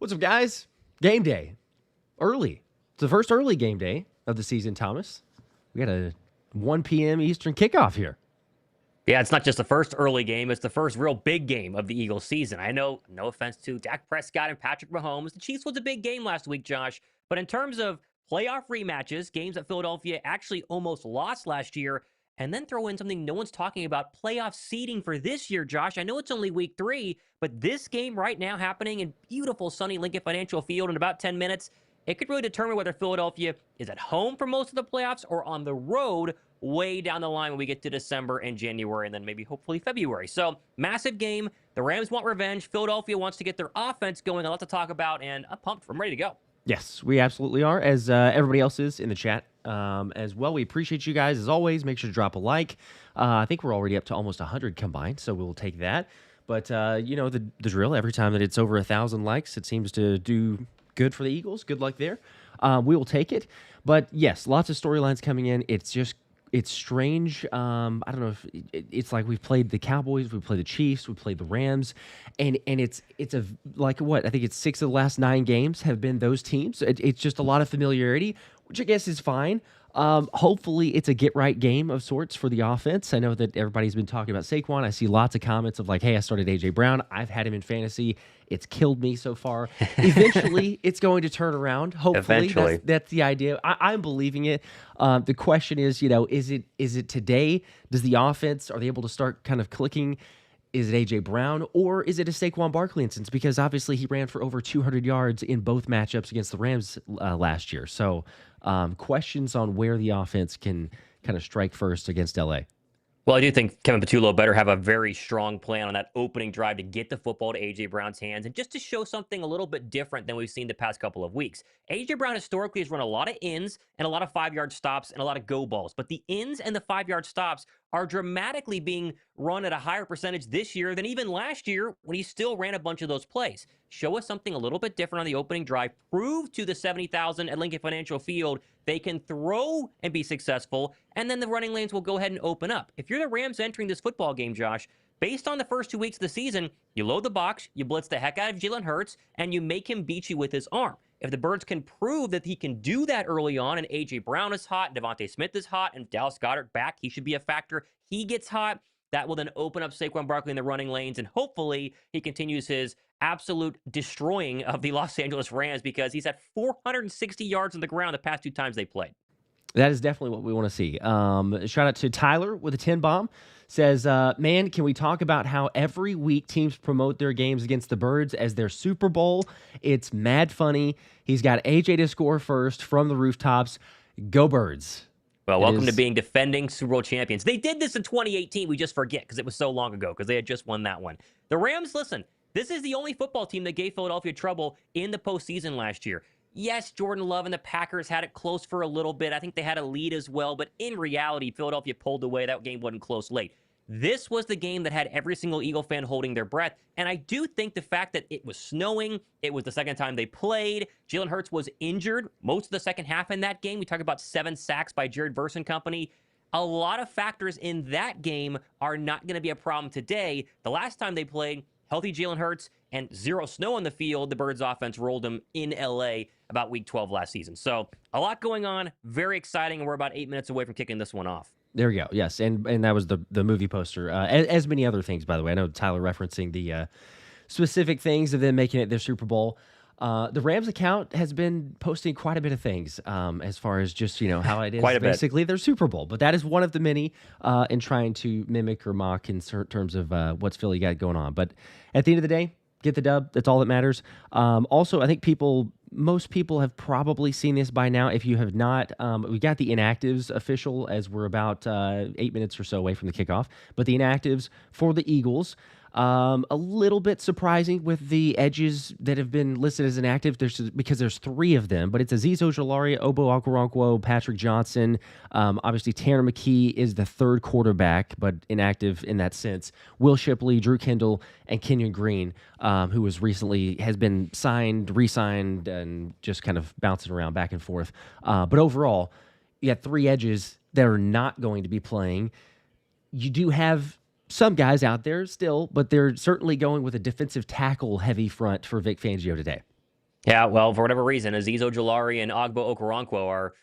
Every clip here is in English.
What's up, guys? Game day. Early. It's the first early game day of the season, Thomas. We got a 1 p.m. Eastern kickoff here. Yeah, it's not just the first early game. It's the first real big game of the Eagles season. I know, no offense to Dak Prescott and Patrick Mahomes. The Chiefs was a big game last week, Josh. But in terms of playoff rematches, games that Philadelphia actually almost lost last year, and then throw in something no one's talking about, playoff seeding for this year, Josh. I know it's only week 3, but this game right now happening in beautiful sunny Lincoln Financial Field in about 10 minutes, it could really determine whether Philadelphia is at home for most of the playoffs or on the road way down the line when we get to December and January and then maybe hopefully February. So massive game. The Rams want revenge. Philadelphia wants to get their offense going. A lot to talk about, and I'm pumped. I'm ready to go. Yes, we absolutely are, as everybody else is in the chat as well. We appreciate you guys, as always. Make sure to drop a like. I think we're already up to almost 100 combined, so we'll take that. But, the drill, every time that it's over 1,000 likes, it seems to do good for the Eagles. Good luck there. We will take it. But, yes, lots of storylines coming in. It's strange. I don't know if it's like we've played the Cowboys, we played the Chiefs, we played the Rams, and it's like what I think it's 6 of the last 9 games have been those teams. It's just a lot of familiarity, which I guess is fine. Hopefully it's a get-right game of sorts for the offense. I know that everybody's been talking about Saquon. I see lots of comments of like, hey, I started A.J. Brown. I've had him in fantasy. It's killed me so far. Eventually, it's going to turn around. Hopefully. That's the idea. I'm believing it. The question is, is it today? Does the offense, are they able to start kind of clicking? Is it A.J. Brown or is it a Saquon Barkley instance? Because obviously he ran for over 200 yards in both matchups against the Rams last year. So questions on where the offense can kind of strike first against L.A. Well, I do think Kevin Patullo better have a very strong plan on that opening drive to get the football to A.J. Brown's hands and just to show something a little bit different than we've seen the past couple of weeks. A.J. Brown historically has run a lot of ins and a lot of 5-yard stops and a lot of go balls, but the ins and the 5-yard stops are dramatically being run at a higher percentage this year than even last year when he still ran a bunch of those plays. Show us something a little bit different on the opening drive. Prove to the 70,000 at Lincoln Financial Field they can throw and be successful, and then the running lanes will go ahead and open up. If you're the Rams entering this football game, Josh, based on the first 2 weeks of the season, you load the box, you blitz the heck out of Jalen Hurts, and you make him beat you with his arm. If the Birds can prove that he can do that early on, and A.J. Brown is hot, Davante Smith is hot, and Dallas Goedert back, he should be a factor. He gets hot. That will then open up Saquon Barkley in the running lanes, and hopefully he continues his absolute destroying of the Los Angeles Rams because he's at 460 yards on the ground the past 2 times they played. That is definitely what we want to see. Shout out to Tyler with a 10 bomb. Says, man, can we talk about how every week teams promote their games against the Birds as their Super Bowl? It's mad funny. He's got AJ to score first from the rooftops. Go Birds. Well, welcome to being defending Super Bowl champions. They did this in 2018. We just forget because it was so long ago because they had just won that one. The Rams, listen, this is the only football team that gave Philadelphia trouble in the postseason last year. Yes, Jordan Love and the Packers had it close for a little bit. I think they had a lead as well, but in reality, Philadelphia pulled away. That game wasn't close late. This was the game that had every single Eagle fan holding their breath, and I do think the fact that it was snowing, it was the second time they played, Jalen Hurts was injured most of the second half in that game. We talk about 7 sacks by Jared Verse and company. A lot of factors in that game are not going to be a problem today. The last time they played, healthy Jalen Hurts and 0 snow on the field, the Birds offense rolled them in L.A. about week 12 last season. So a lot going on, very exciting, and we're about 8 minutes away from kicking this one off. There we go. Yes, and that was the movie poster, as many other things, by the way. I know Tyler referencing the specific things of them making it their Super Bowl. The Rams account has been posting quite a bit of things as far as just, how it is basically their Super Bowl. But that is one of the many in trying to mimic or mock in terms of what's Philly got going on. But at the end of the day, get the dub. That's all that matters. Also, I think most people have probably seen this by now. If you have not, we got the inactives official as we're about 8 minutes or so away from the kickoff. But the inactives for the Eagles, a little bit surprising with the edges that have been listed as inactive. Because there's 3 of them, but it's Azeez Ojulari, Obo Okoronkwo, Patrick Johnson. Obviously, Tanner McKee is the 3rd quarterback, but inactive in that sense. Will Shipley, Drew Kendall, and Kenyon Green, who has been signed, re-signed, and just kind of bouncing around back and forth. But overall, you got 3 edges that are not going to be playing. You do have some guys out there still, but they're certainly going with a defensive tackle heavy front for Vic Fangio today. Yeah, well, for whatever reason, Azeez Ojulari and Ogbo Okoronkwo are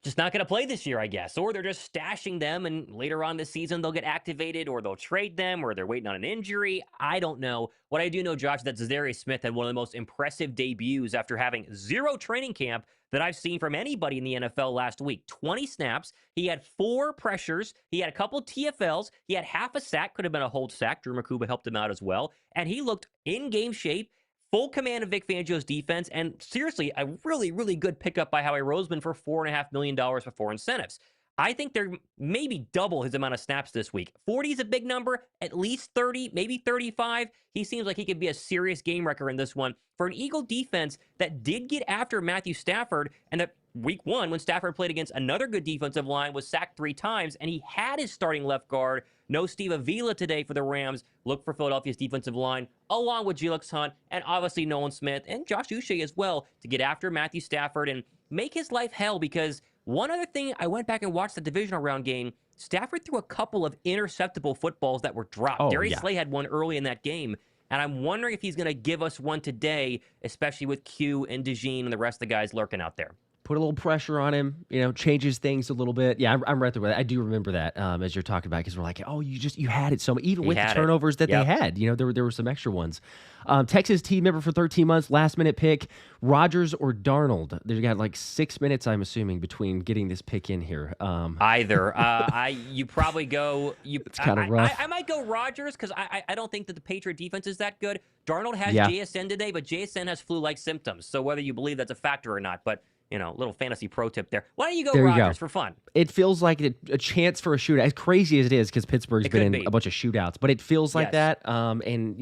just not going to play this year, I guess. Or they're just stashing them, and later on this season, they'll get activated, or they'll trade them, or they're waiting on an injury. I don't know. What I do know, Josh, that Zadarius Smith had one of the most impressive debuts after having zero training camp that I've seen from anybody in the NFL last week. 20 snaps. He had 4 pressures. He had a couple TFLs. He had half a sack. Could have been a hold sack. Drew Makuba helped him out as well. And he looked in game shape. Full command of Vic Fangio's defense, and seriously, a really, really good pickup by Howie Roseman for $4.5 million before incentives. I think they're maybe double his amount of snaps this week. 40 is a big number, at least 30, maybe 35. He seems like he could be a serious game wrecker in this one for an Eagle defense that did get after Matthew Stafford, and that week 1, when Stafford played against another good defensive line, was sacked 3 times, and he had his starting left guard. No Steve Avila today for the Rams. Look for Philadelphia's defensive line, along with Jelix Hunt, and obviously Nolan Smith, and Josh Uche as well, to get after Matthew Stafford and make his life hell. Because one other thing, I went back and watched the divisional round game. Stafford threw a couple of interceptable footballs that were dropped. Oh, Darius yeah. Slay had one early in that game, and I'm wondering if he's going to give us one today, especially with Q and DeJean and the rest of the guys lurking out there. Put a little pressure on him, changes things a little bit. Yeah, I'm right there with it. I do remember that as you're talking about, because we're like, oh, you had it so much. Even with the turnovers that they had, there were some extra ones. Texas team member for 13 months, last minute pick, Rodgers or Darnold. They've got like 6 minutes, I'm assuming, between getting this pick in here. Either. You probably go. It's kind of rough. I might go Rodgers because I don't think that the Patriot defense is that good. Darnold has JSN today, but JSN has flu-like symptoms. So whether you believe that's a factor or not, but little fantasy pro tip there. Why don't you go Rodgers for fun? It feels like a chance for a shootout. As crazy as it is, because Pittsburgh's been in a bunch of shootouts, but it feels like that. And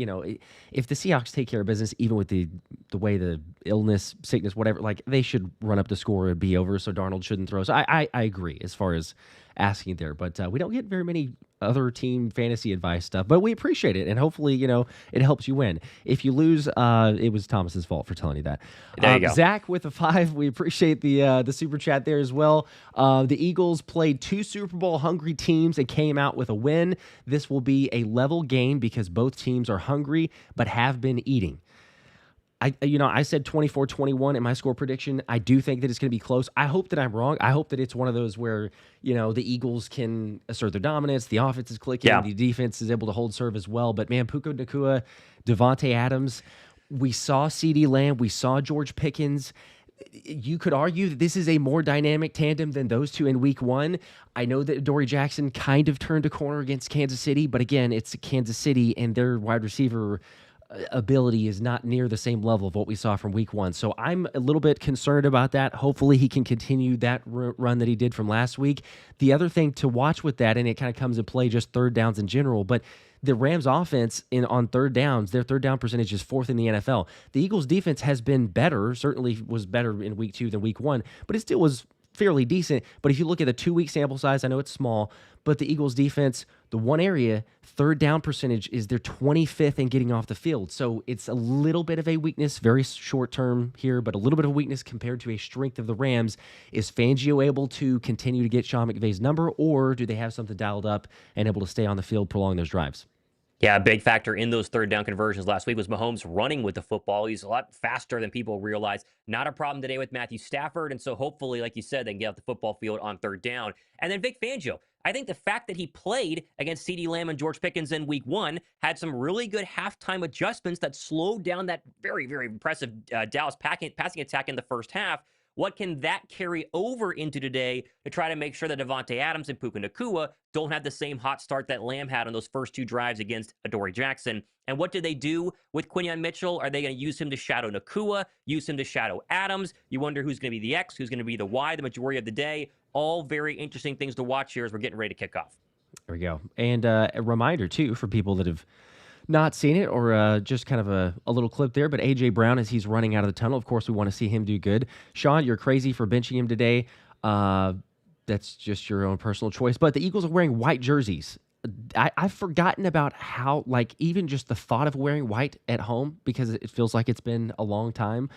if the Seahawks take care of business, even with the way the illness, sickness, whatever, like they should run up the score and be over. So Darnold shouldn't throw. So I agree as far as asking there, but we don't get very many other team fantasy advice stuff, but we appreciate it, and hopefully it helps you win. If you lose, it was Thomas's fault for telling you that. There you go. Zach with a 5, we appreciate the super chat there as well. The Eagles played 2 Super Bowl hungry teams and came out with a win. This will be a level game because both teams are hungry but have been eating. I said 24-21 in my score prediction. I do think that it's going to be close. I hope that I'm wrong. I hope that it's one of those where, the Eagles can assert their dominance, the offense is clicking, the defense is able to hold serve as well. But, man, Puka Nacua, Davante Adams, we saw CeeDee Lamb, we saw George Pickens. You could argue that this is a more dynamic tandem than those two in week 1. I know that Dory Jackson kind of turned a corner against Kansas City, but, again, it's Kansas City, and their wide receiver ability is not near the same level of what we saw from week 1. So I'm a little bit concerned about that. Hopefully he can continue that run that he did from last week. The other thing to watch with that, and it kind of comes into play just third downs in general, but the Rams offense on third downs, their third down percentage is 4th in the NFL. The Eagles defense has been better, certainly was better in week 2 than week 1, but it still was fairly decent. But if you look at the 2-week sample size, I know it's small, but the Eagles defense, the one area, third down percentage is they're 25th in getting off the field. So it's a little bit of a weakness, very short term here, but a little bit of a weakness compared to a strength of the Rams. Is Fangio able to continue to get Sean McVay's number, or do they have something dialed up and able to stay on the field, prolong those drives? Yeah, a big factor in those third down conversions last week was Mahomes running with the football. He's a lot faster than people realize. Not a problem today with Matthew Stafford. And so hopefully, like you said, they can get off the football field on third down. And then Vic Fangio. I think the fact that he played against CeeDee Lamb and George Pickens in week 1 had some really good halftime adjustments that slowed down that very, very impressive Dallas passing attack in the first half. What can that carry over into today to try to make sure that Davante Adams and Puka Nacua don't have the same hot start that Lamb had on those first 2 drives against Adoree Jackson? And what do they do with Quinyon Mitchell? Are they going to use him to shadow Nacua, use him to shadow Adams? You wonder who's going to be the X, who's going to be the Y the majority of the day. All very interesting things to watch here as we're getting ready to kick off. There we go. And a reminder, too, for people that have not seen it, or just kind of a little clip there, but A.J. Brown, as he's running out of the tunnel, of course, we want to see him do good. Sean, you're crazy for benching him today. That's just your own personal choice. But the Eagles are wearing white jerseys. I've forgotten about how, even just the thought of wearing white at home, because it feels like it's been a long time.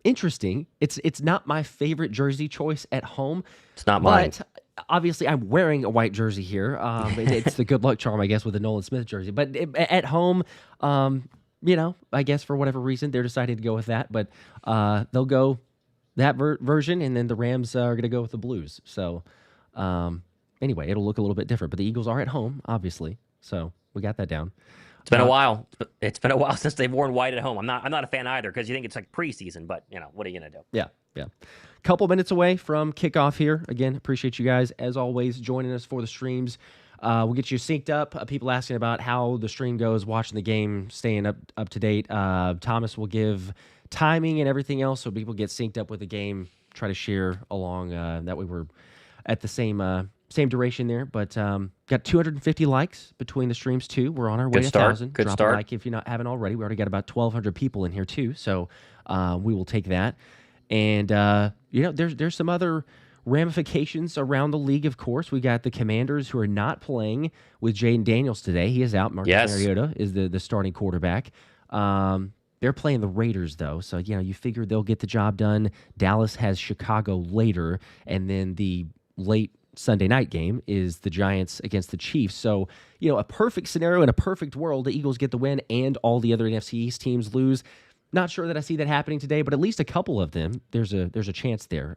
Interesting. It's not my favorite jersey choice at home. It's not mine. But obviously, I'm wearing a white jersey here. It's the good luck charm, I guess, with the Nolan Smith jersey. But at home, I guess for whatever reason, they're deciding to go with that. But they'll go that version, and then the Rams are going to go with the Blues. So anyway, it'll look a little bit different. But the Eagles are at home, obviously. So we got that down. It's been a while. It's been a while since they've worn white at home. I'm not a fan either because you think it's like preseason, but what are you gonna do? Yeah. Couple minutes away from kickoff here. Again, appreciate you guys as always joining us for the streams. We'll get you synced up. People asking about how the stream goes, watching the game, staying up to date. Thomas will give timing and everything else so people get synced up with the game. Try to share along that way we're at the same duration there, but got 250 likes between the streams too. We're on our way to 1,000. Good Drop start. a like if you haven't already. We already got about 1,200 people in here too, so we will take that. And there's some other ramifications around the league. Of course, we got the Commanders who are not playing with Jaden Daniels today. He is out. Marcus Mariota is the starting quarterback. They're playing the Raiders, though, so you figure they'll get the job done. Dallas has Chicago later, and then the late Sunday night game is the Giants against the Chiefs. So, a perfect scenario in a perfect world, the Eagles get the win and all the other NFC East teams lose. Not sure that I see that happening today, but at least a couple of them, there's a chance there.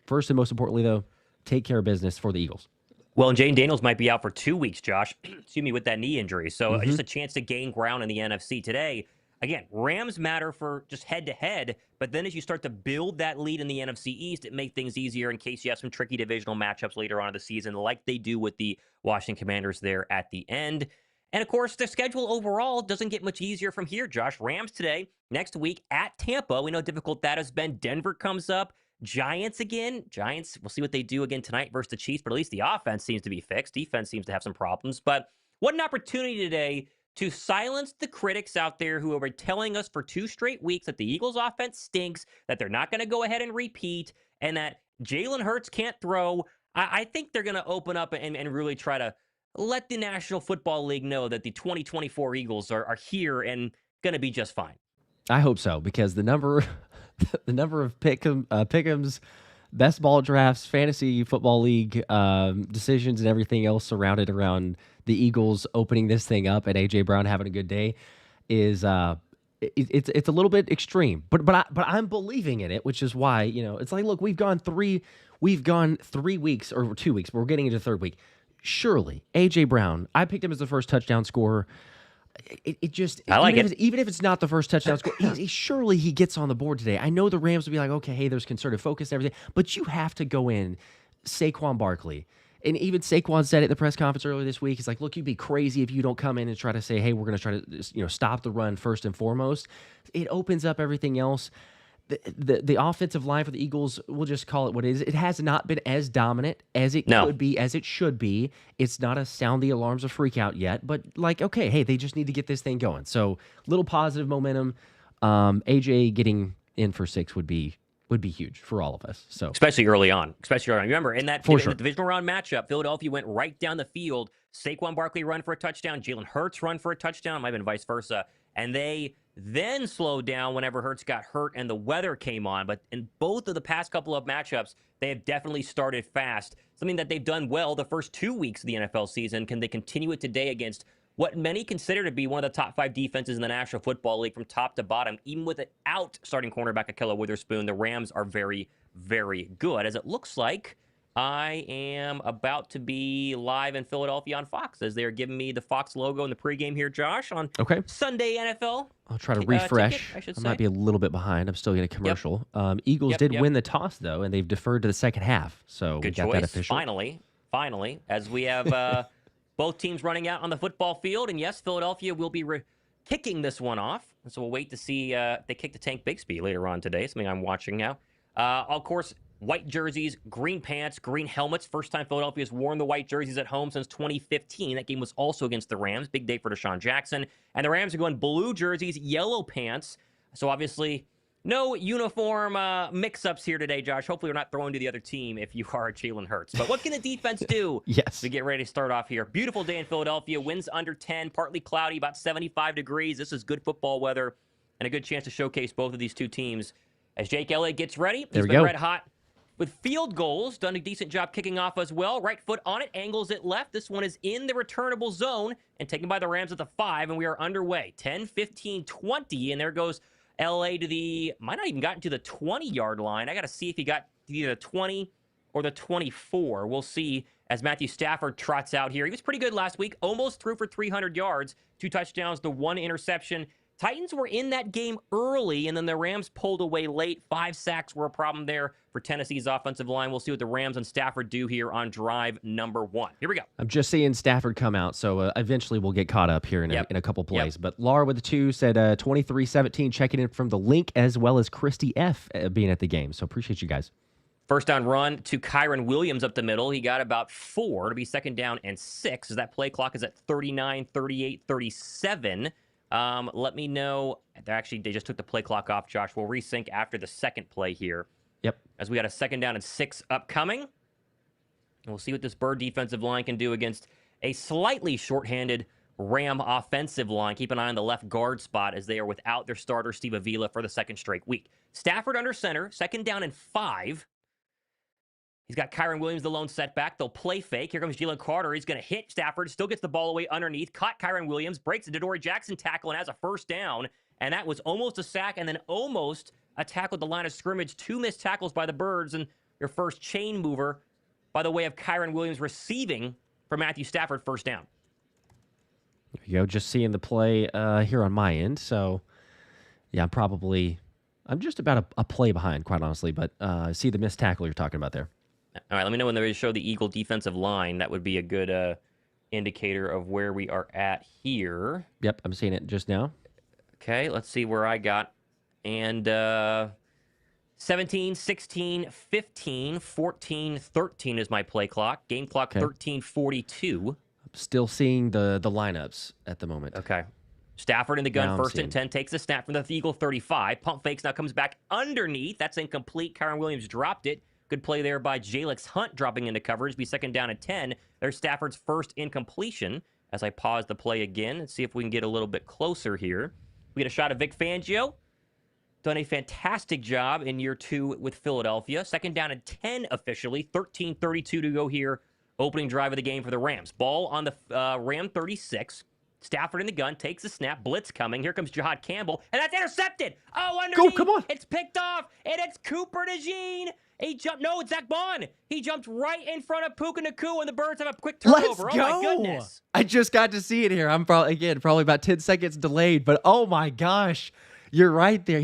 First and most importantly, though, take care of business for the Eagles. Well, and Jane Daniels might be out for 2 weeks, Josh, excuse me, with that knee injury. So just a chance to gain ground in the NFC today. Again, Rams matter for just head-to-head, but then as you start to build that lead in the NFC East, it makes things easier in case you have some tricky divisional matchups later on in the season, like they do with the Washington Commanders there at the end. And, of course, their schedule overall doesn't get much easier from here, Josh. Rams today, next week at Tampa. We know how difficult that has been. Denver comes up. Giants again. Giants, we'll see what they do again tonight versus the Chiefs, but at least the offense seems to be fixed. Defense seems to have some problems. But what an opportunity today to silence the critics out there who have been telling us for 2 straight weeks that the Eagles' offense stinks, that they're not going to go ahead and repeat, and that Jalen Hurts can't throw. I think they're going to open up and really try to let the National Football League know that the 2024 Eagles are here and going to be just fine. I hope so, because the number of Pick'em's best ball drafts, fantasy football league decisions, and everything else surrounded around the Eagles opening this thing up and AJ Brown having a good day is it's a little bit extreme, but I'm believing in it, which is why it's like, look, we've gone 3 weeks or 2 weeks, but we're getting into the 3rd week. Surely, A.J. Brown, I picked him as the first touchdown scorer. I like even if it's not the first touchdown score, surely he gets on the board today. I know the Rams will be like, okay, hey, there's concerted focus and everything, but you have to go in Saquon Barkley. And even Saquon said it at the press conference earlier this week. He's like, look, you'd be crazy if you don't come in and try to say, hey, we're going to try to stop the run first and foremost. It opens up everything else. The offensive line for the Eagles, we'll just call it what it is. It has not been as dominant as it could be, as it should be. It's not a sound the alarms or freak out yet, but okay, hey, they just need to get this thing going. So little positive momentum. AJ getting in for 6 would be huge for all of us. So especially early on. Remember, in that the divisional round matchup, Philadelphia went right down the field. Saquon Barkley run for a touchdown. Jalen Hurts run for a touchdown. Might have been vice versa. And they then slowed down whenever Hurts got hurt and the weather came on. But in both of the past couple of matchups, they have definitely started fast. Something that they've done well the first 2 weeks of the NFL season. Can they continue it today against what many consider to be one of the top 5 defenses in the National Football League from top to bottom? Even without starting cornerback Ahkello Witherspoon, the Rams are very, very good. As it looks like I am about to be live in Philadelphia on Fox as they are giving me the Fox logo in the pregame here, Josh, on Sunday NFL. I'll try to refresh. Ticket, I might be a little bit behind. I'm still getting a commercial. Eagles did win the toss, though, and they've deferred to the second half. So good we got choice. That official. Finally, as we have both teams running out on the football field. And yes, Philadelphia will be kicking this one off. So we'll wait to see if they kick the Tank Bigsby later on today. Something I'm watching now. Of course, white jerseys, green pants, green helmets. First time Philadelphia's worn the white jerseys at home since 2015. That game was also against the Rams. Big day for Deshaun Jackson. And the Rams are going blue jerseys, yellow pants. So obviously, no uniform mix-ups here today, Josh. Hopefully we're not throwing to the other team if you are Jalen Hurts. But what can the defense do to get ready to start off here? Beautiful day in Philadelphia. Winds under 10, partly cloudy, about 75 degrees. This is good football weather and a good chance to showcase both of these two teams. As Jake Elliott gets ready, he's been red hot with field goals. Done a decent job kicking off as well. Right foot on it, angles it left. This one is in the returnable zone and taken by the Rams at the 5, and we are underway. 10, 15, 20, and there goes LA to the, might not even gotten to the 20-yard line. I got to see if he got to either the 20 or the 24. We'll see as Matthew Stafford trots out here. He was pretty good last week, almost threw for 300 yards, 2 touchdowns to 1 interception. Titans were in that game early, and then the Rams pulled away late. 5 sacks were a problem there for Tennessee's offensive line. We'll see what the Rams and Stafford do here on drive number 1. Here we go. I'm just seeing Stafford come out, so eventually we'll get caught up here in a couple plays. But Laura with the 2 said 23-17, checking in from the link, as well as Christy F. Being at the game. So appreciate you guys. First down run to Kyron Williams up the middle. He got about 4 to be second down and 6, as that play clock is at 39, 38, 37. Let me know. Actually, they just took the play clock off, Josh. We'll resync after the second play here. Yep. As we got a second down and 6 upcoming. And we'll see what this Bird defensive line can do against a slightly shorthanded Ram offensive line. Keep an eye on the left guard spot as they are without their starter, Steve Avila, for the second straight week. Stafford under center, second down and 5. He's got Kyron Williams, the lone setback. They'll play fake. Here comes Jalen Carter. He's going to hit Stafford. Still gets the ball away underneath. Caught Kyron Williams. Breaks a Dory Jackson tackle and has a first down. And that was almost a sack and then almost a tackle at the line of scrimmage. 2 missed tackles by the Birds. And your first chain mover by the way of Kyron Williams receiving for Matthew Stafford, first down. There you go. Just seeing the play here on my end. So, yeah, I'm just about a play behind, quite honestly. But see the missed tackle you're talking about there. All right, let me know when they show the Eagle defensive line. That would be a good indicator of where we are at here. Yep, I'm seeing it just now. Okay, let's see where I got. And 17, 16, 15, 14, 13 is my play clock. Game clock, okay. 13:42. I'm still seeing the lineups at the moment. Okay. Stafford in the gun, first and 10, takes the snap from the Eagle 35. Pump fakes, now comes back underneath. That's incomplete. Kyron Williams dropped it. Good play there by Jalix Hunt, dropping into coverage. Be second down and 10. There's Stafford's first incompletion. As I pause the play again and see if we can get a little bit closer here. We get a shot of Vic Fangio. Done a fantastic job in year 2 with Philadelphia. Second down and 10 officially. 13:32 to go here. Opening drive of the game for the Rams. Ball on the Ram 36. Stafford in the gun, takes the snap, blitz coming. Here comes Jahad Campbell, and that's intercepted. Oh, underneath. Go, come on. It's picked off, and it's Cooper DeJean. He jumped. No, it's Zach Bond. He jumped right in front of Puka Nacua, and the Birds have a quick turnover. Let's go. Oh, my goodness. I just got to see it here. I'm probably about 10 seconds delayed, but oh, my gosh. You're right there.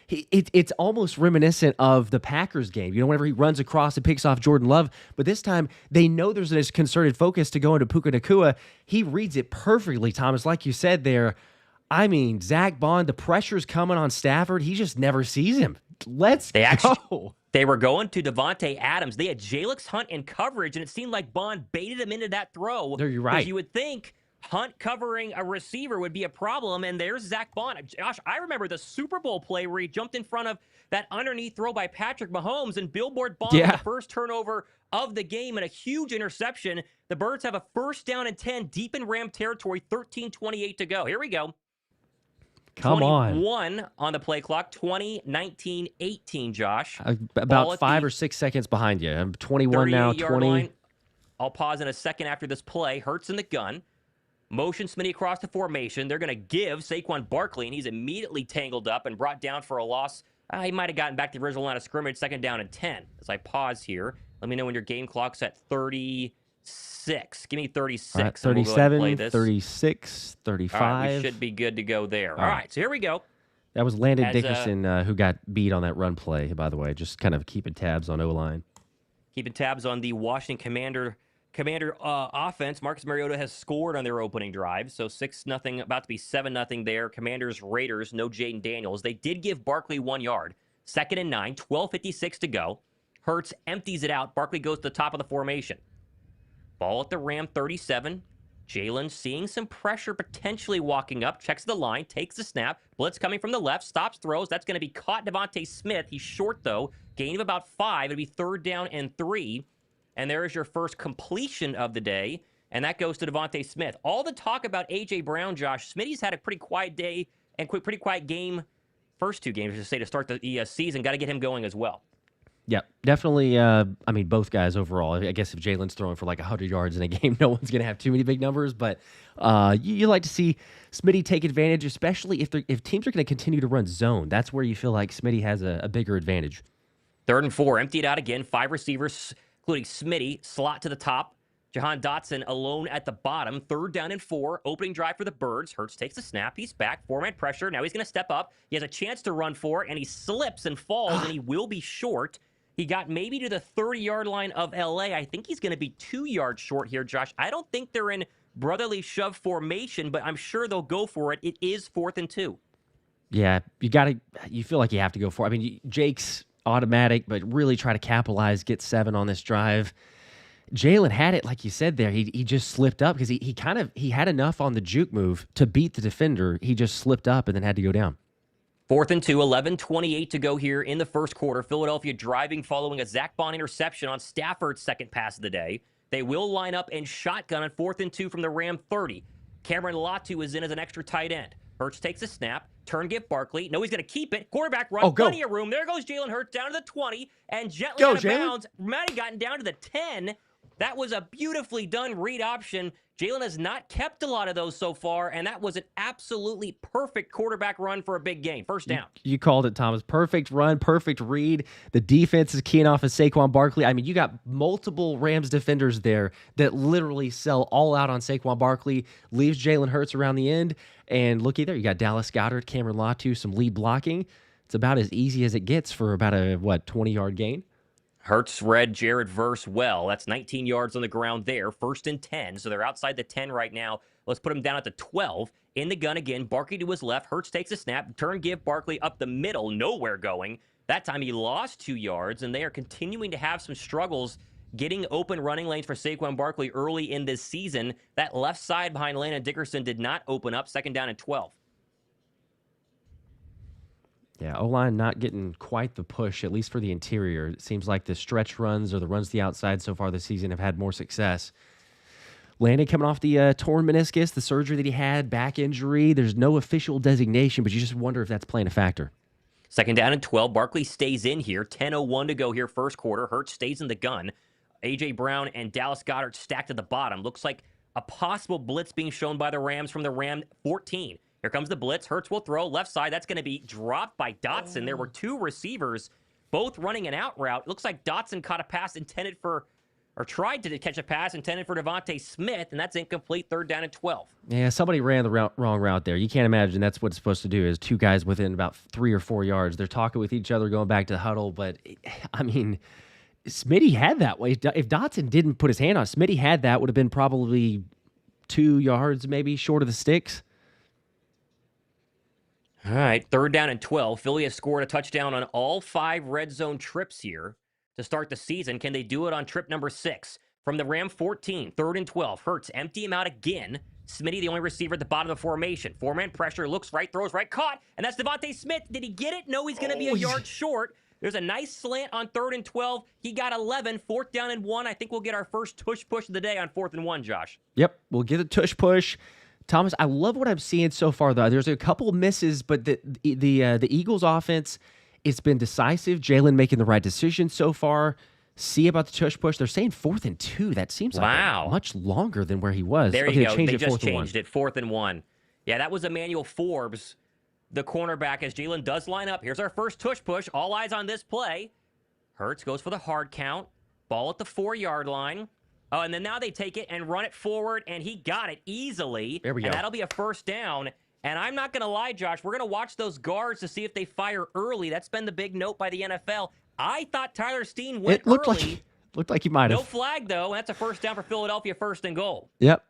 It's almost reminiscent of the Packers game. You know, whenever he runs across and picks off Jordan Love, but this time they know there's this concerted focus to go into Puka Nacua. He reads it perfectly, Thomas. Like you said there, I mean, Zach Bond, the pressure's coming on Stafford. He just never sees him. Let's go. They were going to Davante Adams. They had Jalix Hunt in coverage, and it seemed like Bond baited him into that throw. There, you're right. You would think Hunt covering a receiver would be a problem, and there's Zach Bond. Josh, I remember the Super Bowl play where he jumped in front of that underneath throw by Patrick Mahomes, and Billboard Bond with the first turnover of the game and a huge interception. The Birds have a first down and 10 deep in Ram territory, 13:28 to go. Here we go. Come 21 on the play clock, 20, 19, 18, Josh. About 5 or 6 seconds behind you. I'm 21 now, 20. Line. I'll pause in a second after this play. Hurts in the gun. Motion Smitty across the formation. They're going to give Saquon Barkley, and he's immediately tangled up and brought down for a loss. He might have gotten back to the original line of scrimmage, second down and 10. As I pause here, let me know when your game clock's at 36. Give me 36. Right, 37, 36, 35. All right, we should be good to go there. All right, so here we go. That was Landon Dickerson who got beat on that run play, by the way. Just kind of keeping tabs on O-line. Keeping tabs on the Washington Commander offense. Marcus Mariota has scored on their opening drive, so 6-0, about to be 7-0 there. Commanders, Raiders, no Jaden Daniels. They did give Barkley 1 yard. Second and 9, 12:56 to go. Hurts empties it out. Barkley goes to the top of the formation. Ball at the Ram 37. Jalen seeing some pressure, potentially walking up, checks the line, takes the snap. Blitz coming from the left, stops, throws. That's going to be caught Davante Smith. He's short, though. Gain of about 5. It'll be third down and 3. And there is your first completion of the day, and that goes to Davante Smith. All the talk about A.J. Brown, Josh, Smitty's had a pretty quiet day and pretty quiet game, first 2 games, I should say, to start the season. Got to get him going as well. Yeah, definitely. I mean, both guys overall. I guess if Jalen's throwing for like 100 yards in a game, no one's going to have too many big numbers. But you like to see Smitty take advantage, especially if teams are going to continue to run zone. That's where you feel like Smitty has a bigger advantage. 3rd and 4, emptied out again. 5 receivers, including Smitty, slot to the top. Jahan Dotson alone at the bottom. 3rd down and 4, opening drive for the Birds. Hurts takes the snap. He's back. 4-man pressure. Now he's going to step up. He has a chance to run for it, and he slips and falls, and he will be short. He got maybe to the 30-yard line of L.A. I think he's going to be 2 yards short here, Josh. I don't think they're in brotherly shove formation, but I'm sure they'll go for it. It is 4th and 2. Yeah, you feel like you have to go for it. I mean, Jake's automatic, but really try to capitalize, get 7 on this drive. Jalen had it, like you said there. He just slipped up because he had enough on the juke move to beat the defender. He just slipped up and then had to go down. 4th and 2, 11:28 to go here in the first quarter. Philadelphia driving following a Zach Bond interception on Stafford's second pass of the day. They will line up and shotgun on 4th and 2 from the Ram 30. Cameron Latu is in as an extra tight end. Hurts takes a snap. Turn give Barkley. No, he's going to keep it. Quarterback run. Plenty of room. There goes Jalen Hurts down to the 20 and gently out of bounds. Might have gotten down to the 10. That was a beautifully done read option. Jalen has not kept a lot of those so far, and that was an absolutely perfect quarterback run for a big game. First down. You called it, Thomas. Perfect run, perfect read. The defense is keying off of Saquon Barkley. I mean, you got multiple Rams defenders there that literally sell all out on Saquon Barkley, leaves Jalen Hurts around the end, and looky there, you got Dallas Goedert, Cameron Latu, some lead blocking. It's about as easy as it gets for about a, 20-yard gain? Hurts read Jared Verse well. That's 19 yards on the ground there. 1st and 10. So they're outside the 10 right now. Let's put him down at the 12. In the gun again. Barkley to his left. Hurts takes a snap. Turn give Barkley up the middle. Nowhere going. That time he lost 2 yards, and they are continuing to have some struggles getting open running lanes for Saquon Barkley early in this season. That left side behind Landon Dickerson did not open up. 2nd down and 12. Yeah, O-line not getting quite the push, at least for the interior. It seems like the stretch runs or the runs to the outside so far this season have had more success. Landon coming off the torn meniscus, the surgery that he had, back injury. There's no official designation, but you just wonder if that's playing a factor. 2nd down and 12. Barkley stays in here. 10:01 to go here first quarter. Hurts stays in the gun. A.J. Brown and Dallas Goedert stacked at the bottom. Looks like a possible blitz being shown by the Rams from the Ram 14. Here comes the blitz. Hurts will throw left side. That's going to be dropped by Dotson. There were 2 receivers, both running an out route. Looks like Dotson caught a pass intended for, or tried to catch a pass intended for Davante Smith, and that's incomplete. 3rd down and 12. Yeah, somebody ran the wrong route there. You can't imagine that's what it's supposed to do is 2 guys within about 3 or 4 yards. They're talking with each other, going back to the huddle. But, I mean, Smitty had that way. If Dotson didn't put his hand on it, Smitty had that, would have been probably 2 yards maybe short of the sticks. All right, 3rd down and 12. Philly has scored a touchdown on all 5 red zone trips here to start the season. Can they do it on trip number 6? From the Ram 14, 3rd and 12. Hurts, empty him out again. Smitty, the only receiver at the bottom of the formation. 4-man pressure, looks right, throws right, caught. And that's Davante Smith. Did he get it? No, he's going to be a yard short. There's a nice slant on 3rd and 12. He got 11. 4th down and 1. I think we'll get our first tush push of the day on 4th and 1, Josh. Yep, we'll get a tush push. Thomas, I love what I'm seeing so far, though. There's a couple misses, but the Eagles' offense, it's been decisive. Jalen making the right decision so far. See about the tush push. They're saying 4th and 2. That seems like much longer than where he was. There you go. They just changed it. 4th and 1. Yeah, that was Emmanuel Forbes, the cornerback, as Jalen does line up. Here's our first tush push. All eyes on this play. Hurts goes for the hard count. Ball at the 4-yard line. Oh, and then now they take it and run it forward, and he got it easily. There we go. And that'll be a first down. And I'm not going to lie, Josh. We're going to watch those guards to see if they fire early. That's been the big note by the NFL. I thought Tyler Steen went early. Looked like he might have. No flag, though. And that's a first down for Philadelphia, 1st and goal. Yep.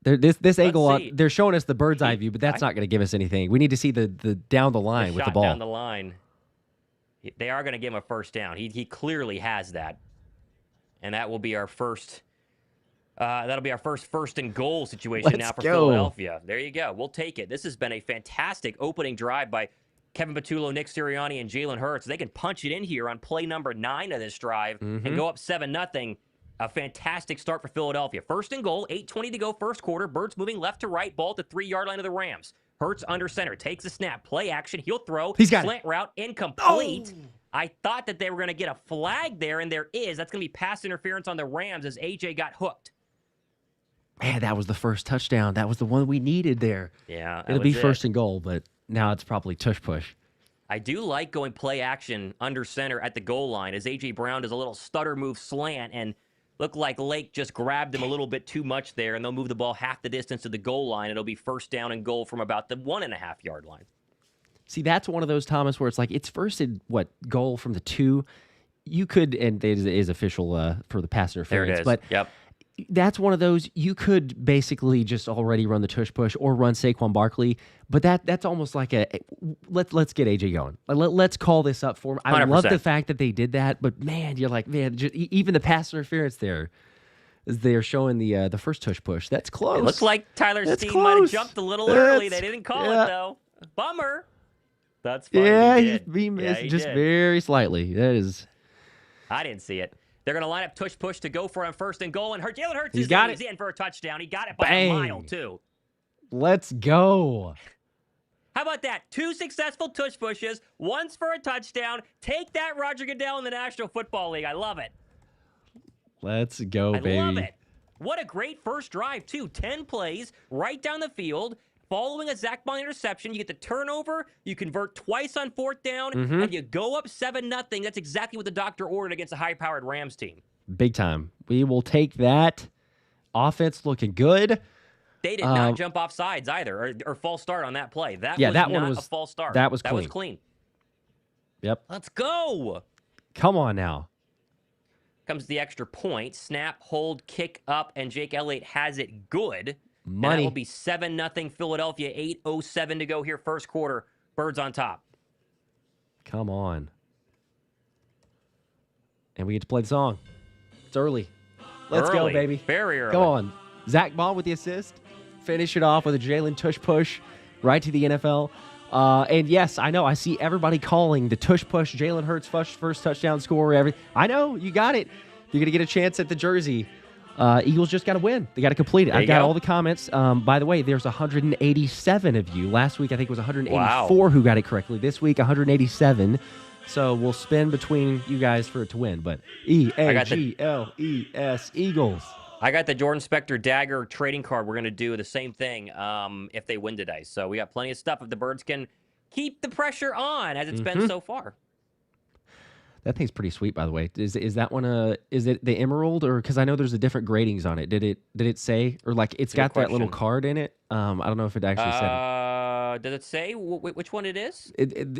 This angle, they're showing us the bird's eye view, but that's not going to give us anything. We need to see the down the line with the ball. Down the line. They are going to give him a first down. He clearly has that. And that will be our first. That'll be our first and goal situation now for Philadelphia. There you go. We'll take it. This has been a fantastic opening drive by Kevin Patullo, Nick Sirianni, and Jalen Hurts. They can punch it in here on play number 9 of this drive and go up 7-0. A fantastic start for Philadelphia. 1st and goal, 8:20 to go first quarter. Birds moving left to right, ball at the 3-yard line of the Rams. Hurts under center, takes a snap, play action, he'll throw. He's got slant route, incomplete. I thought that they were going to get a flag there, and there is. That's going to be pass interference on the Rams as AJ got hooked. Man, that was the first touchdown. That was the one we needed there. Yeah, it'll be first and goal, but now it's probably tush push. I do like going play action under center at the goal line as A.J. Brown does a little stutter move slant and looked like Lake just grabbed him a little bit too much there, and they'll move the ball half the distance to the goal line. It'll be first down and goal from about the 1.5-yard line. See, that's one of those, Thomas, where it's like it's first and goal from the 2. You could, and it is official for the pass interference. There it is. But yep. That's one of those you could basically just already run the tush push or run Saquon Barkley, but that's almost like let's get AJ going. Let's call this up for him. I 100%. love the fact that they did that, but man, you're like, man, even the pass interference there, as they're showing the first tush push. That's close. It looks like Tyler Steen might have jumped a little early. They didn't call it though. Bummer. That's fine. Yeah, he missed just very slightly. That is. I didn't see it. They're going to line up tush push to go for it on first and goal, and Jalen Hurts He's in for a touchdown. He got it by a mile, too. Let's go. How about that? 2 successful tush pushes, once for a touchdown. Take that, Roger Goodell in the National Football League. I love it. Let's go, baby. I love it. What a great first drive, too. 10 plays right down the field. Following a Zach Bond interception, you get the turnover, you convert twice on 4th down, and you go up 7-0. That's exactly what the doctor ordered against a high-powered Rams team. Big time. We will take that. Offense looking good. They did not jump off sides either, or false start on that play. That was not a false start. That was clean. Yep. Let's go. Come on now. Comes the extra point. Snap, hold, kick up, and Jake Elliott has it good. Money. And that will be 7-0 Philadelphia. 8:07 to go here, first quarter. Birds on top. Come on. And we get to play the song. It's early. Let's go, baby. Very early. Come on. Zach Bond with the assist. Finish it off with a Jalen tush push right to the NFL. And yes, I know. I see everybody calling the tush push Jalen Hurts first touchdown score. I know. You got it. You're going to get a chance at the jersey. Eagles just got to win. They got to complete it. I've got all the comments. By the way, there's 187 of you. Last week, I think it was 184 who got it correctly. This week, 187. So we'll spin between you guys for it to win. But E-A-G-L-E-S, Eagles. I got the Jordan Spector dagger trading card. We're going to do the same thing if they win today. So we got plenty of stuff if the Birds can keep the pressure on as it's been so far. That thing's pretty sweet, by the way. Is that one is it the emerald, or because I know there's a different gradings on it? Did it say, or like it's got that little card in it? I don't know if it actually said. Does it say which one it is?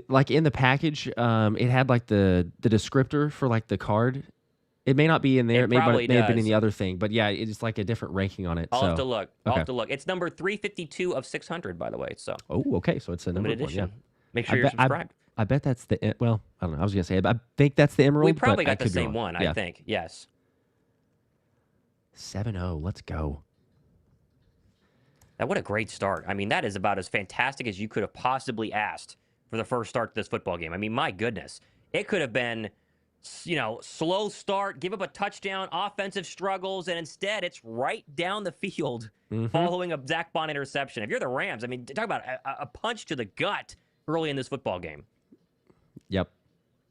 Like in the package, it had like the descriptor for like the card. It may not be in there. It may have been in the other thing, but yeah, it's like a different ranking on it. I'll have to look. I'll have to look. It's number 352 of 600, by the way. So. Oh, okay. So it's a number one. Yeah. Make sure you're subscribed. I bet that's the, well, I don't know. I was going to say, I think that's the emerald. We probably got the same one, I think. Yes. 7-0. Let's go. Now, what a great start. I mean, that is about as fantastic as you could have possibly asked for the first start to this football game. I mean, my goodness. It could have been, slow start, give up a touchdown, offensive struggles, and instead it's right down the field following a Zach Bond interception. If you're the Rams, I mean, talk about a punch to the gut early in this football game. Yep.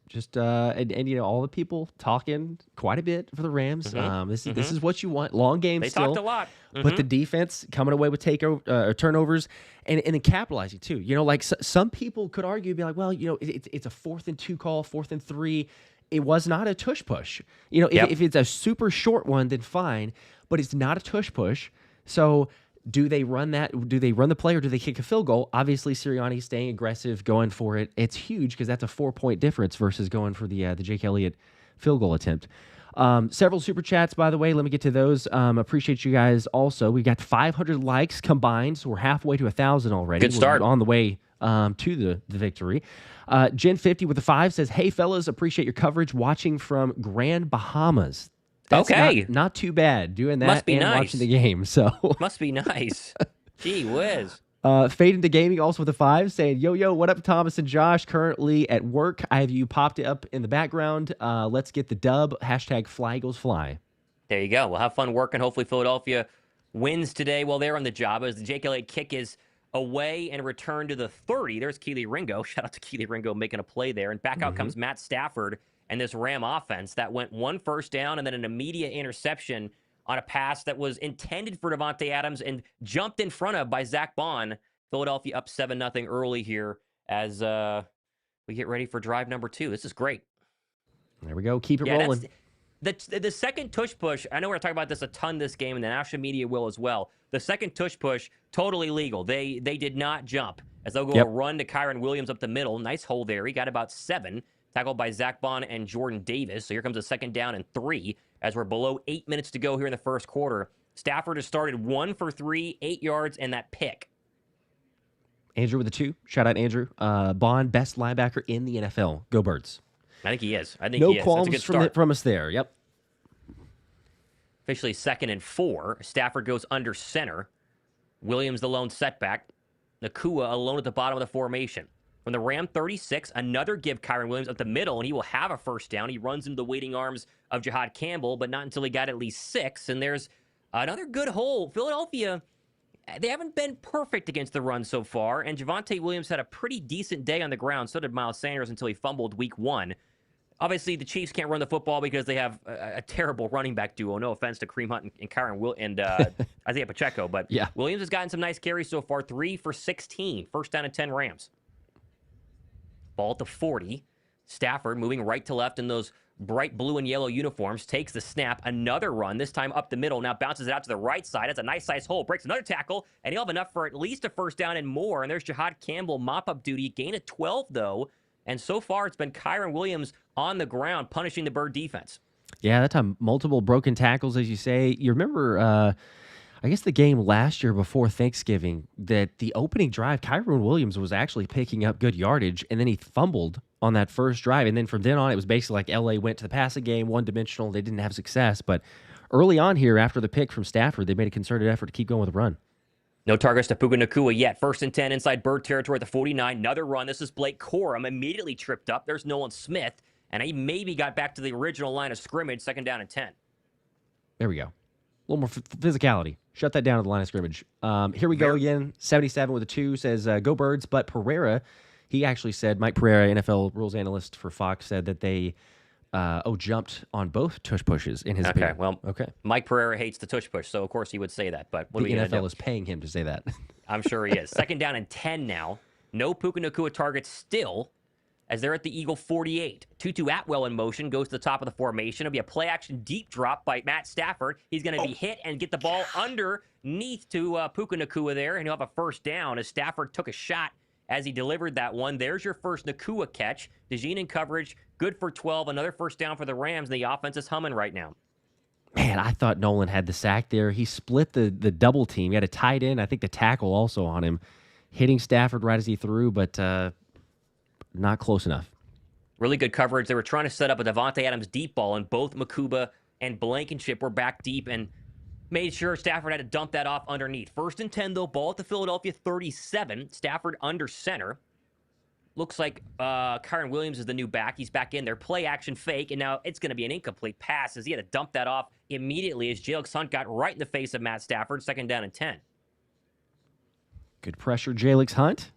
Just and all the people talking quite a bit for the Rams. This is what you want. Long game. They still talked a lot. But the defense coming away with turnovers and then capitalizing too. Like some people could argue, be like, well, it's a 4th and 2 call, 4th and 3. It was not a tush push. If it's a super short one, then fine. But it's not a tush push. So do they run that? Do they run the play or do they kick a field goal? Obviously, Sirianni staying aggressive, going for it. It's huge because that's a 4-point difference versus going for the Jake Elliott field goal attempt. Several super chats, by the way. Let me get to those. Appreciate you guys also. We got 500 likes combined, so we're halfway to 1,000 already. Good start. We're on the way to the victory. Gen50 with a 5 says, hey, fellas, appreciate your coverage watching from Grand Bahamas. That's not too bad doing that Must be and nice. watching the game. So must be nice. Gee whiz. Fade into Gaming also with a 5 saying, yo, what up, Thomas and Josh? Currently at work. I have you popped up in the background. Let's get the dub. #Fly Eagles Fly. There you go. We'll have fun working. Hopefully Philadelphia wins today while they're on the job as the Jake Elliott kick is away and return to the 30. There's Keely Ringo. Shout out to Keely Ringo making a play there. And back out comes Matt Stafford and this Ram offense that went 1 first down and then an immediate interception on a pass that was intended for Davante Adams and jumped in front of by Zach Bond. Philadelphia up 7-0 early here as we get ready for drive number 2. This is great. There we go. Keep it rolling. The second tush push, I know we're talking about this a ton this game, and the national media will as well. The second tush push, totally legal. They did not jump as they'll go a run to Kyren Williams up the middle. Nice hole there. He got about 7, tackled by Zach Bond and Jordan Davis. So here comes a 2nd down and 3 as we're below 8 minutes to go here in the first quarter. Stafford has started 1 for 3, 8 yards, and that pick. Andrew with a 2. Shout out Andrew. Bond, best linebacker in the NFL. Go Birds. I think he is. No qualms from us there. Yep. Officially 2nd and 4. Stafford goes under center. Williams the lone setback. Nacua alone at the bottom of the formation. From the Ram 36, another give Kyren Williams up the middle, and he will have a first down. He runs into the waiting arms of Jihad Campbell, but not until he got at least 6. And there's another good hole. Philadelphia, they haven't been perfect against the run so far, and Javonte Williams had a pretty decent day on the ground. So did Miles Sanders until he fumbled week 1. Obviously, the Chiefs can't run the football because they have a terrible running back duo. No offense to Kareem Hunt and Kyren and Isaiah Pacheco, but Williams has gotten some nice carries so far. 3 for 16. First down and 10 Rams. Ball at the 40. Stafford moving right to left in those bright blue and yellow uniforms. Takes the snap. Another run, this time up the middle. Now bounces it out to the right side. That's a nice size hole. Breaks another tackle, and he'll have enough for at least a first down and more. And there's Jihad Campbell mop-up duty. Gain of 12, though. And so far, it's been Kyren Williams on the ground punishing the Bird defense. Yeah, that time, multiple broken tackles, as you say. You remember, I guess the game last year before Thanksgiving, that the opening drive, Kyren Williams was actually picking up good yardage, and then he fumbled on that first drive. And then from then on, it was basically like L.A. went to the passing game, one-dimensional. They didn't have success. But early on here, after the pick from Stafford, they made a concerted effort to keep going with the run. No targets to Puka Nacua yet. 1st and 10 inside Bird territory at the 49. Another run. This is Blake Corum. Immediately tripped up. There's Nolan Smith. And he maybe got back to the original line of scrimmage. 2nd down and 10. There we go. A little more physicality. Shut that down at the line of scrimmage. Here we go again. 77 with a 2 says, go Birds. But Pereira, he actually said, Mike Pereira, NFL rules analyst for Fox, said that they jumped on both tush pushes in his opinion. Okay. Mike Pereira hates the tush push, so of course he would say that. But what the NFL is paying him to say that. I'm sure he is. 2nd down and 10 now. No Puka Nacua targets still as they're at the Eagle 48. Tutu Atwell in motion, goes to the top of the formation. It'll be a play-action deep drop by Matt Stafford. He's going to be hit and get the ball underneath to Puka Nacua there, and he'll have a first down as Stafford took a shot as he delivered that one. There's your first Nacua catch. DeJean in coverage, good for 12. Another first down for the Rams, and the offense is humming right now. Man, I thought Nolan had the sack there. He split the double team. He had a tight end. I think the tackle also on him, hitting Stafford right as he threw, but not close enough. Really good coverage. They were trying to set up a Davante Adams deep ball, and both Makuba and Blankenship were back deep and made sure Stafford had to dump that off underneath. 1st and 10, though. Ball at the Philadelphia 37. Stafford under center. Looks like Kyren Williams is the new back. He's back in there. Play action fake, and now it's going to be an incomplete pass as he had to dump that off immediately as Jalen Hunt got right in the face of Matt Stafford. 2nd down and 10. Good pressure, Jalen Hunt.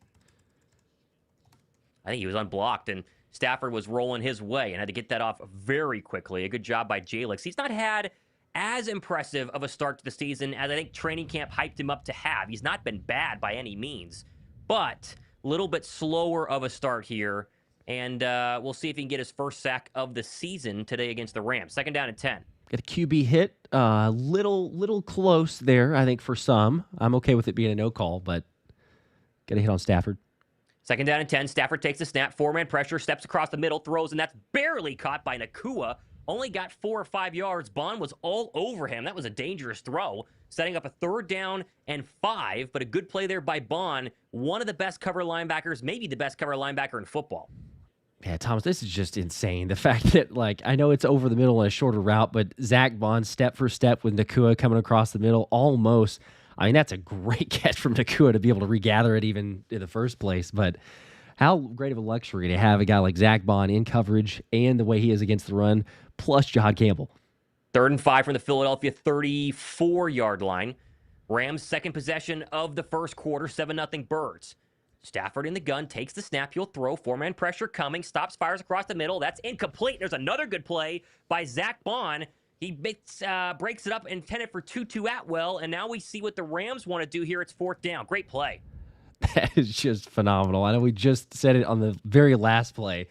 I think he was unblocked, and Stafford was rolling his way and had to get that off very quickly. A good job by Jalix. He's not had as impressive of a start to the season as I think training camp hyped him up to have. He's not been bad by any means, but a little bit slower of a start here, and we'll see if he can get his first sack of the season today against the Rams. 2nd down and 10. Get a QB hit. Little close there, I think, for some. I'm okay with it being a no call, but get a hit on Stafford. 2nd down and 10. Stafford takes the snap. 4-man pressure. Steps across the middle. Throws, and that's barely caught by Nacua. Only got 4 or 5 yards. Bond was all over him. That was a dangerous throw. Setting up a 3rd down and 5, but a good play there by Bond. One of the best cover linebackers, maybe the best cover linebacker in football. Yeah, Thomas, this is just insane. The fact that, I know it's over the middle and a shorter route, but Zach Bond, step for step with Nacua coming across the middle, almost. I mean, that's a great catch from Nacua to be able to regather it even in the first place. But how great of a luxury to have a guy like Zach Bond in coverage and the way he is against the run, plus Jihad Campbell. 3rd and 5 from the Philadelphia 34-yard line. Rams' second possession of the first quarter, 7-0 Birds. Stafford in the gun, takes the snap, he'll throw, four-man pressure coming, stops, fires across the middle. That's incomplete. There's another good play by Zach Bond. He breaks it up, intended for Tutu Atwell, and now we see what the Rams want to do here. It's fourth down. Great play. That is just phenomenal. I know we just said it on the very last play,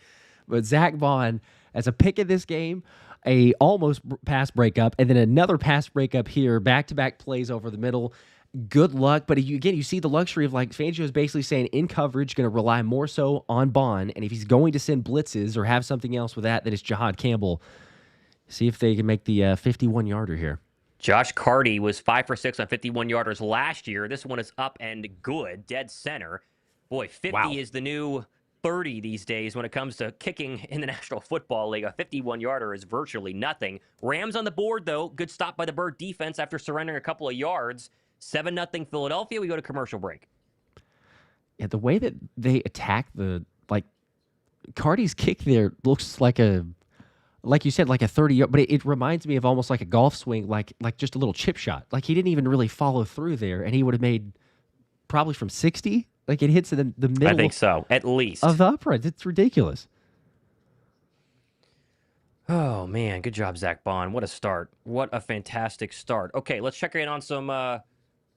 but Zach Bond, as a pick of this game, a almost pass breakup, and then another pass breakup here, back-to-back plays over the middle. Good luck, but again, you see the luxury of, like, Fangio is basically saying in coverage, going to rely more so on Bond, and if he's going to send blitzes or have something else with that, then it's Jahad Campbell. See if they can make the 51-yarder here. Josh Carty was 5 for 6 on 51-yarders last year. This one is up and good, dead center. Boy, 50 is the new 30 these days when it comes to kicking in the National Football League. A 51-yarder is virtually nothing. Rams on the board, though. Good stop by the Bird defense after surrendering a couple of yards. 7-0 Philadelphia. We go to commercial break. Yeah, the way that they attack Carty's kick there looks like you said, like a 30-yard, but it reminds me of almost like a golf swing, like just a little chip shot. Like he didn't even really follow through there, and he would have made probably from 60. Like it hits the middle. I think so, at least. Of the uprights. It's ridiculous. Oh, man. Good job, Zach Bond. What a start. What a fantastic start. Okay, let's check in on some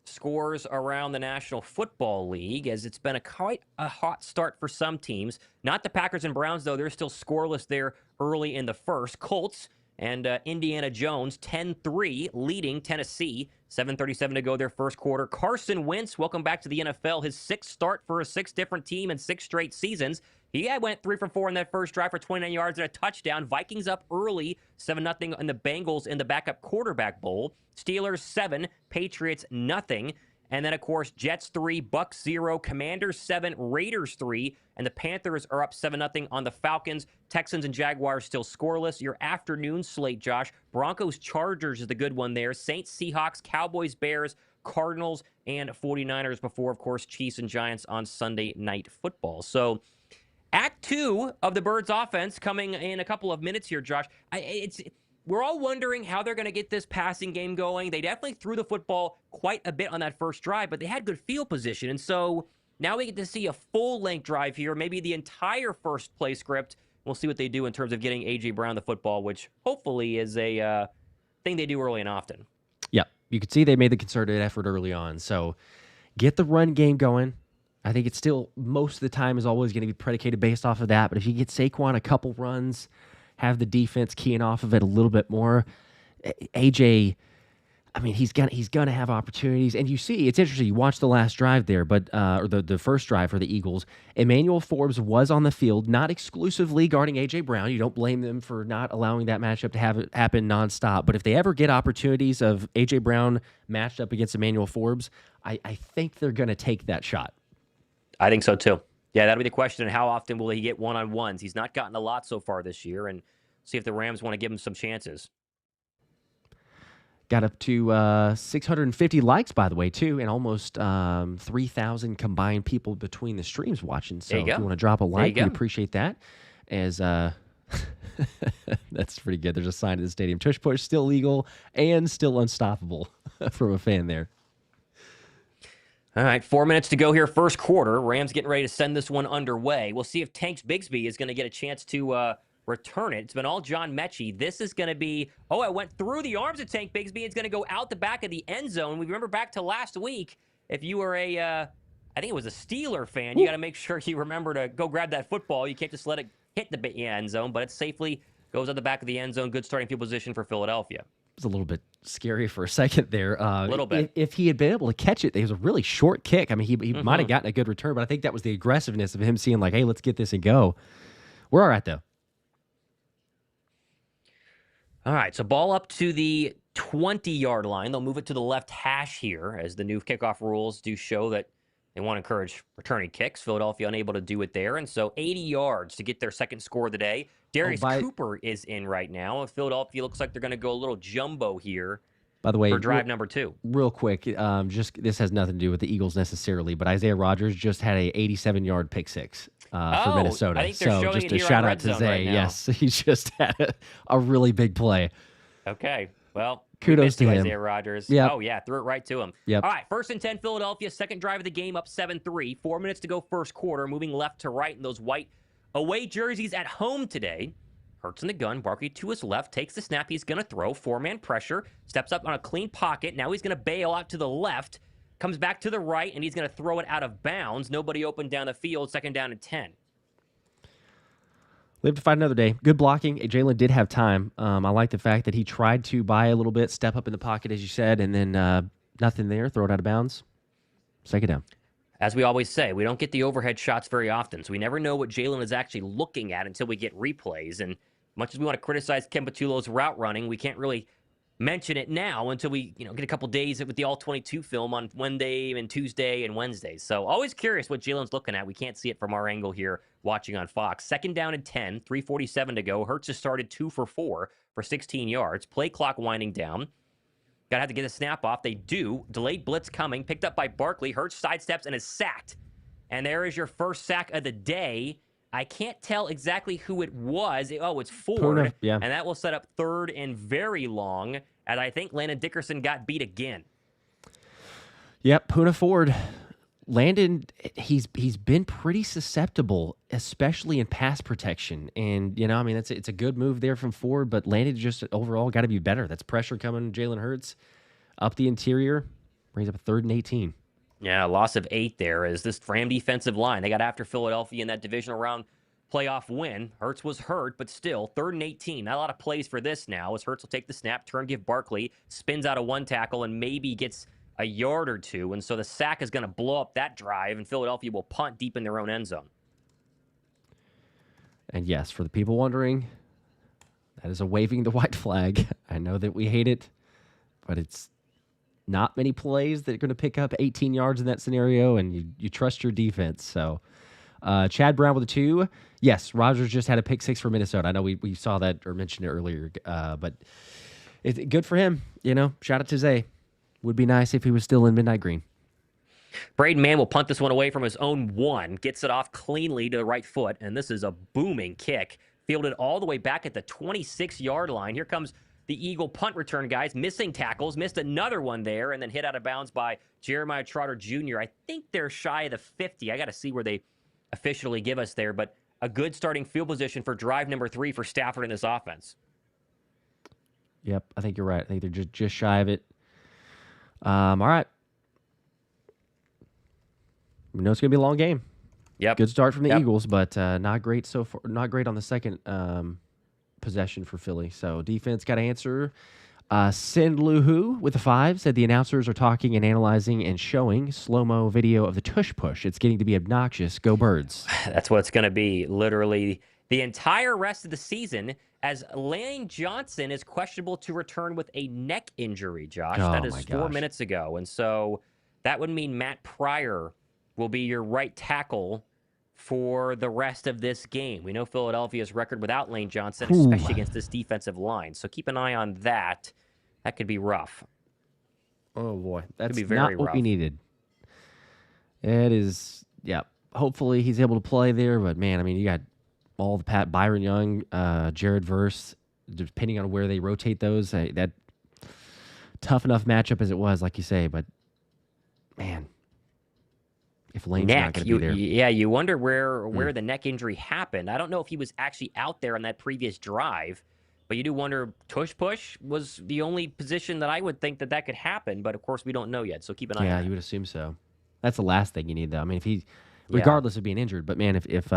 scores around the National Football League, as it's been quite a hot start for some teams. Not the Packers and Browns, though. They're still scoreless there early in the first. Colts and Indiana Jones, 10-3, leading Tennessee. 7:37 to go their first quarter. Carson Wentz, welcome back to the NFL. His sixth start for a 6 different team in 6 straight seasons. He went 3 for 4 in that first drive for 29 yards and a touchdown. Vikings up early, 7-0 in the Bengals in the backup quarterback bowl. Steelers 7, Patriots nothing. And then, of course, Jets 3, Bucks 0, Commanders 7, Raiders 3, and the Panthers are up 7-0 on the Falcons. Texans and Jaguars still scoreless. Your afternoon slate, Josh. Broncos Chargers is the good one there. Saints, Seahawks, Cowboys, Bears, Cardinals, and 49ers before, of course, Chiefs and Giants on Sunday Night Football. So, Act 2 of the Birds offense coming in a couple of minutes here, Josh. We're all wondering how they're going to get this passing game going. They definitely threw the football quite a bit on that first drive, but they had good field position. And so now we get to see a full-length drive here, maybe the entire first play script. We'll see what they do in terms of getting A.J. Brown the football, which hopefully is a thing they do early and often. Yeah, you could see they made the concerted effort early on. So get the run game going. I think it's still, most of the time, is always going to be predicated based off of that. But if you get Saquon a couple runs, have the defense keying off of it a little bit more, AJ, I mean, he's gonna have opportunities. And you see, it's interesting. You watch the last drive there, but or the first drive for the Eagles. Emmanuel Forbes was on the field, not exclusively guarding AJ Brown. You don't blame them for not allowing that matchup to have it happen nonstop. But if they ever get opportunities of AJ Brown matched up against Emmanuel Forbes, I think they're gonna take that shot. I think so, too. Yeah, that'll be the question. And how often will he get one-on-ones? He's not gotten a lot so far this year, and see if the Rams want to give him some chances. Got up to 650 likes, by the way, too, and almost 3,000 combined people between the streams watching. So if you want to drop a like, we appreciate that. As that's pretty good. There's a sign at the stadium. Tush push, still legal and still unstoppable from a fan there. All right, 4 minutes to go here, first quarter. Rams getting ready to send this one underway. We'll see if Tanks Bigsby is going to get a chance to return it. It's been all John Mechie. This is going to be, I went through the arms of Tank Bigsby. It's going to go out the back of the end zone. We remember back to last week, if you were I think it was a Steeler fan, you got to make sure you remember to go grab that football. You can't just let it hit the end zone, but it safely goes out the back of the end zone. Good starting field position for Philadelphia. It was a little bit scary for a second there. A little bit. If he had been able to catch it, it was a really short kick. I mean, he might have gotten a good return, but I think that was the aggressiveness of him seeing like, hey, let's get this and go. We're all right, though. All right, so ball up to the 20-yard line. They'll move it to the left hash here, as the new kickoff rules do show that they want to encourage returning kicks. Philadelphia unable to do it there, and so 80 yards to get their second score of the day. Darius Cooper is in right now. Philadelphia looks like they're going to go a little jumbo here. By the way, for drive number 2. Real quick, this has nothing to do with the Eagles necessarily, but Isaiah Rodgers just had a 87-yard pick six for Minnesota. I think they're showing just it a here shout on out to Red Zone Zay. right now. Yes, he just had a really big play. Okay, well, Kudos to him. Isaiah Rodgers. Yep. Oh, yeah, threw it right to him. Yep. All right, 1st and 10, Philadelphia. Second drive of the game, up 7-3. 4 minutes to go first quarter, moving left to right in those white away jerseys at home today. Hurts in the gun. Barkley to his left, takes the snap. He's going to throw. 4-man pressure. Steps up on a clean pocket. Now he's going to bail out to the left. Comes back to the right, and he's going to throw it out of bounds. Nobody open down the field. 2nd down and 10. Live to fight another day. Good blocking. Jalen did have time. I like the fact that he tried to buy a little bit, step up in the pocket, as you said, and then nothing there. Throw it out of bounds. 2nd down. As we always say, we don't get the overhead shots very often, so we never know what Jalen is actually looking at until we get replays. And much as we want to criticize Ken Patullo's route running, we can't really mention it now until we get a couple days with the All-22 film on Monday and Tuesday and Wednesday. So always curious what Jalen's looking at. We can't see it from our angle here watching on Fox. 2nd down and 10, 3:47 to go. Hurts has started 2 for 4 for 16 yards. Play clock winding down. Got to have to get a snap off. They do. Delayed blitz coming. Picked up by Barkley. Hurts sidesteps and is sacked. And there is your first sack of the day. I can't tell exactly who it was. It's Ford. Puna, yeah. And that will set up 3rd and very long. And I think Landon Dickerson got beat again. Yep, Puna Ford. Landon, he's been pretty susceptible, especially in pass protection. And, it's a good move there from Ford, but Landon just overall got to be better. That's pressure coming, Jalen Hurts. Up the interior, brings up a 3rd and 18. Yeah, loss of 8 there as this Ram defensive line. They got after Philadelphia in that divisional round playoff win. Hurts was hurt, but still, 3rd and 18. Not a lot of plays for this now as Hurts will take the snap, turn, give Barkley, spins out of 1 tackle, and maybe gets a yard or 2. And so the sack is going to blow up that drive, and Philadelphia will punt deep in their own end zone. And yes, for the people wondering, that is a waving the white flag. I know that we hate it, but it's not many plays that are going to pick up 18 yards in that scenario, and you trust your defense. So Chad Brown with a 2. Yes, Rodgers just had a pick 6 for Minnesota. I know we saw that or mentioned it earlier, but it's good for him. Shout out to Zay. Would be nice if he was still in Midnight Green. Braden Mann will punt this one away from his own 1. Gets it off cleanly to the right foot, and this is a booming kick. Fielded all the way back at the 26-yard line. Here comes the Eagle punt return guys. Missing tackles. Missed another one there, and then hit out of bounds by Jeremiah Trotter Jr. I think they're shy of the 50. I got to see where they officially give us there, but a good starting field position for drive number 3 for Stafford in this offense. Yep, I think you're right. I think they're just shy of it. All right. We know it's going to be a long game. Yep. Good start from the Eagles, but not great so far. Not great on the second possession for Philly. So defense got to answer. Sin Luhu with the 5 said the announcers are talking and analyzing and showing slow-mo video of the tush push. It's getting to be obnoxious. Go Birds. That's what it's going to be. Literally the entire rest of the season, as Lane Johnson is questionable to return with a neck injury, Josh. Oh, that is 4 minutes ago. And so that would mean Matt Pryor will be your right tackle for the rest of this game. We know Philadelphia's record without Lane Johnson, especially against this defensive line. So keep an eye on that. That could be rough. Oh, boy. That's be very not what rough. we needed. It is, yeah. Hopefully he's able to play there, but, man, you got all the Byron Young, Jared Verse, depending on where they rotate those. That tough enough matchup as it was, like you say, but, man, if Lane's not going to be there. Yeah, you wonder where the neck injury happened. I don't know if he was actually out there on that previous drive, but you do wonder, tush push was the only position that I would think that could happen, but of course we don't know yet, so keep an eye on Yeah, that. you would assume so. That's the last thing you need, though. If he, regardless of being injured, but man, if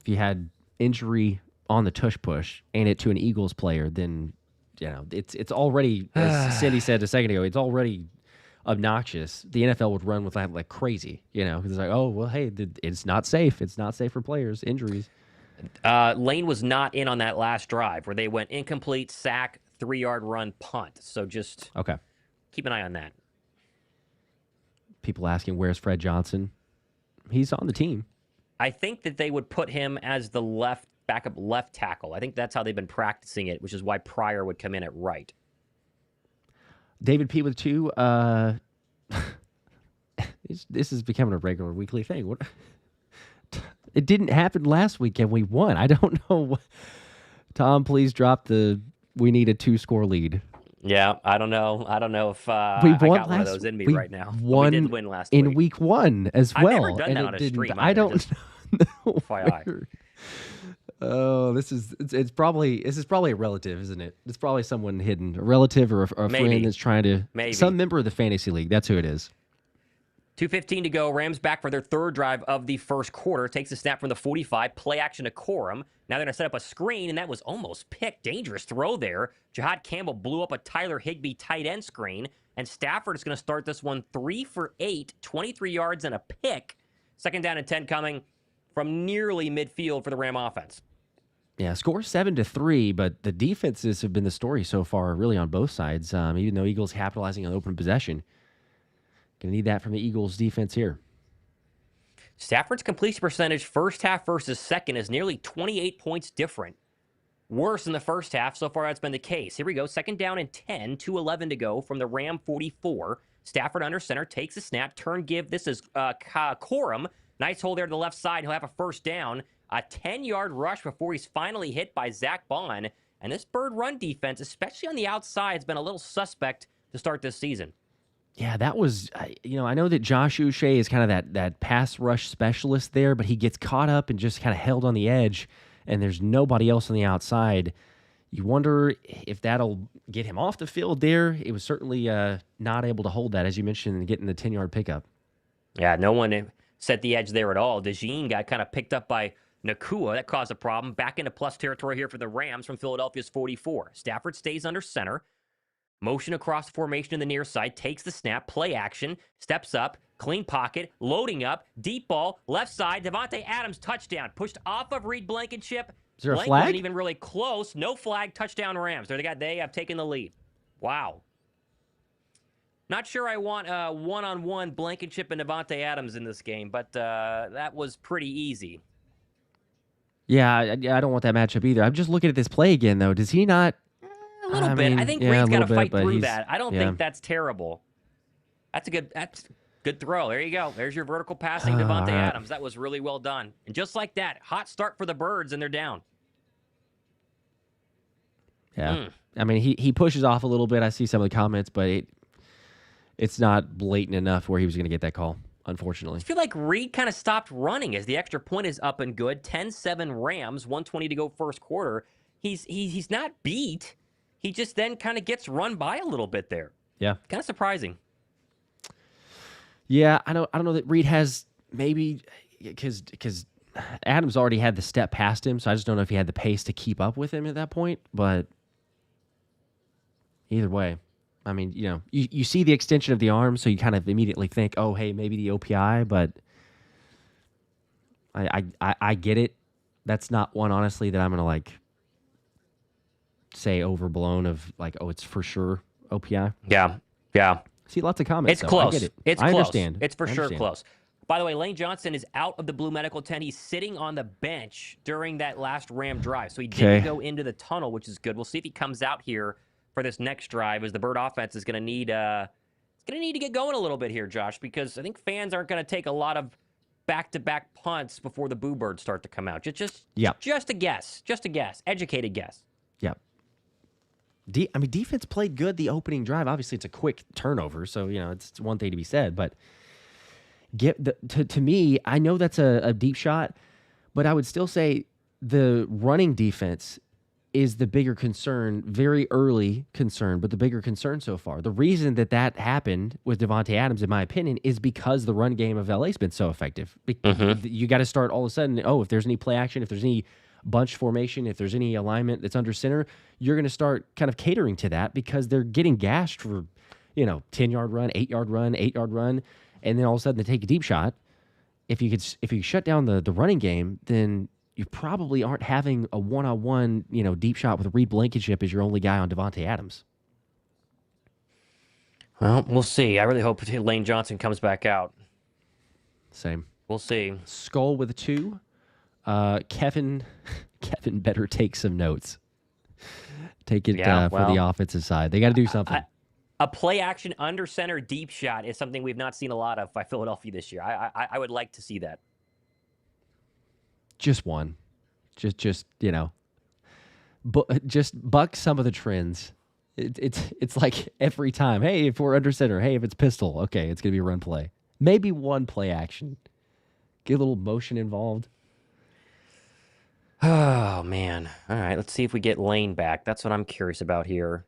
you had injury on the tush push and it to an Eagles player, then it's already, as Cindy said a second ago, it's already obnoxious. The NFL would run with that like crazy, because it's like, oh well, hey, it's not safe. It's not safe for players. Injuries. Lane was not in on that last drive where they went incomplete, sack, 3-yard run, punt. So just keep an eye on that. People asking, where's Fred Johnson? He's on the team. I think that they would put him as the backup left tackle. I think that's how they've been practicing it, which is why Pryor would come in at right. David P with 2. This is becoming a regular weekly thing. What? It didn't happen last weekend. We won. I don't know. Tom, please drop we need a 2-score lead. Yeah, I don't know. I don't know if We I won got one of last. those in me We right now, but we did won win last in week. week 1 as I've never well, done and that it on a didn't. stream I either. don't Just know FYI. where. Oh, it's probably a relative, isn't it? It's probably someone hidden, a relative or a friend Maybe, that's trying to some maybe. member of the fantasy league. That's who it is. 2:15 to go. Rams back for their third drive of the first quarter. Takes a snap from the 45. Play action to Corum. Now they're going to set up a screen, and that was almost picked. Dangerous throw there. Jahad Campbell blew up a Tyler Higbee tight end screen, and Stafford is going to start this one 3 for 8, 23 yards and a pick. Second down and 10 coming from nearly midfield for the Ram offense. Yeah, score 7-3, but the defenses have been the story so far, really on both sides. Even though Eagles capitalizing on open possession, gonna need that from the Eagles defense here. Stafford's completion percentage first half versus second is nearly 28 points different. Worse in the first half. So far, that's been the case. Here we go. Second down and 10, 2:11 to go from the Ram 44. Stafford under center takes a snap. Turn give. This is Corum. Nice hold there to the left side. He'll have a first down. A 10-yard rush before he's finally hit by Zach Bond. And this Bird run defense, especially on the outside, has been a little suspect to start this season. Yeah, that was, I know that Josh Uche is kind of that pass rush specialist there, but he gets caught up and just kind of held on the edge, and there's nobody else on the outside. You wonder if that'll get him off the field there. It was certainly not able to hold that, as you mentioned, getting the 10-yard pickup. Yeah, no one set the edge there at all. DeJean got kind of picked up by Nacua. That caused a problem. Back into plus territory here for the Rams from Philadelphia's 44. Stafford stays under center. Motion across the formation in the near side. Takes the snap. Play action. Steps up. Clean pocket. Loading up. Deep ball. Left side. Davante Adams touchdown. Pushed off of Reed Blankenship. Is there a Blank flag? wasn't even really close. No flag. Touchdown Rams. They have taken the lead. Wow. Not sure I want one-on-one Blankenship and Davante Adams in this game, but that was pretty easy. Yeah, I don't want that matchup either. I'm just looking at this play again, though. Does he not? A little bit. I think Reed's got to fight through that. I don't think that's terrible. That's good throw. There you go. There's your vertical passing, Davante Adams. That was really well done. And just like that, hot start for the Birds, and they're down. Yeah. I mean, he pushes off a little bit. I see some of the comments, but it's not blatant enough where he was going to get that call, unfortunately. I feel like Reed kind of stopped running as the extra point is up and good. 10-7 Rams, 1:20 to go first quarter. He's not beat. He just then kind of gets run by a little bit there. Yeah. Kind of surprising. Yeah, I don't know that Reed has maybe because Adams already had the step past him, so I just don't know if he had the pace to keep up with him at that point. But either way, I mean, you see the extension of the arm, so you kind of immediately think, oh, hey, maybe the OPI, but I get it. That's not one, honestly, that I'm going to say overblown of it's for sure OPI. Yeah. See lots of comments. It's close. I get it. It's I close. understand. It's for sure close. By the way, Lane Johnson is out of the Blue Medical tent. He's sitting on the bench during that last Ram drive, so he didn't go into the tunnel, which is good. We'll see if he comes out here for this next drive, as the Bird offense is going to need to get going a little bit here, Josh, because I think fans aren't going to take a lot of back-to-back punts before the Boo Birds start to come out. Just a guess. Just a guess. Educated guess. Yep. Defense played good the opening drive. Obviously, it's a quick turnover, so it's one thing to be said. But to me, I know that's a deep shot, but I would still say the running defense is the bigger concern, very early concern, but the bigger concern so far. The reason that happened with Davante Adams, in my opinion, is because the run game of LA has been so effective. You got to start all of a sudden. if there's any play action, if there's any bunch formation, if there's any alignment that's under center, you're going to start kind of catering to that because they're getting gashed for, 10-yard run, 8-yard run, 8-yard run, and then all of a sudden they take a deep shot. If you shut down the running game, then you probably aren't having a one-on-one, deep shot with Reed Blankenship as your only guy on Davante Adams. Well, we'll see. I really hope Lane Johnson comes back out. Same. We'll see. Skull with a 2. Kevin better take some notes. Take it for the offensive side. They got to do something. A play action under center deep shot is something we've not seen a lot of by Philadelphia this year. I would like to see that. Just one. Just buck some of the trends It's like every time. Hey, if we're under center. Hey, if it's pistol. Okay, it's gonna be a run play. Maybe one play action. Get a little motion involved. Oh, man. All right, let's see if we get Lane back. That's what I'm curious about here.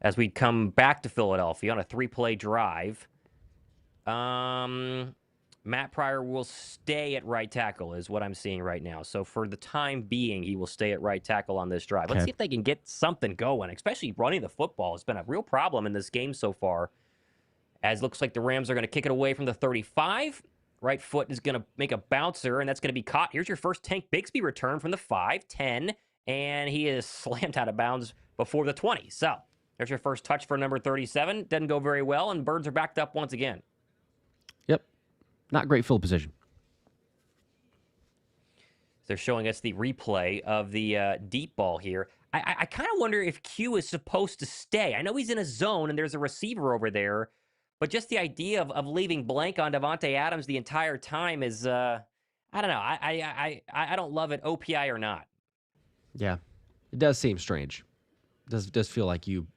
As we come back to Philadelphia on a 3-play drive, Matt Pryor will stay at right tackle is what I'm seeing right now. So for the time being, he will stay at right tackle on this drive. Let's Okay. see if they can get something going, especially running the football. It's been a real problem in this game so far, as looks like the Rams are going to kick it away from the 35. Right foot is going to make a bouncer, and that's going to be caught. Here's your first Tank Bigsby return from the 5, 10, and he is slammed out of bounds before the 20. So there's your first touch for number 37. Doesn't go very well, and Birds are backed up once again. Yep. Not great field position. They're showing us the replay of the deep ball here. I kind of wonder if Q is supposed to stay. I know he's in a zone, and there's a receiver over there, but just the idea of leaving blank on Davante Adams the entire time is, I don't know. I don't love it, OPI or not. Yeah. It does seem strange. Does feel like you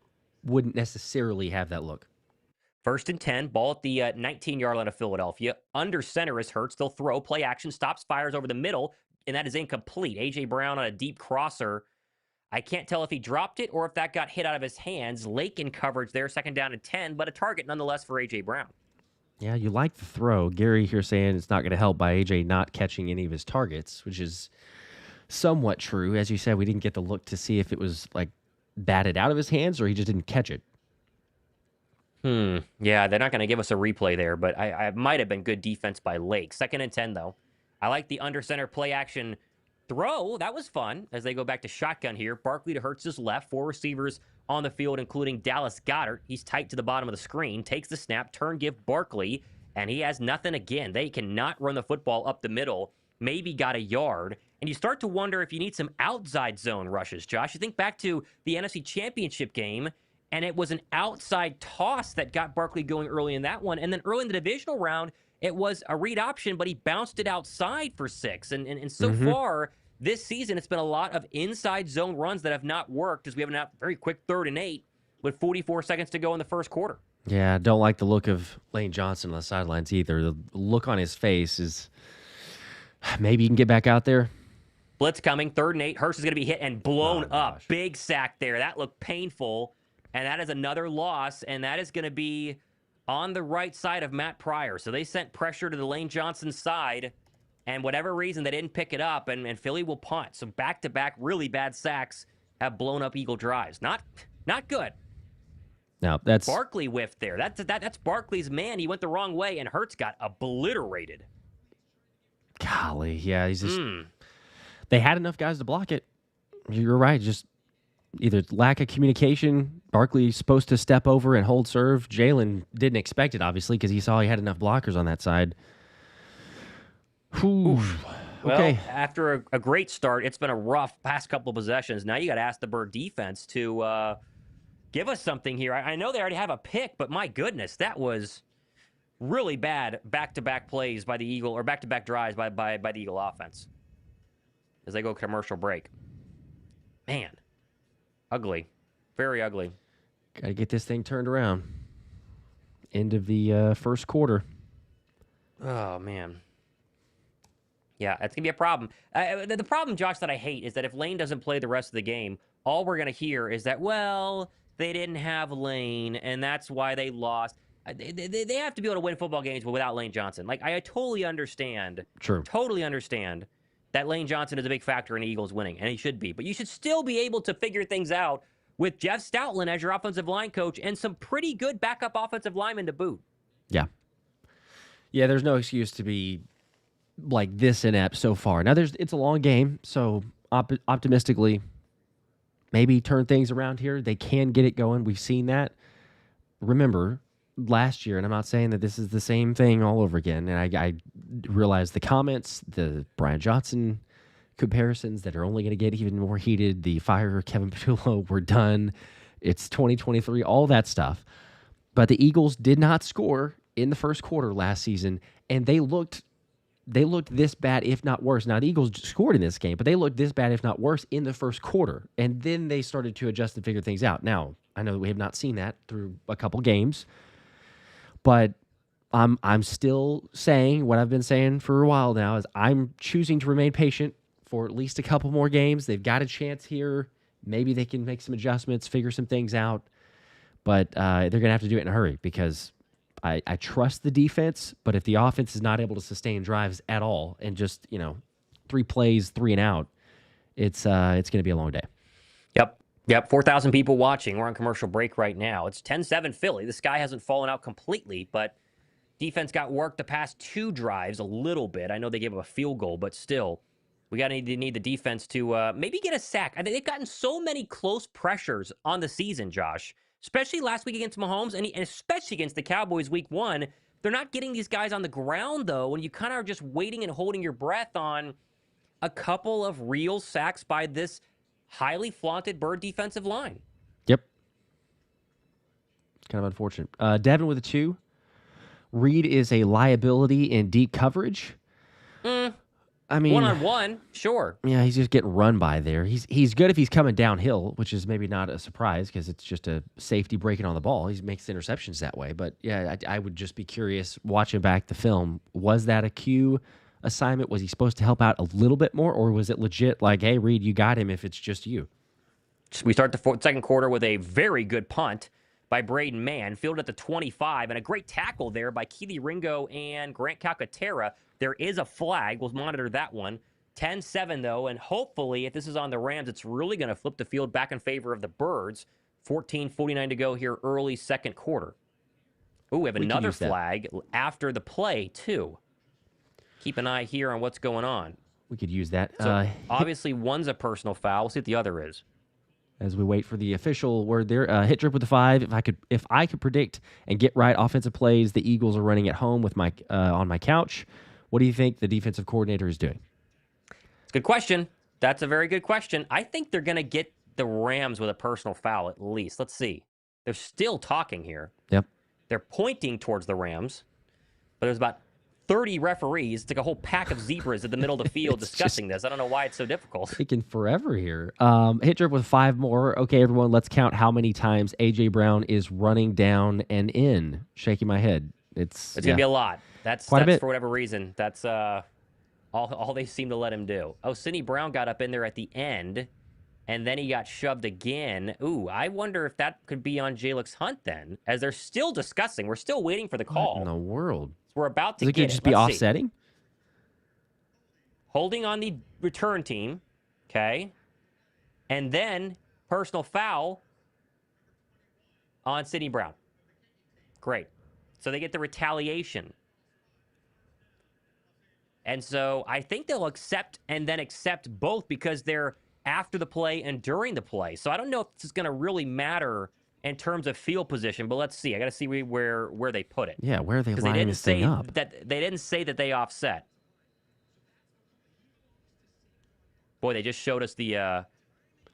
wouldn't necessarily have that look. 1st and 10, ball at the 19-yard line of Philadelphia. Under center is Hurts. They'll throw, play action, stops, fires over the middle, and that is incomplete. A.J. Brown on a deep crosser. I can't tell if he dropped it or if that got hit out of his hands. Lake in coverage there, 2nd down and 10, but a target nonetheless for A.J. Brown. Yeah, you like the throw. Gary here saying it's not going to help by AJ not catching any of his targets, which is somewhat true. As you said, we didn't get the look to see if it was like batted out of his hands or he just didn't catch it. Yeah, they're not going to give us a replay there, but I might have been good defense by Lake. 2nd and 10, though. I like the under center play action throw. That was fun as they go back to shotgun here. Barkley to Hurts' left. 4 receivers on the field, including Dallas Goedert. He's tight to the bottom of the screen. Takes the snap. Turn give Barkley, and he has nothing again. They cannot run the football up the middle. Maybe got a yard. And you start to wonder if you need some outside zone rushes, Josh. You think back to the NFC Championship game, and it was an outside toss that got Barkley going early in that one. And then early in the divisional round, it was a read option, but he bounced it outside for 6. And so far this season, it's been a lot of inside zone runs that have not worked as we have a very quick 3rd and 8 with 44 seconds to go in the first quarter. Yeah, don't like the look of Lane Johnson on the sidelines either. The look on his face is maybe you can get back out there. Blitz coming, 3rd and 8. Hurst is going to be hit and blown up. Gosh. Big sack there. That looked painful. And that is another loss, and that is going to be on the right side of Matt Pryor. So they sent pressure to the Lane Johnson side, and whatever reason, they didn't pick it up, and Philly will punt. So back-to-back really bad sacks have blown up Eagle drives. Not good. Now, that's Barkley whiffed there. That's Barkley's man. He went the wrong way, and Hurts got obliterated. golly. Yeah, he's just they had enough guys to block it. You're right, just either lack of communication. Barkley's supposed to step over and hold serve. Jalen didn't expect it, obviously, because he saw he had enough blockers on that side. Whew. Okay. Well, after a great start, it's been a rough past couple of possessions. Now you got to ask the Bird defense to give us something here. I know they already have a pick, but my goodness, that was really bad back-to-back plays by the Eagle, or back-to-back drives by the Eagle offense as they go commercial break. Man, ugly. Very ugly. Got to get this thing turned around. End of the first quarter. Oh, man. Yeah, that's going to be a problem. The problem, Josh, that I hate is that if Lane doesn't play the rest of the game, all we're going to hear is that, well, they didn't have Lane, and that's why they lost. They have to be able to win football games without Lane Johnson. Like, I totally understand. True. Totally understand that Lane Johnson is a big factor in Eagles winning, and he should be. But you should still be able to figure things out with Jeff Stoutland as your offensive line coach and some pretty good backup offensive linemen to boot. Yeah. Yeah, there's no excuse to be like this inept so far. Now, it's a long game, so optimistically, maybe turn things around here. They can get it going. We've seen that. Remember, last year, and I'm not saying that this is the same thing all over again, and I realize the comments, the Brian Johnson comparisons that are only going to get even more heated, the fire Kevin Patullo, we're done, it's 2023, all that stuff. But the Eagles did not score in the first quarter last season, and they looked they looked this bad, if not worse. Now, the Eagles scored in this game, but they looked this bad, if not worse, in the first quarter. And then they started to adjust and figure things out. Now, I know that we have not seen that through a couple games, but I'm still saying what I've been saying for a while now is I'm choosing to remain patient for at least a couple more games. They've got a chance here. Maybe they can make some adjustments, figure some things out. But they're going to have to do it in a hurry because I trust the defense, but if the offense is not able to sustain drives at all and just, 3 plays, 3 and out, it's going to be a long day. Yep. 4,000 people watching. We're on commercial break right now. It's 10-7 Philly. The sky hasn't fallen out completely, but defense got worked the past 2 drives a little bit. I know they gave up a field goal, but still, we need the defense to maybe get a sack. I think they've gotten so many close pressures on the season, Josh, especially last week against Mahomes and especially against the Cowboys week 1. They're not getting these guys on the ground, though, and you kind of are just waiting and holding your breath on a couple of real sacks by this highly flaunted Bird defensive line. Yep. It's kind of unfortunate. Devin with a 2. Reed is a liability in deep coverage. I mean, one-on-one, sure. Yeah, he's just getting run by there. He's good if he's coming downhill, which is maybe not a surprise because it's just a safety breaking on the ball. He makes interceptions that way. But yeah, I would just be curious watching back the film. Was that a Q assignment? Was he supposed to help out a little bit more, or was it legit like, hey, Reed, you got him if it's just you? We start the second quarter with a very good punt by Braden Mann, fielded at the 25, and a great tackle there by Keely Ringo and Grant Calcaterra. There is a flag. We'll monitor that one. 10-7, though, and hopefully, if this is on the Rams, it's really going to flip the field back in favor of the Birds. 14:49 to go here, early second quarter. Ooh, we have another flag after the play, too. Keep an eye here on what's going on. We could use that. So obviously, one's a personal foul. We'll see what the other is. As we wait for the official word there, hit drip with the 5. If I could predict and get right offensive plays, the Eagles are running at home with my on my couch. What do you think the defensive coordinator is doing? It's a good question. That's a very good question. I think they're going to get the Rams with a personal foul at least. Let's see. They're still talking here. Yep. They're pointing towards the Rams, but there's about 30 referees. It's like a whole pack of zebras at the middle of the field discussing this. I don't know why it's so difficult. Taking forever here. Hit drip with 5 more. Okay, everyone, let's count how many times A.J. Brown is running down and in. Shaking my head. It's going to be a lot. That's a bit. For whatever reason. That's all they seem to let him do. Oh, Sidney Brown got up in there at the end, and then he got shoved again. Ooh, I wonder if that could be on Jalix Hunt then, as they're still discussing. We're still waiting for the call. What in the world? We're about to get it. Could just be Let's offsetting? See. Holding on the return team, okay? And then personal foul on Sidney Brown. Great. So they get the retaliation. And so I think they'll accept both because they're after the play and during the play. So I don't know if this is going to really matter in terms of field position, but let's see. I got to see where they put it. Yeah, where are they lining this thing up? They didn't say that they offset. Boy, they just showed us the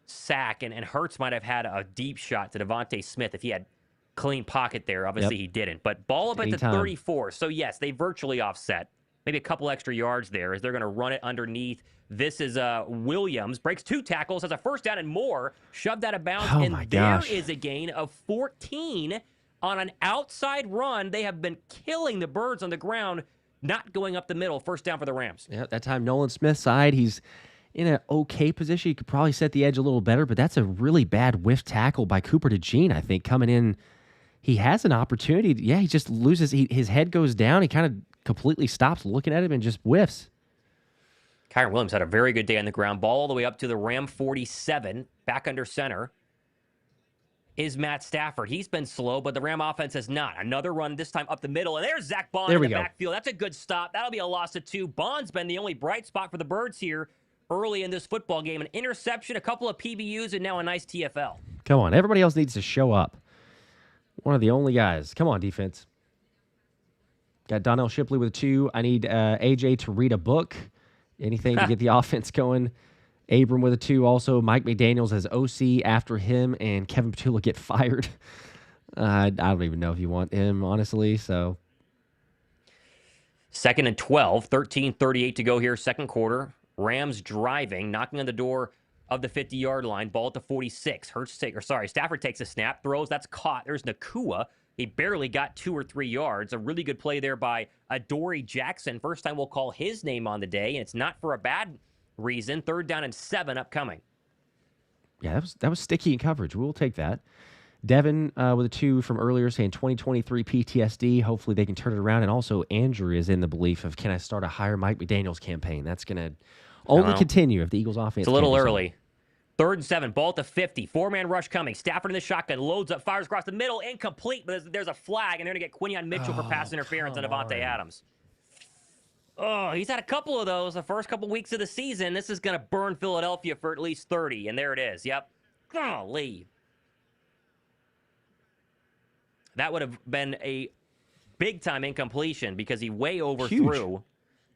sack, and Hurts might have had a deep shot to Davante Smith if he had clean pocket there. Obviously, he didn't. But ball up at the 34. So, yes, they virtually offset. Maybe a couple extra yards there as they're going to run it underneath. This is Williams. Breaks 2 tackles, has a first down and more. Shoved out of bounds. Oh, and my there gosh. is a gain of 14 on an outside run. They have been killing the Birds on the ground, not going up the middle. First down for the Rams. Yeah, that time Nolan Smith's side, he's in an okay position. He could probably set the edge a little better, but that's a really bad whiff tackle by Cooper DeJean, I think, coming in. He has an opportunity. Yeah, he just loses. His head goes down. He kind of completely stops looking at him and just whiffs. Kyron Williams had a very good day on the ground. Ball all the way up to the Ram 47. Back under center is Matt Stafford. He's been slow, but the Ram offense has not. Another run, this time up the middle. And there's Zach Bond in the backfield. That's a good stop. That'll be a loss of 2. Bond's been the only bright spot for the Birds here early in this football game. An interception, a couple of PBUs, and now a nice TFL. Come on. Everybody else needs to show up. One of the only guys. Come on, defense. Got Donnell Shipley with 2. I need AJ to read a book. Anything to get the offense going. Abram with a 2 also. Mike McDaniels as OC after him, and Kevin Petula get fired. I don't even know if you want him, honestly. So Second and 12, 13:38 to go here, second quarter. Rams driving, knocking on the door of the 50-yard line. Ball at the 46. Stafford takes a snap, throws. That's caught. There's Nacua. He barely got 2 or 3 yards. A really good play there by Adoree Jackson. First time we'll call his name on the day, and it's not for a bad reason. 3rd down and 7 upcoming. Yeah, that was sticky in coverage. We'll take that. Devin with a 2 from earlier saying 2023 PTSD. Hopefully they can turn it around. And also Andrew is in the belief of, can I start a higher Mike McDaniels campaign? That's going to only continue if the Eagles offense. It's a little early. 3rd and 7, ball at the 50. 4-man rush coming. Stafford in the shotgun, loads up, fires across the middle, incomplete, but there's a flag, and they're going to get Quinyon Mitchell for pass interference on Davante Adams. Oh, he's had a couple of those the first couple weeks of the season. This is going to burn Philadelphia for at least 30, and there it is. Yep. Golly. That would have been a big-time incompletion because he way overthrew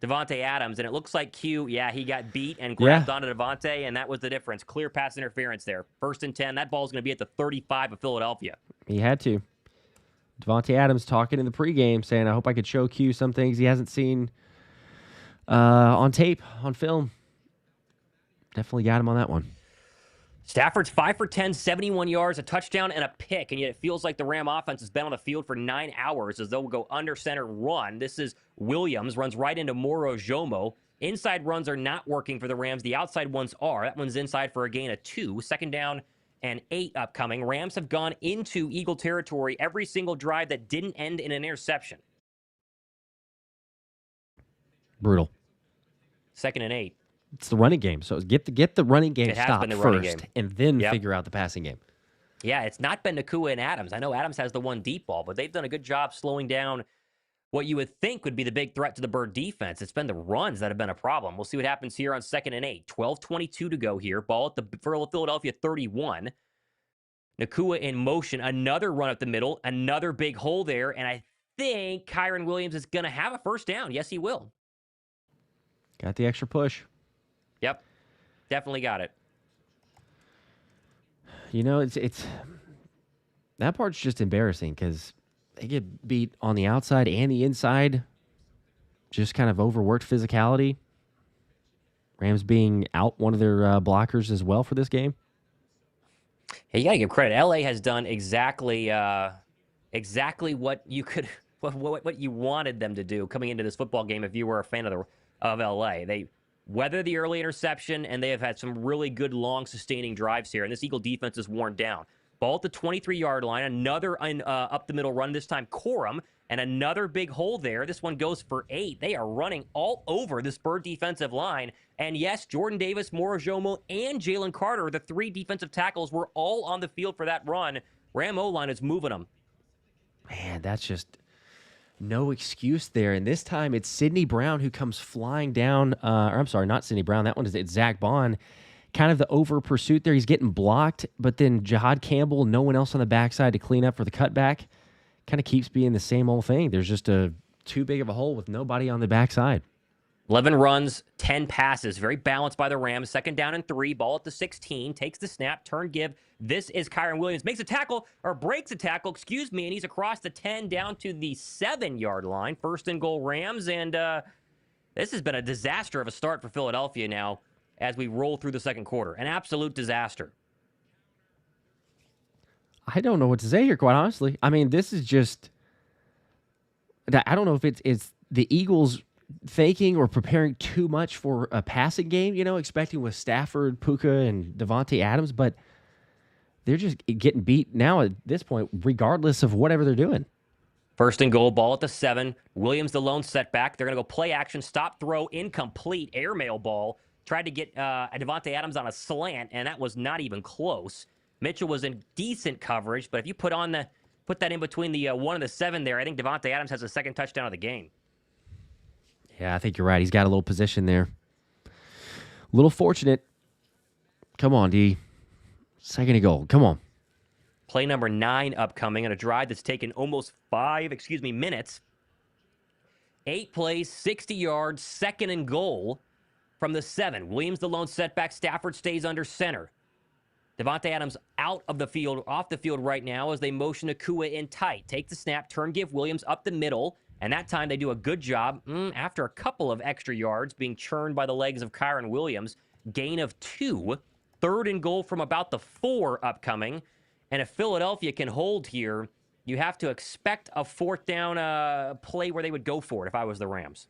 Davante Adams, and it looks like Q, he got beat and grabbed onto Davante, and that was the difference. Clear pass interference there. 1st and 10. That ball's going to be at the 35 of Philadelphia. He had to. Davante Adams talking in the pregame saying, I hope I could show Q some things he hasn't seen on tape, on film. Definitely got him on that one. Stafford's 5 for 10, 71 yards, a touchdown, and a pick, and yet it feels like the Ram offense has been on the field for 9 hours as though we'll go under center run. This is Williams, runs right into Moro Jomo. Inside runs are not working for the Rams. The outside ones are. That one's inside for a gain of 2. 2nd down and 8 upcoming. Rams have gone into Eagle territory every single drive that didn't end in an interception. Brutal. 2nd and 8. It's the running game. So get the running game stopped first and then figure out the passing game. Yeah, it's not been Nacua and Adams. I know Adams has the one deep ball, but they've done a good job slowing down what you would think would be the big threat to the Bird defense. It's been the runs that have been a problem. We'll see what happens here on 2nd and 8. 12:22 to go here. Ball at the Philadelphia 31. Nacua in motion. Another run up the middle. Another big hole there. And I think Kyren Williams is going to have a first down. Yes, he will. Got the extra push. Yep, definitely got it. You know, it's that part's just embarrassing because they get beat on the outside and the inside. Just kind of overworked physicality. Rams being out one of their blockers as well for this game. Hey, you gotta give credit. LA has done exactly what you could, what you wanted them to do coming into this football game. If you were a fan of LA, they weather the early interception, and they have had some really good, long, sustaining drives here. And this Eagle defense is worn down. Ball at the 23-yard line. Another up the middle run, this time Corum, and another big hole there. This one goes for 8. They are running all over this Bird defensive line. And yes, Jordan Davis, Morojomo, and Jalen Carter, the 3 defensive tackles, were all on the field for that run. Ram O-line is moving them. Man, that's just no excuse there. And this time it's Sidney Brown who comes flying down. Or I'm sorry, not Sidney Brown. That one is it's Zach Bond. Kind of the over pursuit there. He's getting blocked, but then Jihad Campbell, no one else on the backside to clean up for the cutback. Kind of keeps being the same old thing. There's just too big of a hole with nobody on the backside. 11 runs, 10 passes. Very balanced by the Rams. 2nd down and 3. Ball at the 16. Takes the snap. Turn give. This is Kyren Williams. Makes a tackle, or breaks a tackle, and he's across the 10 down to the 7-yard line. 1st and goal Rams. And this has been a disaster of a start for Philadelphia now as we roll through the second quarter. An absolute disaster. I don't know what to say here, quite honestly. I mean, this is just... I don't know if it's the Eagles thinking or preparing too much for a passing game, expecting with Stafford, Puka, and Davante Adams, but they're just getting beat now at this point, regardless of whatever they're doing. 1st and goal, ball at the 7. Williams the lone setback. They're going to go play action, stop throw, incomplete, airmail ball. Tried to get Davante Adams on a slant, and that was not even close. Mitchell was in decent coverage, but if you put that in between the 1 and the 7 there, I think Davante Adams has the 2nd touchdown of the game. Yeah, I think you're right. He's got a little position there. A little fortunate. Come on, D. 2nd and goal. Come on. Play number 9 upcoming on a drive that's taken almost 5 minutes. 8 plays, 60 yards, 2nd and goal from the 7. Williams the lone setback. Stafford stays under center. Davante Adams off the field right now as they motion Nacua in tight. Take the snap, turn, give Williams up the middle, And that time they do a good job after a couple of extra yards being churned by the legs of Kyron Williams. Gain of 2. 3rd and goal from about the 4 upcoming. And if Philadelphia can hold here, you have to expect a 4th down play where they would go for it if I was the Rams.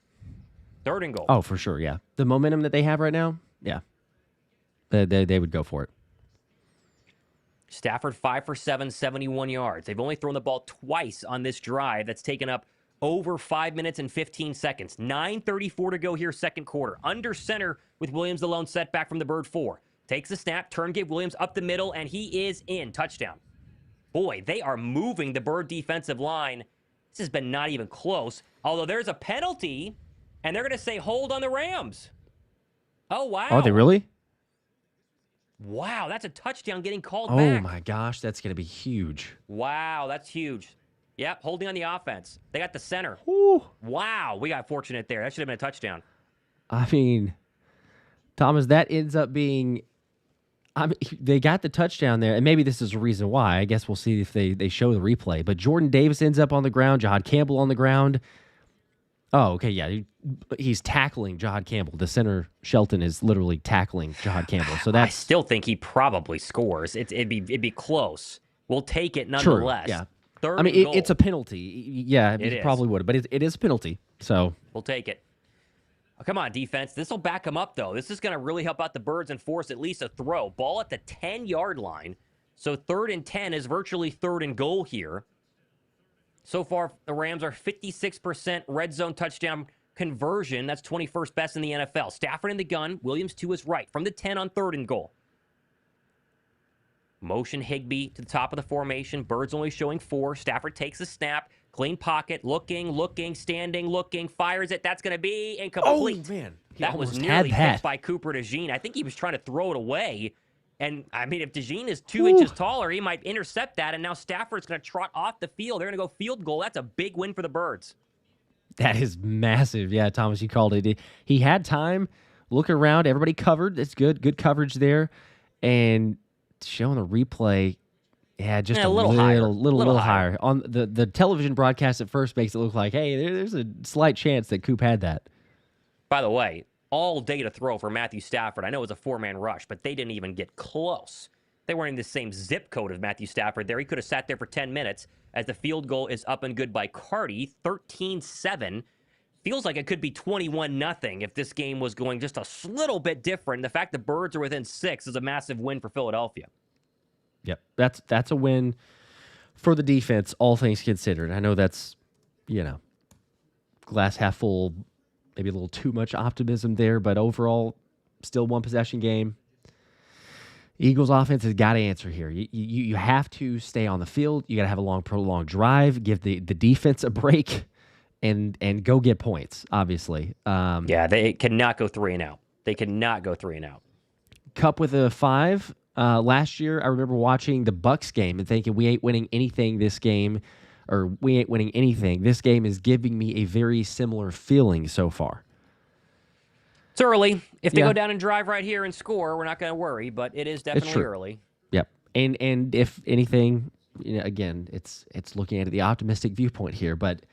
3rd and goal. Oh, for sure, yeah. The momentum that they have right now, yeah. They would go for it. Stafford 5 for 7, 71 yards. They've only thrown the ball twice on this drive. That's taken up over 5 minutes and 15 seconds. 9:34 to go here, second quarter. Under center with Williams the lone setback from the Bird 4. Takes the snap, turn give Williams up the middle, and he is in. Touchdown. Boy, they are moving the Bird defensive line. This has been not even close. Although there's a penalty, and they're going to say hold on the Rams. Oh, wow. Are they really? Wow, that's a touchdown getting called Oh, back. my gosh, that's going to be huge. Wow, that's huge. Yep, holding on the offense. They got the center. Woo. Wow, we got fortunate there. That should have been a touchdown. I mean, Thomas, that ends up being... they got the touchdown there, and maybe this is a reason why. I guess we'll see if they show the replay. But Jordan Davis ends up on the ground, Jahad Campbell on the ground. Oh, okay, yeah. He's tackling Jahad Campbell. The center, Shelton, is literally tackling Jahad Campbell. So that's... I still think he probably scores. It'd be close. We'll take it nonetheless. True, yeah. 3rd I mean, and goal. it's a penalty. Yeah, it probably would, but it is a penalty. So we'll take it. Oh, come on, defense. This will back them up, though. This is going to really help out the Birds and force at least a throw. Ball at the 10-yard line. So 3rd and 10 is virtually 3rd and goal here. So far, the Rams are 56% red zone touchdown conversion. That's 21st best in the NFL. Stafford in the gun. Williams to his right from the 10 on 3rd and goal. Motion Higbee to the top of the formation. Birds only showing 4. Stafford takes a snap. Clean pocket. Looking, standing, looking. Fires it. That's going to be incomplete. Oh, man. That was nearly picked by Cooper DeJean. I think he was trying to throw it away. And, I mean, if DeJean is 2 inches taller, he might intercept that. And now Stafford's going to trot off the field. They're going to go field goal. That's a big win for the Birds. That is massive. Yeah, Thomas, you called it. He had time. Look around. Everybody covered. That's good. Good coverage there. And showing the replay, just a little higher. On the television broadcast at first makes it look like, hey, there's a slight chance that Coop had that. By the way, all day to throw for Matthew Stafford. I know it was a 4-man rush, but they didn't even get close. They weren't in the same zip code as Matthew Stafford there. He could have sat there for 10 minutes as the field goal is up and good by Carty, 13-7. Feels like it could be 21-0 if this game was going just a little bit different. The fact the Birds are within 6 is a massive win for Philadelphia. Yep, that's a win for the defense, all things considered. I know that's, glass half full, maybe a little too much optimism there, but overall, still one possession game. Eagles offense has got to answer here. You have to stay on the field. You got to have a long, prolonged drive, give the defense a break, and go get points, obviously. They cannot go 3 and out. They cannot go 3 and out. Cup with a 5. Last year, I remember watching the Bucks game and thinking, we ain't winning anything this game, or we ain't winning anything. This game is giving me a very similar feeling so far. It's early. If they go down and drive right here and score, we're not going to worry, but it is definitely early. Yep. And if anything, again, it's looking at the optimistic viewpoint here, but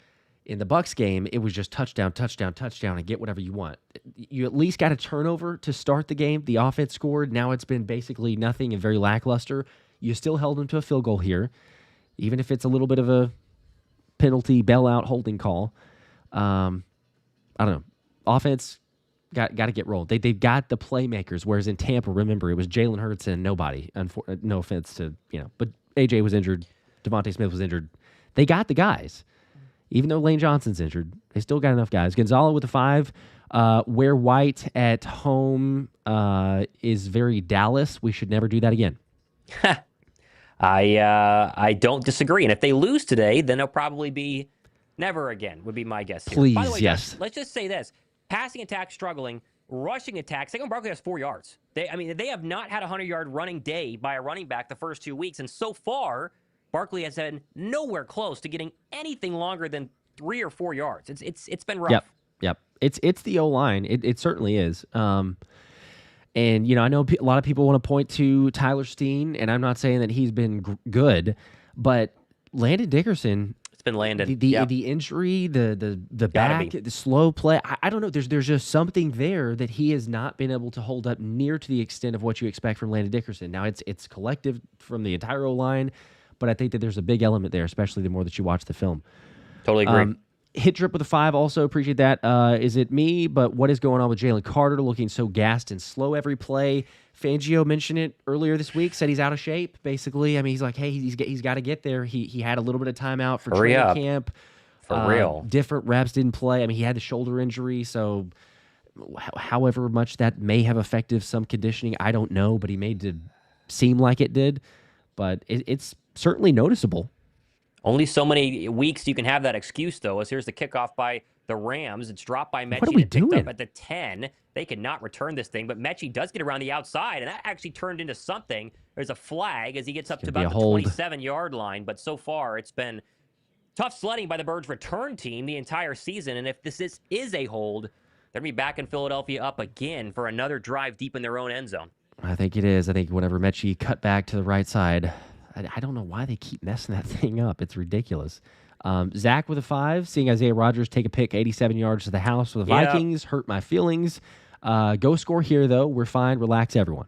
in the Bucks game, it was just touchdown, and get whatever you want. You at least got a turnover to start the game. The offense scored. Now it's been basically nothing and very lackluster. You still held them to a field goal here, even if it's a little bit of a penalty, bailout, holding call. I don't know. Offense got to get rolled. They've got the playmakers, whereas in Tampa, remember, it was Jalen Hurts and nobody. No offense to, but AJ was injured. Davante Smith was injured. They got the guys. Even though Lane Johnson's injured, they still got enough guys. Gonzalo with a 5. Where White at home is very Dallas. We should never do that again. I don't disagree. And if they lose today, then they'll probably be never again, would be my guess here. Please, by the way, yes. Guys, let's just say this. Passing attack struggling, rushing attack. Saquon Barkley has 4 yards. They have not had a 100-yard running day by a running back the first 2 weeks. And so far, Barkley has been nowhere close to getting anything longer than 3 or 4 yards. It's been rough. Yep. It's the O-line. It certainly is. And I know a lot of people want to point to Tyler Steen, and I'm not saying that he's been good, but Landon Dickerson It's been landing. The injury, the back, the slow play. I don't know. There's just something there that he has not been able to hold up near to the extent of what you expect from Landon Dickerson. Now it's collective from the entire O-line, but I think that there's a big element there, especially the more that you watch the film. Totally agree. Hit Drip with a 5. Also appreciate that. Is it me? But what is going on with Jalen Carter looking so gassed and slow every play? Fangio mentioned it earlier this week. Said he's out of shape. Basically, I mean, he's like, hey, he's got to get there. He had a little bit of time out for training camp. For real. Different reps didn't play. I mean, he had the shoulder injury, so however much that may have affected some conditioning, I don't know. But he made it seem like it did. But it's certainly noticeable. Only so many weeks you can have that excuse, though, as here's the kickoff by the Rams. It's dropped by Mechie. What are we doing? Picked up at the 10. They cannot return this thing, but Mechie does get around the outside, and that actually turned into something. There's a flag as he gets up to about the 27-yard line, but so far it's been tough sledding by the Birds' return team the entire season, and if this is a hold, they're going to be back in Philadelphia up again for another drive deep in their own end zone. I think it is. I think whenever Mechie cut back to the right side, I don't know why they keep messing that thing up. It's ridiculous. Zach with a 5, seeing Isaiah Rodgers take a pick 87 yards to the house for the Vikings. Hurt my feelings. Go score here, though. We're fine. Relax, everyone.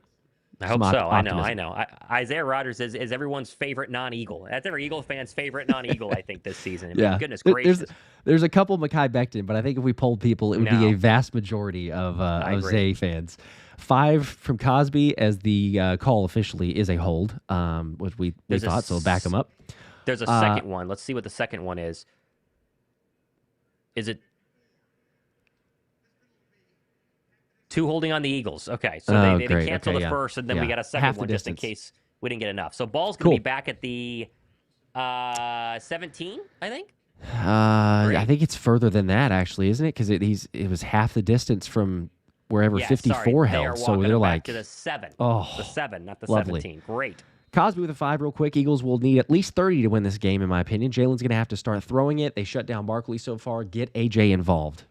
I hope so. I know. Isaiah Rodgers is everyone's favorite non-Eagle. That's every Eagle fan's favorite non-Eagle, I think, this season. Yeah. Goodness gracious. There's a couple Mekhi Becton, but I think if we polled people, it would be a vast majority of Zay fans. 5 from Cosby as the call officially is a hold, which we thought, so back him up. There's a second one. Let's see what the second one is. Is it 2 holding on the Eagles? Okay, so they cancel the first, and then we got a second one just in case we didn't get enough. So ball's going to be back at the 17, I think? I think it's further than that, actually, isn't it? Because it was half the distance from wherever 54 held. So they're like to the 7. Oh, the 7, not the lovely. 17. Great. Cosby with a 5 real quick. Eagles will need at least 30 to win this game, in my opinion. Jalen's going to have to start throwing it. They shut down Barkley so far. Get AJ involved.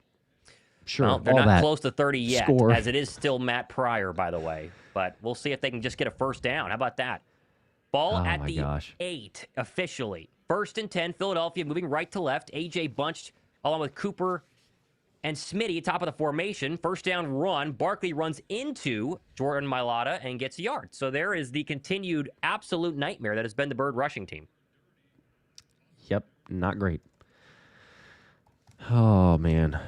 Sure, well, they're not close to 30 yet, as it is still Matt Pryor, by the way. But we'll see if they can just get a first down. How about that? Ball at the 8, officially. 1st and 10, Philadelphia moving right to left. AJ bunched along with Cooper and Smitty, top of the formation. First down run. Barkley runs into Jordan Mailata and gets a yard. So there is the continued absolute nightmare that has been the Bird rushing team. Yep, not great. Oh, man.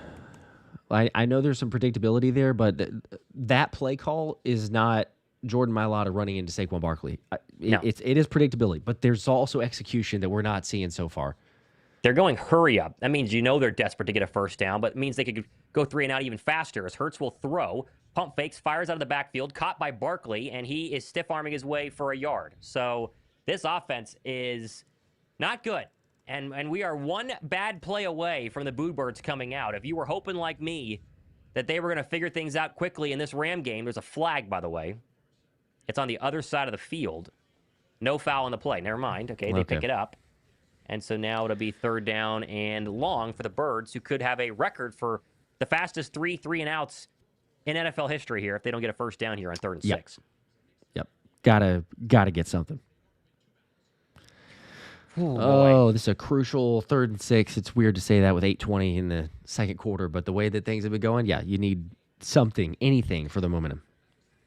I know there's some predictability there, but that play call is not Jordan Mailata running into Saquon Barkley. It is predictability, but there's also execution that we're not seeing so far. They're going hurry up. That means they're desperate to get a first down, but it means they could go 3 and out even faster as Hurts will throw. Pump fakes, fires out of the backfield, caught by Barkley, and he is stiff-arming his way for a yard. So this offense is not good. And we are one bad play away from the Boo Birds coming out. If you were hoping like me that they were going to figure things out quickly in this Ram game, there's a flag, by the way. It's on the other side of the field. No foul on the play. Never mind. Okay, they pick it up. And so now it'll be 3rd down and long for the Birds, who could have a record for the fastest 3 3-and-outs in NFL history here if they don't get a first down here on 3rd and 6. Yep. Gotta get something. Ooh, this is a crucial 3rd and 6. It's weird to say that with 8:20 in the second quarter, but the way that things have been going, you need something, anything for the momentum.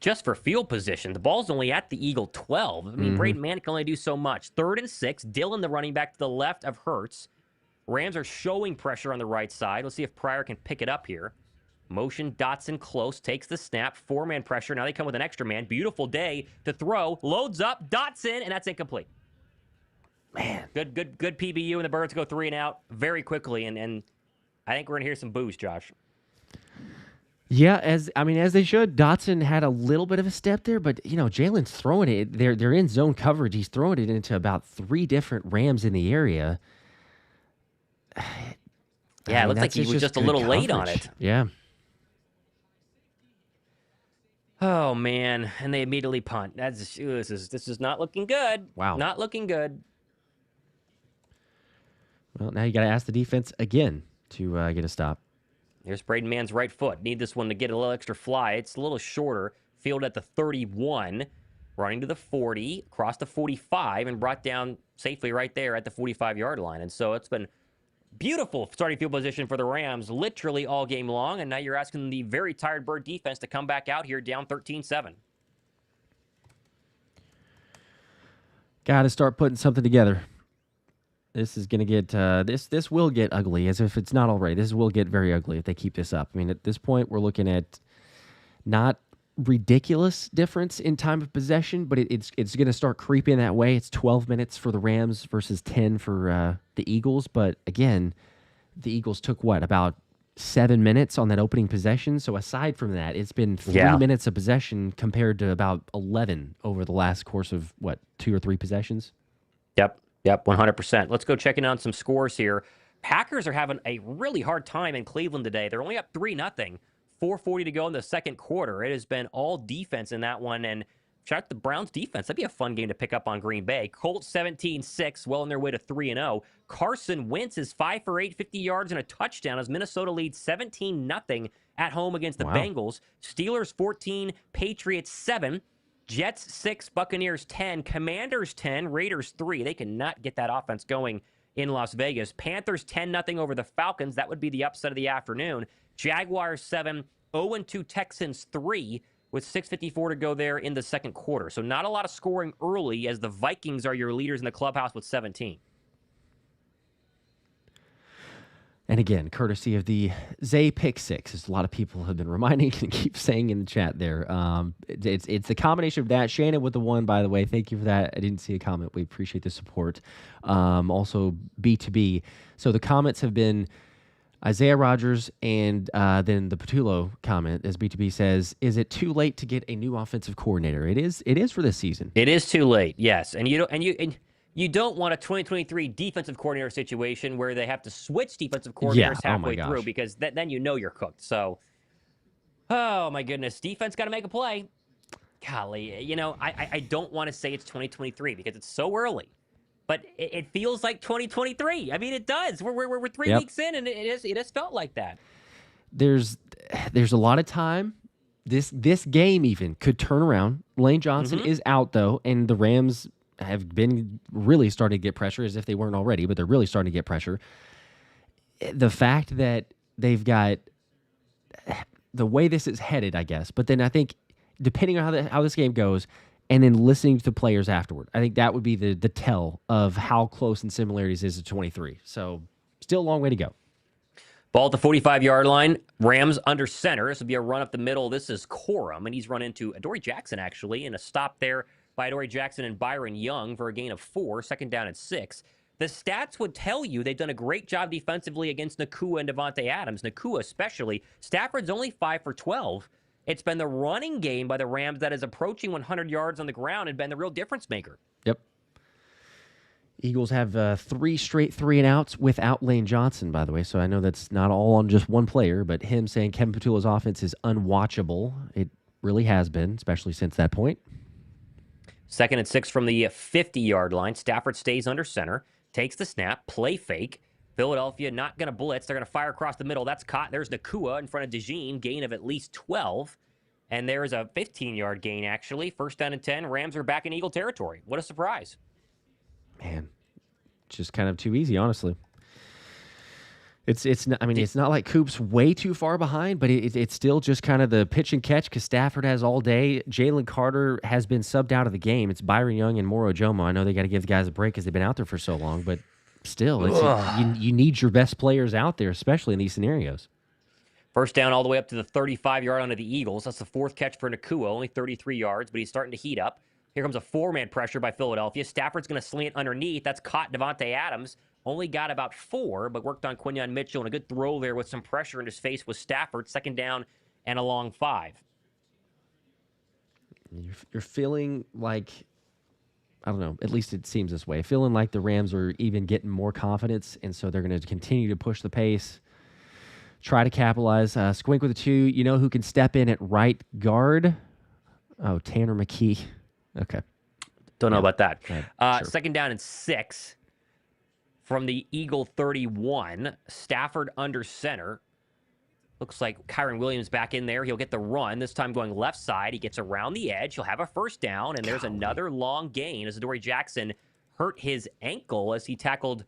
Just for field position, the ball's only at the Eagle 12. I mean, Braden Mann can only do so much. 3rd and 6, Dillon, the running back, to the left of Hurts. Rams are showing pressure on the right side. Let's see if Pryor can pick it up here. Motion, Dotson close, takes the snap, 4-man pressure. Now they come with an extra man. Beautiful day to throw. Loads up, Dotson, and that's incomplete. Man. Good PBU, and the Birds go 3 and out very quickly, and I think we're going to hear some boos, Josh. Yeah, as they should. Dotson had a little bit of a step there, but Jalen's throwing it. They're in zone coverage. He's throwing it into about 3 different Rams in the area. It looked like he was just a little late on it. Yeah. Oh man, and they immediately punt. This is not looking good. Wow, not looking good. Well, now you got to ask the defense again to get a stop. Here's Braden Mann's right foot. Need this one to get a little extra fly. It's a little shorter. Field at the 31. running to the 40, across the 45, and brought down safely right there at the 45-yard line. And so it's been beautiful starting field position for the Rams literally all game long, and now you're asking the very tired Bird defense to come back out here down 13-7. Got to start putting something together. This is going to get this will get ugly, as if it's not already. This will get very ugly if they keep this up. I mean, at this point, we're looking at not ridiculous difference in time of possession, but it's going to start creeping that way. It's 12 minutes for the Rams versus 10 for the Eagles. But again, the Eagles took about 7 minutes on that opening possession. So aside from that, it's been 3 minutes of possession compared to about 11 over the last course of 2 or 3 possessions. Yep, 100%. Let's go checking on some scores here. Packers are having a really hard time in Cleveland today. They're only up 3-0. 4:40 to go in the second quarter. It has been all defense in that one, and shout out the Browns defense. That'd be a fun game to pick up on Green Bay. Colts 17-6, well on their way to 3-0. Carson Wentz is 5 for 8, 50 yards and a touchdown as Minnesota leads 17-0 at home against the Bengals. Steelers 14, Patriots 7. Jets 6, Buccaneers 10, Commanders 10, Raiders 3. They cannot get that offense going in Las Vegas. Panthers 10-0 over the Falcons. That would be the upset of the afternoon. Jaguars 7, 0-2 Texans 3, with 6:54 to go there in the second quarter. So not a lot of scoring early, as the Vikings are your leaders in the clubhouse with 17. And again, courtesy of the Zay Pick 6, as a lot of people have been reminding and keep saying in the chat there. It's the combination of that. Shannon with the 1, by the way. Thank you for that. I didn't see a comment. We appreciate the support. Also, B2B. So the comments have been Isaiah Rodgers and then the Patullo comment, as B2B says, is it too late to get a new offensive coordinator? It is for this season. It is too late, yes. And you don't want a 2023 defensive coordinator situation where they have to switch defensive coordinators halfway through, because then you know you're cooked. So, oh my goodness, defense got to make a play. Golly, I don't want to say it's 2023 because it's so early, but it feels like 2023. I mean, it does. We're 3 weeks in, and it has felt like that. There's a lot of time. This game even could turn around. Lane Johnson is out though, and the Rams have been really starting to get pressure, as if they weren't already, but they're really starting to get pressure. The fact that they've got the way this is headed, I guess, but then I think depending on how this game goes, and then listening to the players afterward, I think that would be the tell of how close in similarities is to 23. So still a long way to go. Ball at the 45-yard line. Rams under center. This will be a run up the middle. This is Corum, and he's run into Adoree Jackson, actually, and a stop there by Adoree Jackson and Byron Young for a gain of 4, second down and 6. The stats would tell you they've done a great job defensively against Nacua and Davante Adams. Nacua especially. Stafford's only 5 for 12. It's been the running game by the Rams that is approaching 100 yards on the ground and been the real difference maker. Yep. Eagles have 3 straight 3-and-outs without Lane Johnson, by the way. So I know that's not all on just one player, but him saying Kevin Patullo's offense is unwatchable. It really has been, especially since that point. 2nd and 6 from the 50-yard line. Stafford stays under center, takes the snap, play fake. Philadelphia not going to blitz. They're going to fire across the middle. That's caught. There's Nacua in front of DeJean, gain of at least 12. And there's a 15-yard gain, actually. 1st down and 10. Rams are back in Eagle territory. What a surprise. Man, just kind of too easy, honestly. It's not, I mean, it's not like Coop's way too far behind, but it's still just kind of the pitch and catch because Stafford has all day. Jalen Carter has been subbed out of the game. It's Byron Young and Moro Jomo. I know they got to give the guys a break because they've been out there for so long, but still, you need your best players out there, especially in these scenarios. 1st down all the way up to the 35-yard line of the Eagles. That's the 4th catch for Nacua, only 33 yards, but he's starting to heat up. Here comes a 4-man pressure by Philadelphia. Stafford's going to slant underneath. That's caught Davante Adams. Only got about 4, but worked on Quinyon Mitchell, and a good throw there with some pressure in his face with Stafford. 2nd down and a long 5. You're feeling like, I don't know, at least it seems this way, feeling like the Rams are even getting more confidence, and so they're going to continue to push the pace, try to capitalize. Squink with a 2. You know who can step in at right guard? Oh, Tanner McKee. Okay. Don't know about that. Sure. 2nd down and 6. From the Eagle 31, Stafford under center. Looks like Kyron Williams back in there. He'll get the run, this time going left side. He gets around the edge. He'll have a first down, and there's another long gain as Adoree Jackson hurt his ankle as he tackled,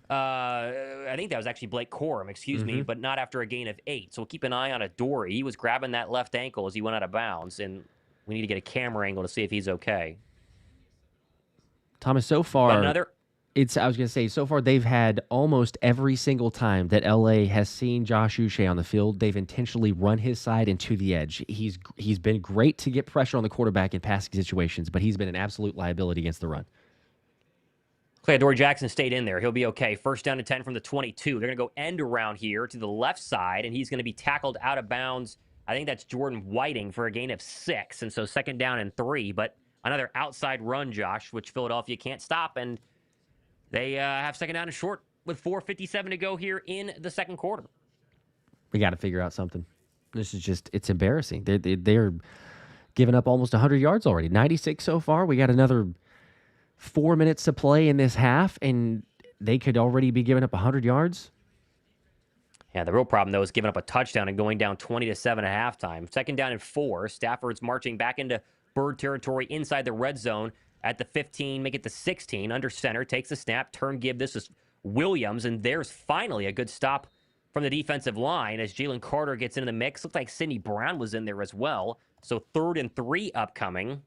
I think that was actually Blake Corum, excuse me, but not after a gain of 8. So we'll keep an eye on Adoree. He was grabbing that left ankle as he went out of bounds, and we need to get a camera angle to see if he's okay. Thomas, so far, I was going to say, so far they've had almost every single time that LA has seen Josh Uche on the field, they've intentionally run his side into the edge. He's been great to get pressure on the quarterback in passing situations, but he's been an absolute liability against the run. Okay, Adoree Jackson stayed in there. He'll be okay. First down and 10 from the 22. They're going to go end around here to the left side, and he's going to be tackled out of bounds. I think that's Jordan Whiting for a gain of 6, and so second down and 3, but another outside run, Josh, which Philadelphia can't stop, and they have second down and short with 4:57 to go here in the second quarter. We got to figure out something. This is just, it's embarrassing. They're giving up almost 100 yards already. 96 so far. We got another 4 minutes to play in this half, and they could already be giving up 100 yards. Yeah, the real problem, though, is giving up a touchdown and going down 20-7 at halftime. Second down and 4. Stafford's marching back into Bird territory inside the red zone at the 15, make it the 16. Under center, takes the snap, turn give. This is Williams, and there's finally a good stop from the defensive line as Jalen Carter gets into the mix. Looked like Sidney Brown was in there as well. So 3rd and 3 upcoming,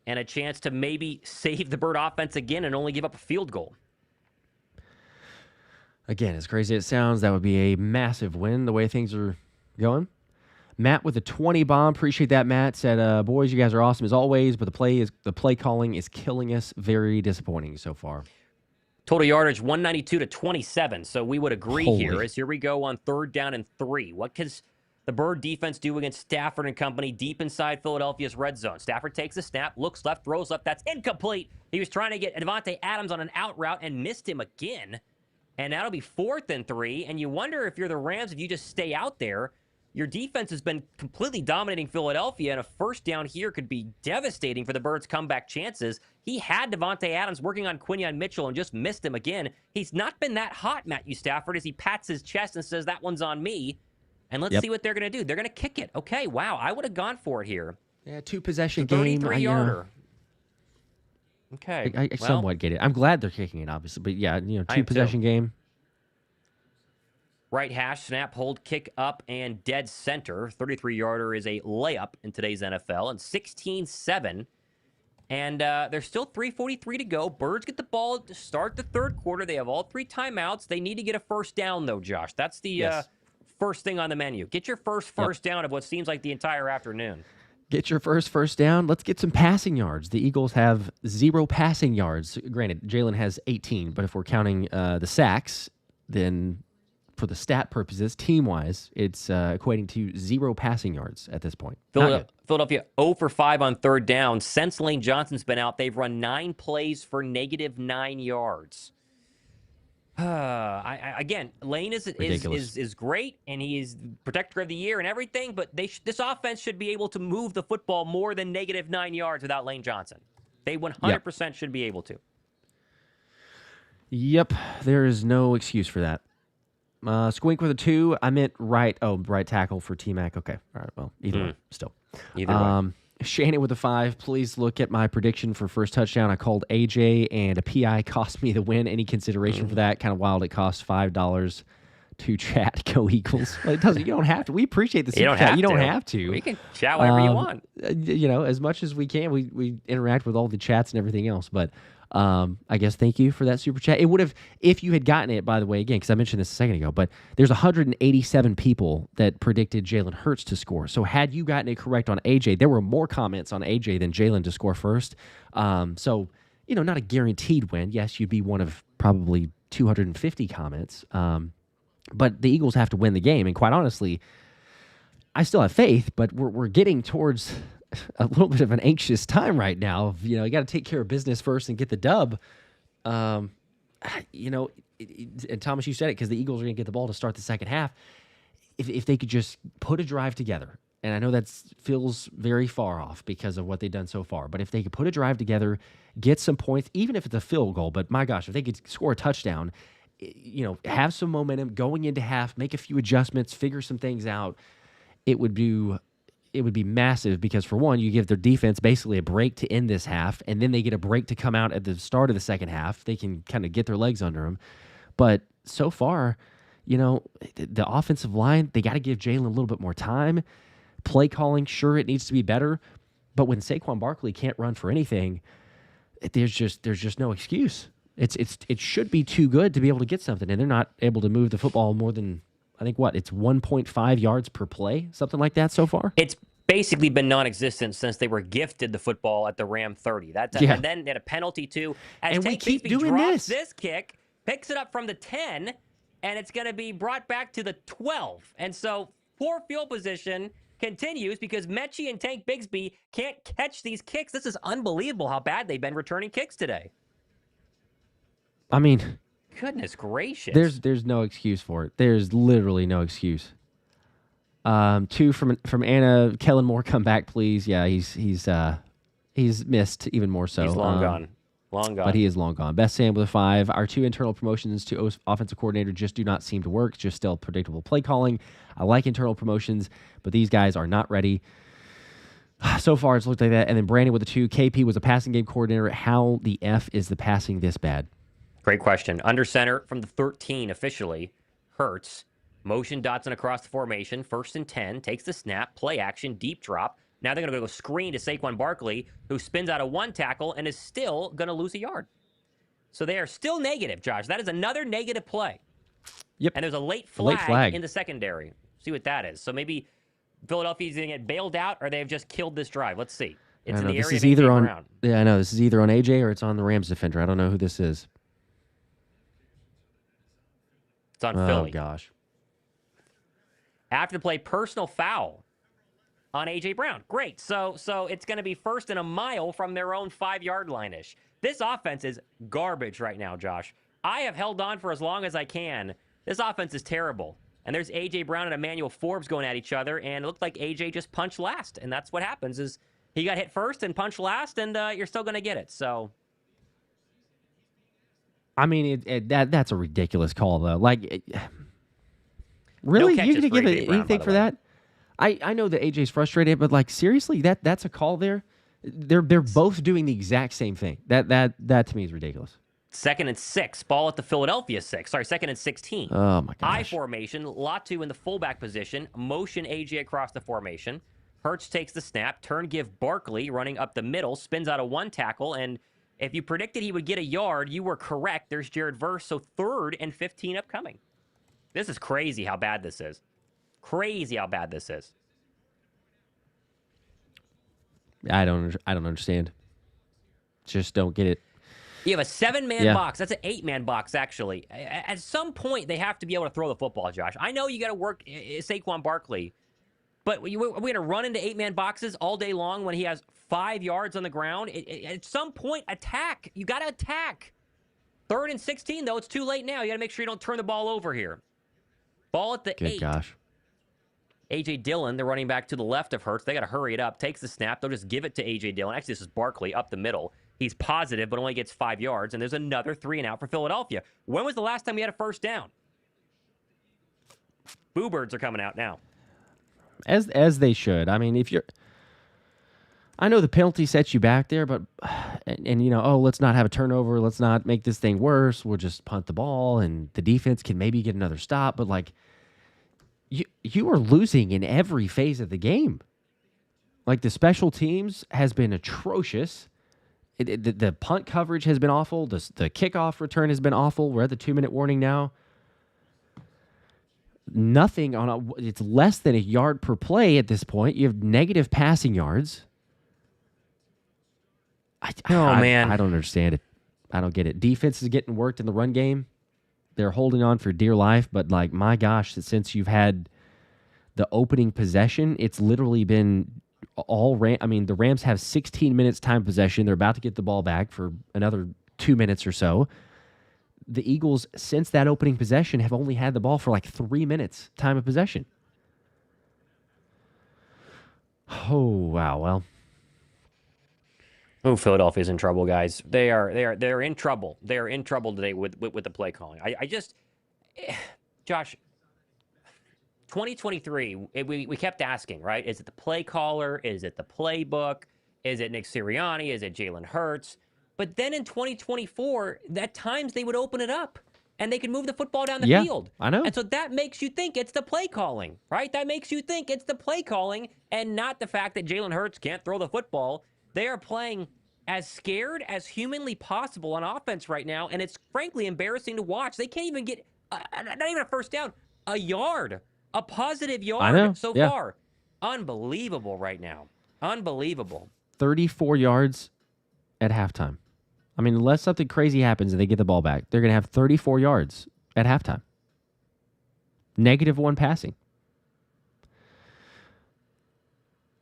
and a chance to maybe save the Bird offense again and only give up a field goal. Again, as crazy as it sounds, that would be a massive win the way things are going. Matt with a 20 bomb. Appreciate that, Matt. Said, boys, you guys are awesome as always, but the play calling is killing us. Very disappointing so far. Total yardage, 192-27. So we would agree here as here we go on 3rd down and 3. What can the Bird defense do against Stafford and company deep inside Philadelphia's red zone? Stafford takes a snap, looks left, throws left. That's incomplete. He was trying to get Davante Adams on an out route and missed him again. And that'll be 4th and 3. And you wonder if you're the Rams, if you just stay out there. Your defense has been completely dominating Philadelphia, and a first down here could be devastating for the Birds' comeback chances. He had Davante Adams working on Quinyon Mitchell and just missed him again. He's not been that hot, Matthew Stafford, as he pats his chest and says, that one's on me. And let's see what they're going to do. They're going to kick it. Okay, wow, I would have gone for it here. Yeah, 2-possession game. 33-yarder. Okay. I somewhat get it. I'm glad they're kicking it, obviously. But, yeah, 2-possession game. Right hash, snap, hold, kick up, and dead center. 33-yarder is a layup in today's NFL. And 16-7. And there's still 3:43 to go. Birds get the ball to start the third quarter. They have all 3 timeouts. They need to get a first down, though, Josh. That's the first thing on the menu. Get your first down of what seems like the entire afternoon. Get your first down. Let's get some passing yards. The Eagles have 0 passing yards. Granted, Jalen has 18, but if we're counting the sacks, then for the stat purposes, team-wise, it's equating to 0 passing yards at this point. Philadelphia 0 for 5 on 3rd down. Since Lane Johnson's been out, they've run 9 plays for -9 yards. Again, Lane is great, and he is protector of the year and everything, but this offense should be able to move the football more than -9 yards without Lane Johnson. They 100% should be able to. Yep, there is no excuse for that. Squink with a 2. I meant right tackle for T-Mac. Okay, all right, well, either way, still. Either way. Shannon with a 5. Please look at my prediction for first touchdown. I called AJ, and a PI cost me the win. Any consideration for that? Kind of wild. It costs $5 to chat. Go Eagles. Well, it doesn't. You don't have to. We appreciate the super chat. You don't have to. We can chat whatever you want. As much as we can. We interact with all the chats and everything else. But I guess thank you for that super chat. It would have, if you had gotten it, by the way, again, because I mentioned this a second ago, but there's 187 people that predicted Jalen Hurts to score. So had you gotten it correct on AJ, there were more comments on AJ than Jalen to score first. So, not a guaranteed win. Yes, you'd be one of probably 250 comments. But the Eagles have to win the game. And quite honestly, I still have faith, but we're getting towards a little bit of an anxious time right now. You got to take care of business first and get the dub. And Thomas, you said it, because the Eagles are going to get the ball to start the second half. If they could just put a drive together, and I know that feels very far off because of what they've done so far, but if they could put a drive together, get some points, even if it's a field goal, but my gosh, if they could score a touchdown have some momentum going into half, make a few adjustments, figure some things out, it would be massive because, for one, you give their defense basically a break to end this half, and then they get a break to come out at the start of the second half. They can kind of get their legs under them. But so far, the offensive line, they got to give Jalen a little bit more time. Play calling, sure, it needs to be better. But when Saquon Barkley can't run for anything, there's just no excuse. It should be too good to be able to get something, and they're not able to move the football more than, I think, it's 1.5 yards per play, something like that so far? It's basically been non-existent since they were gifted the football at the Ram 30. And then they had a penalty, too. As and we Tank keep Bigsby doing drops this kick, picks it up from the 10, and it's going to be brought back to the 12. And so poor field position continues because Mechie and Tank Bigsby can't catch these kicks. This is unbelievable how bad they've been returning kicks today. I mean, goodness gracious. There's no excuse for it. There's literally no excuse. Two from Anna. Kellen Moore, come back, please. Yeah, he's missed even more so. He's long gone. Long gone. But he is long gone. Best Sam with a 5. Our 2 internal promotions to offensive coordinator just do not seem to work. Just still predictable play calling. I like internal promotions, but these guys are not ready. So far, it's looked like that. And then Brandon with a 2. KP was a passing game coordinator. How the F is the passing this bad? Great question. Under center from the 13 officially, Hurts. Motion Dotson across the formation. 1st and 10. Takes the snap. Play action. Deep drop. Now they're going to go screen to Saquon Barkley, who spins out of 1 tackle and is still going to lose a yard. So they are still negative, Josh. That is another negative play. Yep. And there's a late flag in the secondary. See what that is. So maybe Philadelphia's going to get bailed out, or they've just killed this drive. Let's see. It's in the area of AJ Brown. Yeah, I know. This is either on AJ or it's on the Rams defender. I don't know who this is. It's on Philly. Oh, gosh. After the play, personal foul on A.J. Brown. Great. So it's going to be 1st and a mile from their own 5-yard line-ish. This offense is garbage right now, Josh. I have held on for as long as I can. This offense is terrible. And there's A.J. Brown and Emmanuel Forbes going at each other, and it looked like A.J. just punched last. And that's what happens is he got hit first and punched last, and you're still going to get it. So, I mean, that's a ridiculous call, though. Really? No You're going to give it Brown, anything for that? I know that AJ's frustrated, but seriously, that's a call there. They're both doing the exact same thing. That to me is ridiculous. 2nd and 6, ball at the Philadelphia 6. Sorry, 2nd and 16. Oh my gosh. I formation, Latu in the fullback position, motion AJ across the formation. Hurts takes the snap, turn give Barkley running up the middle, spins out of 1 tackle, and if you predicted he would get a yard, you were correct. There's Jared Verse, so 3rd and 15 upcoming. This is crazy how bad this is. Crazy how bad this is. I don't understand. Just don't get it. You have a 7-man box. That's an 8-man box, actually. At some point, they have to be able to throw the football, Josh. I know you got to work Saquon Barkley, but we're going to run into 8-man boxes all day long when he has 5 yards on the ground. At some point, attack. You got to attack. 3rd and 16, though. It's too late now. You got to make sure you don't turn the ball over here. Ball at the 8. Good gosh. A.J. Dillon, the running back to the left of Hurts. They got to hurry it up. Takes the snap. They'll just give it to A.J. Dillon. Actually, this is Barkley up the middle. He's positive, but only gets 5 yards. And there's another 3 and out for Philadelphia. When was the last time we had a 1st down? Boo Birds are coming out now. As they should. I mean, I know the penalty sets you back there, but let's not have a turnover. Let's not make this thing worse. We'll just punt the ball, and the defense can maybe get another stop. But you are losing in every phase of the game. The special teams has been atrocious. The punt coverage has been awful. The kickoff return has been awful. We're at the 2-minute warning now. Nothing it's less than a yard per play at this point. You have negative passing yards. Man. I don't understand it. I don't get it. Defense is getting worked in the run game. They're holding on for dear life, but my gosh, since you've had the opening possession, it's literally been the Rams have 16 minutes time possession. They're about to get the ball back for another 2 minutes or so. The Eagles, since that opening possession, have only had the ball for 3 minutes time of possession. Oh, wow. Well, Oh, Philadelphia's in trouble, guys. They're in trouble. They're in trouble today with the play calling. I just, Josh, 2023, we kept asking, right? Is it the play caller? Is it the playbook? Is it Nick Sirianni? Is it Jalen Hurts? But then in 2024, at times they would open it up and they could move the football down the Yeah, field. I know. And so that makes you think it's the play calling, right? That makes you think it's the play calling and not the fact that Jalen Hurts can't throw the football. They are playing as scared as humanly possible on offense right now, and it's frankly embarrassing to watch. They can't even get, not even a first down, a yard, a positive I know. yard so Yeah. far. Unbelievable right now. Unbelievable. 34 yards at halftime. I mean, unless something crazy happens and they get the ball back, they're going to have 34 yards at halftime. -1 passing.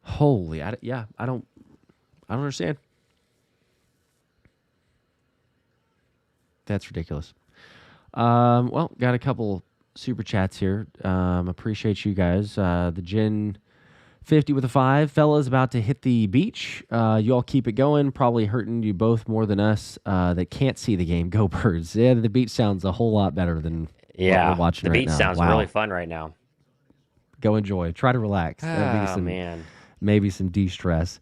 Holy, I don't understand. That's ridiculous. Well, got a couple super chats here. Appreciate you guys. The Gen 50 with a 5. Fellas about to hit the beach. You all keep it going. Probably hurting you both more than us that can't see the game. Go Birds. Yeah, the beach sounds a whole lot better than what we're watching right now. The beach sounds really fun right now. Go enjoy. Try to relax. Man. Maybe some de-stress.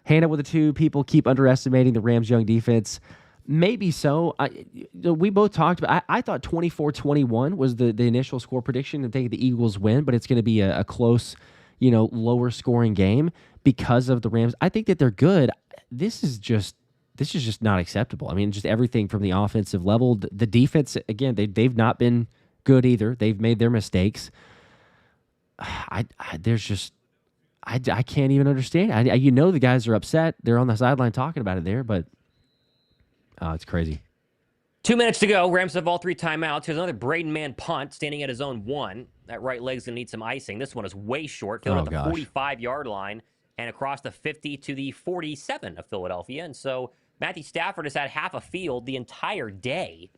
Hannah with a 2. People keep underestimating the Rams' young defense. Maybe so. We both talked about. I thought 24-21 was the initial score prediction, and think the Eagles win, but it's going to be a close, lower scoring game because of the Rams. I think that they're good. This is just not acceptable. I mean, just everything from the offensive level, the defense. Again, they've not been good either. They've made their mistakes. I can't even understand. The guys are upset. They're on the sideline talking about it there, but. Oh, it's crazy. 2 minutes to go. Rams have all 3 timeouts. Here's another Braden Mann punt standing at his own 1. That right leg's going to need some icing. This one is way short. Fielded at the 45-yard line and across the 50 to the 47 of Philadelphia. And so Matthew Stafford has had half a field the entire day.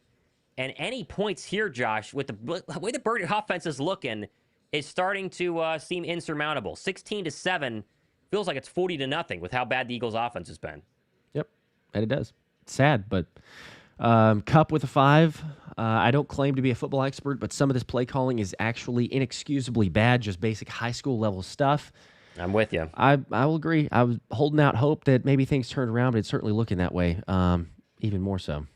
And any points here, Josh, with the way the Bird offense is looking, is starting to seem insurmountable. 16-7 feels like it's 40-0 with how bad the Eagles' offense has been. Yep, and it does. Sad, but Cup with a 5. I don't claim to be a football expert, but some of this play calling is actually inexcusably bad, just basic high school level stuff. I'm with you. I will agree. I was holding out hope that maybe things turned around, but it's certainly looking that way, even more so.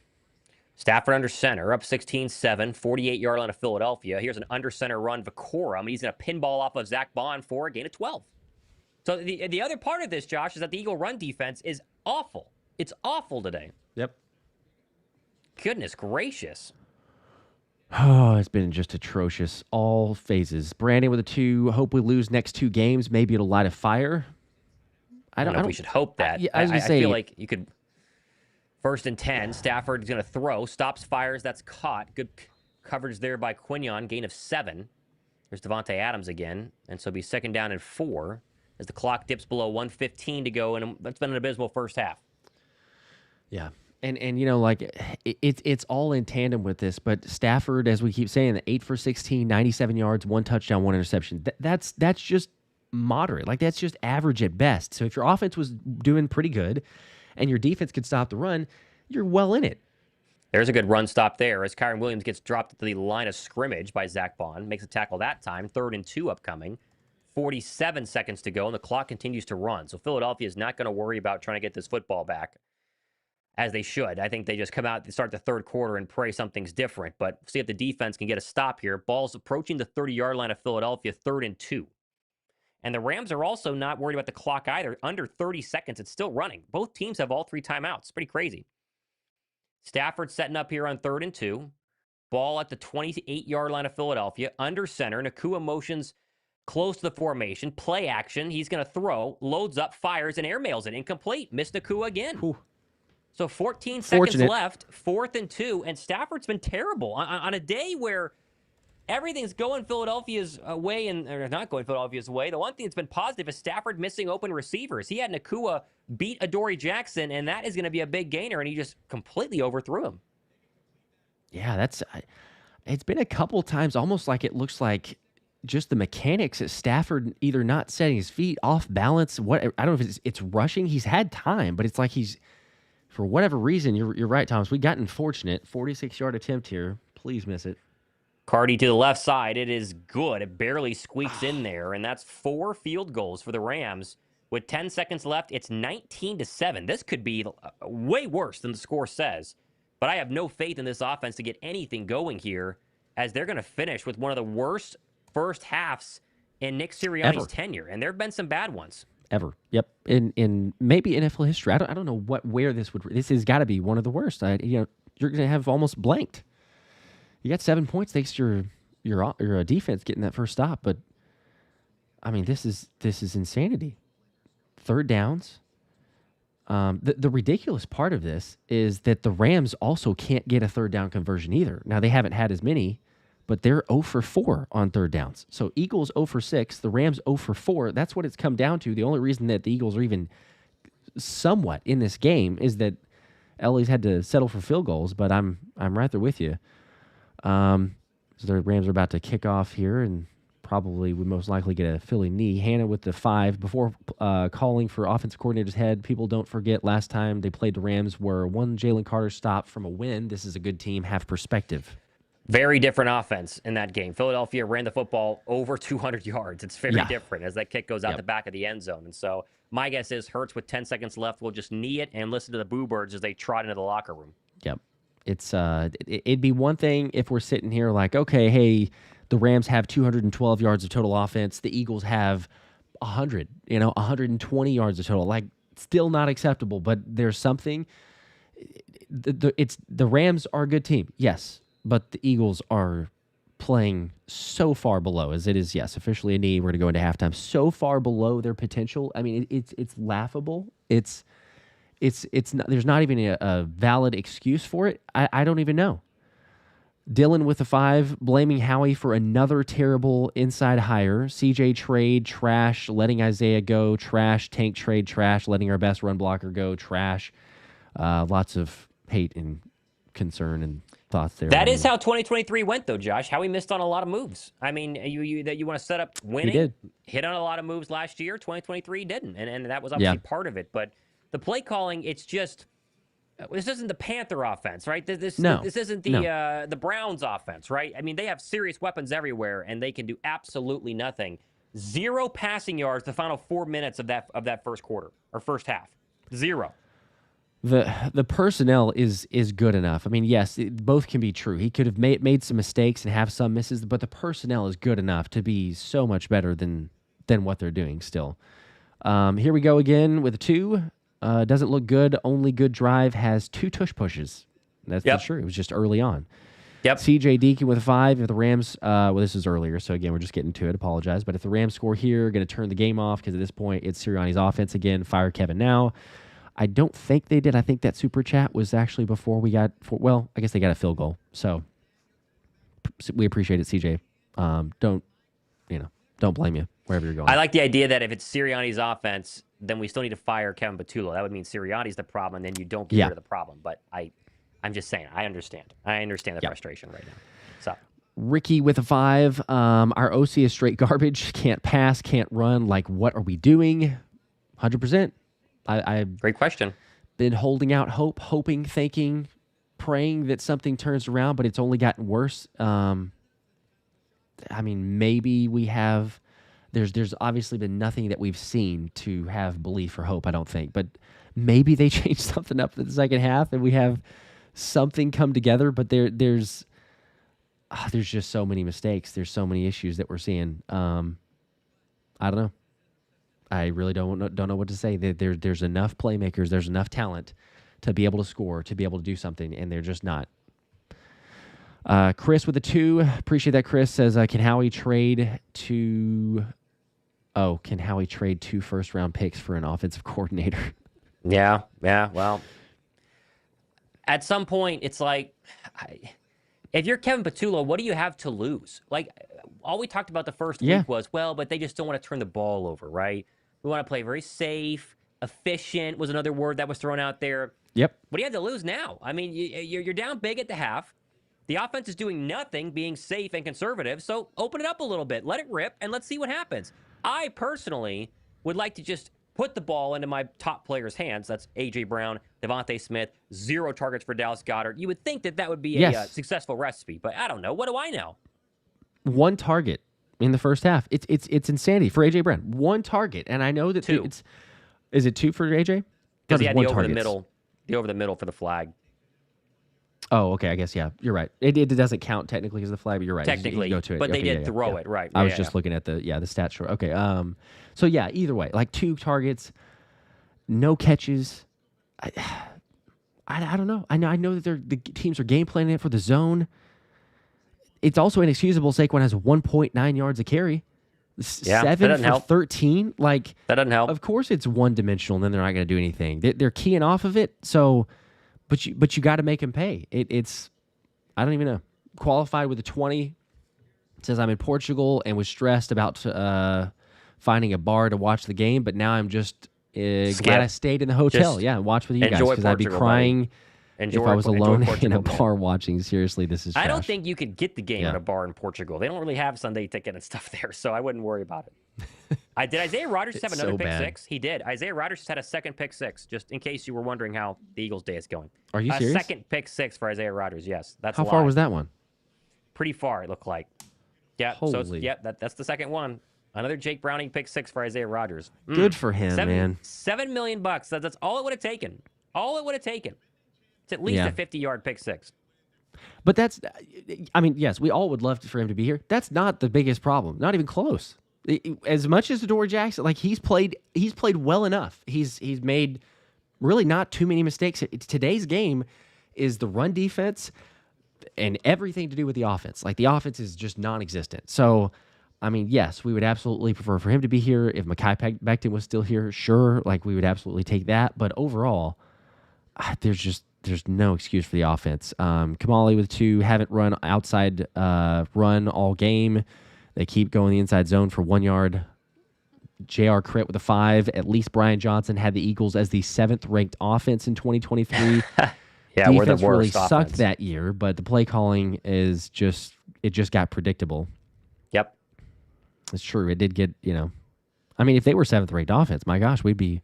Stafford under center, up 16-7, 48-yard line of Philadelphia. Here's an under center run, Vacorum. He's going to pinball off of Zach Bond for a gain of 12. So the other part of this, Josh, is that the Eagle run defense is awful. It's awful today. Yep. Goodness gracious. Oh, it's been just atrocious. All phases. Brandon with a 2. Hope we lose next 2 games. Maybe it'll light a fire. I don't know if we should hope that. I feel like you could. 1st and 10. Stafford is going to throw. Stops, fires. That's caught. Good coverage there by Quinion. Gain of 7. There's Davante Adams again. And so it'll be 2nd down and 4 as the clock dips below 1:15 to go. And it's been an abysmal first half. Yeah. And it's all in tandem with this, but Stafford, as we keep saying, 8 for 16, 97 yards, 1 touchdown, 1 interception. That's just moderate. Like, that's just average at best. So if your offense was doing pretty good and your defense could stop the run, you're well in it. There's a good run stop there as Kyron Williams gets dropped at the line of scrimmage by Zach Bond. Makes a tackle that time. 3rd and 2 upcoming. 47 seconds to go, and the clock continues to run. So Philadelphia is not going to worry about trying to get this football back, as they should. I think they just come out, start the 3rd quarter, and pray something's different. But see if the defense can get a stop here. Ball's approaching the 30-yard line of Philadelphia, 3rd and 2. And the Rams are also not worried about the clock either. Under 30 seconds, it's still running. Both teams have all 3 timeouts. Pretty crazy. Stafford setting up here on 3rd and 2. Ball at the 28-yard line of Philadelphia. Under center. Nacua motions close to the formation. Play action. He's going to throw. Loads up, fires, and airmails it. Incomplete. Missed Nacua again. Whew. So 14 seconds left, 4th and 2, and Stafford's been terrible. On a day where everything's going Philadelphia's way, or not going Philadelphia's way, the one thing that's been positive is Stafford missing open receivers. He had Nacua beat Adoree Jackson, and that is going to be a big gainer, and he just completely overthrew him. Yeah, it's been a couple times, almost like it looks like just the mechanics at Stafford either not setting his feet, off balance. What I don't know if it's rushing. He's had time, but it's like he's for whatever reason. You're right, Thomas. We got unfortunate 46-yard attempt here. Please miss it. Cardi to the left side. It is good. It barely squeaks in there, and that's 4 field goals for the Rams. With 10 seconds left, it's 19-7. This could be way worse than the score says, but I have no faith in this offense to get anything going here, as they're going to finish with one of the worst first halves in Nick Sirianni's tenure, and there have been some bad ones. Ever. Yep. In maybe NFL history. I don't know where this would. This has got to be one of the worst. You're going to have almost blanked. You got 7 points thanks to your defense getting that first stop, but I mean this is insanity. Third downs. The ridiculous part of this is that the Rams also can't get a third down conversion either. Now they haven't had as many, but they're 0 for 4 on third downs. So Eagles 0 for 6, the Rams 0 for 4. That's what it's come down to. The only reason that the Eagles are even somewhat in this game is that LA's had to settle for field goals, but I'm right there with you. So the Rams are about to kick off here and probably would most likely get a Philly knee. Hannah with the 5. Before calling for offensive coordinator's head, people don't forget last time they played the Rams were one Jalen Carter stop from a win. This is a good team. Have perspective. Very different offense in that game. Philadelphia ran the football over 200 yards. It's very different as that kick goes out the back of the end zone. And so my guess is Hurts with 10 seconds left will just knee it and listen to the Boo Birds as they trot into the locker room. Yep. It's it'd be one thing if we're sitting here like, okay, hey, the Rams have 212 yards of total offense. The Eagles have 100, 120 yards of total. Like, still not acceptable, but there's something. The Rams are a good team, yes, but the Eagles are playing so far below, as it is, yes, officially a knee. We're going to go into halftime. So far below their potential. I mean, it's laughable. It's not, there's not even a valid excuse for it. I don't even know. Dylan with the 5, blaming Howie for another terrible inside hire. CJ trade, trash. Letting Isaiah go, trash. Tank trade, trash. Letting our best run blocker go, trash. Lots of hate and concern and thoughts there. That is how 2023 went, though, Josh. Howie missed on a lot of moves. I mean, you want to set up winning. He did. Hit on a lot of moves last year. 2023 didn't, and that was obviously part of it. But the play calling, it's just. This isn't the Panther offense, right? This isn't the Browns offense, right? I mean, they have serious weapons everywhere, and they can do absolutely nothing. 0 passing yards the final 4 minutes of that first quarter or first half. 0. The personnel is good enough. I mean, yes, both can be true. He could have made some mistakes and have some misses, but the personnel is good enough to be so much better than what they're doing still. Here we go again with a 2. Doesn't look good. Only good drive has 2 tush pushes. That's true. It was just early on. Yep. CJ Deacon with a 5. If the Rams, this is earlier, so again, we're just getting to it. Apologize. But if the Rams score here, going to turn the game off because at this point, it's Sirianni's offense again. Fire Kevin now. I don't think they did. I think that super chat was actually before we got, I guess they got a field goal. So we appreciate it, CJ. Don't blame you wherever you're going. I like the idea that if it's Sirianni's offense, then we still need to fire Kevin Patullo. That would mean Sirianni's the problem, and then you don't get rid of the problem. But I'm just saying, I understand. I understand the frustration right now. So Ricky with a 5. Our OC is straight garbage. Can't pass, can't run. Like, what are we doing? 100%. Great question. Been holding out hope, hoping, thinking, praying that something turns around, but it's only gotten worse. I mean, maybe we have. There's obviously been nothing that we've seen to have belief or hope, I don't think. But maybe they change something up in the second half and we have something come together. But there's just so many mistakes. There's so many issues that we're seeing. I don't know. I really don't know what to say. There's enough playmakers. There's enough talent to be able to score, to be able to do something, and they're just not. Chris with a 2. Appreciate that, Chris. Says, can Howie trade 2 first-round picks for an offensive coordinator? Yeah. Well, at some point, it's like, if you're Kevin Patullo, what do you have to lose? Like, all we talked about the first week was, but they just don't want to turn the ball over, right? We want to play very safe. Efficient was another word that was thrown out there. Yep. What do you have to lose now? I mean, you're down big at the half. The offense is doing nothing, being safe and conservative. So open it up a little bit, let it rip, and let's see what happens. I personally would like to just put the ball into my top players' hands. That's A.J. Brown, Davante Smith, 0 targets for Dallas Goedert. You would think that would be a successful recipe, but I don't know. What do I know? 1 target in the first half. It's insanity for A.J. Brown. 1 target, and I know that 2. Is it 2 for A.J.? Because he had the over the middle for the flag. Oh, okay. I guess, yeah. You're right. It doesn't count technically as the flag, but you're right. Technically, you go to it. But they did throw it, right. I was just looking at the stat short. Okay. So, yeah, either way. Like 2 targets, no catches. I don't know. I know that the teams are game planning it for the zone. It's also inexcusable Saquon has 1.9 yards a carry. 7 for 13. Like, that doesn't help. Of course it's one-dimensional, and then they're not going to do anything. They're keying off of it, so... But you got to make him pay. It's I don't even know. Qualified with a 20. Says I'm in Portugal and was stressed about finding a bar to watch the game, but now I'm just glad I stayed in the hotel. Watch with you guys because I'd be crying if I was alone in a bar watching. Seriously, this is trash. I don't think you could get the game at a bar in Portugal. They don't really have Sunday ticket and stuff there, so I wouldn't worry about it. Did Isaiah Rodgers just have another pick six? He did. Isaiah Rodgers just had a second pick six, just in case you were wondering how the Eagles' day is going. Are you serious? A second pick six for Isaiah Rodgers, yes. That's how far was that one? Pretty far, it looked like. Yeah, that's the second one. Another Jake Browning pick six for Isaiah Rodgers. Good for him, man. $7 million. That's all it would have taken. All it would have taken. It's at least a 50-yard pick six. But yes, we all would love for him to be here. That's not the biggest problem. Not even close. As much as Adoree Jackson, like he's played well enough. He's made really not too many mistakes. Today's game is the run defense and everything to do with the offense. Like the offense is just non-existent. So, yes, we would absolutely prefer for him to be here. If Mekhi Becton was still here, sure, like we would absolutely take that. But overall, there's no excuse for the offense. Kamali with 2, haven't run outside run all game. They keep going the inside zone for 1 yard. J.R. Crit with a 5. At least Brian Johnson had the Eagles as the 7th ranked offense in 2023. We're the worst really offense. Sucked that year, but the play calling is just got predictable. Yep. It's true. It did get, if they were 7th ranked offense, my gosh, we'd be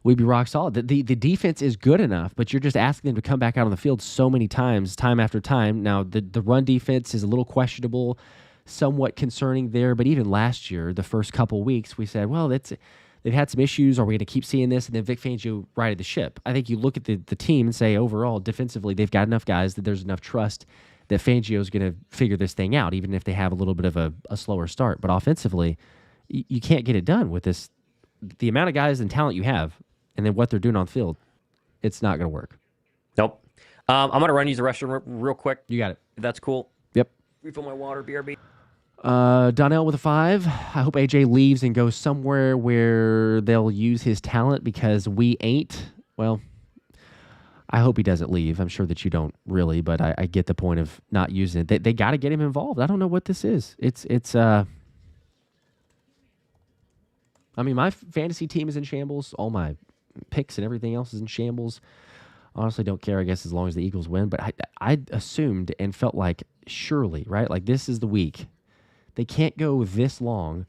rock solid. The defense is good enough, but you're just asking them to come back out on the field so many times, time after time. Now, the run defense is a little questionable, somewhat concerning there, but even last year, the first couple weeks, we said, well, they've had some issues. Are we going to keep seeing this? And then Vic Fangio righted the ship. I think you look at the team and say, overall, defensively, they've got enough guys that there's enough trust that Fangio is going to figure this thing out, even if they have a little bit of a slower start. But offensively, you can't get it done with this. The amount of guys and talent you have, and then what they're doing on the field, it's not going to work. Nope. I'm going to run use the restroom real quick. You got it. If that's cool. Yep. Refill my water, BRB. Donnell with a 5. I hope AJ leaves and goes somewhere where they'll use his talent because we ain't. Well, I hope he doesn't leave. I'm sure that you don't really, but I get the point of not using it. They got to get him involved. I don't know what this is. My fantasy team is in shambles. All my picks and everything else is in shambles. Honestly, don't care, I guess, as long as the Eagles win. But I assumed and felt like surely, right? Like this is the week. They can't go this long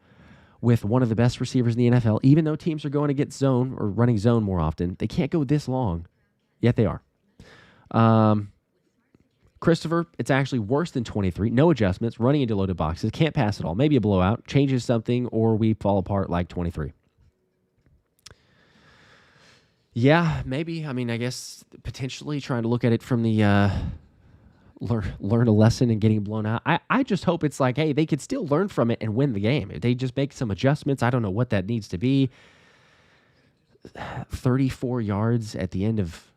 with one of the best receivers in the NFL, even though teams are going to get zone or running zone more often. They can't go this long, yet they are. Christopher, it's actually worse than 23. No adjustments, running into loaded boxes, can't pass it all. Maybe a blowout, changes something, or we fall apart like 23. Yeah, maybe. I guess potentially trying to look at it from the learn a lesson and getting blown out. I just hope it's like, hey, they could still learn from it and win the game. If they just make some adjustments, I don't know what that needs to be. 34 yards at the end of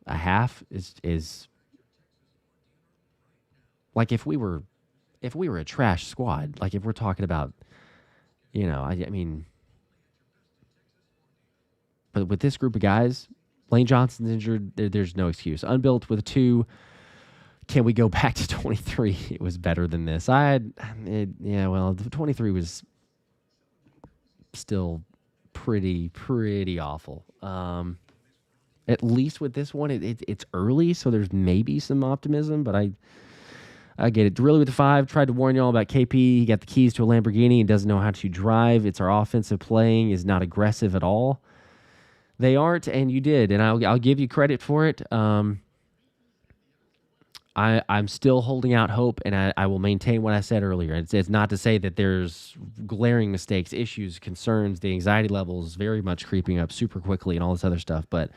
a half is like if we were a trash squad, like if we're talking about, but with this group of guys, Lane Johnson's injured, there's no excuse. Unbuilt with a 2. Can we go back to 23? It was better than this. 23 was still pretty awful. At least with this one, it's early, so there's maybe some optimism, but I get it. Really with the 5, tried to warn y'all about KP. He got the keys to a Lamborghini and doesn't know how to drive. It's our offensive playing is not aggressive at all. They aren't, and you did, and I'll give you credit for it. I'm still holding out hope, and I will maintain what I said earlier. It's not to say that there's glaring mistakes, issues, concerns, the anxiety levels very much creeping up super quickly and all this other stuff, but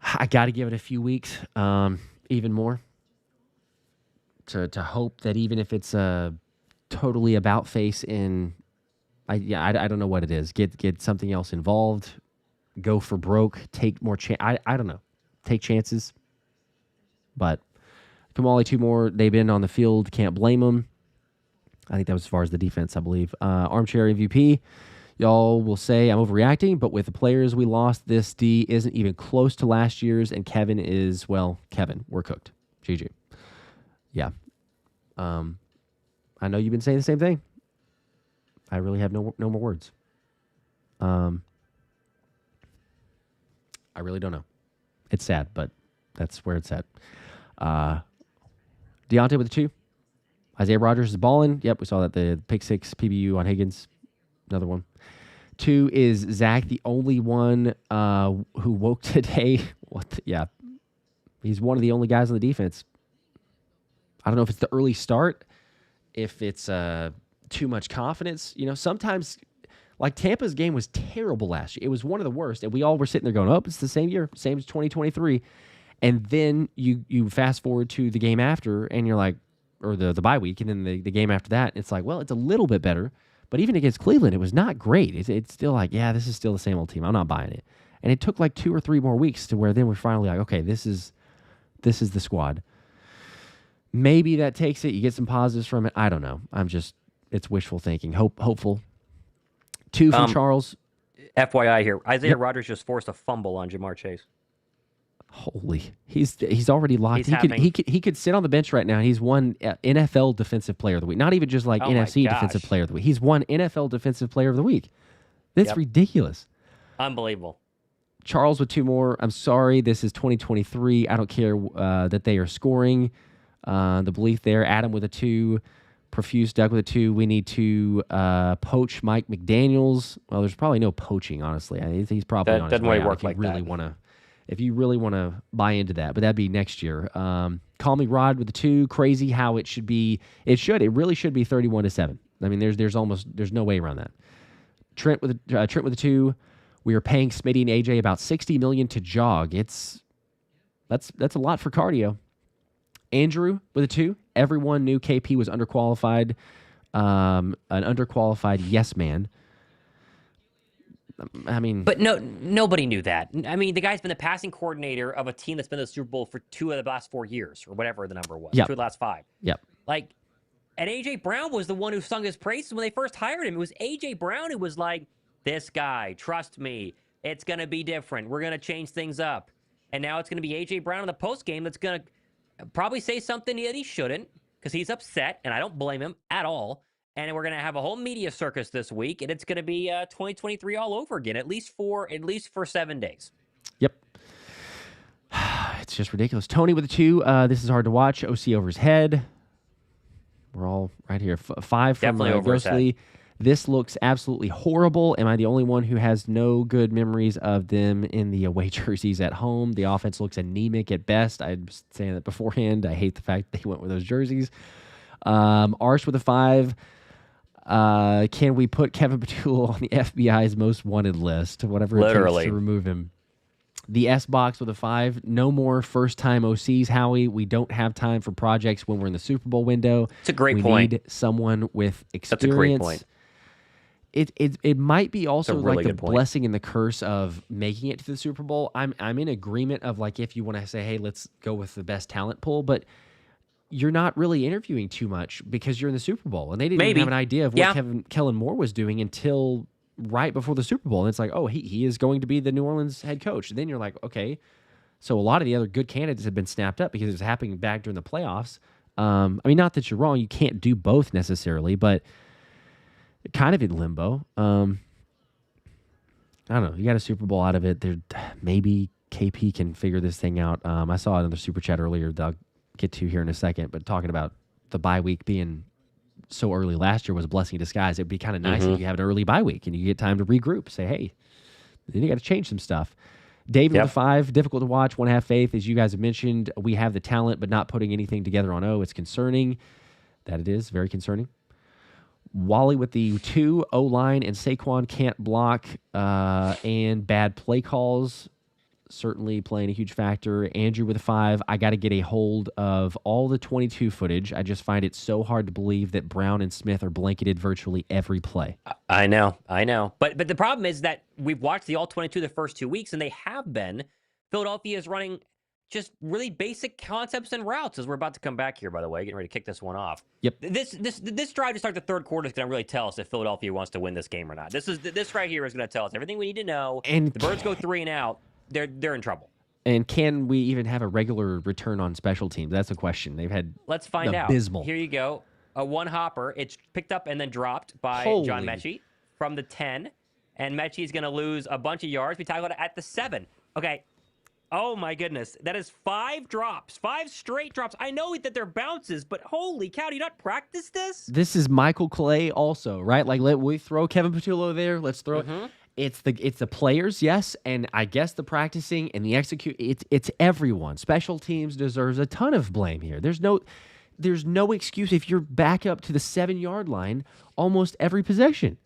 I got to give it a few weeks, even more, to hope that even if it's a totally about face I don't know what it is. Get something else involved, go for broke, take more I don't know, take chances. But Kamali, 2 more. They've been on the field. Can't blame them. I think that was as far as the defense, I believe. Armchair MVP. Y'all will say I'm overreacting, but with the players we lost, this D isn't even close to last year's, and Kevin, we're cooked. GG. Yeah. I know you've been saying the same thing. I really have no more words. I really don't know. It's sad, but that's where it's at. Deontay with the 2. Isaiah Rodgers is balling. Yep, we saw that. The pick 6 PBU on Higgins. Another one. 2 is Zach, the only one who woke today. Yeah. He's one of the only guys on the defense. I don't know if it's the early start, if it's too much confidence. Sometimes, like Tampa's game was terrible last year. It was one of the worst, and we all were sitting there going, it's the same year, same as 2023. And then you fast forward to the game after, and you're like, or the bye week, and then the game after that, it's like, well, it's a little bit better. But even against Cleveland, it was not great. It's still like, yeah, this is still the same old team. I'm not buying it. And it took like 2 or 3 more weeks to where then we're finally like, okay, this is the squad. Maybe that takes it. You get some positives from it. I don't know. It's wishful thinking. Hopeful. 2 from Charles. FYI here, Isaiah Rodgers just forced a fumble on Jamar Chase. Holy, he's already locked. He could sit on the bench right now. And he's won NFL Defensive Player of the Week. Not even just like NFC Defensive Player of the Week. He's won NFL Defensive Player of the Week. That's ridiculous. Unbelievable. Charles with 2 more. I'm sorry, this is 2023. I don't care that they are scoring. The belief there. Adam with a 2. Profuse Doug with a 2. We need to poach Mike McDaniels. Well, there's probably no poaching, honestly. He's probably on his way out if you really want to buy into that, but that'd be next year. Call me Rod with a 2. Crazy how it should be. It really should be 31-7. I mean, there's no way around that. Trent with a 2. We are paying Smitty and AJ about $60 million to jog. That's a lot for cardio. Andrew with a 2. Everyone knew KP was underqualified. An underqualified yes man. I mean, but nobody knew that. I mean, the guy's been the passing coordinator of a team that's been in the Super Bowl for 2 of the last 4 years, or whatever the number was. 2 of the last 5. Yep. Like, and AJ Brown was the one who sung his praises when they first hired him. It was AJ Brown who was like, "This guy, trust me, it's gonna be different. We're gonna change things up." And now it's gonna be AJ Brown in the post game that's gonna probably say something that he shouldn't because he's upset, and I don't blame him at all. And we're going to have a whole media circus this week, and it's going to be 2023 all over again, at least for 7 days. Yep. It's just ridiculous. Tony with a 2. This is hard to watch. OC over his head. We're all right here. 5 from Ghostly. This looks absolutely horrible. Am I the only one who has no good memories of them in the away jerseys at home? The offense looks anemic at best. I was saying that beforehand. I hate the fact they went with those jerseys. Arsh with a 5. Can we put Kevin Patullo on the FBI's most wanted list? Whatever it takes to remove him. The S box with a 5. No more first-time OCs, Howie. We don't have time for projects when we're in the Super Bowl window. It's a great point. We need someone with experience. That's a great point. It might be also really like the blessing and the curse of making it to the Super Bowl. I'm in agreement of like if you want to say, hey, let's go with the best talent pool, but you're not really interviewing too much because you're in the Super Bowl. And they didn't even have an idea of what Kellen Moore was doing until right before the Super Bowl. And it's like, oh, he is going to be the New Orleans head coach. And then you're like, okay. So a lot of the other good candidates have been snapped up because it was happening back during the playoffs. I mean, not that you're wrong. You can't do both necessarily, but kind of in limbo. I don't know. You got a Super Bowl out of it. There, maybe KP can figure this thing out. I saw another super chat earlier that I'll get to here in a second, but talking about the bye week being so early last year was a blessing in disguise. It'd be kind of nice if you have an early bye week and you get time to regroup. Say, hey, then you got to change some stuff. David with the 5, difficult to watch, 1.5 faith. As you guys have mentioned, we have the talent, but not putting anything together on O. It's concerning. That it is, very concerning. Wally with the 2, O-line and Saquon can't block, and bad play calls certainly playing a huge factor. Andrew with a 5, I got to get a hold of all the 22 footage. I just find it so hard to believe that Brown and Smith are blanketed virtually every play. I know. But the problem is that we've watched the all 22 the first 2 weeks, and they have been. Philadelphia is running just really basic concepts and routes as we're about to come back here, by the way, getting ready to kick this one off. Yep. This drive to start the third quarter is going to really tell us if Philadelphia wants to win this game or not. This right here is going to tell us everything we need to know. And the Birds go 3 and out. They're in trouble. And can we even have a regular return on special teams? That's the question. They've had Let's find abysmal. Out. Here you go. A one hopper. It's picked up and then dropped by John Mechie from the 10. And Mechie's going to lose a bunch of yards. We talk about it at the 7. Okay. Oh, my goodness. That is 5 drops. 5 straight drops. I know that they're bounces, but holy cow, do you not practice this? This is Michael Clay also, right? Like, we throw Kevin Patullo there. Let's throw it. It's the players, yes, and I guess the practicing and the execute. It's everyone. Special teams deserves a ton of blame here. There's no excuse if you're back up to the 7-yard line almost every possession.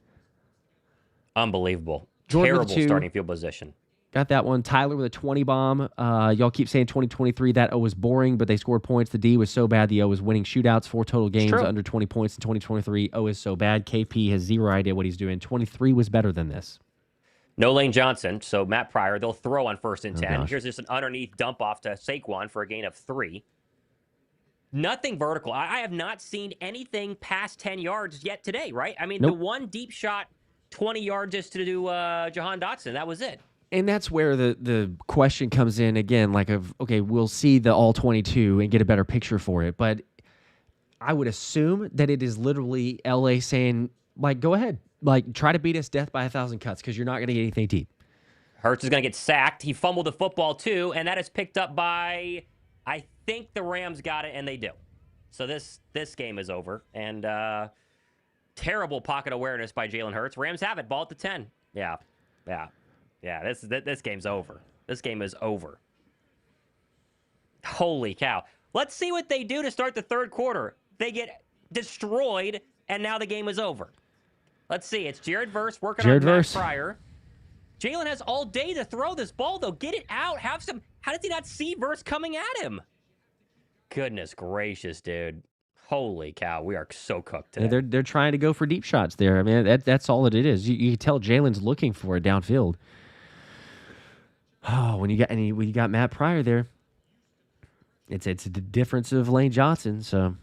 Unbelievable. Jordan Terrible starting field position. Got that one. Tyler with a 20 bomb. Y'all keep saying 2023, that O was boring, but they scored points. The D was so bad, the O was winning shootouts, 4 total games under 20 points in 2023. O is so bad. KP has zero idea what he's doing. 23 was better than this. No Lane Johnson, so Matt Pryor, they'll throw on 1st and 10. Here's just an underneath dump off to Saquon for a gain of 3. Nothing vertical. I have not seen anything past 10 yards yet today, right? I mean, the one deep shot, 20 yards just to do Jahan Dotson. That was it. And that's where the question comes in again, like, okay, we'll see the all 22 and get a better picture for it. But I would assume that it is literally LA saying, like, go ahead. Like, try to beat us death by 1,000 cuts because you're not going to get anything deep. Hurts is going to get sacked. He fumbled the football, too, and that is picked up by, I think the Rams got it, and they do. So this game is over. And terrible pocket awareness by Jalen Hurts. Rams have it. Ball at the 10. Yeah. This game's over. This game is over. Holy cow. Let's see what they do to start the third quarter. They get destroyed, and now the game is over. Let's see. It's Jared Verse working on Matt Pryor. Jalen has all day to throw this ball, though. Get it out. Have some. How does he not see Verse coming at him? Goodness gracious, dude. Holy cow. We are so cooked today. Yeah, they're trying to go for deep shots there. I mean, that's all that it is. You can tell Jalen's looking for it downfield. Oh, when you got Matt Pryor there, it's the difference of Lane Johnson, so.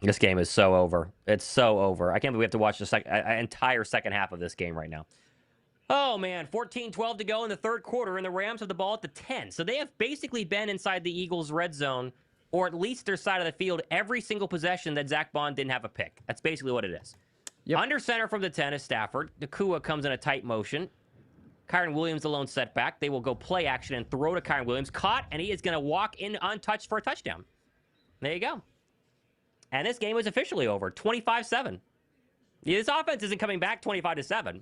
This game is so over. It's so over. I can't believe we have to watch the entire second half of this game right now. Oh, man. 14-12 to go in the third quarter, and the Rams have the ball at the 10. So they have basically been inside the Eagles' red zone, or at least their side of the field, every single possession that Zach Bond didn't have a pick. That's basically what it is. Yep. Under center from the 10 is Stafford. Nacua comes in a tight motion. Kyren Williams, the lone setback. They will go play action and throw to Kyren Williams. Caught, and he is going to walk in untouched for a touchdown. There you go. And this game is officially over, 25-7. This offense isn't coming back 25-7.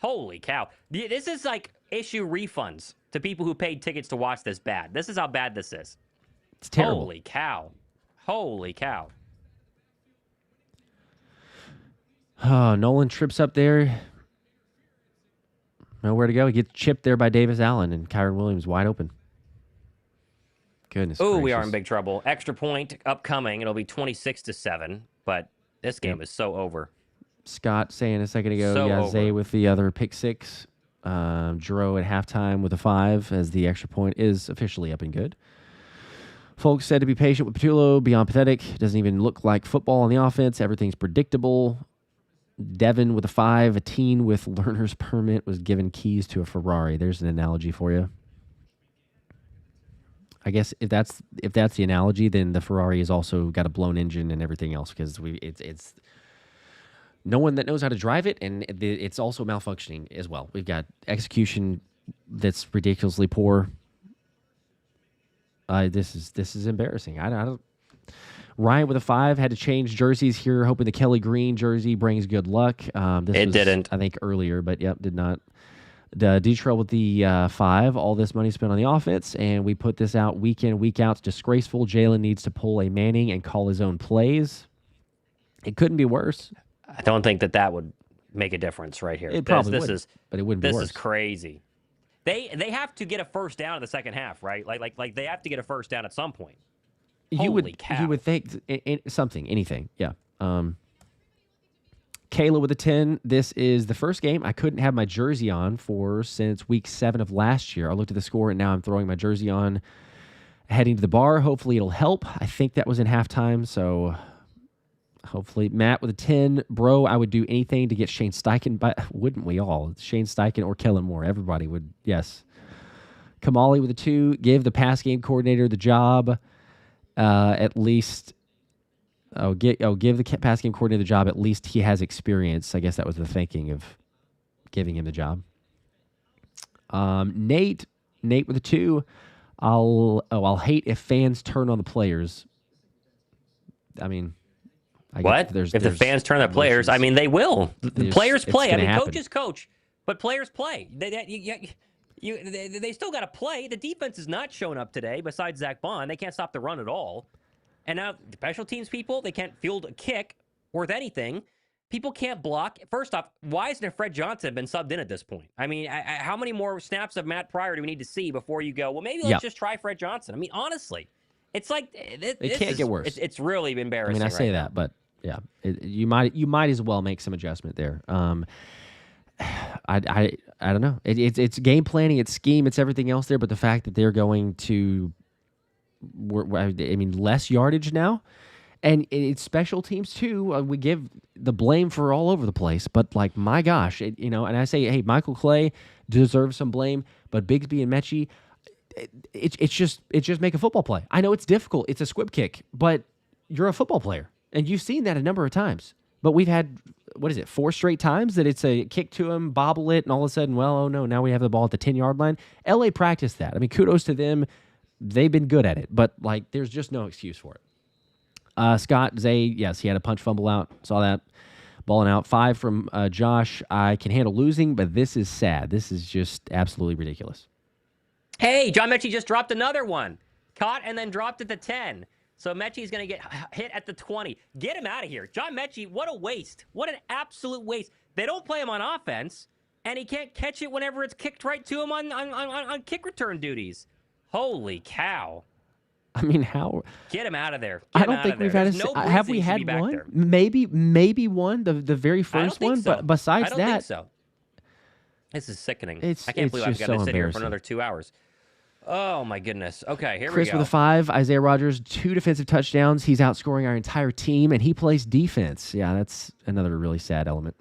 Holy cow. This is like issue refunds to people who paid tickets to watch this bad. This is how bad this is. It's terrible. Holy cow. Holy cow. Oh, Nolan trips up there. Nowhere to go. He gets chipped there by Davis Allen, and Kyren Williams wide open. Goodness gracious. We are in big trouble. Extra point upcoming. It'll be 26-7, but this game is so over. Scott saying a second ago, Zay with the other pick 6. Jero at halftime with a 5 as the extra point is officially up and good. Folks said to be patient with Patullo, beyond pathetic. Doesn't even look like football on the offense. Everything's predictable. Devin with a 5. A teen with learner's permit was given keys to a Ferrari. There's an analogy for you. I guess if that's the analogy, then the Ferrari has also got a blown engine and everything else because no one that knows how to drive it, and it's also malfunctioning as well. We've got execution that's ridiculously poor. This is embarrassing. I don't. Ryan with a 5 had to change jerseys here, hoping the Kelly Green jersey brings good luck. It didn't. I think, earlier, but yep, did not. Detroit with the 5. All this money spent on the offense, and we put this out week in, week out. It's disgraceful. Jalen needs to pull a Manning and call his own plays. It couldn't be worse. I don't think that would make a difference right here. It probably would, but it wouldn't be worse. This is crazy. They have to get a first down in the second half, right? Like they have to get a first down at some point. Holy cow. You would think anything. Yeah. Kayla with a 10. This is the first game I couldn't have my jersey on since week 7 of last year. I looked at the score, and now I'm throwing my jersey on, heading to the bar. Hopefully it'll help. I think that was in halftime, so hopefully. Matt with a 10. Bro, I would do anything to get Shane Steichen, but wouldn't we all? Shane Steichen or Kellen Moore. Everybody would, yes. Kamali with a 2. Give the pass game coordinator the job. At least, give the pass game coordinator the job. At least he has experience. I guess that was the thinking of giving him the job. Nate with a 2. I'll hate if fans turn on the players. I mean, what? If the fans turn on the players, I mean, they will. The players play. I mean, coaches coach, but players play. They still got to play. The defense is not showing up today. Besides Zach Bond, they can't stop the run at all. And now the special teams people, they can't field a kick worth anything. People can't block. First off, why hasn't Fred Johnson been subbed in at this point? I mean, how many more snaps of Matt Pryor do we need to see before you go, well, maybe let's just try Fred Johnson? I mean, honestly, it's like it can't get worse. It's really embarrassing. I mean, I say that, but yeah, you might as well make some adjustment there. I don't know. It's game planning, it's scheme, it's everything else there. But the fact that they're going to, less yardage now, and it's special teams too. We give the blame for all over the place, but like, my gosh, and I say, hey, Michael Clay deserves some blame, but Bigsby and Mechie, it's just make a football play. I know it's difficult. It's a squib kick, but you're a football player, and you've seen that a number of times. But we've had, 4 straight times that it's a kick to him, bobble it, and all of a sudden, well, oh no, now we have the ball at the 10-yard line. LA practiced that. I mean, kudos to them. They've been good at it, but like, there's just no excuse for it. Scott Zay, yes, he had a punch fumble out. Saw that. Balling out. 5 from Josh. I can handle losing, but this is sad. This is just absolutely ridiculous. Hey, John Mechie just dropped another one. Caught and then dropped at the 10. So Mechie's going to get hit at the 20. Get him out of here. John Mechie, what a waste. What an absolute waste. They don't play him on offense, and he can't catch it whenever it's kicked right to him on kick return duties. Holy cow. I mean, how? Get him out of there. I don't think we've had have we had one? Maybe one, the very first one, so. But besides I don't think so. This is sickening. I can't believe I've got to sit here for another 2 hours. Oh, my goodness. Okay, here we go. Chris with a 5. Isaiah Rodgers, 2 defensive touchdowns. He's outscoring our entire team, and he plays defense. Yeah, that's another really sad element.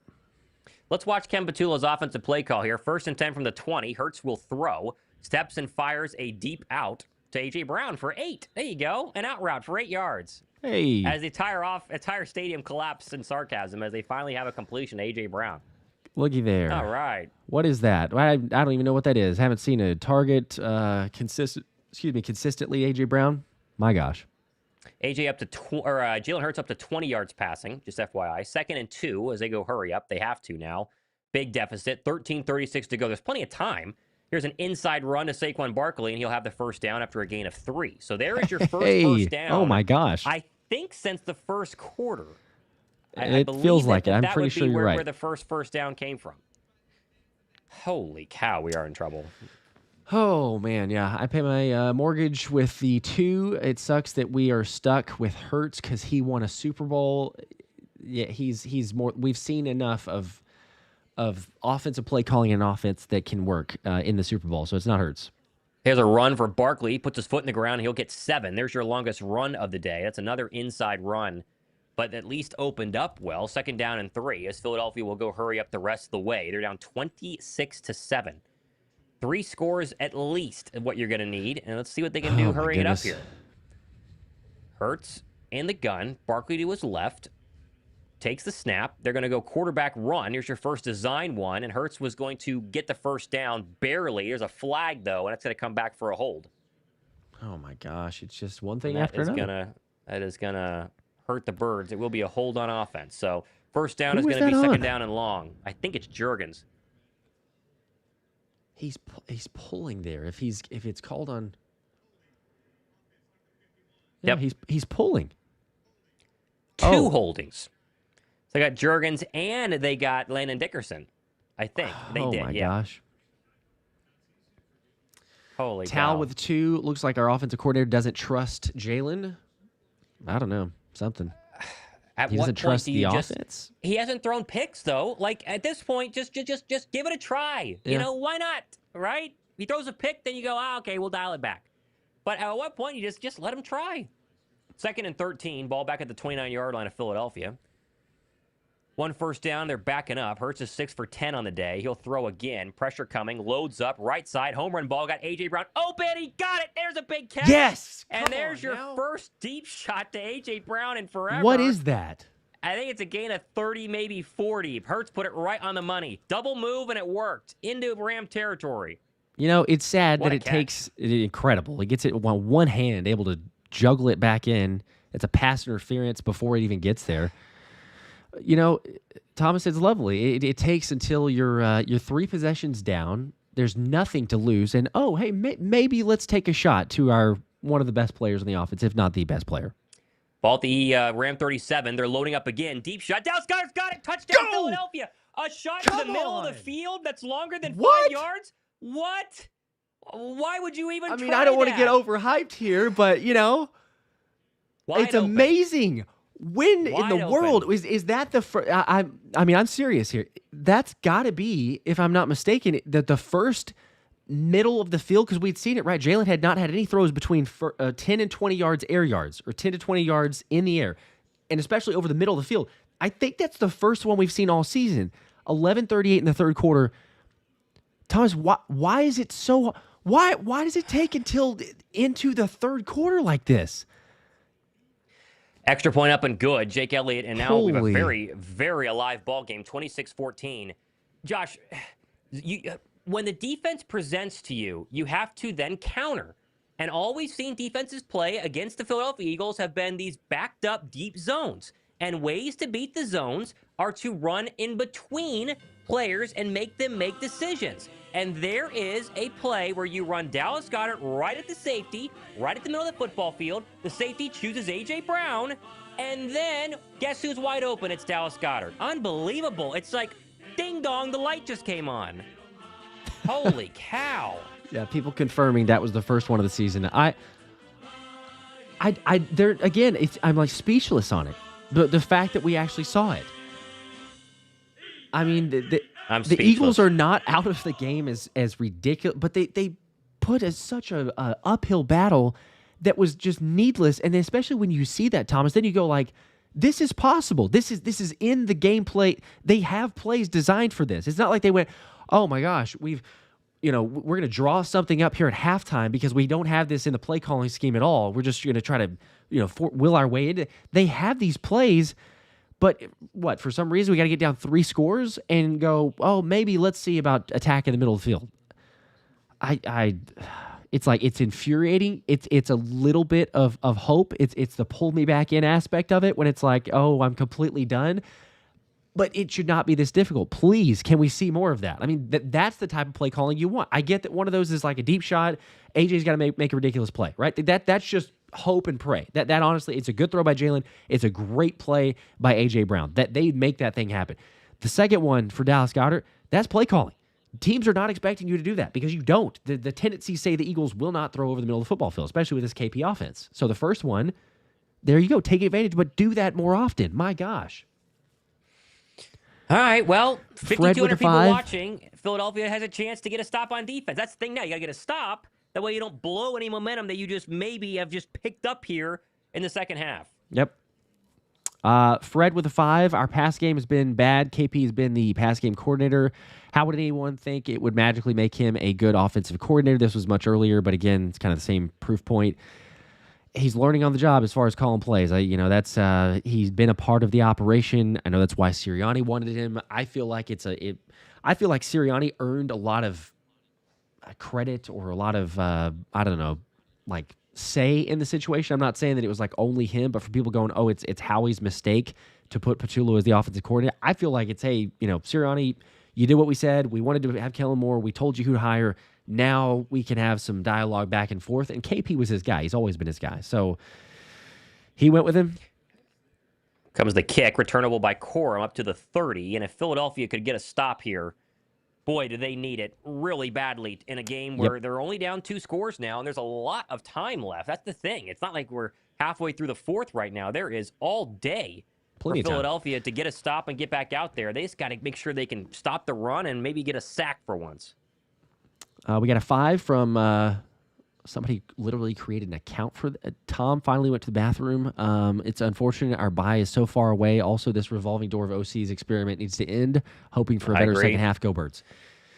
Let's watch Ken Patullo's offensive play call here. 1st and 10 from the 20. Hurts will throw. Steps and fires a deep out to A.J. Brown for 8. There you go. An out route for 8 yards. Hey. As the entire stadium collapsed in sarcasm as they finally have a completion to A.J. Brown. Looky there. All right. What is that? I don't even know what that is. Haven't seen a target consistently, A.J. Brown. My gosh. AJ up to Jalen Hurts up to 20 yards passing, just FYI. 2nd and 2 as they go hurry up. They have to now. Big deficit. 13:36 to go. There's plenty of time. Here's an inside run to Saquon Barkley, and he'll have the first down after a gain of 3. So there is your first down. Oh, my gosh. I think since the first quarter. It feels like it. I'm pretty sure you're right. Where the first down came from. Holy cow, we are in trouble. Oh, man, yeah. I pay my mortgage with the 2. It sucks that we are stuck with Hurts because he won a Super Bowl. Yeah, he's more. We've seen enough of offensive play calling and offense that can work in the Super Bowl, so it's not Hurts. Here's a run for Barkley. He puts his foot in the ground. He'll get 7. There's your longest run of the day. That's another inside run, but at least opened up well. 2nd down and 3 as Philadelphia will go hurry up the rest of the way. They're down 26-7. 3 scores at least of what you're going to need, and let's see what they can do hurrying it up here. Hurts in the gun. Barkley to his left. takes the snap. They're going to go quarterback run. Here's your first design one, and Hurts was going to get the first down barely. There's a flag, though, and it's going to come back for a hold. Oh, my gosh. It's just one thing after another. That is going to hurt the Birds. It will be a hold on offense. So first down is going to be second down and long. I think it's Juergens. He's pulling there. If it's called on... Yeah, yep. He's pulling. Two holdings. So they got Juergens and they got Landon Dickerson. I think they did. Oh my gosh! Holy Tal cow. with 2. Looks like our offensive coordinator doesn't trust Jalen. I don't know, something. He doesn't trust the offense. He hasn't thrown picks though. Like at this point, just give it a try. Yeah. You know, why not? Right? He throws a pick, then you go, okay, we'll dial it back. But at what point you just let him try? 2nd and 13, ball back at the 29-yard line of Philadelphia. 1 first down, they're backing up. Hurts is 6 for 10 on the day. He'll throw again. Pressure coming, loads up, right side, home run ball. Got A.J. Brown open, he got it. There's a big catch. Yes! And there's your first deep shot to A.J. Brown in forever. What is that? I think it's a gain of 30, maybe 40. Hurts put it right on the money. Double move, and it worked. Into Ram territory. You know, it's sad that it takes incredible. He gets it on one hand, able to juggle it back in. It's a pass interference before it even gets there. You know, Thomas, it's lovely. It takes until you're 3 possessions down. There's nothing to lose, and hey, maybe let's take a shot to one of the best players in the offense, if not the best player. Ball at the Ram 37. They're loading up again. Deep shot. Dallas Goedert's got it. Touchdown, Philadelphia. A shot to the middle of the field that's longer than 5 yards. What? Why would you even try I don't want to get overhyped here, but, it's amazing. When in the world is that the first? I'm serious here. That's got to be, if I'm not mistaken, the first middle of the field, because we'd seen it, right? Jalen had not had any throws between 10 and 20 yards air yards, or 10 to 20 yards in the air, and especially over the middle of the field. I think that's the first one we've seen all season. 11:38 in the third quarter. Thomas, why is it so? Why does it take until into the third quarter like this? Extra point up and good. Jake Elliott, and now we have a very, very alive ball game, 26-14. Josh, when the defense presents to you, you have to then counter. And all we've seen defenses play against the Philadelphia Eagles have been these backed up deep zones. And ways to beat the zones are to run in between players and make them make decisions. And there is a play where you run Dallas Goedert right at the safety, right at the middle of the football field. The safety chooses A.J. Brown, and then guess who's wide open? It's Dallas Goedert. Unbelievable. It's like, ding dong, the light just came on. Holy cow. Yeah, people confirming that was the first one of the season. I'm like speechless on it. The fact that we actually saw it. I mean, the Eagles are not out of the game as ridiculous, but they put such a uphill battle that was just needless. And especially when you see that, Thomas, then you go like, this is possible. This is in the gameplay. They have plays designed for this. It's not like they went, oh my gosh, we're going to draw something up here at halftime because we don't have this in the play calling scheme at all. We're just going to try to, will our way in. They have these plays, but for some reason we got to get down 3 scores and go, maybe let's see about attack in the middle of the field. It's like, it's infuriating. It's a little bit of hope. It's the pull me back in aspect of it when it's like, I'm completely done. But it should not be this difficult. Please, can we see more of that? I mean, that's the type of play calling you want. I get that one of those is like a deep shot. AJ's got to make a ridiculous play, right? That's just hope and pray. That honestly, it's a good throw by Jalen. It's a great play by AJ Brown. That they make that thing happen. The second one for Dallas Goedert, that's play calling. Teams are not expecting you to do that because you don't. The tendencies say the Eagles will not throw over the middle of the football field, especially with this KP offense. So the first one, there you go. Take advantage, but do that more often. My gosh. All right, well, 5,200 people watching. Philadelphia has a chance to get a stop on defense. That's the thing now. You got to get a stop. That way you don't blow any momentum that you just maybe have just picked up here in the second half. Yep. Fred with a 5. Our pass game has been bad. KP has been the pass game coordinator. How would anyone think it would magically make him a good offensive coordinator? This was much earlier, but again, it's kind of the same proof point. he's learning on the job as far as calling plays. That's he's been a part of the operation. I know that's why Sirianni wanted him. I feel like I feel like Sirianni earned a lot of credit or a lot of I don't know, like say in the situation. I'm not saying that it was like only him, but for people going, oh, it's Howie's mistake to put Patullo as the offensive coordinator. I feel like it's, hey, Sirianni, you did what we said. We wanted to have Kellen Moore. We told you who to hire. Now we can have some dialogue back and forth. And KP was his guy. He's always been his guy. So he went with him. Comes the kick, returnable by Corum up to the 30. And if Philadelphia could get a stop here, boy, do they need it really badly in a game where they're only down 2 scores now, and there's a lot of time left. That's the thing. It's not like we're halfway through the 4th right now. There is all day for Philadelphia to get a stop and get back out there. They just got to make sure they can stop the run and maybe get a sack for once. We got a 5 from somebody literally created an account for Tom finally went to the bathroom. It's unfortunate our bye is so far away. Also, this revolving door of OC's experiment needs to end. Hoping for a better second half. Go Birds.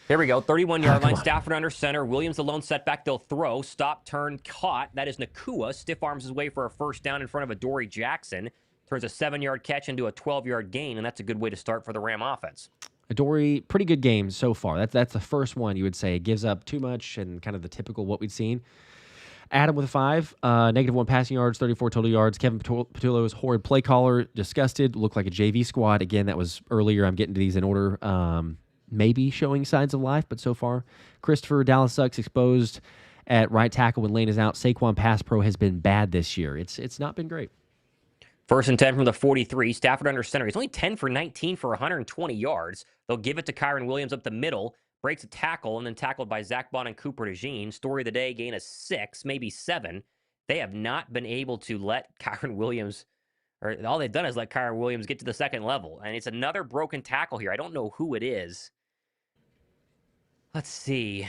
Here we go. 31-yard line. Stafford under center. Williams the lone setback. They'll throw. Stop, turn, caught. That is Nacua. Stiff arms his way for a first down in front of Adoree Jackson. Turns a 7-yard catch into a 12-yard gain, and that's a good way to start for the Ram offense. Adoree, pretty good game so far. That's the first one you would say. Gives up too much and kind of the typical what we'd seen. Adam with a 5, -1 passing yards, 34 total yards. Kevin Patullo's horrid play caller, disgusted. Looked like a JV squad. Again, that was earlier. I'm getting to these in order. Maybe showing signs of life, but so far. Christopher, Dallas sucks, exposed at right tackle when Lane is out. Saquon pass pro has been bad this year. It's not been great. 1st and 10 from the 43. Stafford under center. He's only 10 for 19 for 120 yards. They'll give it to Kyron Williams up the middle. Breaks a tackle and then tackled by Zach Bond and Cooper DeJean. Story of the day, gain of 6, maybe 7. They have not been able to let Kyron Williams, or all they've done is let Kyron Williams get to the second level. And it's another broken tackle here. I don't know who it is. Let's see.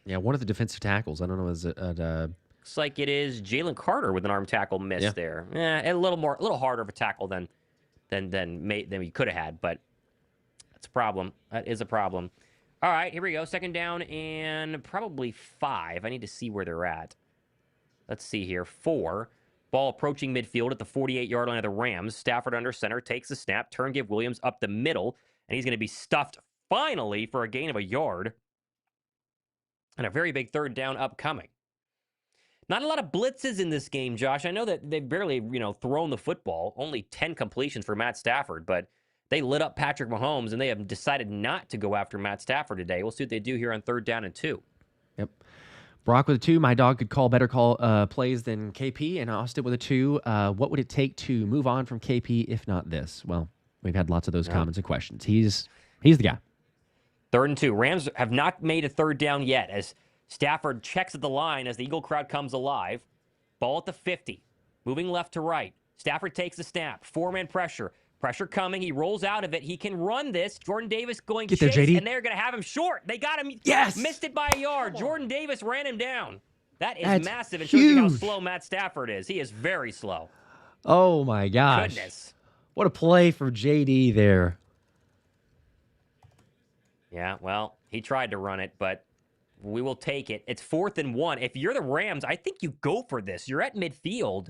Yeah, one of the defensive tackles. I don't know. Is it? Looks like it is Jalen Carter with an arm tackle miss there. A little harder of a tackle than we could have had, but that's a problem. That is a problem. All right, here we go. 2nd down and probably 5. I need to see where they're at. Let's see here. 4. Ball approaching midfield at the 48-yard line of the Rams. Stafford under center takes the snap. Turn give Williams up the middle, and he's going to be stuffed finally for a gain of a yard. And a very big 3rd down upcoming. Not a lot of blitzes in this game, Josh. I know that they've barely, thrown the football. Only 10 completions for Matt Stafford, but they lit up Patrick Mahomes, and they have decided not to go after Matt Stafford today. We'll see what they do here on 3rd down and 2. Yep. Brock with a 2. My dog could call better plays than KP, and Austin with a 2. What would it take to move on from KP if not this? Well, we've had lots of those comments and questions. He's the guy. 3rd and 2. Rams have not made a 3rd down yet as Stafford checks at the line as the Eagle crowd comes alive. Ball at the 50. Moving left to right. Stafford takes the snap. 4-man pressure. Pressure coming. He rolls out of it. He can run this. Jordan Davis going Get chase, there, JD. and they're going to have him short. They got him. Yes! Missed it by a yard. Jordan Davis ran him down. That's massive. It shows you how slow Matt Stafford is. He is very slow. Oh, my gosh. Goodness. What a play for JD there. Yeah, well, he tried to run it, but we will take it. It's 4th and 1. If you're the Rams, I think you go for this. You're at midfield.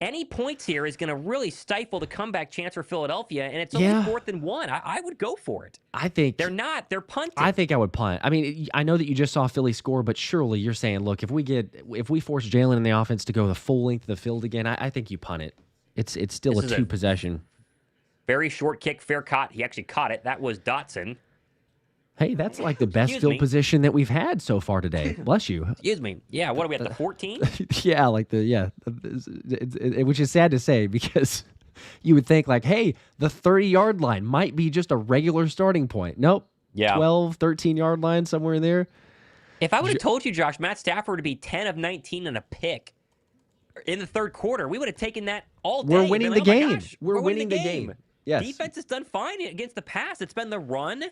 Any points here is going to really stifle the comeback chance for Philadelphia, and it's only 4th and 1. I would go for it. I think they're not. They're punting. I think I would punt. I mean, I know that you just saw Philly score, but surely you're saying, look, if we force Jalen in the offense to go the full length of the field again, I think you punt it. It's still a 2 possession. Very short kick, fair caught. He actually caught it. That was Dotson. Hey, that's like the best field position that we've had so far today. Bless you. Excuse me. Yeah, what are we at, the 14? Yeah, which is sad to say because you would think like, hey, the 30-yard line might be just a regular starting point. Nope. Yeah. 12, 13-yard line, somewhere in there. If I would have told you, Josh, Matt Stafford would be 10 of 19 and a pick in the 3rd quarter, we would have taken that all day. We're winning the game. We're winning the game. Yes. Defense has done fine against the pass. It's been the run.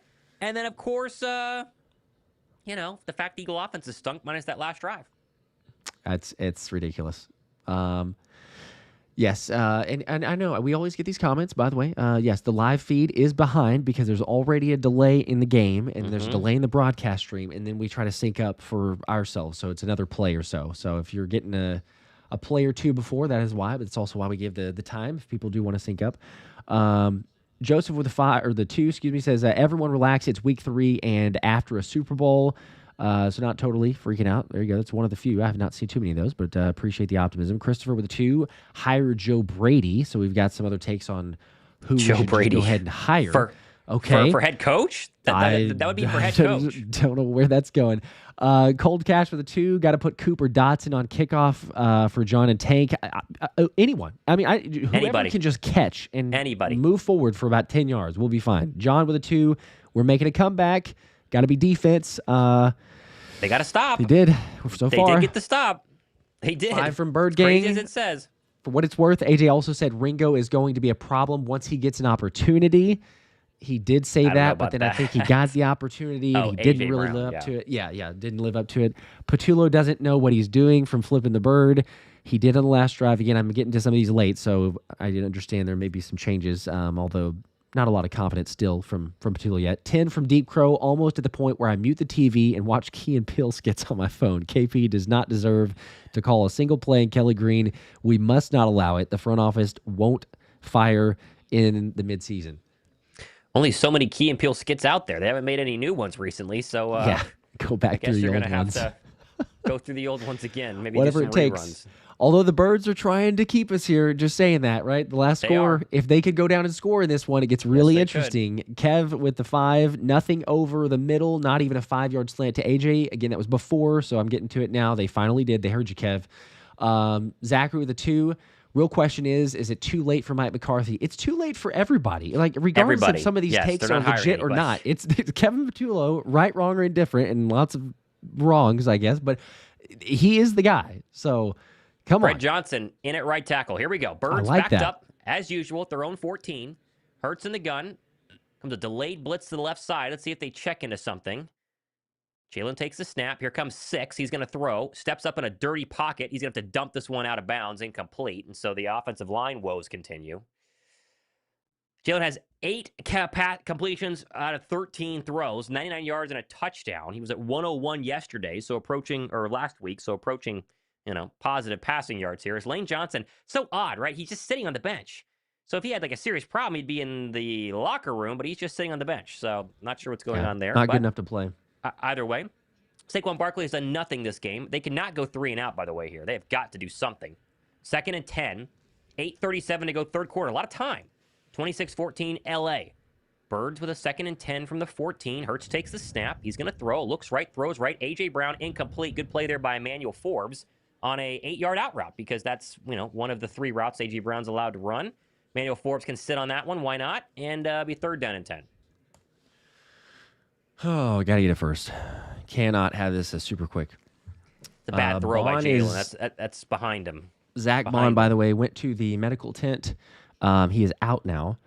And then, of course, the fact the Eagle offense is stunk minus that last drive. It's ridiculous. Yes, and I know we always get these comments, by the way. Yes, the live feed is behind because there's already a delay in the game, and there's a delay in the broadcast stream, and then we try to sync up for ourselves, so it's another play or so. So if you're getting a a play or two before. That is why, but it's also why we give the time if people do want to sync up. Joseph with the 2, excuse me, says, everyone relax. It's week 3 and after a Super Bowl. So not totally freaking out. There you go. That's one of the few. I have not seen too many of those, but appreciate the optimism. Christopher with a 2, hire Joe Brady. So we've got some other takes on who Joe we should Brady. Go ahead and hire. For head coach? That would be for head coach. Don't know where that's going. Cold Cash with a 2. Got to put Cooper Dotson on kickoff for John and Tank. Anyone. I mean, whoever Anybody. can just catch and Anybody. move forward for about 10 yards. We'll be fine. John with a 2. We're making a comeback. Got to be defense. They got to stop. They did so far. They did get the stop. They did. 5 from Bird Crazy Gang. as it says. For what it's worth, AJ also said Ringo is going to be a problem once he gets an opportunity. He did say that, but then I think he got the opportunity and he didn't really live up to it. Yeah, didn't live up to it. Patullo doesn't know what he's doing from flipping the bird. He did on the last drive. Again, I'm getting to some of these late, so I didn't understand there may be some changes, although not a lot of confidence still from Patullo yet. 10 from Deep Crow, almost at the point where I mute the TV and watch Key and Peele skits on my phone. KP does not deserve to call a single play in Kelly Green. We must not allow it. The front office won't fire in the midseason. Only so many Key and Peele skits out there. They haven't made any new ones recently, so go back through the old ones. I guess you're going to have to go through the old ones again. Maybe whatever do some it takes. reruns. Although the Birds are trying to keep us here, just saying that, right? The last score, if they could go down and score in this one, it gets really interesting. Kev with the 5, nothing over the middle, not even a 5-yard slant to AJ. Again, that was before, so I'm getting to it now. They finally did. They heard you, Kev. Zachary with the 2. Real question is it too late for Mike McCarthy? It's too late for everybody. Like, regardless if some of these takes are legit or not. It's Kevin Patullo, right, wrong, or indifferent, and lots of wrongs, I guess, but he is the guy. So, come on. Brett Johnson in at right tackle. Here we go. Birds backed up, as usual, at their own 14. Hurts in the gun. Comes a delayed blitz to the left side. Let's see if they check into something. Jalen takes the snap. Here comes 6. He's going to throw. Steps up in a dirty pocket. He's going to have to dump this one out of bounds. Incomplete. And so the offensive line woes continue. Jalen has 8 completions out of 13 throws, 99 yards and a touchdown. He was at 101 yesterday, last week, so approaching, positive passing yards here. Is Lane Johnson so odd, right? He's just sitting on the bench. So if he had like a serious problem, he'd be in the locker room, but he's just sitting on the bench. So not sure what's going on there. Not good enough to play. Either way, Saquon Barkley has done nothing this game. They cannot go 3 and out, by the way, here. They have got to do something. 2nd and 10, 8:37 to go third quarter. A lot of time. 26-14 LA. Birds with a 2nd and 10 from the 14. Hurts takes the snap. He's going to throw. Looks right, throws right. A.J. Brown incomplete. Good play there by Emmanuel Forbes on a 8-yard out route because that's, one of the 3 routes A.J. Brown's allowed to run. Emmanuel Forbes can sit on that one. Why not? And be 3rd down and 10. Oh, got to get it first. Cannot have this super quick. It's a bad throw by Jalen. That's behind him. Zach Bond, by the way, went to the medical tent. He is out now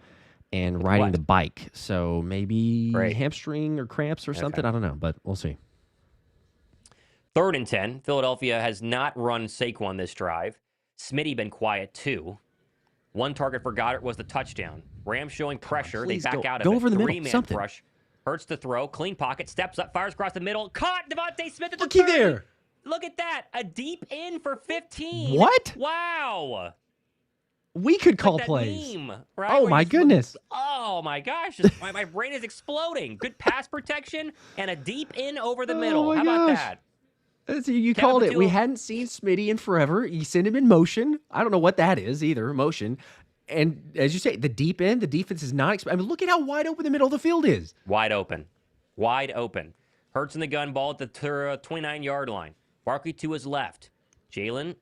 and riding the bike. So maybe hamstring or cramps or something. I don't know, but we'll see. 3rd and 10. Philadelphia has not run Saquon this drive. Smitty been quiet too. 1 target for Goedert was the touchdown. Rams showing pressure. They back out of it. Go over the middle. Something. Rush. Hurts to throw. Clean pocket. Steps up. Fires across the middle. Caught. Davante Smith at the 30. Looky there. Look at that. A deep in for 15. What? Wow. We could call plays. Meme, right? Oh, my goodness. Oh, my gosh. My brain is exploding. Good pass protection and a deep in over the middle. How about that? You called it. We hadn't seen Smitty in forever. You sent him in motion. I don't know what that is either, motion. And as you say, the deep end, the defense is not. I mean, look at how wide open the middle of the field is. Wide open. Hurts in the gun, ball at the 29-yard line. Barkley to his left. Jalen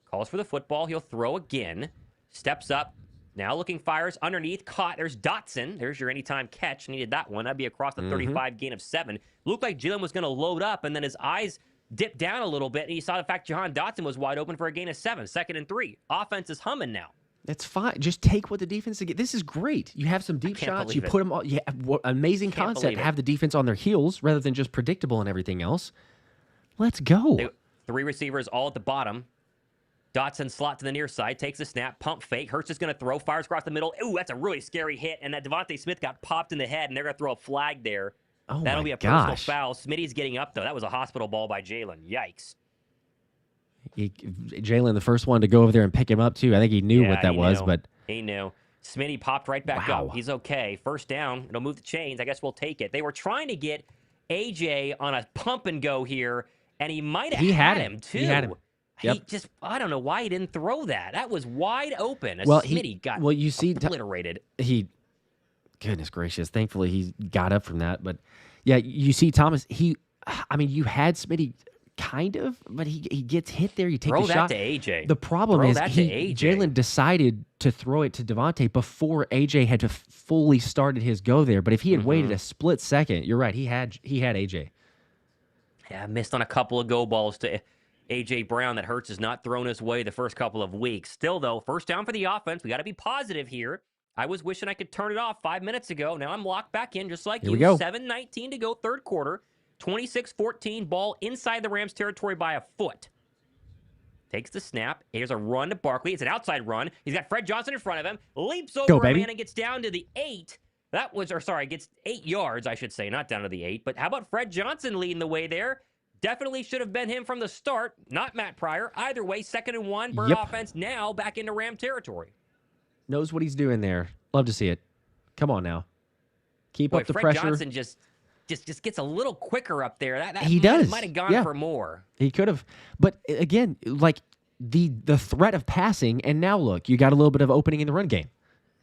calls for the football. He'll throw again. Steps up. Now looking, fires underneath. Caught. There's Dotson. There's your anytime catch. Needed that one. That'd be across the 35, gain of 7. Looked like Jalen was going to load up, and then his eyes dipped down a little bit, and he saw the fact Jahan Dotson was wide open for a gain of 7. 2nd and 3. Offense is humming now. That's fine. Just take what the defense gets. This is great. You have some deep shots. You put them all. Yeah, amazing concept. Have the defense on their heels rather than just predictable and everything else. Let's go. 3 receivers all at the bottom. Dotson slot to the near side, takes a snap, pump fake. Hurts is going to throw, fires across the middle. Ooh, that's a really scary hit. And that Davante Smith got popped in the head, and they're going to throw a flag there. Oh, that'll be a personal foul. Smitty's getting up, though. That was a hospital ball by Jalen. Yikes. Jalen, the first one to go over there and pick him up, too. I think he knew what that was, but he knew. Smitty popped right back up. He's okay. First down. It'll move the chains. I guess we'll take it. They were trying to get AJ on a pump and go here, and he might have had him, too. He had him. Yep. He just, I don't know why he didn't throw that. That was wide open. Smitty got obliterated. Goodness gracious. Thankfully, he got up from that. But, yeah, you see Thomas, you had Smitty kind of, but he gets hit there. You take the shot. Throw that to AJ. The problem is Jalen decided to throw it to Davante before AJ had fully started his go there. But if he had waited a split second, you're right. He had AJ. Yeah, missed on a couple of go balls to AJ Brown that Hurts has not thrown his way the first couple of weeks. Still, though, first down for the offense. We got to be positive here. I was wishing I could turn it off 5 minutes ago. Now I'm locked back in just like you. 7:19 to go, third quarter. 26-14, ball inside the Rams territory by a foot. Takes the snap. Here's a run to Barkley. It's an outside run. He's got Fred Johnson in front of him. Leaps over a man and gets down to the 8. Gets 8 yards, I should say, not down to the 8. But how about Fred Johnson leading the way there? Definitely should have been him from the start, not Matt Pryor. Either way, 2nd and 1, Bird offense now back into Ram territory. Knows what he's doing there. Love to see it. Come on now. Keep up the Fred pressure. Johnson just gets a little quicker up there. That he does. Might have gone for more. He could have. But again, like the threat of passing, and now look, you got a little bit of opening in the run game.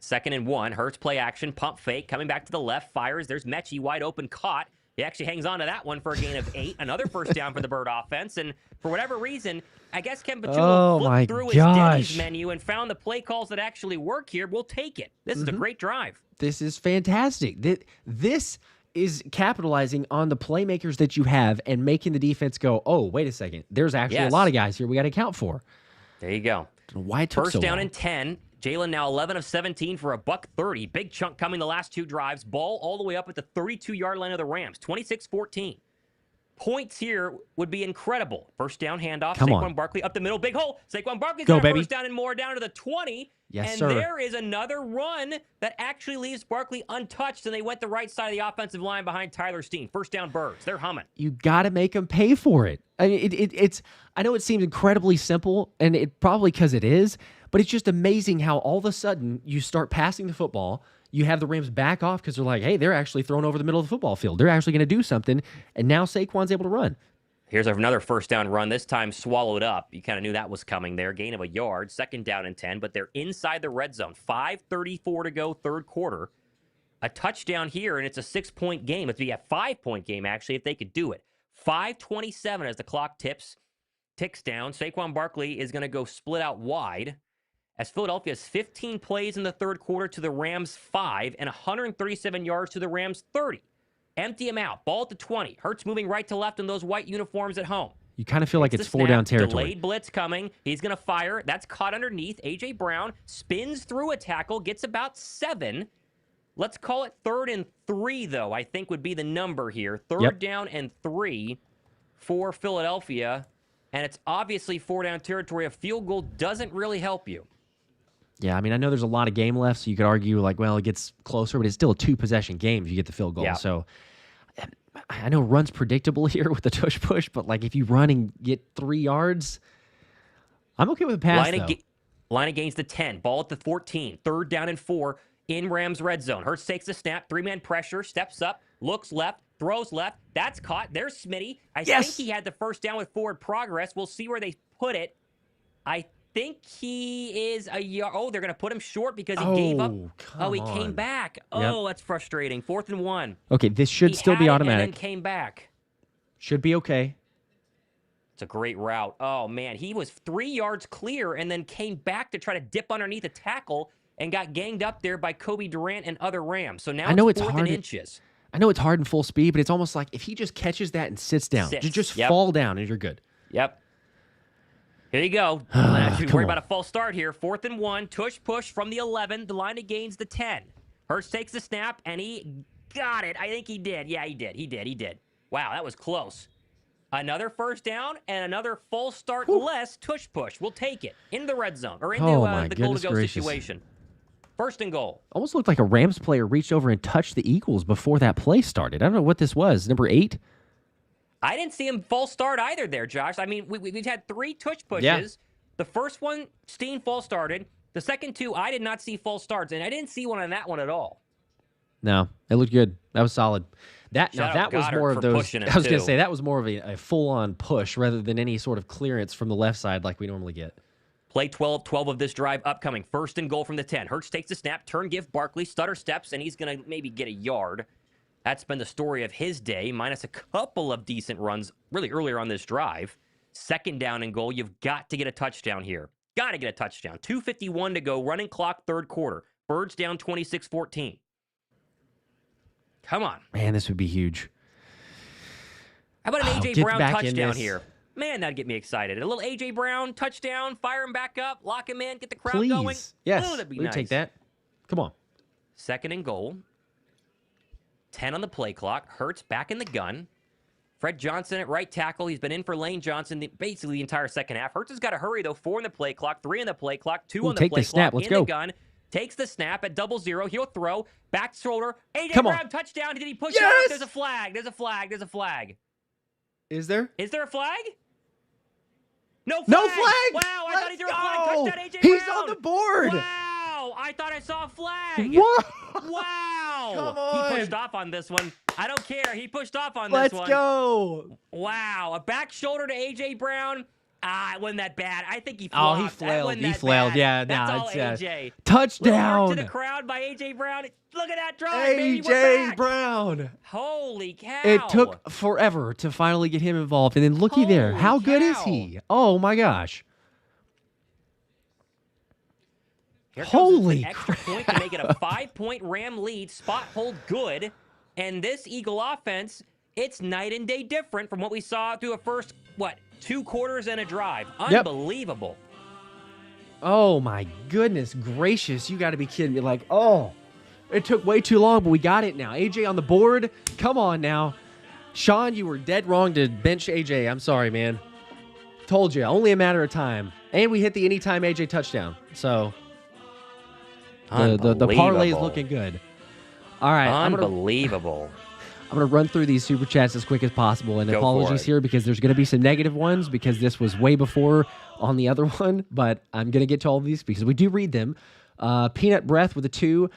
2nd and 1, Hurts play action, pump fake, coming back to the left, fires. There's Mechie wide open, caught. He actually hangs on to that one for a gain of 8. Another first down for the Bird offense. And for whatever reason, I guess Kevin Petullo flipped through his Denny's menu and found the play calls that actually work here. We'll take it. This is a great drive. This is fantastic. This is capitalizing on the playmakers that you have and making the defense go, oh, wait a second. There's actually a lot of guys here we got to account for. There you go. Why it took First so down long. and 10. Jalen now 11 of 17 for a $130. Big chunk coming the last 2 drives. Ball all the way up at the 32-yard line of the Rams. 26-14. Points here would be incredible. First down handoff. Saquon Barkley up the middle. Big hole. Saquon Barkley's got a first down and more down to the 20. Yes, and sir. there is another run that actually leaves Barkley untouched, and they went the right side of the offensive line behind Tyler Steen. First down Birds. They're humming. You got to make them pay for it. I mean, it's. I know it seems incredibly simple, and it probably because it is, but it's just amazing how all of a sudden you start passing the football. You have the Rams back off because they're like, hey, they're actually throwing over the middle of the football field. They're actually going to do something, and now Saquon's able to run. Here's another first down run, this time swallowed up. You kind of knew that was coming there. Gain of a yard, 2nd down and 10, but they're inside the red zone. 5:34 to go, third quarter. A touchdown here, and it's a 6-point game. It'd be a 5-point game, actually, if they could do it. 5:27 as the clock ticks down. Saquon Barkley is going to go split out wide as Philadelphia has 15 plays in the third quarter to the Rams 5 and 137 yards to the Rams 30. Empty him out. Ball at the 20. Hurts moving right to left in those white uniforms at home. You kind of feel like it's 4-down territory. Delayed blitz coming. He's going to fire. That's caught underneath. A.J. Brown spins through a tackle, gets about 7. Let's call it 3rd and 3, though, I think would be the number here. 3rd down and 3 for Philadelphia. And it's obviously 4-down territory. A field goal doesn't really help you. Yeah, I mean, I know there's a lot of game left, so you could argue, like, well, it gets closer, but it's still a 2-possession game if you get the field goal. Yeah. So I know run's predictable here with the tush-push, but, like, if you run and get 3 yards, I'm okay with a pass, Line of gains to 10. Ball at the 14. 3rd down and 4 in Rams red zone. Hurts takes the snap. 3-man pressure. Steps up. Looks left. Throws left. That's caught. There's Smitty. I think he had the first down with forward progress. We'll see where they put it. I think he is a yard. Oh, they're going to put him short because he gave up. He came back. Oh, that's frustrating. 4th and 1. Okay, this should still be automatic. And then came back. Should be okay. It's a great route. Oh, man. He was 3 yards clear and then came back to try to dip underneath a tackle and got ganged up there by Kobe Durant and other Rams. So now it's 4th and inches. I know it's hard in full speed, but it's almost like if he just catches that and sits down, just fall down and you're good. Yep. Here you go. Not too worried about a false start here. 4th and 1. Push from the 11. The line of gains the 10. Hurts takes the snap, and he got it. I think he did. Yeah, he did. Wow, that was close. Another first down and another false start less push. We'll take it into the red zone or into the goal-to-go situation. 1st and goal. Almost looked like a Rams player reached over and touched the Eagles before that play started. I don't know what this was. Number 8? I didn't see him false start either there, Josh. I mean, we've had 3 tush pushes. Yeah. The first one, Steen false started. The second 2, I did not see false starts, and I didn't see one on that one at all. No, it looked good. That was solid. That was Goedert more of those. pushing him, I was going to too. say that was more of a full-on push rather than any sort of clearance from the left side like we normally get. Play 12 of this drive upcoming. 1st and goal from the 10. Hurts takes the snap, turn give Barkley, stutter steps, and he's going to maybe get a yard. That's been the story of his day, minus a couple of decent runs really earlier on this drive. 2nd down and goal. You've got to get a touchdown here. Got to get a touchdown. 2:51 to go. Running clock, 3rd quarter. Birds down 26-14. Come on. Man, this would be huge. How about an A.J. Get Brown back in touchdown this. here? Man, that'd get me excited. A little A.J. Brown touchdown, fire him back up, lock him in, get the crowd going. Please. Yes, Oh, that'd be we nice. take that. Come on. 2nd and goal. 10 on the play clock. Hurts back in the gun. Fred Johnson at right tackle. He's been in for Lane Johnson basically the entire second half. Hurts has got to hurry, though. 4 on the play clock, 3 on the play clock, 2 on the take play the snap. clock. Let's in go. the gun. Takes the snap at 0-0. He'll throw. Back shoulder. A.J. Come on. Brown touchdown. Did he push Yes! out? There's a flag. There's a flag. There's a flag. Is there? Is there a flag? No flag. No flag! Wow, I thought he threw a flag. Let's Touchdown, A.J. go! He's Brown. on the board! Wow, I thought I saw a flag. What? Wow. Come on. He pushed off on this one. I don't care. He pushed off on Let's this one. go! Wow, a back shoulder to A.J. Brown. It wasn't that bad. I think he Oh, flopped. he That flailed. wasn't He that flailed. bad. Yeah, That's no, all it's A.J. touchdown. Little arc to the crowd by A.J. Brown. Look at that drive, baby. We're A.J. back. Brown. Holy cow. It took forever to finally get him involved, and then looky there. Holy How good is cow. he? Oh my gosh! Here comes Holy an extra point to make it a 5-point Ram lead. Spot hold good. And this Eagle offense, it's night and day different from what we saw through the first, 2 quarters and a drive. Yep. Unbelievable. Oh my goodness gracious! You got to be kidding me! Like, oh, it took way too long, but we got it now. AJ on the board. Come on now, Sean. You were dead wrong to bench AJ. I'm sorry, man. Told you, only a matter of time. And we hit the anytime AJ touchdown. So the parlay is looking good. All right, Unbelievable. I'm going to run through these super chats as quick as possible. And Go for apologies it. here because there's going to be some negative ones because this was way before on the other one. But I'm going to get to all of these because we do read them. Peanut Breath with a 2.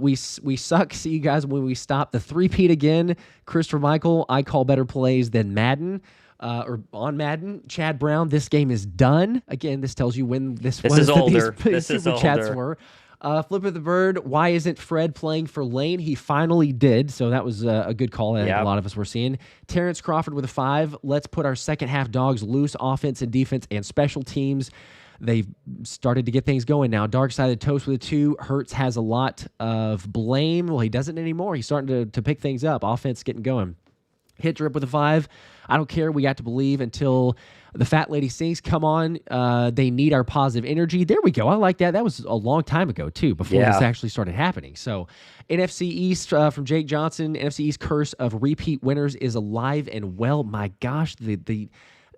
We suck. See you guys when we stop. The 3-peat again. Christopher Michael, I call better plays than Madden. Or on Madden. Chad Brown, this game is done. Again, this tells you when this was is that older. these This is super chats older. were. Flip of the Bird, why isn't Fred playing for Lane? He finally did, so that was a good call. I think Yep. a lot of us were seeing. Terrence Crawford with a 5. Let's put our second half dogs loose, offense and defense and special teams. They've started to get things going now. Dark Side of the Toast with a 2. Hurts has a lot of blame. Well, he doesn't anymore. He's starting to pick things up. Offense getting going. Hit Drip with a 5. I don't care. We got to believe until the fat lady sings. Come on. They need our positive energy. There we go. I like that. That was a long time ago, too, before Yeah. this actually started happening. So NFC East from Jake Johnson. NFC East curse of repeat winners is alive and well. My gosh,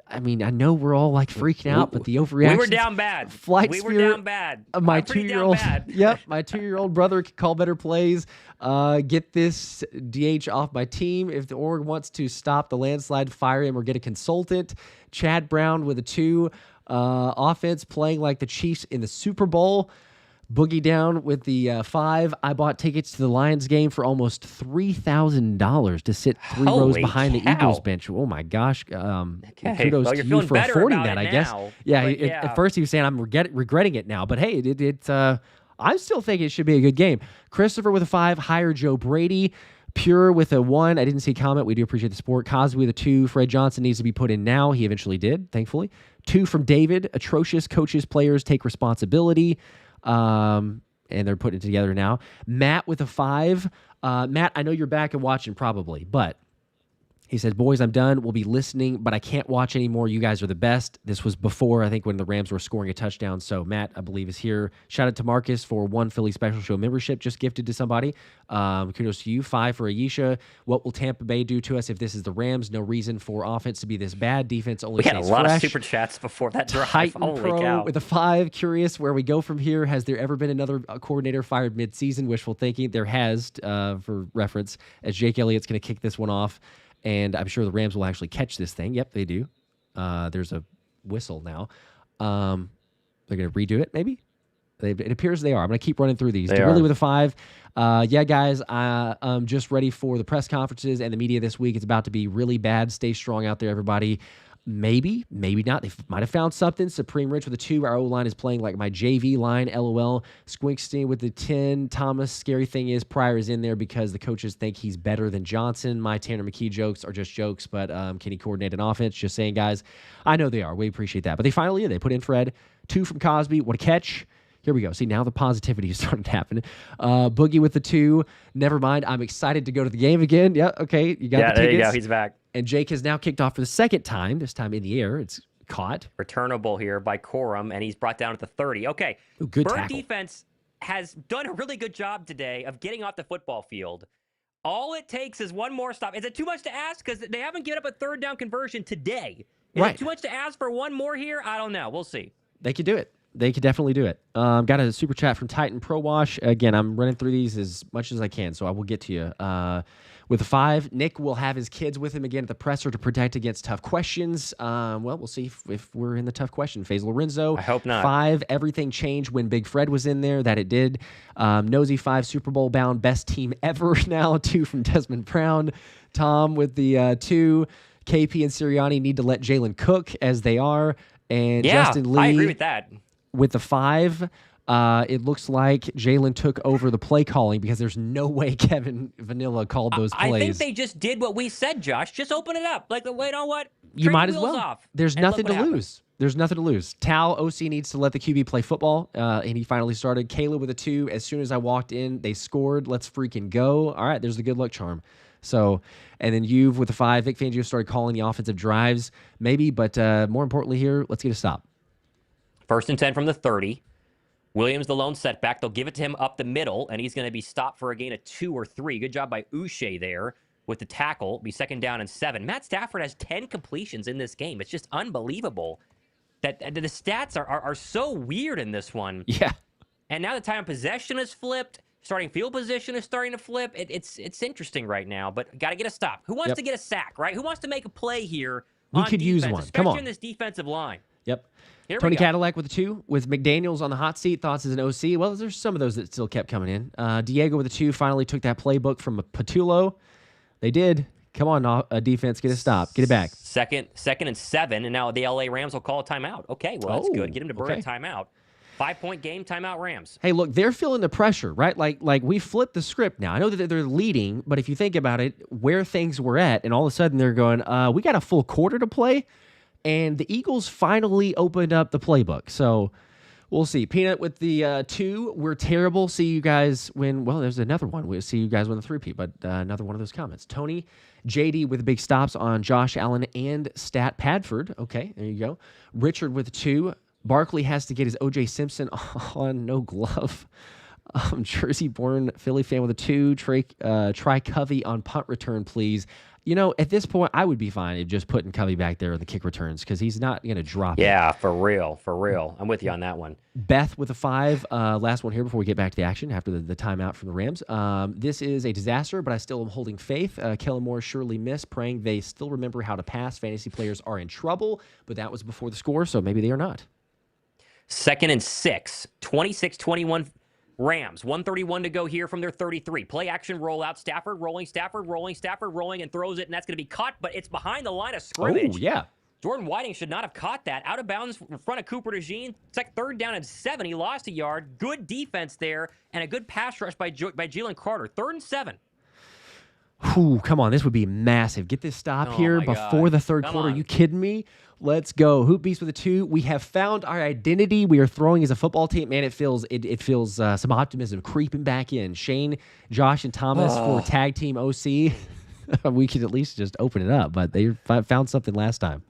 I mean, I know we're all like freaking out, but the overreaction. We were down bad. Flight we were Spirit, down bad. My I'm pretty down 2-year-old, bad. yep, my 2-year-old brother can call better plays. Get this DH off my team. If the org wants to stop the landslide, fire him or get a consultant. Chad Brown with a 2. Offense playing like the Chiefs in the Super Bowl. Boogie Down with the 5. I bought tickets to the Lions game for almost $3,000 to sit 3 rows Holy behind the cow. Eagles bench. Oh my gosh! Okay. Kudos Well, to you're you feeling for better affording about that. it I guess. now, Yeah, but At first he was saying I'm regretting it now, but hey, I still think it should be a good game. Christopher with a 5. Hire Joe Brady. Pure with a 1. I didn't see a comment. We do appreciate the support. Cosby with a 2. Fred Johnson needs to be put in now. He eventually did, thankfully. 2 from David. Atrocious. Coaches, players take responsibility. And they're putting it together now. Matt with a 5. Matt, I know you're back and watching probably, but he says, boys, I'm done. We'll be listening, but I can't watch anymore. You guys are the best. This was before, I think, when the Rams were scoring a touchdown. So Matt, I believe, is here. Shout out to Marcus for 1 Philly Special Show membership just gifted to somebody. Kudos to you. 5 for Ayesha. What will Tampa Bay do to us if this is the Rams? No reason for offense to be this bad. Defense only We had a stays lot fresh. of super chats before that drive. Titan Holy Pro cow. with a 5. Curious where we go from here. Has there ever been another coordinator fired mid-season? Wishful thinking. There has, for reference, as Jake Elliott's going to kick this one off. and I'm sure the Rams will actually catch this thing. Yep, they do. There's a whistle now. They're going to redo it, maybe? It appears they are. I'm going to keep running through these. Willie with a 5. Yeah, guys, I'm just ready for the press conferences and the media this week. It's about to be really bad. Stay strong out there, everybody. Maybe not. They might have found something. Supreme Rich with a 2. Our O-line is playing like my JV line, LOL. Squinkstein with the 10. Thomas, scary thing is Pryor is in there because the coaches think he's better than Johnson. My Tanner McKee jokes are just jokes, but can he coordinate an offense? Just saying, guys. I know they are. We appreciate that. But they put in Fred. 2 from Cosby. What a catch. Here we go. See, now the positivity is starting to happen. Boogie with the 2. Never mind. I'm excited to go to the game again. Yeah, okay. You got the tickets. There you go. He's back. And Jake has now kicked off for the second time, this time in the air. It's caught. Returnable here by Corum, and he's brought down at the 30. Okay. Ooh, good Bird tackle. defense has done a really good job today of getting off the football field. All it takes is one more stop. Is it too much to ask? Because they haven't given up a third down conversion today. Is it too much to ask for one more here? I don't know. We'll see. They could do it. They could definitely do it. Got a super chat from Titan Pro Wash. Again, I'm running through these as much as I can, so I will get to you. With a 5, Nick will have his kids with him again at the presser to protect against tough questions. Well, we'll see if we're in the tough question phase. Lorenzo, I hope not. 5, everything changed when Big Fred was in there. That it did. Nosy 5, Super Bowl bound, best team ever now. 2 from Desmond Brown. Tom with the 2. KP and Sirianni need to let Jalen cook as they are. And Justin Lee. I agree with that. With the 5, it looks like Jalen took over the play calling because there's no way Kevin Vanilla called those plays. I think they just did what we said, Josh. Just open it up. Like, you know what? You might as well. There's nothing to lose. There's nothing to lose. Tal, OC needs to let the QB play football, and he finally started. Caleb with a 2. As soon as I walked in, they scored. Let's freaking go. All right, there's the good luck charm. So, and then you've with the 5. Vic Fangio started calling the offensive drives, maybe, but more importantly here, let's get a stop. 1st and 10 from the 30. Williams, the lone setback. They'll give it to him up the middle, and he's going to be stopped for a gain of 2 or 3. Good job by Uche there with the tackle. Be 2nd down and 7. Matt Stafford has 10 completions in this game. It's just unbelievable that the stats are so weird in this one. Yeah. And now the time of possession is flipped. Starting field position is starting to flip. It's interesting right now, but got to get a stop. Who wants to get a sack, right? Who wants to make a play here We could use one. Come on. Especially in this defensive line. Yep. Here Tony Cadillac with a 2. With McDaniels on the hot seat. Thoughts as an OC? Well, there's some of those that still kept coming in. Diego with a 2. Finally took that playbook from Patullo. They did. Come on, defense. Get a stop. Get it back. Second and 7. And now the LA Rams will call a timeout. Okay, well, that's good. Get him to burn a timeout. 5-point game, timeout Rams. Hey, look, they're feeling the pressure, right? Like we flipped the script now. I know that they're leading, but if you think about it, where things were at, and all of a sudden they're going, we got a full quarter to play. And the Eagles finally opened up the playbook. So we'll see. Peanut with the 2. We're terrible. See you guys win. Well, there's another one. We'll see you guys win the 3-peat, but another one of those comments. Tony, JD with big stops on Josh Allen and Stat Padford. Okay, there you go. Richard with 2. Barkley has to get his O.J. Simpson on, no glove. Jersey-born Philly fan with a 2. Try Covey on punt return, please. You know, at this point, I would be fine if just putting Covey back there in the kick returns because he's not going to drop it. Yeah, for real. I'm with you on that one. Beth with a 5. Last one here before we get back to the action after the timeout from the Rams. This is a disaster, but I still am holding faith. Kellen Moore surely missed, praying they still remember how to pass. Fantasy players are in trouble, but that was before the score, so maybe they are not. 2nd and 6. 26-21 Rams. 1:31 to go here from their 33. Play action rollout. Stafford rolling, and throws it, and that's going to be caught, but it's behind the line of scrimmage. Oh, yeah. Jordan Whiting should not have caught that. Out of bounds in front of Cooper DeJean. It's like 3rd down and 7. He lost a yard. Good defense there, and a good pass rush by Jalen Carter. 3rd and 7. Whew, come on, this would be massive. Get this stop here before the third quarter. Are you kidding me? Let's go. Hoop Beast with a 2. We have found our identity. We are throwing as a football team. Man, it feels some optimism creeping back in. Shane, Josh, and Thomas for tag team OC. We could at least just open it up, but they found something last time.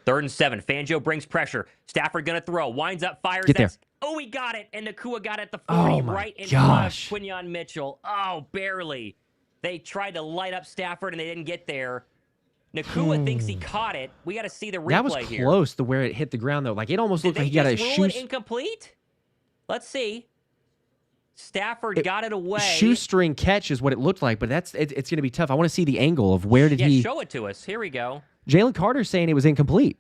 3rd and 7. Fangio brings pressure. Stafford going to throw. Winds up, fires. Get there. Oh, he got it. And Nacua got it at the 40 right in front of Quinyon Mitchell. Oh, barely. They tried to light up Stafford, and they didn't get there. Nacua thinks he caught it. We got to see the replay here. That was close to where it hit the ground, though. Like, it almost looked like he got a shoe. Did they just rule it incomplete? Let's see. Stafford got it away. Shoestring catch is what it looked like, but it's going to be tough. I want to see the angle of where did he... show it to us. Here we go. Jalen Carter's saying it was incomplete.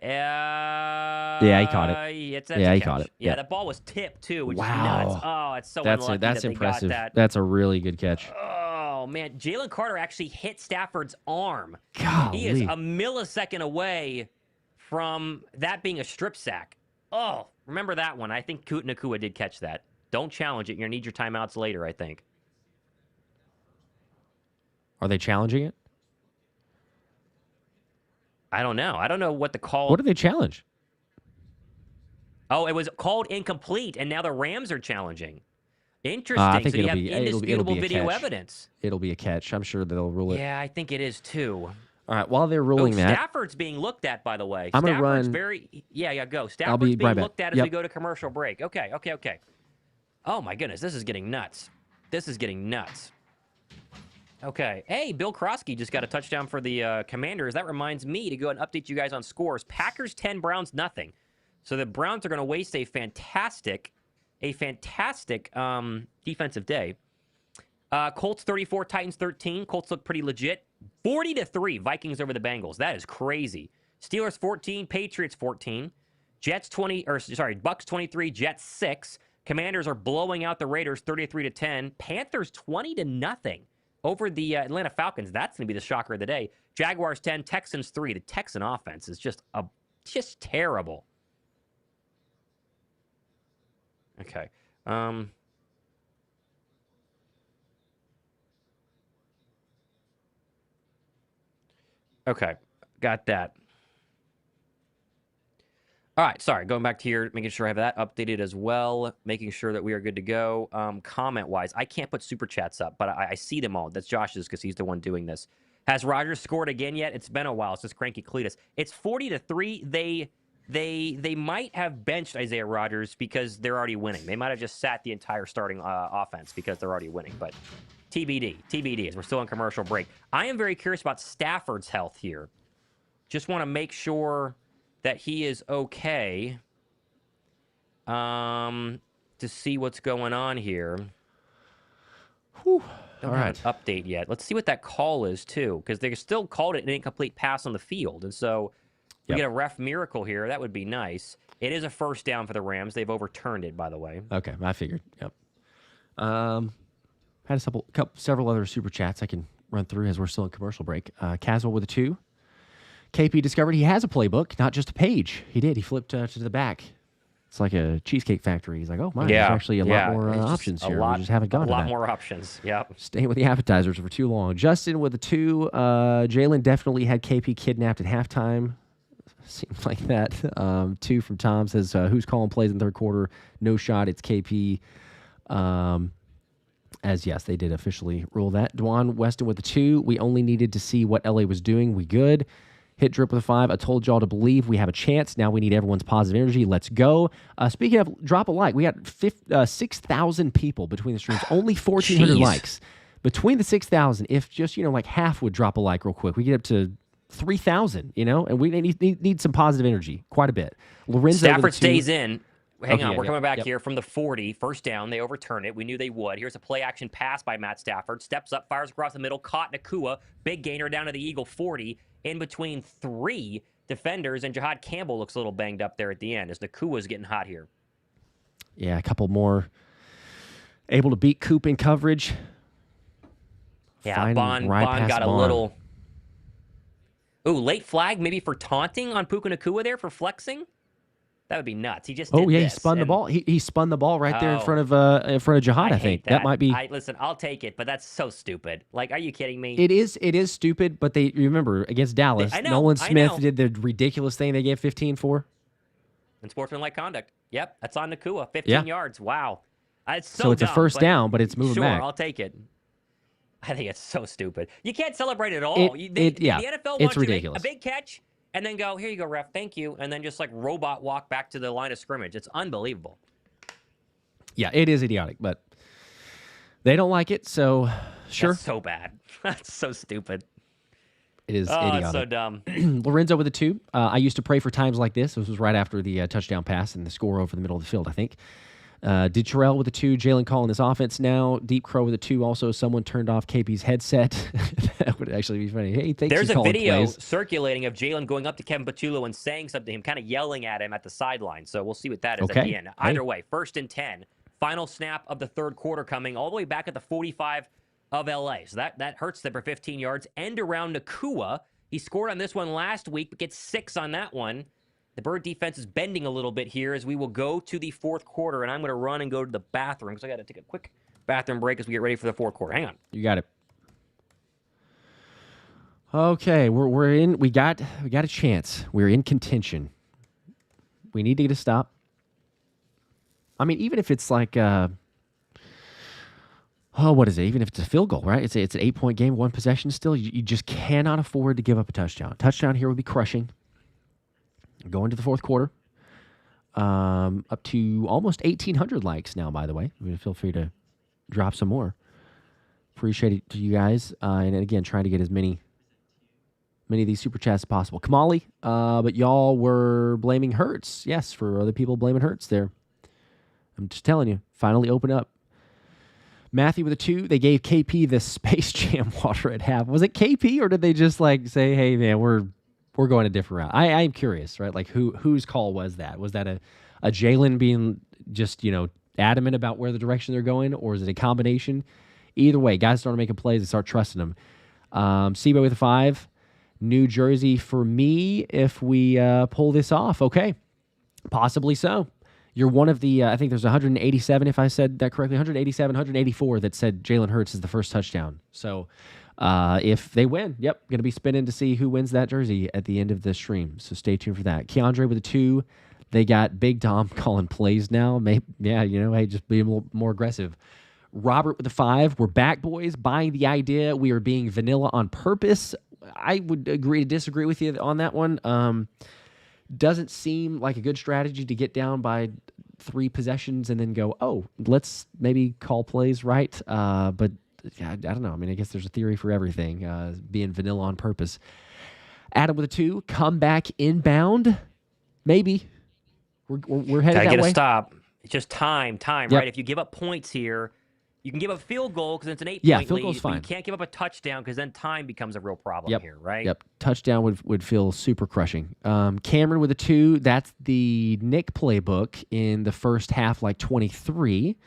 Yeah, he caught it. He caught it. Yeah, that ball was tipped too, which is nuts. Oh, it's so unlucky that's that impressive. They got that. That's a really good catch. Oh man, Jalen Carter actually hit Stafford's arm. Golly. He is a millisecond away from that being a strip sack. Oh, remember that one? I think Nacua did catch that. Don't challenge it. You're gonna need your timeouts later, I think. Are they challenging it? I don't know. I don't know what the call... What did they challenge? Oh, it was called incomplete, and now the Rams are challenging. Interesting. I think so you have indisputable video evidence. It'll be a catch. I'm sure they'll rule it. Yeah, I think it is too. All right, while they're ruling that... Stafford's being looked at, by the way. I'm going to run... go. Stafford's being looked at as we go to commercial break. Okay. Oh, my goodness. This is getting nuts. Okay. Hey, Bill Krosky just got a touchdown for the Commanders. That reminds me to go and update you guys on scores. Packers 10, Browns nothing. So the Browns are going to waste a fantastic defensive day. Colts 34, Titans 13. Colts look pretty legit. 40-3, Vikings over the Bengals. That is crazy. Steelers 14, Patriots 14. Bucks 23, Jets 6. Commanders are blowing out the Raiders 33-10. Panthers 20-0 over the Atlanta Falcons. That's going to be the shocker of the day. Jaguars 10, Texans 3. The Texan offense is just terrible. Okay. Okay, got that. All right, sorry, going back to here, making sure I have that updated as well, making sure that we are good to go. Comment-wise, I can't put super chats up, but I see them all. That's Josh's because he's the one doing this. Has Rodgers scored again yet? It's been a while. It's just Cranky Cletus. It's 40-3. They might have benched Isaiah Rodgers because they're already winning. They might have just sat the entire starting offense because they're already winning, but... TBD, as we're still on commercial break. I am very curious about Stafford's health here. Just want to make sure that he is okay. To see what's going on here. Whew. Don't have an update yet. Let's see what that call is, too, because they still called it an incomplete pass on the field. And so we get a ref miracle here. That would be nice. It is a first down for the Rams. They've overturned it, by the way. Okay, I figured. Yep. Had several other super chats I can run through as we're still in commercial break. Caswell with a 2. KP discovered he has a playbook, not just a page. He did. He flipped to the back. It's like a Cheesecake Factory. He's like, oh, my, there's actually a lot more options here. We just haven't gone to that. A lot more options, yep. Staying with the appetizers for too long. Justin with a 2. Jalen definitely had KP kidnapped at halftime. Seems like that. 2 from Tom says, who's calling plays in the third quarter? No shot. It's KP. As yes, they did officially rule that. Dwan Weston with the 2. We only needed to see what LA was doing. We good. Hit Drip with a 5. I told y'all to believe we have a chance. Now we need everyone's positive energy. Let's go. Speaking of drop a like, we got 6,000 people between the streams. Only 1,400 likes. Between the 6,000, if just, like half would drop a like real quick, we get up to 3,000, and we need some positive energy quite a bit. Lorenzo Stafford stays in. Hang on, we're coming back here from the 40. First down, they overturn it. We knew they would. Here's a play-action pass by Matt Stafford. Steps up, fires across the middle, caught Nacua. Big gainer down to the Eagle 40. In between 3 defenders, and Jahad Campbell looks a little banged up there at the end as Nacua's getting hot here. Yeah, a couple more able to beat Coop in coverage. Yeah, Bond got a little... Ooh, late flag maybe for taunting on Puka Nacua there for flexing? That would be nuts. He just did he spun the ball. He spun the ball right there in front of Jahad. I think that might be. Listen, I'll take it, but that's so stupid. Like, are you kidding me? It is stupid. But they remember against Dallas, Nolan Smith did the ridiculous thing they gave 15 for. And sportsmanlike conduct. Yep, that's on Nacua. 15 yards. Wow, it's so it's dumb, a first down, but it's moving back. Sure, I'll take it. I think it's so stupid. You can't celebrate at all. The NFL wants ridiculous. A big catch. And then go, here you go, ref, thank you. And then just like robot walk back to the line of scrimmage. It's unbelievable. Yeah, it is idiotic, but they don't like it, so sure. That's so bad. That's so stupid. It is Oh, it's idiotic. so dumb. Lorenzo with a 2. I used to pray for times like this. This was right after the touchdown pass and the score over the middle of the field, I think. Did Terrell with a 2. Jalen calling this offense now. Deep Crow with a 2. Also, someone turned off KP's headset. That would actually be funny. Hey, thanks There's for a calling video plays. circulating of Jalen going up to Kevin Patullo and saying something to him, kind of yelling at him at the sideline. So we'll see what that is at the end. Either way, 1st and 10. Final snap of the third quarter coming all the way back at the 45 of LA. So that hurts them for 15 yards. End around Nacua. He scored on this one last week, but gets 6 on that one. The Bird defense is bending a little bit here as we will go to the fourth quarter, and I'm going to run and go to the bathroom because I got to take a quick bathroom break as we get ready for the fourth quarter. Hang on. You got it. Okay, we're in. We got a chance. We're in contention. We need to get a stop. I mean, even if it's like, what is it? Even if it's a field goal, right? It's an 8-point game, 1 possession still. You just cannot afford to give up a touchdown. Touchdown here would be crushing. Going to the fourth quarter. Up to almost 1,800 likes now, by the way. Feel free to drop some more. Appreciate it to you guys. And again, trying to get as many of these super chats as possible. Kamali, but y'all were blaming Hurts. Yes, for other people blaming Hurts there. I'm just telling you, finally open up. Matthew with a 2. They gave KP the Space Jam water at half. Was it KP or did they just like say, hey, man, we're going a different route? I am curious, right? Like whose call was that? Was that a Jalen being just, adamant about where the direction they're going, or is it a combination? Either way, guys start making plays and start trusting them. Sebo with a 5. New Jersey for me if we pull this off. Okay, possibly so. You're one of the, I think there's 187, if I said that correctly, 187, 184 that said Jalen Hurts is the first touchdown. So if they win, going to be spinning to see who wins that jersey at the end of the stream. So stay tuned for that. Keandre with a 2. They got Big Dom calling plays now. Maybe, hey, just be a little more aggressive. Robert with a 5. We're back, boys. Buying the idea. We are being vanilla on purpose. I would agree to disagree with you on that one. Doesn't seem like a good strategy to get down by 3 possessions and then go, oh, let's maybe call plays right. But I don't know. I mean, I guess there's a theory for everything, being vanilla on purpose. Adam with a 2. Come back inbound. Maybe. We're headed that way. Gotta get a stop. It's just time, right? If you give up points here, you can give up field goal because it's an 8-point field lead. goal's fine. You can't give up a touchdown because then time becomes a real problem here, right? Yep. Touchdown would feel super crushing. Cameron with a 2. That's the Nick playbook in the first half, like 23.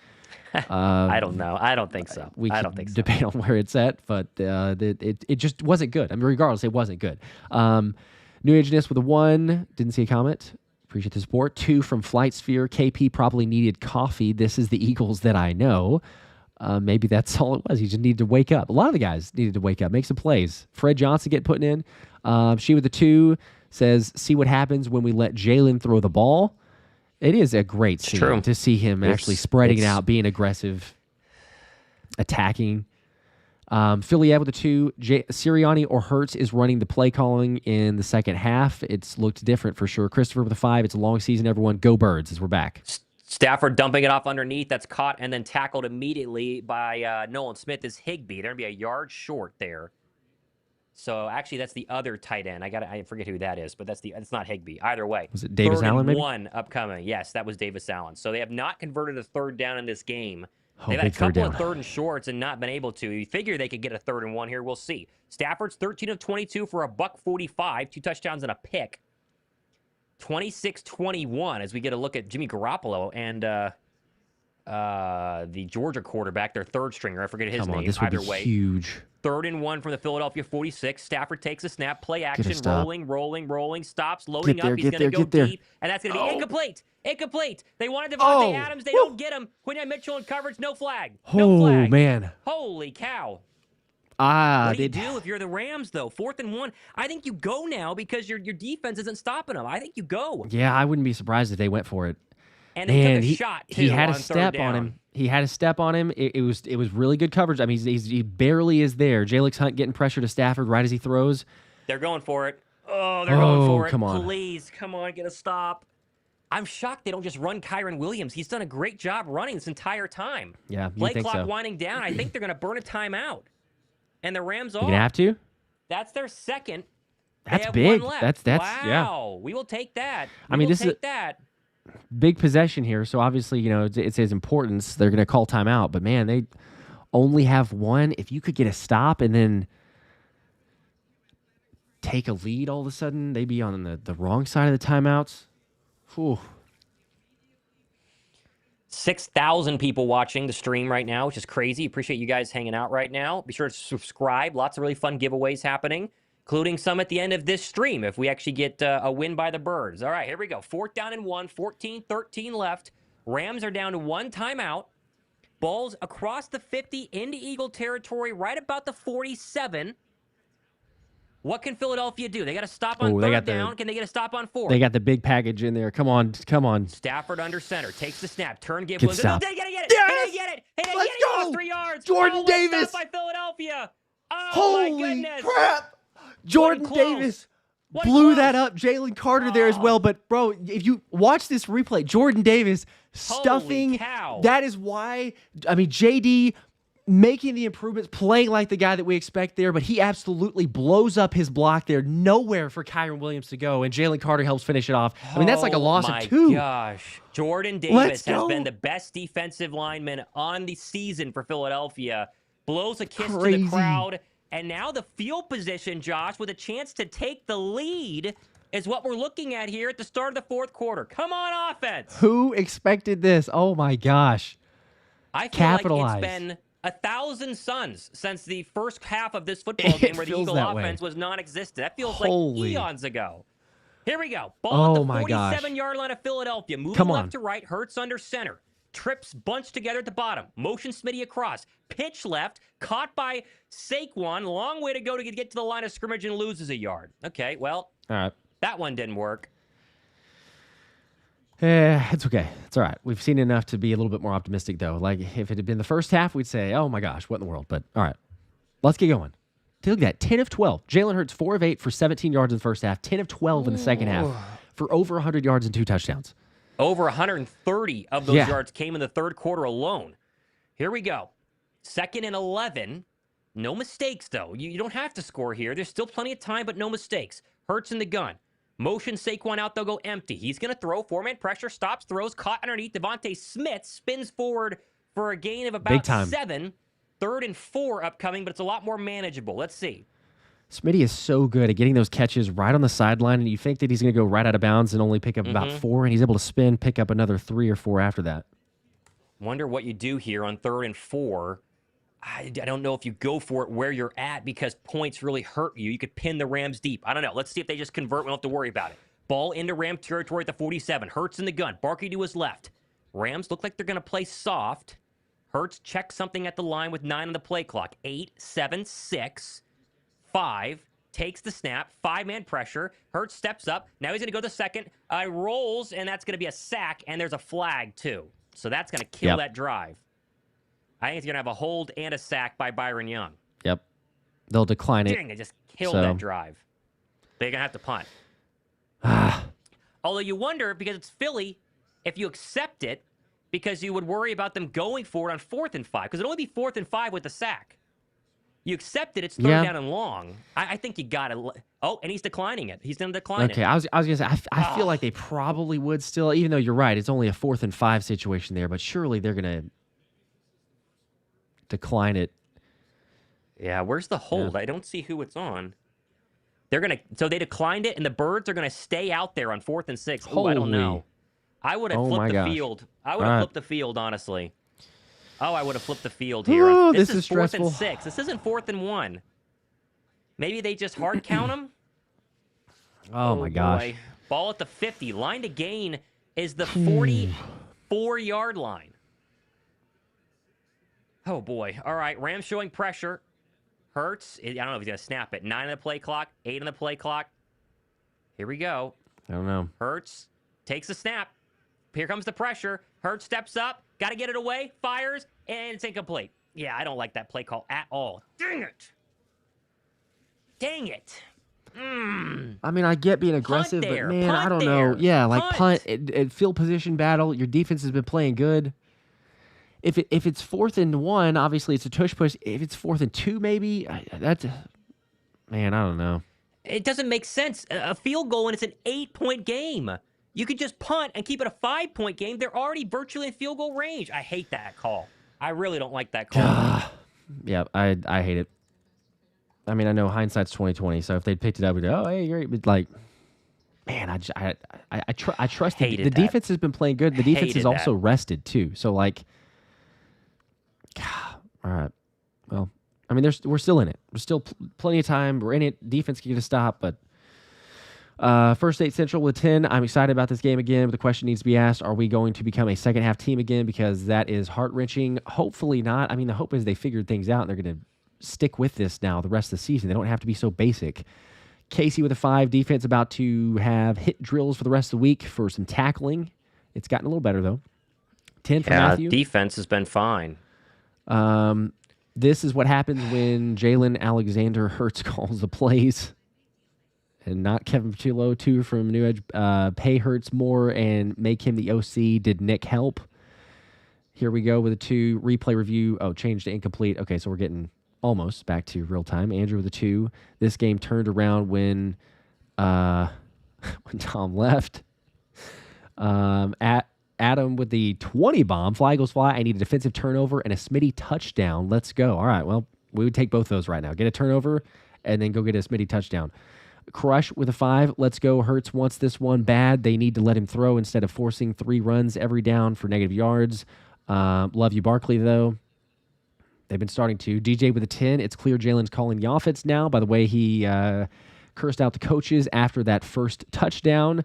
I don't know. I don't think so. I don't think so. Debate on where it's at, but it just wasn't good. I mean, regardless, it wasn't good. New Ageness with a 1. Didn't see a comment. Appreciate the support. 2 from Flight Sphere. KP probably needed coffee. This is the Eagles that I know. Maybe that's all it was. He just needed to wake up. A lot of the guys needed to wake up, make some plays. Fred Johnson getting put in. She with the 2 says, see what happens when we let Jalen throw the ball. It is a great scene to see him actually spreading it out, being aggressive, attacking. Philly with a 2. Sirianni or Hurts is running the play calling in the second half. It's looked different for sure. Christopher with a 5. It's a long season, everyone. Go Birds as we're back. Stafford dumping it off underneath. That's caught and then tackled immediately by Nolan Smith is Higbee. They're going to be a yard short there. So actually, that's the other tight end. I forget who that is, but it's not Higbee. Either way. Was it Davis Allen, maybe? 1 upcoming. Yes, that was Davis Allen. So they have not converted a third down in this game. Oh, They've had a couple of third and shorts and not been able to. You figure they could get a 3rd and 1 here. We'll see. Stafford's 13 of 22 for $145, 2 touchdowns and a pick. 26-21 as we get a look at Jimmy Garoppolo and the Georgia quarterback, their third stringer. I forget his name. This would be huge. 3rd and 1 from the Philadelphia 46. Stafford takes a snap, play action, rolling, stops, loading up. He's going to go deep, and that's going to be incomplete. Incomplete. They wanted Davante Adams. They don't get him. Quinton Mitchell in coverage. No flag. No flag. Oh, man. Holy cow. What do you do if you're the Rams, though? 4th and 1. I think you go now because your defense isn't stopping them. I think you go. Yeah, I wouldn't be surprised if they went for it. And they took a shot, too, he had a on step 3rd on down. him. He had a step on him. It was really good coverage. I mean, he barely is there. Jalen Hunt getting pressure to Stafford right as he throws. They're going for it. They're going for it. Come on. Please, come on, get a stop. I'm shocked they don't just run Kyron Williams. He's done a great job running this entire time. Yeah, Play think clock so. winding down. I think they're going to burn a timeout. And the Rams are. You gonna have to? That's their second. That's they have big. One left. That's yeah. Wow. We will take that. I mean, will this is take that. big possession here, so obviously, it's his importance. They're going to call timeout, but man, they only have one. If you could get a stop and then take a lead all of a sudden, they'd be on the wrong side of the timeouts. Whew. 6,000 people watching the stream right now, which is crazy. Appreciate you guys hanging out right now. Be sure to subscribe. Lots of really fun giveaways happening, including some at the end of this stream if we actually get a win by the Birds. All right, here we go. 4th down and 1, 14-13 left. Rams are down to one timeout. Ball's across the 50 into Eagle territory, right about the 47. What can Philadelphia do? They got to stop on third down. Can they get a stop on 4th? They got the big package in there. Come on. Stafford under center. Takes the snap. Turn, give. Good stop. They gotta get it. Yes! Hey, they get it. Hey, they Let's get it. go. 3 yards. Jordan Davis. Stop by Philadelphia. Oh, Holy my goodness. crap. Jordan Davis blew that up. Jalen Carter there as well. But, bro, if you watch this replay, Jordan Davis stuffing. Holy cow. That is why, JD making the improvements, playing like the guy that we expect there, but he absolutely blows up his block there. Nowhere for Kyren Williams to go, and Jalen Carter helps finish it off. I mean, that's like a loss of 2. Oh, my gosh. Jordan Davis has been the best defensive lineman on the season for Philadelphia. Blows a kiss to the crowd. And now the field position, Josh, with a chance to take the lead is what we're looking at here at the start of the 4th quarter. Come on, offense. Who expected this? Oh, my gosh. I feel like it's been 1,000 suns since the first half of this football game where the Eagle offense was non-existent. That feels like eons ago. Here we go. Ball at the 47-yard line of Philadelphia. Moving left to right. Hurts under center. Trips bunched together at the bottom. Motion Smitty across. Pitch left. Caught by Saquon. Long way to go to get to the line of scrimmage and loses a yard. Okay, well, all right. That one didn't work. It's okay. It's all right. We've seen enough to be a little bit more optimistic, though. Like, if it had been the first half, we'd say, oh, my gosh, what in the world? But, all right, let's get going. Look at that, 10 of 12. Jalen Hurts, 4 of 8 for 17 yards in the first half, 10 of 12 in the second half for over 100 yards and 2 touchdowns. Over 130 of those yards came in the third quarter alone. Here we go. 2nd and 11. No mistakes, though. You don't have to score here. There's still plenty of time, but no mistakes. Hurts in the gun. Motion Saquon out, they'll go empty. He's going to throw, 4-man pressure, stops, throws, caught underneath. Davante Smith spins forward for a gain of about 7. 3rd and 4 upcoming, but it's a lot more manageable. Let's see. Smitty is so good at getting those catches right on the sideline, and you think that he's going to go right out of bounds and only pick up about 4, and he's able to spin, pick up another 3 or 4 after that. Wonder what you do here on 3rd and 4. I don't know if you go for it where you're at because points really hurt you. You could pin the Rams deep. I don't know. Let's see if they just convert. We don't have to worry about it. Ball into Ram territory at the 47. Hurts in the gun. Barkley to his left. Rams look like they're going to play soft. Hurts checks something at the line with 9 on the play clock. 8, 7, 6, 5. Takes the snap. 5-man pressure. Hurts steps up. Now he's going to go to second. Rolls, and that's going to be a sack, and there's a flag, too. So that's going to kill that drive. I think it's going to have a hold and a sack by Byron Young. Yep. They'll decline it. Dang, they just killed that drive. They're going to have to punt. Although you wonder, because it's Philly, if you accept it, because you would worry about them going for it on 4th and 5, because it'll only be 4th and 5 with the sack. You accept it, it's 3rd down and long. I think you got to... Oh, and he's declining it. He's going to decline it. Okay, I was going to say, I feel like they probably would still, even though you're right, it's only a 4th and 5 situation there, but surely they're going to decline it. Yeah, where's the hold? I don't see who it's on. They're going to... So they declined it, and the Birds are going to stay out there on 4th and 6. Oh, I don't know. I would have flipped the field. I would have flipped the field, honestly. Oh, I would have flipped the field here. Ooh, this is 4th stressful. and 6. This isn't 4th and 1. Maybe they just hard count them? Oh, my gosh. Boy. Ball at the 50. Line to gain is the 44-yard line. Oh, boy. All right, Rams showing pressure. Hurts. I don't know if he's going to snap it. 9 on the play clock. 8 on the play clock. Here we go. I don't know. Hurts takes the snap. Here comes the pressure. Hurts steps up. Got to get it away. Fires. And it's incomplete. Yeah, I don't like that play call at all. Dang it. Dang it. I mean, I get being aggressive, but man, I don't know. Yeah, like punt, field position battle. Your defense has been playing good. If it's 4th and 1, obviously it's a tush push. If it's 4th and 2, maybe that's Man, I don't know. It doesn't make sense. A field goal and it's an 8-point game. You could just punt and keep it a 5-point game. They're already virtually in field goal range. I hate that call. I really don't like that call. Yeah, I hate it. I mean, I know hindsight's 2020, so if they'd picked it up, we'd go, oh, hey, you're like, man, I trust the defense has been playing good. The defense is also rested too. So like, all right, well, I mean, we're still in it. There's still plenty of time. We're in it. Defense can get a stop, but First State Central with 10. I'm excited about this game again, but the question needs to be asked, are we going to become a second half team again? Because that is heart-wrenching. Hopefully not. I mean, the hope is they figured things out and they're going to stick with this now the rest of the season. They don't have to be so basic. Casey with a 5. Defense about to have hit drills for the rest of the week for some tackling. It's gotten a little better, though. 10 for Matthew. Defense has been fine. This is what happens when Jalen Alexander Hurts calls the plays. And not Kevin Patullo, 2 from New Edge. Pay Hurts more and make him the OC. Did Nick help? Here we go with a 2. Replay review. Oh, changed to incomplete. Okay, so we're getting almost back to real time. Andrew with a 2. This game turned around when when Tom left. Adam with the 20 bomb. Fly Eagles fly. I need a defensive turnover and a Smitty touchdown. Let's go. All right, well, we would take both those right now. Get a turnover and then go get a Smitty touchdown. Crush with a 5. Let's go. Hurts wants this one bad. They need to let him throw instead of forcing 3 runs every down for negative yards. Love you, Barkley, though. They've been starting to. DJ with a 10. It's clear Jalen's calling the offense now. By the way, he cursed out the coaches after that first touchdown.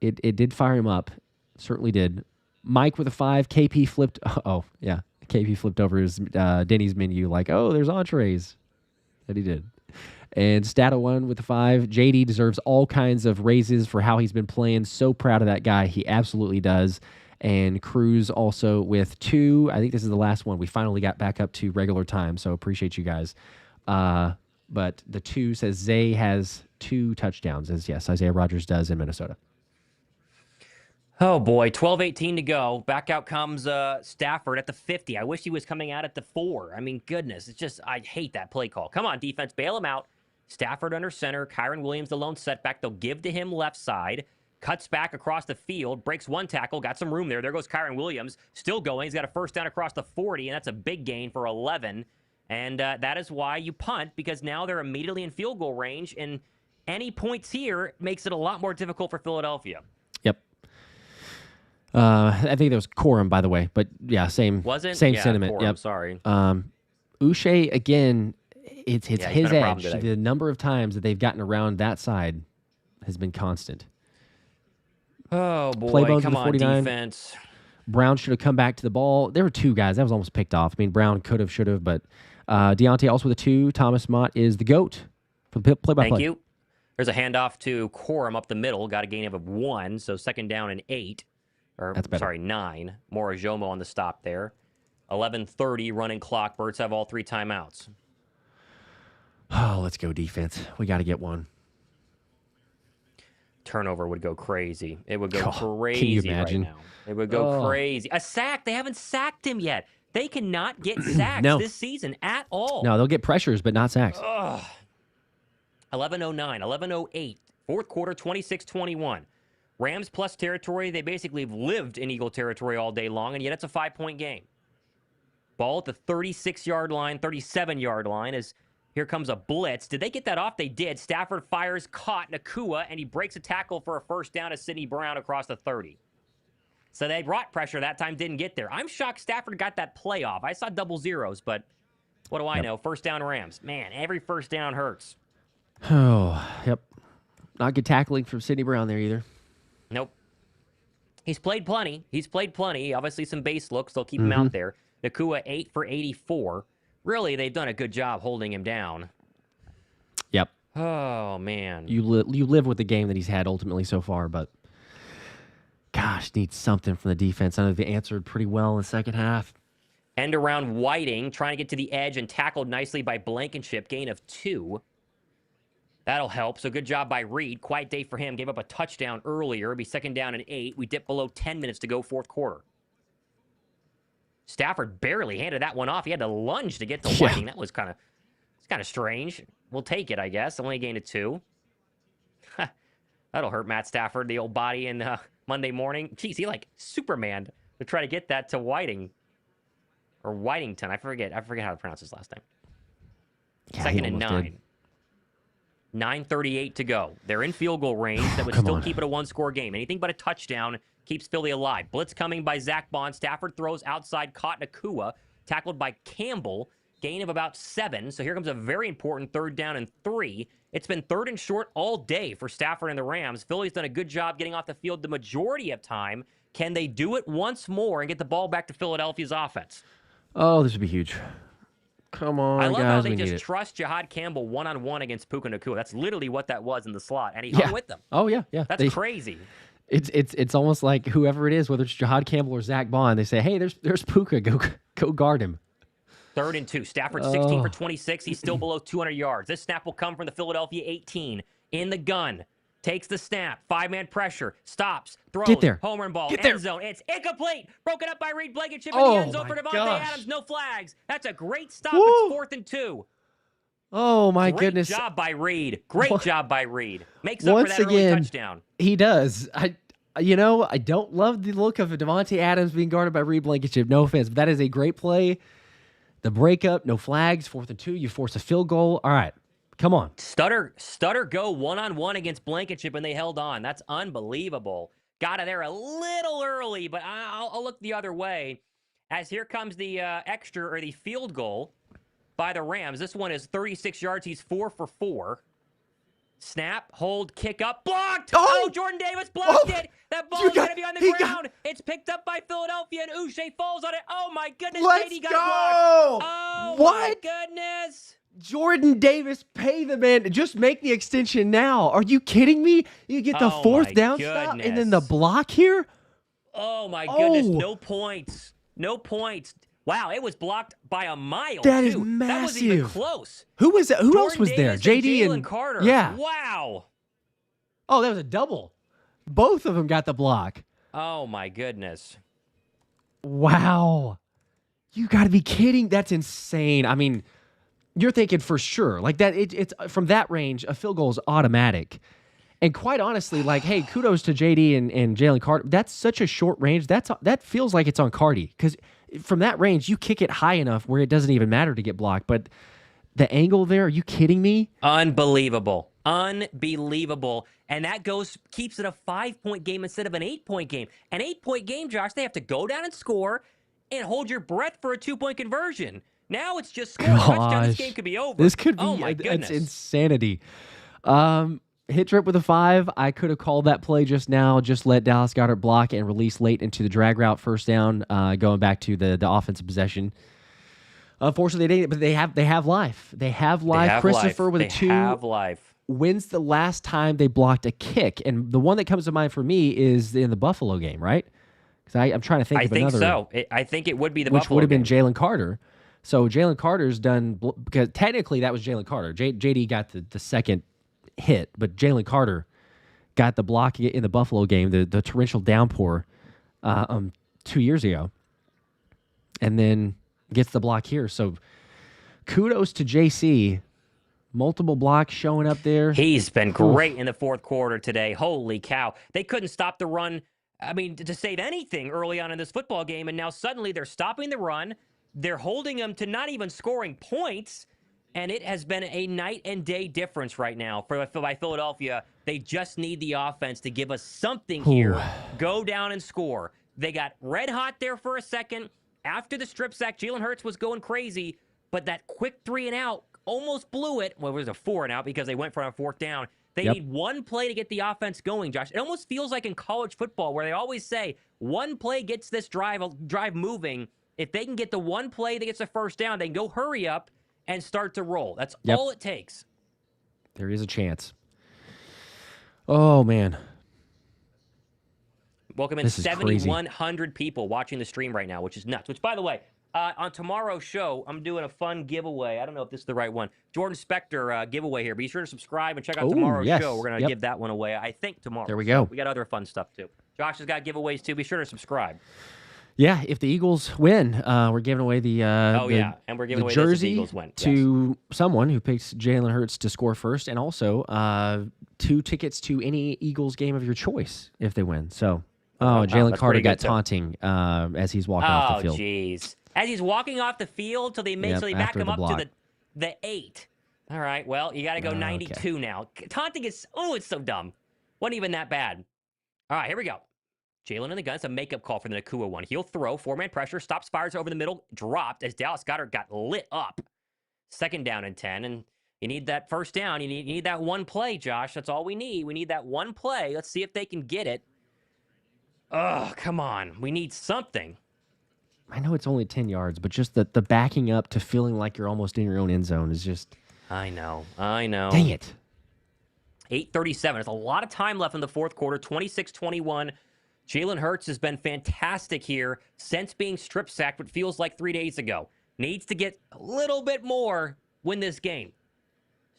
It did fire him up. Certainly did. Mike with a 5. KP flipped. Oh, yeah. KP flipped over his Denny's menu like, oh, there's entrees. That he did. And Stato1 with a 5. JD deserves all kinds of raises for how he's been playing. So proud of that guy. He absolutely does. And Cruz also with 2. I think this is the last one. We finally got back up to regular time, so appreciate you guys. But the 2 says Zay has 2 touchdowns, as yes, Isaiah Rodgers does in Minnesota. Oh, boy, 12:18 to go. Back out comes Stafford at the 50. I wish he was coming out at the 4. I mean, goodness, it's just, I hate that play call. Come on, defense, bail him out. Stafford under center. Kyron Williams, the lone setback. They'll give to him left side. Cuts back across the field. Breaks 1 tackle. Got some room there. There goes Kyron Williams. Still going. He's got a first down across the 40, and that's a big gain for 11. And that is why you punt, because now they're immediately in field goal range, and any points here makes it a lot more difficult for Philadelphia. Yep. I think that was Corum, by the way, but yeah, same. Was it? Same sentiment. Corum, yep. Sorry. Uche again. It's his edge. Today. The number of times that they've gotten around that side has been constant. Oh boy! Playbones Come with on, 49. defense. Brown should have come back to the ball. There were 2 guys that was almost picked off. I mean, Brown could have, should have, but Deontay also with a 2. Thomas Mott is the GOAT for the play-by-play. Thank you. There's a handoff to Corum up the middle. Got a gain of 1, so second down and 8. Or, That's better. Sorry, 9. Morojomo on the stop there. 11:30 running clock. Birds have all 3 timeouts. Oh, let's go defense. We got to get one. Turnover would go crazy. It would go crazy can you imagine? right now. It would go crazy. A sack. They haven't sacked him yet. They cannot get sacks this season at all. No, they'll get pressures, but not sacks. 11:09, 11:08. Fourth quarter, 26-21. Rams plus territory. They basically have lived in Eagle territory all day long, and yet it's a 5-point game. Ball at the 36-yard line, 37-yard line as here comes a blitz. Did they get that off? They did. Stafford fires, caught Nacua, and he breaks a tackle for a first down to Sidney Brown across the 30. So they brought pressure that time, didn't get there. I'm shocked Stafford got that play off. I saw double zeros, but what do I know? First down Rams. Man, every first down hurts. Oh, yep. Not good tackling from Sidney Brown there either. Nope. He's played plenty. Obviously some base looks. They'll keep him out there. Nacua 8 for 84. Really, they've done a good job holding him down. Yep. Oh, man. You live with the game that he's had ultimately so far, but gosh, needs something from the defense. I know they answered pretty well in the second half. End around Whiting, trying to get to the edge and tackled nicely by Blankenship. Gain of 2. That'll help. So good job by Reed. Quiet day for him. Gave up a touchdown earlier. It'll be second down and 8. We dip below 10 minutes to go fourth quarter. Stafford barely handed that one off. He had to lunge to get to Whiting. That was kind of strange. we'll take it, I guess. Only gained a 2. That'll hurt Matt Stafford, the old body in Monday morning. Jeez, he like Superman to try to get that to Whiting. Or Whitington. I forget how to pronounce his last name. Yeah, 2nd and 9. 9:38 to go. They're in field goal range. That would still keep it a one-score game. Anything but a touchdown keeps Philly alive. Blitz coming by Zach Bond. Stafford throws outside, caught Nacua. Tackled by Campbell. Gain of about 7. So here comes a very important 3rd down and 3. It's been 3rd and short all day for Stafford and the Rams. Philly's done a good job getting off the field the majority of time. Can they do it once more and get the ball back to Philadelphia's offense? Oh, this would be huge. Come on, guys. I love how they just trust Jahad Campbell one-on-one against Puka Nacua. That's literally what that was in the slot, and he hung with them. Oh, yeah. That's crazy. It's almost like whoever it is, whether it's Jahad Campbell or Zach Bond, they say, hey, there's Puka. Go guard him. 3rd and 2. Stafford 16 for 26. He's still below 200 yards. This snap will come from the Philadelphia 18. In the gun. Takes the snap. 5-man pressure. Stops. Throws. Get there. Home run ball. Get End there. zone. It's incomplete. Broken up by Reed Blankenship in the end zone for Davante Adams. No flags. That's a great stop. Woo. It's 4th and 2. Oh, my goodness. Great job by Reed. Great job by Reed. Makes up for that early touchdown. He does. I don't love the look of Davante Adams being guarded by Reed Blankenship. No offense, but that is a great play. The breakup, no flags, 4th and 2. You force a field goal. All right, come on. Stutter go one-on-one against Blankenship, and they held on. That's unbelievable. Got it there a little early, but I'll look the other way. As here comes the extra or the field goal by the Rams. This one is 36 yards. He's 4 for 4. Snap, hold, kick up, blocked! Oh, Jordan Davis blocked it! That ball is going to be on the ground. It's picked up by Philadelphia, and Uche falls on it. Oh, my goodness, JD got it blocked. Oh, my goodness. Jordan Davis, pay the man. Just make the extension now. Are you kidding me? You get the 4th down stop and then the block here? Oh, my goodness. No points. No points. Wow, it was blocked by a mile. That is massive. That wasn't even close. Who was that? Who else was there? JD and Carter. Yeah. Wow. Oh, that was a double. Both of them got the block. Oh, my goodness. Wow. You got to be kidding. That's insane. I mean, you're thinking for sure. Like that, it's from that range, a field goal is automatic. And quite honestly, like, hey, kudos to JD and Jalen Carter. That's such a short range. That feels like it's on Cardi. Because from that range, you kick it high enough where it doesn't even matter to get blocked. But the angle there, are you kidding me? Unbelievable. Unbelievable. And that keeps it a 5-point game instead of an 8-point game. An 8-point game, Josh, they have to go down and score and hold your breath for a 2-point conversion. Now it's just score. Touchdown. This game could be over. This could be. Oh, my goodness. It's insanity. Hit trip with a 5. I could have called that play just now. Just let Dallas Goedert block and release late into the drag route, 1st down, going back to the offensive possession. Unfortunately, they didn't, but they have life. They have life. Christopher with a 2. They have life. When's the last time they blocked a kick? And the one that comes to mind for me is in the Buffalo game, right? Because I'm trying to think of another. I think so. I think it would be the Buffalo game. Which would have been Jalen Carter. So Jalen Carter's done, because technically that was Jalen Carter. JD got the second hit, but Jalen Carter got the block in the Buffalo game, the torrential downpour 2 years ago, and then gets the block here. So kudos to JC. Multiple blocks showing up there. He's been great in the 4th quarter today. Holy cow. They couldn't stop the run, I mean, to save anything early on in this football game, and now suddenly they're stopping the run. They're holding them to not even scoring points, and it has been a night and day difference right now by Philadelphia. They just need the offense to give us something here. Go down and score. They got red hot there for a second. After the strip sack, Jalen Hurts was going crazy, but that quick 3 and out almost blew it. Well, it was a 4 and out because they went for a 4th down. They need one play to get the offense going, Josh. It almost feels like in college football where they always say one play gets this drive moving. If they can get the one play that gets a 1st down, they can go hurry up and start to roll. That's all it takes. There is a chance. Oh, man. Welcome in 7,100 people watching the stream right now, which is nuts. Which, by the way, on tomorrow's show, I'm doing a fun giveaway. I don't know if this is the right one. Jordan Spector giveaway here. Be sure to subscribe and check out tomorrow's show. We're going to give that one away, I think, tomorrow. There we go. We got other fun stuff, too. Josh has got giveaways, too. Be sure to subscribe. Yeah, if the Eagles win, we're giving away the and we're giving away this if the jersey Eagles win. to someone who picks Jalen Hurts to score first, and also 2 tickets to any Eagles game of your choice if they win. So, Jalen Carter got taunting as he's walking off the field. Oh, jeez. As he's walking off the field till they eventually back him up to the 8. All right, well, you got to go 92 now. Taunting is, it's so dumb. Wasn't even that bad. All right, here we go. Jalen in the gun. It's a makeup call for the Nacua one. He'll throw. 4-man pressure. Stops, fires over the middle. Dropped as Dallas Goedert got lit up. 2nd down and 10. And you need that first down. You need that one play, Josh. That's all we need. We need that one play. Let's see if they can get it. Oh, come on. We need something. I know it's only 10 yards, but just the backing up to feeling like you're almost in your own end zone is just... I know. Dang it. 8:37. There's a lot of time left in the fourth quarter. 26-21. Jalen Hurts has been fantastic here since being strip sacked what feels like 3 days ago. Needs to get a little bit more, win this game.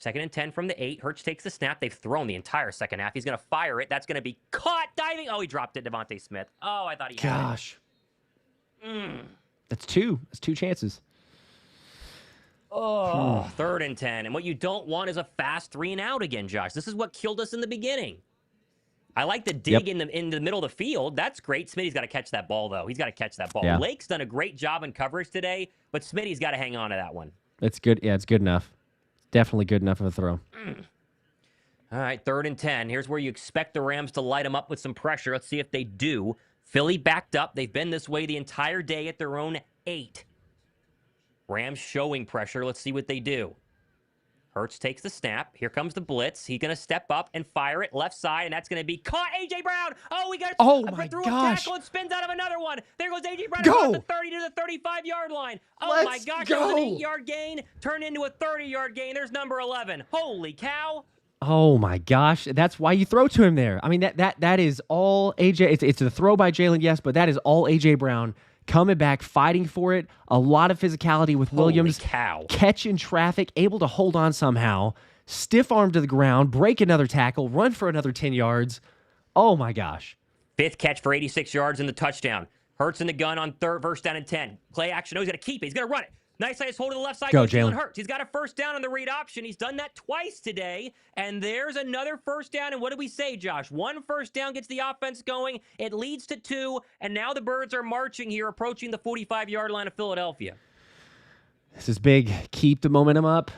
2nd and 10 from the 8. Hurts takes the snap. They've thrown the entire second half. He's going to fire it. That's going to be caught diving. Oh, he dropped it, Davante Smith. Oh, I thought he had it. Gosh. That's 2. That's 2 chances. Oh, 3rd and 10. And what you don't want is a fast 3-and-out again, Josh. This is what killed us in the beginning. I like the dig in the middle of the field. That's great. Smitty's got to catch that ball, though. He's got to catch that ball. Yeah. Lake's done a great job in coverage today, but Smitty's got to hang on to that one. It's good. Yeah, it's good enough. Definitely good enough of a throw. All right, 3rd and 10. Here's where you expect the Rams to light them up with some pressure. Let's see if they do. Philly backed up. They've been this way the entire day at their own 8. Rams showing pressure. Let's see what they do. Hurts takes the snap. Here comes the blitz. He's going to step up and fire it left side, and that's going to be caught. A.J. Brown. Oh, we got it through a tackle and spins out of another one. There goes A.J. Brown across the 30 to the 35-yard line. Oh, my gosh. That was an 8-yard gain. Turned into a 30-yard gain. There's number 11. Holy cow. Oh, my gosh. That's why you throw to him there. I mean, that is all A.J. It's a throw by Jalen, yes, but that is all A.J. Brown. Coming back, fighting for it. A lot of physicality with Williams. Holy cow. Catching traffic, able to hold on somehow. Stiff arm to the ground, break another tackle, run for another 10 yards. Oh, my gosh. 5th catch for 86 yards in the touchdown. Hurts in the gun on 1st down and 10. Play action. Oh, he's going to keep it. He's going to run it. Nice size hold to the left side. Go, Jalen Hurts. He's got a first down on the read option. He's done that twice today. And there's another first down. And what did we say, Josh? 1 first down gets the offense going. It leads to 2. And now the Birds are marching here, approaching the 45-yard line of Philadelphia. This is big. Keep the momentum up.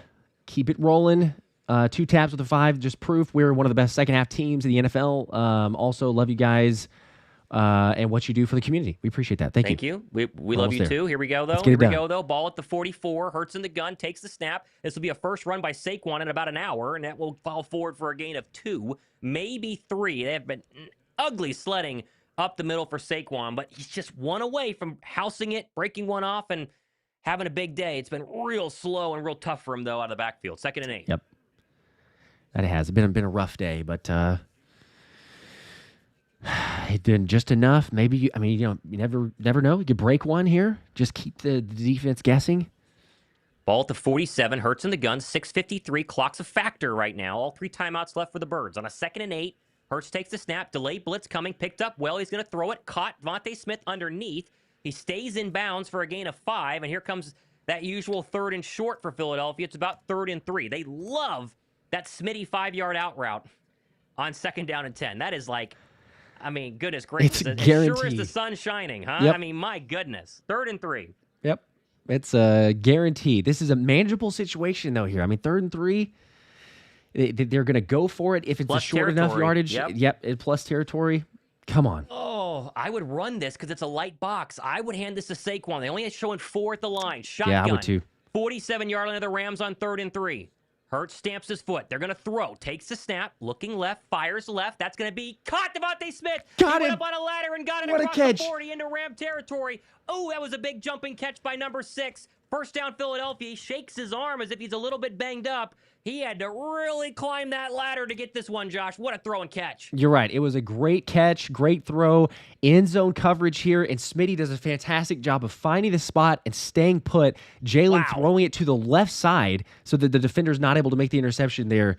Keep it rolling. 2 taps with a 5. Just proof we're one of the best second half teams in the NFL. Also, love you guys. And what you do for the community. We appreciate that. Thank you. We love you too. Here we go, though. Ball at the 44. Hurts in the gun. Takes the snap. This will be a first run by Saquon in about an hour, and that will fall forward for a gain of 2, maybe 3. They have been ugly sledding up the middle for Saquon, but he's just 1 away from housing it, breaking one off, and having a big day. It's been real slow and real tough for him, though, out of the backfield. 2nd and 8. Yep. That has been a rough day, but... It did just enough. Maybe you never know. You could break one here. Just keep the defense guessing. Ball at the 47. Hurts in the gun. 6:53. Clock's a factor right now. All 3 timeouts left for the Birds. On a 2nd and 8, Hurts takes the snap. Delayed blitz coming. Picked up well. He's going to throw it. Caught Davante Smith underneath. He stays in bounds for a gain of 5. And here comes that usual 3rd and short for Philadelphia. It's about 3rd and 3. They love that Smitty 5-yard out route on 2nd down and 10. That is like... I mean, goodness gracious. It's guaranteed. Sure as the sun shining, huh? Yep. I mean, my goodness. 3rd and 3. Yep. It's guaranteed. This is a manageable situation, though, here. I mean, 3rd and 3, they're going to go for it if it's plus a short enough yardage. Yep, plus territory. Come on. Oh, I would run this because it's a light box. I would hand this to Saquon. They only have showing 4 at the line. Shotgun. Yeah, I would too. 47-yard line of the Rams on 3rd and 3. Hurts stamps his foot. They're going to throw. Takes the snap. Looking left. Fires left. That's going to be caught. Davante Smith. Got he him. went up on a ladder and got it What across a catch. the 40 into Ram territory. Oh, that was a big jumping catch by number 6. First down, Philadelphia. He shakes his arm as if he's a little bit banged up. He had to really climb that ladder to get this one, Josh. What a throw and catch. You're right. It was a great catch, great throw, end zone coverage here, and Smitty does a fantastic job of finding the spot and staying put. Jalen throwing it to the left side so that the defender's not able to make the interception there.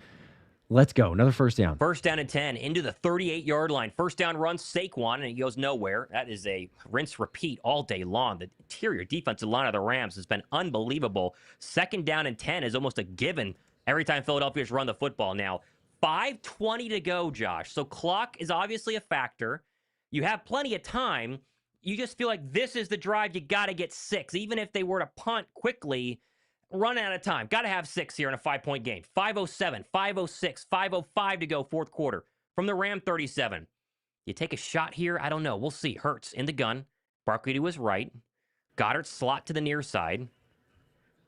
Let's go. Another first down. First down and 10 into the 38-yard line. First down run, Saquon, and he goes nowhere. That is a rinse repeat all day long. The interior defensive line of the Rams has been unbelievable. Second down and 10 is almost a given every time Philadelphia's run the football now. 5:20 to go, Josh. So clock is obviously a factor. You have plenty of time. You just feel like this is the drive. You got to get 6. Even if they were to punt quickly, run out of time. Got to have 6 here in a 5-point game. 5:07, 5:06, 5:05 to go, fourth quarter. From the Ram 37. You take a shot here? I don't know. We'll see. Hurts in the gun. Barkley to his right. Goedert slot to the near side.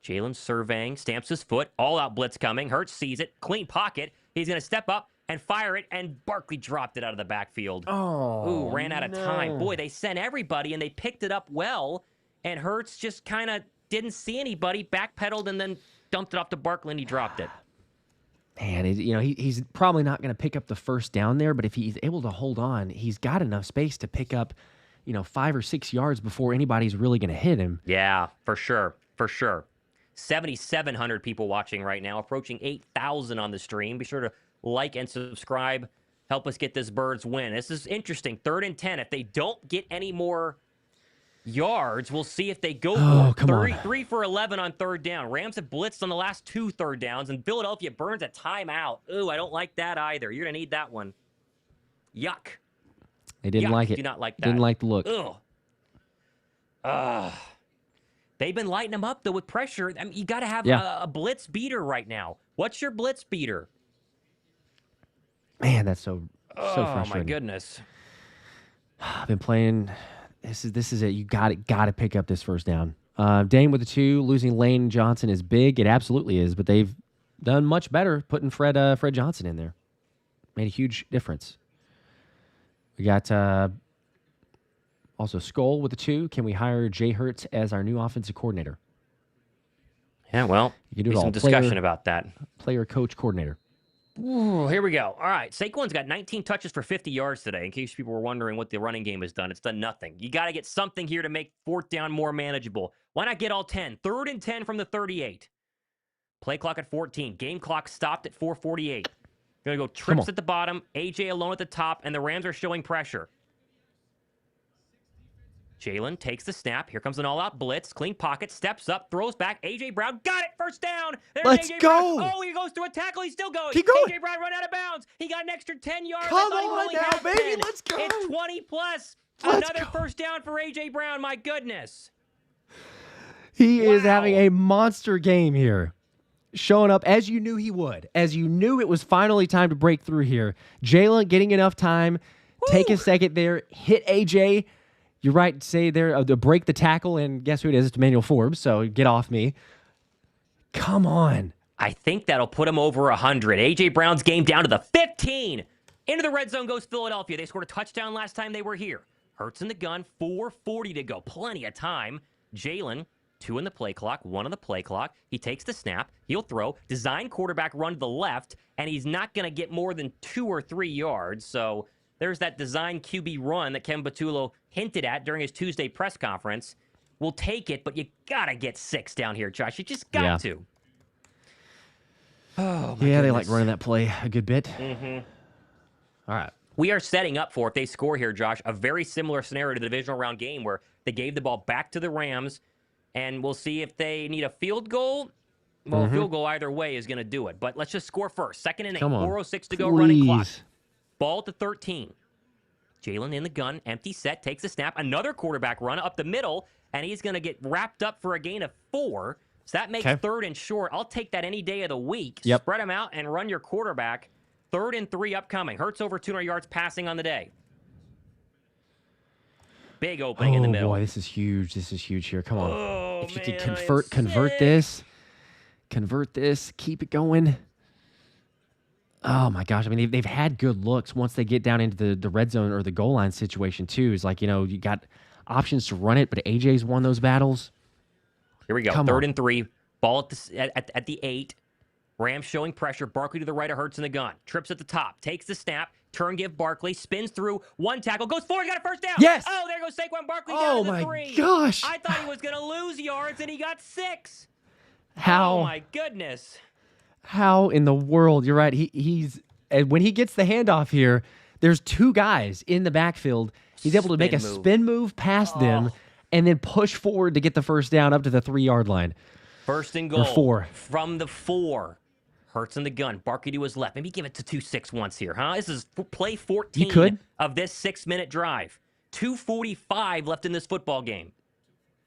Jalen surveying, stamps his foot. All-out blitz coming. Hurts sees it. Clean pocket. He's going to step up and fire it, and Barkley dropped it out of the backfield. Oh, ran out of time. Boy, they sent everybody, and they picked it up well, and Hurts just kind of didn't see anybody, backpedaled, and then dumped it off to Barkley, and he dropped it. Man, he's probably not going to pick up the first down there, but if he's able to hold on, he's got enough space to pick up, 5 or 6 yards before anybody's really going to hit him. Yeah, for sure. 7,700 people watching right now, approaching 8,000 on the stream. Be sure to like and subscribe. Help us get this Birds win. This is interesting. 3rd and 10. If they don't get any more yards, we'll see if they go for it. 3 for 11 on 3rd down. Rams have blitzed on the last 2 third downs, and Philadelphia burns a timeout. Ooh, I don't like that either. You're going to need that one. Yuck. They didn't like it. Do not like that. Didn't like the look. Ugh. They've been lighting them up, though, with pressure. I mean, you got to have a blitz beater right now. What's your blitz beater? Man, that's so frustrating. Oh, my goodness. I've been playing. This is it. You got to pick up this first down. Dane with the 2. Losing Lane Johnson is big. It absolutely is, but they've done much better putting Fred Johnson in there. Made a huge difference. We got also Skull with the 2. Can we hire Jay Hurts as our new offensive coordinator? Yeah, well, you can do some discussion about that. Player, coach, coordinator. Ooh, here we go. All right, Saquon's got 19 touches for 50 yards today. In case people were wondering what the running game has done, it's done nothing. You got to get something here to make 4th down more manageable. Why not get all 10? 3rd and 10 from the 38. Play clock at 14. Game clock stopped at 4:48. Going to go trips at the bottom, AJ alone at the top, and the Rams are showing pressure. Jalen takes the snap. Here comes an all-out blitz. Clean pocket. Steps up. Throws back. A.J. Brown got it. First down. There's Let's A.J. go. Brown. Oh, he goes through a tackle. He's still going. Keep going. A.J. Brown run out of bounds. He got an extra 10 yards. Come on now, baby. Let's go. It's 20+. Another first down for A.J. Brown. My goodness. He is having a monster game here. Showing up as you knew he would. As you knew it was finally time to break through here. Jalen getting enough time. Take a second there. Hit A.J. You're right to say there to break the tackle, and guess who it is? It's Emmanuel Forbes, so get off me. Come on. I think that'll put him over 100. A.J. Brown's game down to the 15. Into the red zone goes Philadelphia. They scored a touchdown last time they were here. Hurts in the gun, 4:40 to go. Plenty of time. Jalen, 2 in the play clock, 1 on the play clock. He takes the snap. He'll throw. Design quarterback run to the left, and he's not going to get more than 2 or 3 yards, so there's that design QB run that Kevin Patullo hinted at during his Tuesday press conference. We'll take it, but you got to get 6 down here, Josh. You just got to. Oh, my goodness. They like running that play a good bit. Mm-hmm. All right. We are setting up for, if they score here, Josh, a very similar scenario to the divisional round game where they gave the ball back to the Rams, and we'll see if they need a field goal. Well, a field goal either way is going to do it. But let's just score first. 2nd and 8, 4:06 to go, running clock. Ball to 13. Jalen in the gun, empty set, takes a snap. Another quarterback run up the middle, and he's going to get wrapped up for a gain of 4. So that makes 3rd and short. I'll take that any day of the week. Yep. Spread them out and run your quarterback. 3rd and 3 upcoming. Hurts over 200 yards passing on the day. Big opening in the middle. Oh, boy, this is huge. This is huge here. Come on. Oh, if you can convert this, keep it going. Oh, my gosh. I mean, they've had good looks once they get down into the red zone or the goal line situation, too. It's like, you got options to run it, but AJ's won those battles. Here we go. 3rd and 3. Ball at the 8. Rams showing pressure. Barkley to the right of Hurts in the gun. Trips at the top. Takes the snap. Turn give Barkley. Spins through. 1 tackle. Goes forward. Got a first down. Yes. Oh, there goes Saquon Barkley down to the 3. Oh, my gosh. I thought he was going to lose yards, and he got 6. How? Oh, my goodness. How in the world? You're right. He's and when he gets the handoff here, there's two guys in the backfield. He's able to make a spin move past them and then push forward to get the first down up to the 3-yard line. First and goal. Or 4. From the 4. Hurts in the gun. Barkley to his left. Maybe give it to 2-6 once here, huh? This is play 14 of this 6-minute drive. 2:45 left in this football game.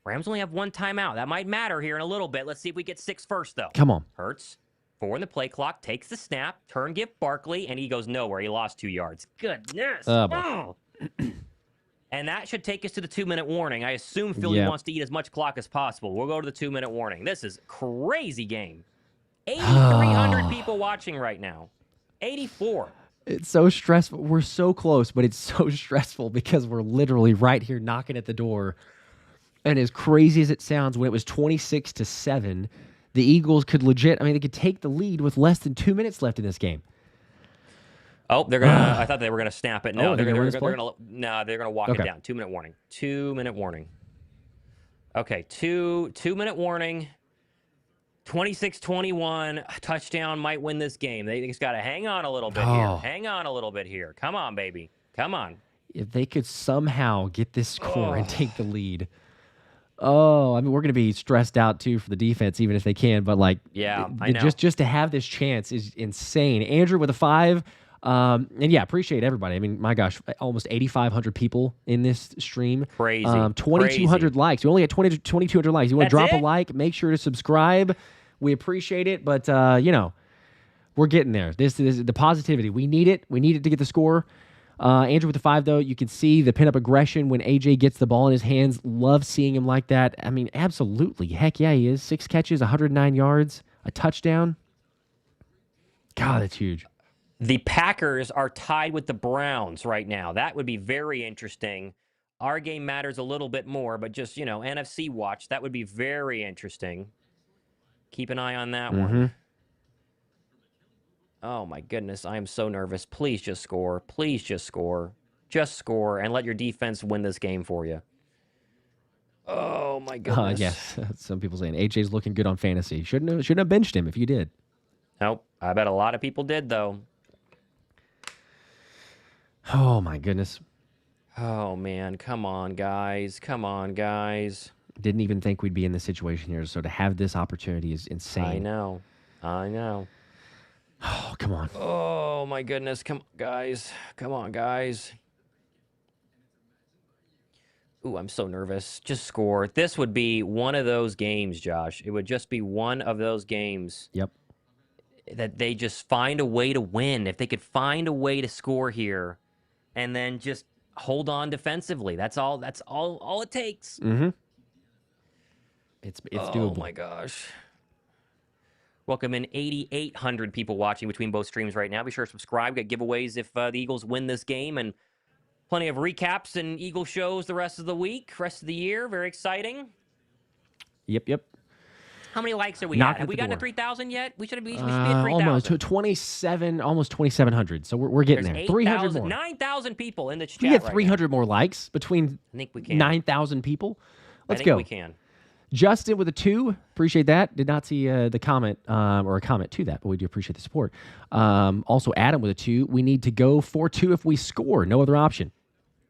Rams only have 1 timeout. That might matter here in a little bit. Let's see if we get 6 first, though. Come on. Hurts. 4 in the play clock. Takes the snap. Turn give Barkley, and he goes nowhere. He lost 2 yards. Goodness. Oh. And that should take us to the 2-minute warning. I assume Philly wants to eat as much clock as possible. We'll go to the 2-minute warning. This is a crazy game. 8,300 people watching right now. 84. It's so stressful. We're so close, but it's so stressful because we're literally right here knocking at the door. And as crazy as it sounds, when it was 26-7, the Eagles could they could take the lead with less than 2 minutes left in this game. Oh, they're gonna. I thought they were gonna snap it. No, they're gonna walk it down. 2-minute warning. 2-minute warning. Okay, two-minute warning. 26-21. Touchdown might win this game. They just got to hang on a little bit here. Hang on a little bit here. Come on, baby. Come on. If they could somehow get this score and take the lead. We're going to be stressed out, too, for the defense, even if they can. But, I know. Just to have this chance is insane. Andrew with a 5. Appreciate everybody. I mean, my gosh, almost 8,500 people in this stream. Crazy. 2,200 likes. We only had 2,200 likes. You want to drop a like, make sure to subscribe. We appreciate it, but, we're getting there. This is the positivity. We need it. We need it to get the score. Andrew with the 5, though, you can see the pin-up aggression when AJ gets the ball in his hands. Love seeing him like that. I mean, absolutely. Heck yeah, he is. 6 catches, 109 yards, a touchdown. God, that's huge. The Packers are tied with the Browns right now. That would be very interesting. Our game matters a little bit more, but just, NFC watch, that would be very interesting. Keep an eye on that one. Oh, my goodness. I am so nervous. Please just score. Please just score. Just score and let your defense win this game for you. Oh, my goodness. Yes. Some people saying AJ's looking good on fantasy. Shouldn't have benched him if you did. Nope. I bet a lot of people did, though. Oh, my goodness. Oh, man. Come on, guys. Come on, guys. Didn't even think we'd be in this situation here, so to have this opportunity is insane. I know. Oh, come on. Oh, my goodness. Come on, guys. Come on, guys. Ooh, I'm so nervous. Just score. This would be one of those games, Josh. It would just be one of those games. Yep. That they just find a way to win. If they could find a way to score here and then just hold on defensively. That's all it takes. Mm-hmm. It's doable. Oh, my gosh. Welcome in 8,800 people watching between both streams right now. Be sure to subscribe. Got giveaways if the Eagles win this game, and plenty of recaps and Eagle shows the rest of the week, rest of the year. Very exciting. Yep. How many likes are we at? Have we gotten to 3,000 yet? We should be at 3,000. Almost 2,700. So we're getting there. 300 more. 9,000 people in the chat. We get 300 more likes between 9,000 people. Let's go. We can. Justin with a 2. Appreciate that. Did not see the comment or a comment to that, but we do appreciate the support. Also, Adam with a 2. We need to go 4-2 if we score. No other option.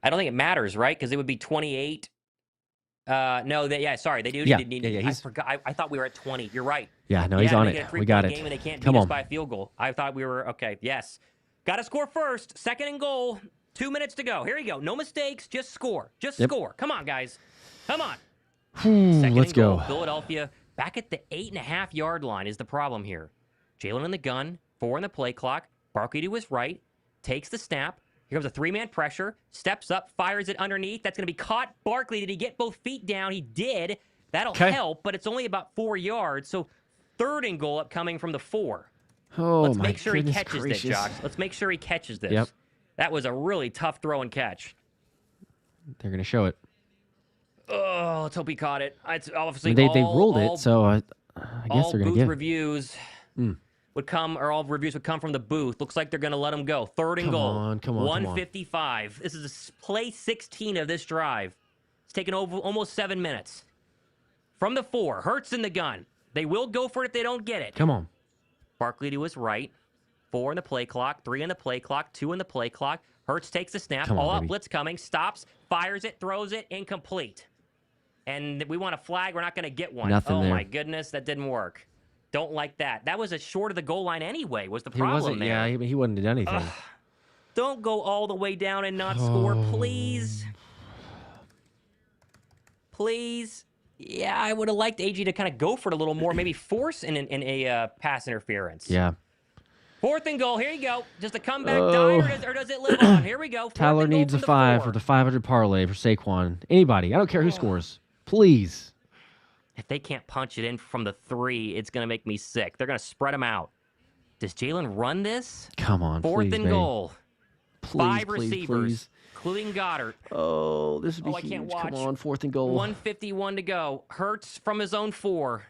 I don't think it matters, right? Because it would be 28. Sorry. They do. Yeah. I forgot. I thought we were at 20. You're right. Yeah, no, he's on it. We got it. Game and they can't beat us by a field goal. I thought we were okay. Yes. Got to score first. 2nd and goal. 2 minutes to go. Here we go. No mistakes. Just score. Score. Come on, guys. Come on. Let's go. Philadelphia back at the 8.5-yard line is the problem here. Jalen in the gun. 4 in the play clock. Barkley to his right. Takes the snap. Here comes a 3-man pressure. Steps up. Fires it underneath. That's going to be caught. Barkley, did he get both feet down? He did. That'll help, but it's only about 4 yards. So 3rd and goal upcoming from the 4. Let's make sure he catches this, Josh. Let's make sure he catches this. Yep. That was a really tough throw and catch. They're going to show it. Oh, let's hope he caught it. It's obviously they ruled it, so I guess they're going to get reviews would come, or all reviews would come from the booth. Looks like they're going to let him go. 3rd and goal. Come on. 155. This is play 16 of this drive. It's taken over almost 7 minutes. From the 4, Hurts in the gun. They will go for it if they don't get it. Come on. Barkley to his right. 4 in the play clock, 3 in the play clock, 2 in the play clock. Hurts takes the snap. Come on, All out baby. blitz coming. Stops, fires it, throws it, incomplete. And we want a flag. We're not going to get one. Nothing there. My goodness, that didn't work. Don't like that. That was a short of the goal line anyway, was the He problem wasn't. there. Yeah, he wouldn't have done anything. Ugh. Don't go all the way down and not score, please. Please. Yeah, I would have liked AG to kind of go for it a little more, maybe force in a pass interference. Yeah. 4th and goal. Here you go. Does the comeback die or does it live on? Here we go. Tyler needs a 5 for the 500 parlay for Saquon. Anybody. I don't care who scores. Please. If they can't punch it in from the 3, it's going to make me sick. They're going to spread them out. Does Jalen run this? Come on, 4th please, and baby. goal. Please, 5 please, receivers, please. including Goedert. Oh, this would be I huge. can't watch. Come on, 4th and goal. 151 to go. Hurts from his own 4.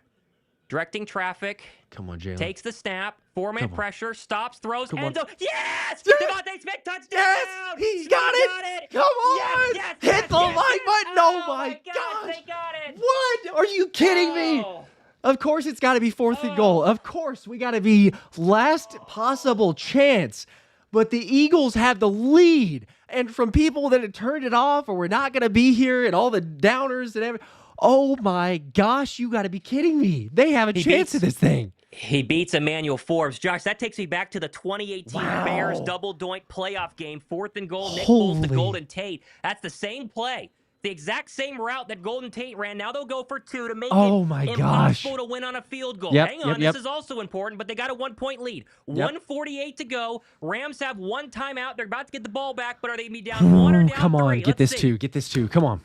Directing traffic. Come on, Jalen. Takes the snap. 4-man pressure. Stops. Throws. End zone. Yes! Yes! Davante Smith touchdown! Yes! He's got it! Come on! Yes! Hit the like button! Oh my gosh! gosh! They got it! What? Are you kidding me? Oh. Of course it's got to be 4th and goal. Of course we got to be last possible chance. But the Eagles have the lead. And from people that had turned it off or we're not going to be here and all the downers and everything. Oh my gosh, you got to be kidding me. They have a chance at this thing. He beats Emmanuel Forbes. Josh, that takes me back to the 2018 Wow. Bears double doink playoff game. 4th and goal, Nick Foles to Holy. Golden Tate. That's the same play. The exact same route that Golden Tate ran. Now they'll go for 2 to make Oh it my impossible gosh. to win on a field goal. Yep, Hang on, yep. this is also important, but they got a 1-point lead. Yep. 1:48 to go. Rams have 1 timeout. They're about to get the ball back, but are they going to be down 1 or down 3? Come on, get Let's this see. 2. Get this 2. Come on.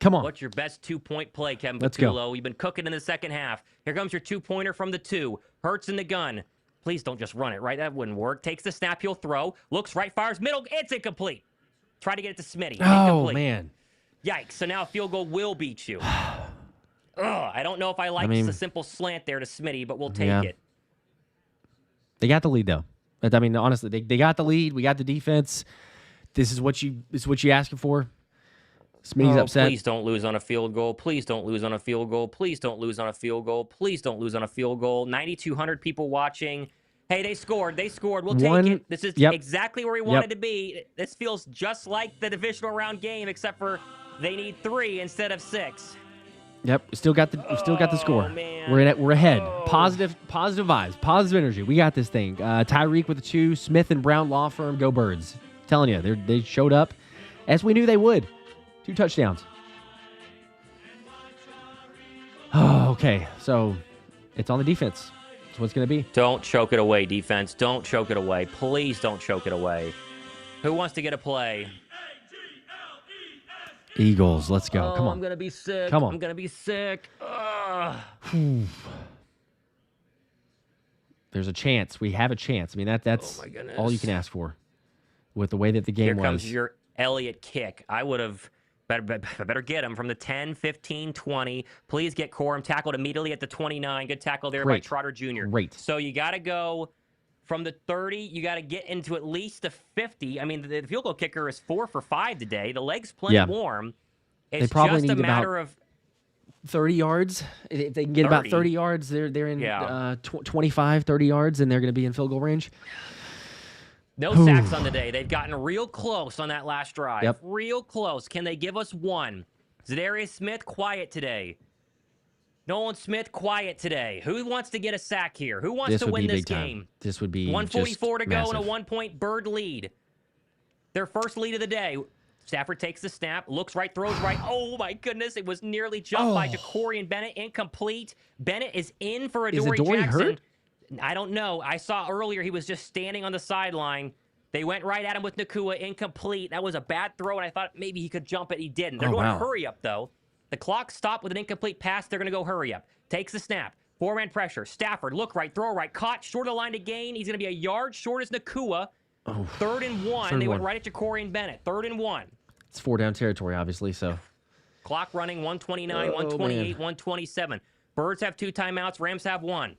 Come on. What's your best 2-point play, Kevin Let's go. Patullo? You've been cooking in the second half. Here comes your 2-pointer from the 2. Hurts in the gun. Please don't just run it, right? That wouldn't work. Takes the snap, he'll throw. Looks right, fires middle. It's incomplete. Try to get it to Smitty. Oh, Incomplete. man. Yikes. So now a field goal will beat you. Ugh, I don't know if I like mean, just a simple slant there to Smitty, but we'll take yeah. it. They got the lead, though. I mean, honestly, they got the lead. We got the defense. This is what you asking for. Smitty's upset. Please don't lose on a field goal. Please don't lose on a field goal. Please don't lose on a field goal. Please don't lose on a field goal. 9,200 people watching. Hey, they scored. They scored. We'll take it. This is exactly where we wanted to be. This feels just like the divisional round game, except for they need 3 instead of 6. Yep, we still got the score. Man. We're ahead. Positive vibes, positive energy. We got this thing. Tyreek with the 2, Smith and Brown Law Firm, go Birds. Telling you, they showed up as we knew they would. 2 touchdowns. Oh, okay, so it's on the defense. That's what it's going to be. Don't choke it away, defense. Don't choke it away. Please don't choke it away. Who wants to get a play? Eagles, let's go. Come on. I'm going to be sick. Come on. I'm going to be sick. Ugh. There's a chance. We have a chance. I mean, that's Oh, my goodness. all you can ask for with the way that the game Here was. comes your Elliott kick. I would have better get him from the 10, 15, 20. Please get Corum tackled immediately at the 29. Good tackle there by Great. Trotter Jr. Great. So you got to go from the 30. You got to get into at least the 50. I mean, the field goal kicker is 4 for 5 today. The leg's plenty warm. It's probably just a need matter of 30 yards. If they can get about 30 30 yards, they're in Yeah. 25, 30 yards, and they're going to be in field goal range. no sacks on the day. They've gotten real close on that last drive. Yep. Real close. Can they give us 1? Zadarius Smith, quiet today. Nolan Smith, quiet today. Who wants to get a sack here? Who wants This to would win be this big time. game? This would be 144 to just go and a massive. 1-point Bird lead. Their first lead of the day. Stafford takes the snap, looks right, throws right. Oh, my goodness. It was nearly jumped by Ja'Cory Bennett. Incomplete. Bennett is in for Adoree Adoree Jackson. hurt? I don't know. I saw earlier he was just standing on the sideline. They went right at him with Nacua. Incomplete. That was a bad throw, and I thought maybe he could jump it. He didn't. They're going hurry up, though. The clock stopped with an incomplete pass. They're going to go hurry up. Takes the snap. 4-man pressure. Stafford, look right, throw right. Caught, short of the line to gain. He's going to be a yard short as Nacua. 3rd and 1. They went right at Ja'Cory Bennett. 3rd and 1. It's 4-down territory, obviously, so. Clock running, 129, 128, 127. Birds have 2 timeouts. Rams have 1.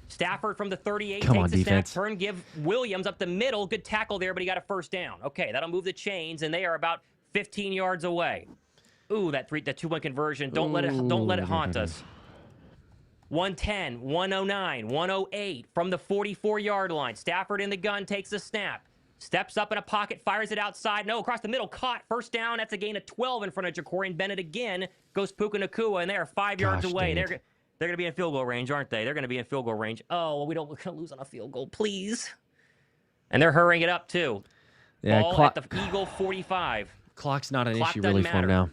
Stafford from the 38 takes the snap. Turn, give Williams up the middle. Good tackle there, but he got a first down. Okay, that'll move the chains, and they are about 15 yards away. Ooh, that 2-point conversion. Don't let it haunt us. 110, 109, 108 from the 44-yard line. Stafford in the gun, takes the snap. Steps up in a pocket, fires it outside. No, across the middle, caught. First down. That's a gain of 12 in front of Jacorian Bennett again. Goes Puka Nacua, and they are 5 yards away. They're going to be in field goal range, aren't they? They're going to be in field goal range. Oh, well, we're going to lose on a field goal, please. And they're hurrying it up, too. Yeah, Ball at the Eagle 45. Clock's not an issue really for him now.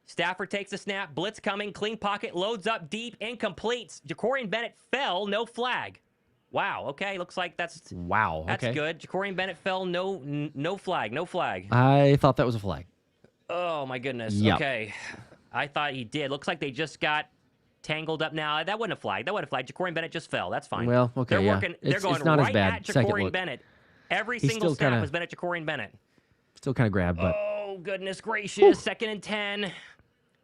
Stafford takes the snap. Blitz coming. Clean pocket. Loads up deep. Incomplete. Jacorian Bennett fell. No flag. Wow. Okay. Looks like that's good. Jacorian Bennett fell. No flag. No flag. I thought that was a flag. Oh my goodness. Yep. Okay. I thought he did. Looks like they just got tangled up. Now that wasn't a flag. Jacorian Bennett just fell. That's fine. Well, okay. They're working. They're going it's not right as bad. at Jacorian Bennett. Every single snap has been at Jacorian Bennett. Still kind of grabbed, but. Oh goodness gracious! 2nd and 10.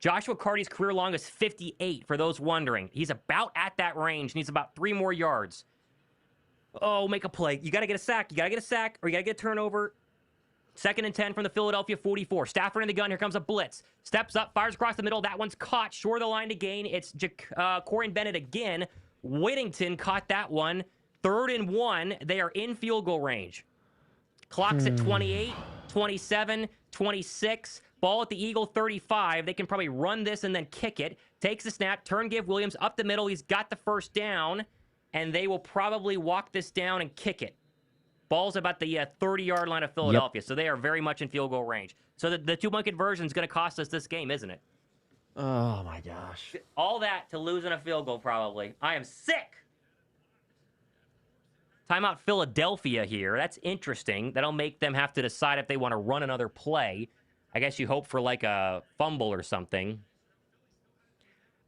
Joshua Carty's career long is 58, for those wondering. He's about at that range, needs about 3 more yards. Oh, make a play. You got to get a sack. Or you got to get a turnover. 2nd and 10 from the Philadelphia 44. Stafford in the gun. Here comes a blitz. Steps up, fires across the middle. That one's caught. Short of the line to gain. It's Jacorian Bennett again. Whittington caught that one. 3rd and 1. They are in field goal range. Clock's at 28, 27, 26. Ball at the Eagle 35. They can probably run this and then kick it. Takes the snap. Turn give Williams up the middle. He's got the first down. And they will probably walk this down and kick it. Ball's about the 30-yard line of Philadelphia. Yep. So they are very much in field goal range. So the 2-point conversion is going to cost us this game, isn't it? Oh, my gosh. All that to lose in a field goal, probably. I am sick. Timeout Philadelphia here. That's interesting. That'll make them have to decide if they want to run another play. I guess you hope for like a fumble or something.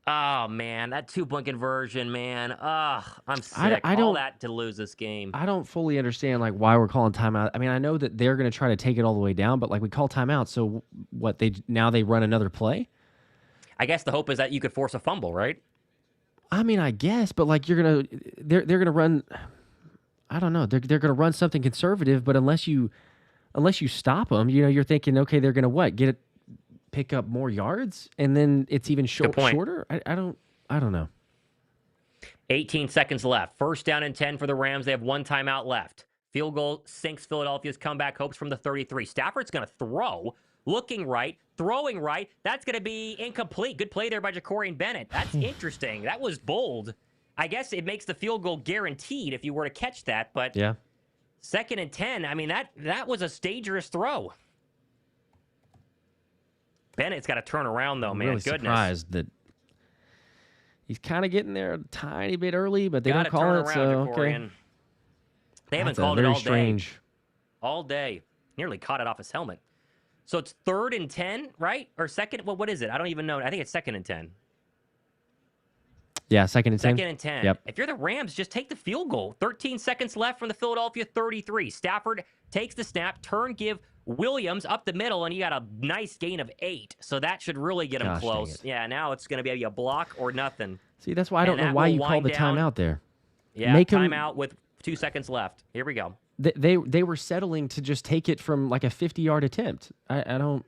Oh, man. That 2-point conversion, man. I'm sick. All that to lose this game. I don't fully understand like why we're calling timeout. I mean, I know that they're going to try to take it all the way down, but like we call timeout. So what, they run another play? I guess the hope is that you could force a fumble, right? I mean, I guess, but like they're going to run, I don't know. They're going to run something conservative, but unless you stop them, you're thinking, okay, they're going to pick up more yards, and then it's even shorter. I don't know. 18 seconds left. 1st down and 10 for the Rams. They have 1 timeout left. Field goal sinks Philadelphia's comeback hopes from the 33. Stafford's going to throw, looking right, throwing right. That's going to be incomplete. Good play there by Jacorian Bennett. That's interesting. That was bold. I guess it makes the field goal guaranteed if you were to catch that, but yeah. 2nd and 10. I mean, that was a dangerous throw. Bennett's got to turn around, though, man. Really surprised that he's kind of getting there a tiny bit early, but they don't call it, so okay. They haven't called it all strange. Day. All day. Nearly caught it off his helmet. So it's 3rd and 10, right? Or 2nd? Well, what is it? I don't even know. I think it's 2nd and 10. Yeah, 2nd and 10. 2nd and 10. Yep. If you're the Rams, just take the field goal. 13 seconds left from the Philadelphia 33. Stafford takes the snap, turn, give Williams up the middle, and you got a nice gain of 8. So that should really get him close. Yeah, now it's going to be a block or nothing. See, that's why I don't know why you call the timeout there. Yeah, timeout with 2 seconds left. Here we go. They were settling to just take it from like a 50-yard attempt. I don't...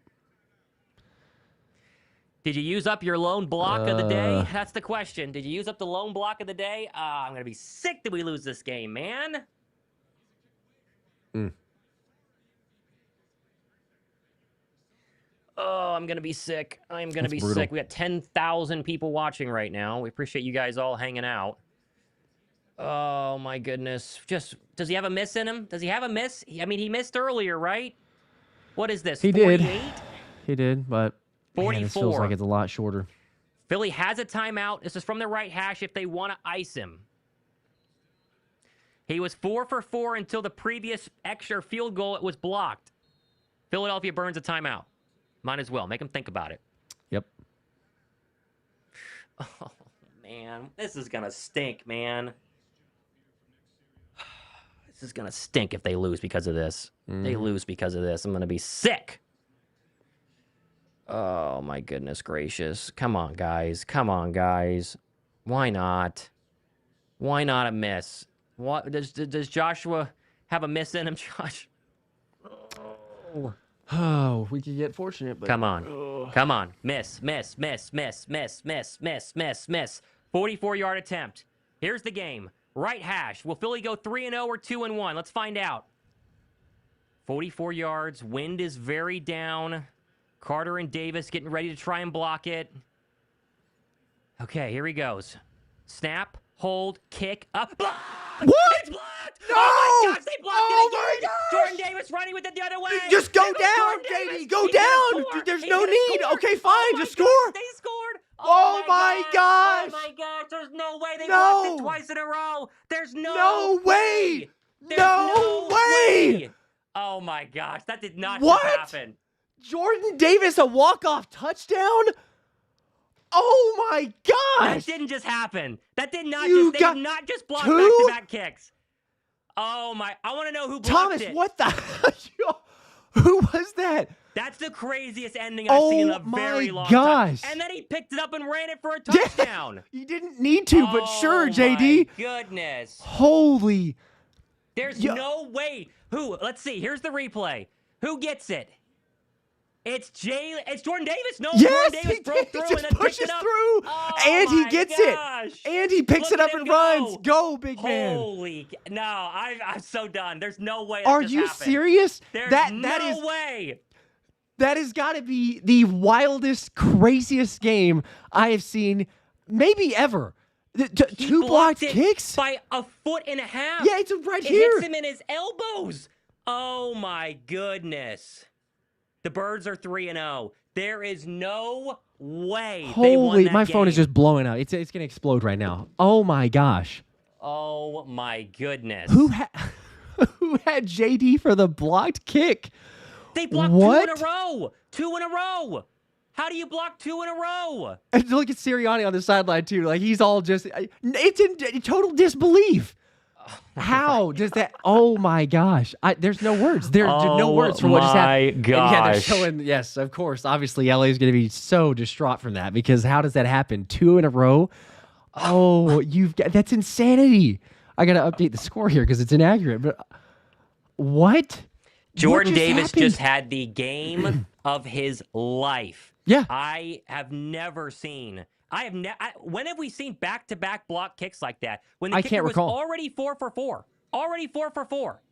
Did you use up your lone block of the day? That's the question. Did you use up the lone block of the day? I'm going to be sick that we lose this game, man. Oh, I'm going to be sick. I'm going to be sick. We got 10,000 people watching right now. We appreciate you guys all hanging out. Oh, my goodness. Does he have a miss in him? Does he have a miss? I mean, he missed earlier, right? What is this, 48? He did, but 44. Man, this feels like it's a lot shorter. Philly has a timeout. This is from the right hash if they want to ice him. He was 4 for 4 until the previous extra field goal. It was blocked. Philadelphia burns a timeout. Might as well. Make him think about it. Yep. Oh, man. This is going to stink, man. This is going to stink if they lose because of this. They lose because of this. I'm going to be sick. Oh, my goodness gracious. Come on, guys. Come on, guys. Why not? Why not a miss? What does Joshua have a miss in him, Josh? Oh, we could get fortunate, but come on. Come on. Miss. 44-yard attempt. Here's the game. Right hash. Will Philly go 3-0 or 2-1? Let's find out. 44 yards. Wind is very down. Carter and Davis getting ready to try and block it. Okay, here he goes. Snap, hold, kick, up. Block! What? It's blocked! No! Oh my gosh, they blocked Oh it my again! gosh! Jordan Davis running with it the other way! Just go It was down, Jordan JD. Davis. Go He's gonna down. score. There's He's no gonna need. score. Okay, Oh fine. my Just gosh, score. They scored. Oh my gosh. Oh my gosh. There's no way they No. blocked it twice in a row. There's No way. There's No way. Oh my gosh. That did not What? just happen. Jordan Davis, a walk-off touchdown? Oh my That gosh. didn't just happen. That did not You they got did not just block two? back-to-back kicks. Oh my, I want to know who blocked Thomas, it. what the Who was that? That's the craziest ending I've seen in a very long gosh. time. And then he picked it up and ran it for a touchdown. You didn't need to, but sure, JD. My goodness. Holy. There's no way. Who? Let's see. Here's the replay. Who gets it? It's Jordan Davis. No, Yes, Jordan Davis he broke did. through He and just then picked pushes it up. through, Oh and he my gets gosh. it, and he picks Look it up at and him runs. go. Go, big man. Holy no! I'm so done. There's no way. That Are just you happened. serious? There's that no is way. that has got to be the wildest, craziest game I have seen, maybe ever. He Two blocked it kicks by a foot and a half. Yeah, it's right it here. hits him in his elbows. Oh my goodness! The Birds are 3-0. There is no way they won Holy, that my phone is game. just blowing out. It's gonna explode right now. Oh my gosh. Oh my goodness. Who had JD for the blocked kick? They blocked What? 2 in a row. 2 in a row. How do you block 2 in a row? And look at Sirianni on the sideline too. Like he's all just, it's in total disbelief. How does that? Oh my gosh! There's no words. There's no words for what just happened. Oh my And yeah, they're gosh. showing. Yes, of course. Obviously, LA is going to be so distraught from that because how does that happen? 2 in a row. Oh, that's insanity. I got to update the score here because it's inaccurate. But what? Jordan What just Davis happened? just had the game of his life. Yeah. I have never seen. When have we seen back-to-back block kicks like that? When the I kicker can't was recall. already 4 for 4. Already 4 for 4.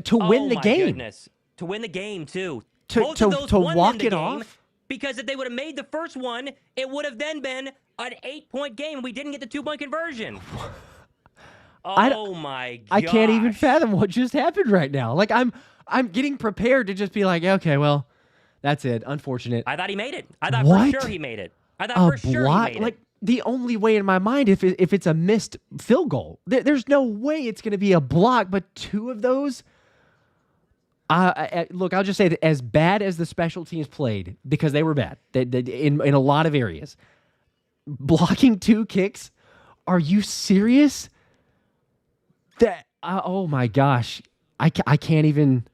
To win the my game. Goodness. To win the game too. To- Both to- of those to won walk in the it game off? because if they would have made the first one, it would have then been an 8-point game. We didn't get the 2-point conversion. Oh my gosh. I can't even fathom what just happened right now. Like I'm getting prepared to just be like, okay, well, that's it. Unfortunate. I thought he made it. I thought What? for sure he made it. I thought for sure he made it. Like the only way in my mind, if it's a missed field goal, there's no way it's going to be a block. But 2 of those, look, I'll just say that as bad as the special teams played, because they were bad in a lot of areas, blocking 2 kicks. Are you serious? That oh my gosh, I can't even.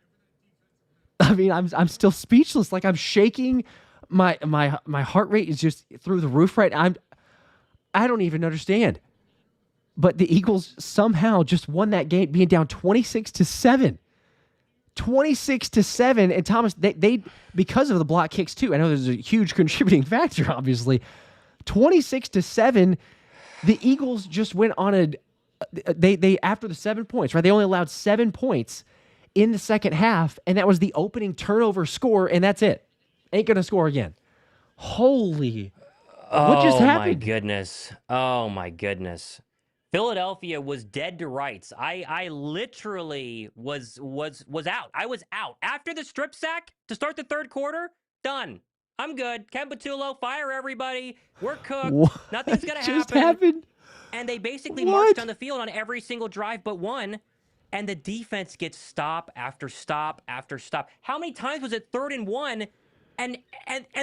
I mean, I'm still speechless. Like I'm shaking. My heart rate is just through the roof right now. I don't even understand. But the Eagles somehow just won that game, being down 26-7. 26-7. And Thomas, they because of the block kicks too. I know there's a huge contributing factor, obviously. 26-7. The Eagles just went on they after the 7 points, right? They only allowed 7 points in the second half, and that was the opening turnover score, and that's it. Ain't gonna score again. Holy! What just happened? Oh my goodness! Oh my goodness! Philadelphia was dead to rights. I literally was out. I was out after the strip sack to start the third quarter. Done. I'm good. Ken Patullo, fire everybody. We're cooked. What Nothing's gonna just happen. happened? And they basically What? marched on the field on every single drive but one. And the defense gets stop after stop after stop. How many times was it 3rd and 1? And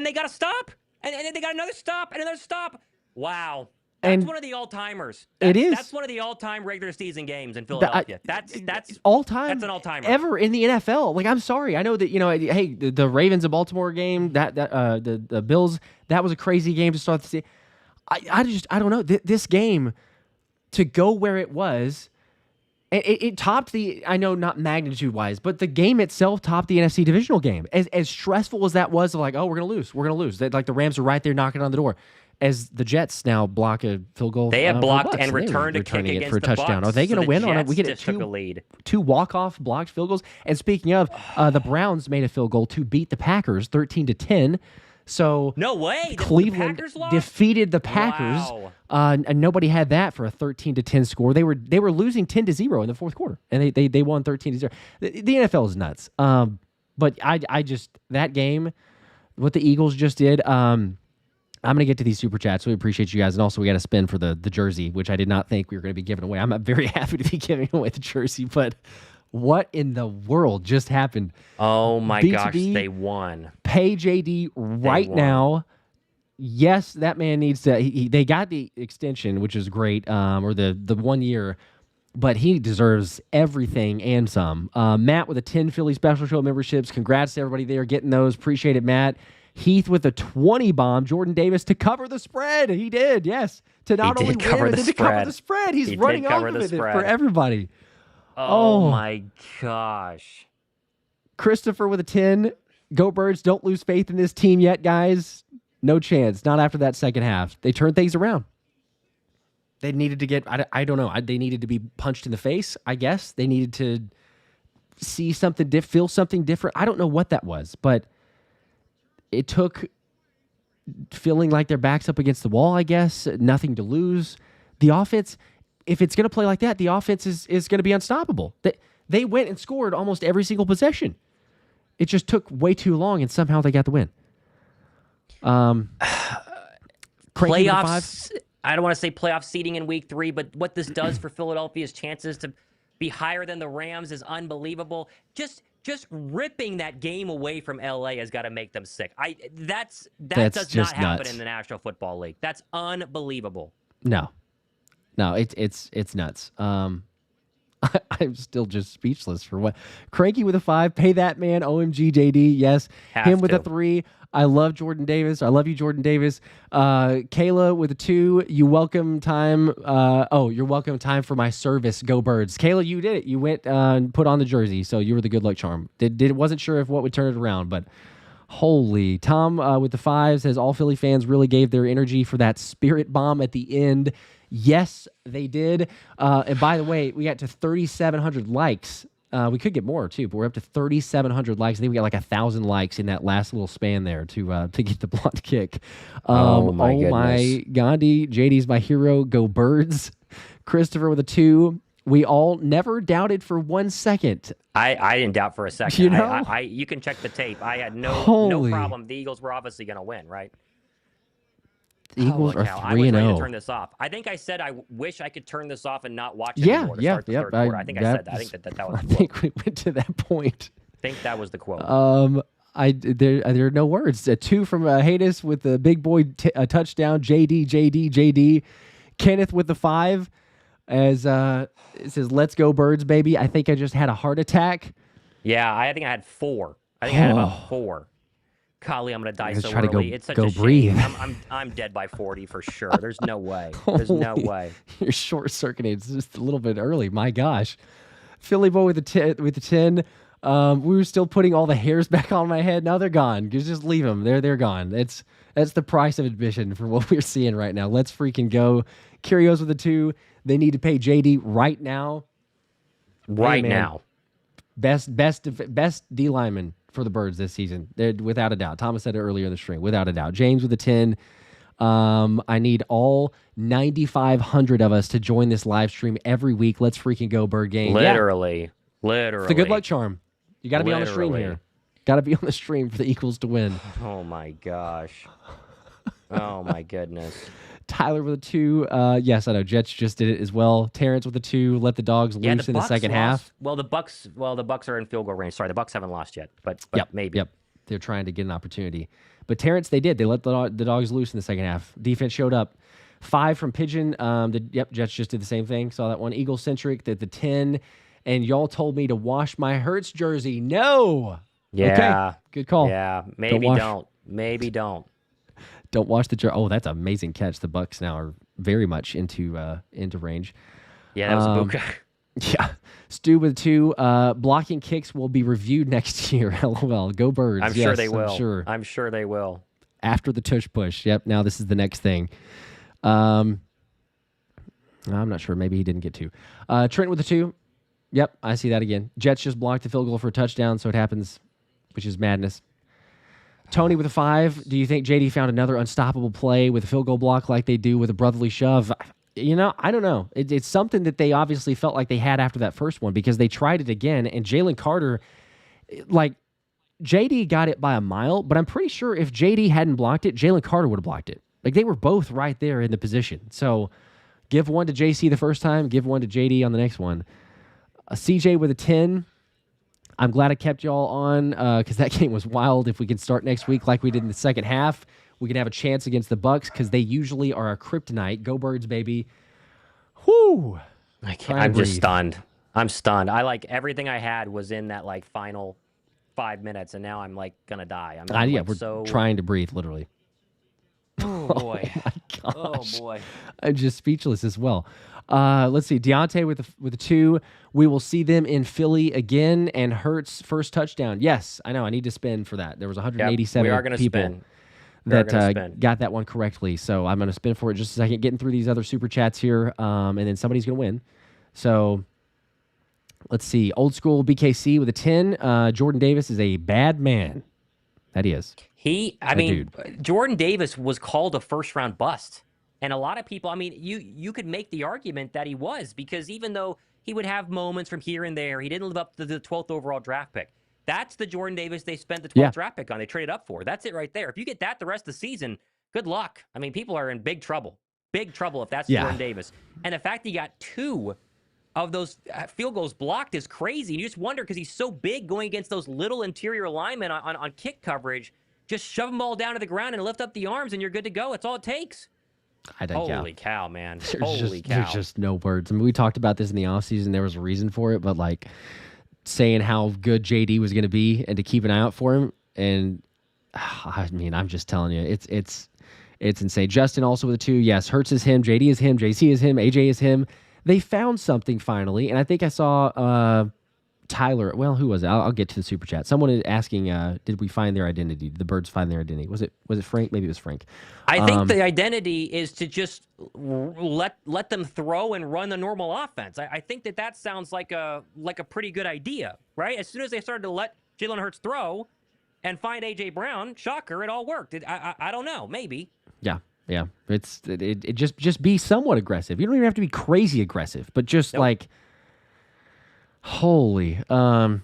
they got a stop? And then they got another stop and another stop? Wow. That's And one of the all-timers. it is. That's one of the all-time regular season games in Philadelphia. That's all time. That's an all-timer. Ever in the NFL. Like I'm sorry. I know that hey, the Ravens and Baltimore game, the Bills, that was a crazy game to start the season. I don't know. This game to go where it was. It topped I know not magnitude wise, but the game itself topped the NFC divisional game. As stressful as that was, like, oh, we're going to lose. Like the Rams are right there knocking on the door. As the Jets now block a field goal. They have blocked for the and returned a kick against for a the touchdown. Bucks. Are they going to win on it? We get two walk-off blocked field goals. And speaking of, the Browns made a field goal to beat the Packers 13-10. So no way. Cleveland defeated the Packers. Wow. And nobody had that for a 13-10 score. They were losing 10-0 in the fourth quarter, and they won 13-0. The NFL is nuts. But I just that game, what the Eagles just did. I'm going to get to these super chats. So we appreciate you guys. And also, we got to spin for the jersey, which I did not think we were going to be giving away. I'm very happy to be giving away the jersey, but what in the world just happened? Oh, my gosh. They won. Pay JD right now. Yes, that man needs to. They got the extension, which is great, or the 1 year, but he deserves everything and some. Matt with a 10 Philly Special Show memberships. Congrats to everybody there getting those. Appreciate it, Matt. Heath with a 20 bomb. Jordan Davis to cover the spread. He did, yes. To not only win, but to cover the spread. He's running off of it for everybody. Oh, my gosh. Christopher with a 10. Go Birds. Don't lose faith in this team yet, guys. No chance. Not after that second half. They turned things around. They needed to get, I don't know. They needed to be punched in the face, I guess. They needed to see something, feel something different. I don't know what that was, but it took feeling like their back's up against the wall, I guess. Nothing to lose. The offense, if it's going to play like that, the offense is going to be unstoppable. They went and scored almost every single possession. It just took way too long, and somehow they got the win. Playoffs, I don't want to say playoff seeding in week 3, but what this does for Philadelphia's chances to be higher than the Rams is unbelievable. Just ripping that game away from LA has got to make them sick. That does not happen in the National Football League. That's unbelievable. No, it's nuts. I'm still just speechless for what. Cranky with a 5. Pay that man. OMG JD. Yes. Him with a 3. I love Jordan Davis. I love you, Jordan Davis. Kayla with a 2. You welcome time. You're welcome time for my service. Go Birds. Kayla, you did it. You went and put on the jersey, so you were the good luck charm. Wasn't sure if what would turn it around, but holy. Tom with the 5 says all Philly fans really gave their energy for that spirit bomb at the end. Yes, they did. And by the way, we got to 3,700 likes. We could get more too, but we're up to 3,700 likes. I think we got like 1,000 likes in that last little span there to get the blocked kick. Oh my goodness. My Gandhi, JD's my hero. Go Birds. Christopher with a 2. We all never doubted for 1 second. I didn't doubt for a second. You know? You can check the tape. I had no problem. The Eagles were obviously going to win, right? The Eagles are 3-0. I was ready to turn this off. I think I said I wish I could turn this off and not watch it anymore to start the third quarter. I think I said that. I think that was the quote. I think we went to that point. I think that was the quote. There are no words. 2 from Haydes with the big boy touchdown. JD. Kenneth with the 5. As it says, let's go Birds, baby. I think I just had a heart attack. Yeah, I think I had 4. I think I had about 4. Golly, I'm going to die so early. It's such a breathe. shame. I'm dead by 40 for sure. There's no way. There's no way. You're short-circuiting. It's just a little bit early. My gosh. Philly boy with the 10. We were still putting all the hairs back on my head. Now they're gone. Just leave them. They're gone. That's the price of admission for what we're seeing right now. Let's freaking go. Curios with a 2. They need to pay JD right now. Right now. Best D lineman for the Birds this season. They're, without a doubt. Thomas said it earlier in the stream. Without a doubt. James with a 10. I need all 9,500 of us to join this live stream every week. Let's freaking go, Bird Game. Literally. It's the good luck charm. You got to be on the stream here. Got to be on the stream for the Eagles to win. Oh, my gosh. Oh, my goodness. Tyler with a 2. Yes, I know. Jets just did it as well. Terrence with a 2. Let the dogs loose in the second half. Well, the Bucks are in field goal range. Sorry, the Bucks haven't lost yet, but maybe. Yep. They're trying to get an opportunity. But Terrence, they did. They let the dogs loose in the second half. Defense showed up. 5 from Pigeon. Jets just did the same thing. Saw that one. Eagle-centric, the 10. And y'all told me to wash my Hurts jersey. No! Yeah. Okay. Good call. Yeah, maybe don't. Maybe don't. Don't wash the jersey. Oh, that's an amazing catch. The Bucks now are very much into range. Yeah, that was Puka. Yeah. Stu with 2. Blocking kicks will be reviewed next year. LOL. Go Birds. I'm sure they will. I'm sure they will. After the tush push. Yep. Now this is the next thing. I'm not sure. Maybe he didn't get 2. Trent with 2. Yep. I see that again. Jets just blocked the field goal for a touchdown, so it happens, which is madness. Tony with 5. Do you think JD found another unstoppable play with a field goal block like they do with a brotherly shove? I don't know. It's something that they obviously felt like they had after that first one because they tried it again, and Jalen Carter, like, JD got it by a mile, but I'm pretty sure if JD hadn't blocked it, Jalen Carter would have blocked it. Like, they were both right there in the position. So give one to JC the first time, give one to JD on the next one. CJ with a 10. I'm glad I kept y'all on because that game was wild. If we can start next week like we did in the second half, we can have a chance against the Bucks because they usually are a kryptonite. Go Birds, baby. Whoo! I'm just stunned. I'm stunned. Everything I had was in that final 5 minutes, and now I'm gonna die. We're trying to breathe, literally. Oh boy! Oh my gosh. Oh boy! I'm just speechless as well. Let's see. Deontay with a 2. We will see them in Philly again, and Hurts first touchdown. Yes, I know. I need to spin for that. There was 187 people that got that one correctly. So I'm going to spin for it just a second, getting through these other super chats here, and then somebody's going to win. So let's see. Old school BKC with a 10. Jordan Davis is a bad man. That he is. Jordan Davis was called a first-round bust. And a lot of people, you could make the argument that he was, because even though he would have moments from here and there, he didn't live up to the 12th overall draft pick. That's the Jordan Davis they spent the 12th draft pick on. They traded up for. That's it right there. If you get that the rest of the season, good luck. People are in big trouble. Big trouble if that's Jordan Davis. And the fact he got 2 of those field goals blocked is crazy. You just wonder, because he's so big going against those little interior linemen on kick coverage, just shove them all down to the ground and lift up the arms, and you're good to go. It's all it takes. Holy cow, man. Holy cow. There's just no words. We talked about this in the offseason. There was a reason for it, but saying how good JD was going to be and to keep an eye out for him. And I'm just telling you, it's insane. Justin also with a 2. Yes, Hurts is him. JD is him. JC is him. AJ is him. They found something finally. And I think I saw Tyler. Well, who was it? I'll get to the super chat. Someone is asking, did we find their identity? Did the Birds find their identity? Was it Frank? Maybe it was Frank. I think the identity is to just let them throw and run the normal offense. I think that sounds like a pretty good idea, right? As soon as they started to let Jalen Hurts throw and find A.J. Brown, shocker, it all worked. I don't know, maybe. Yeah. It just be somewhat aggressive. You don't even have to be crazy aggressive, but just holy. All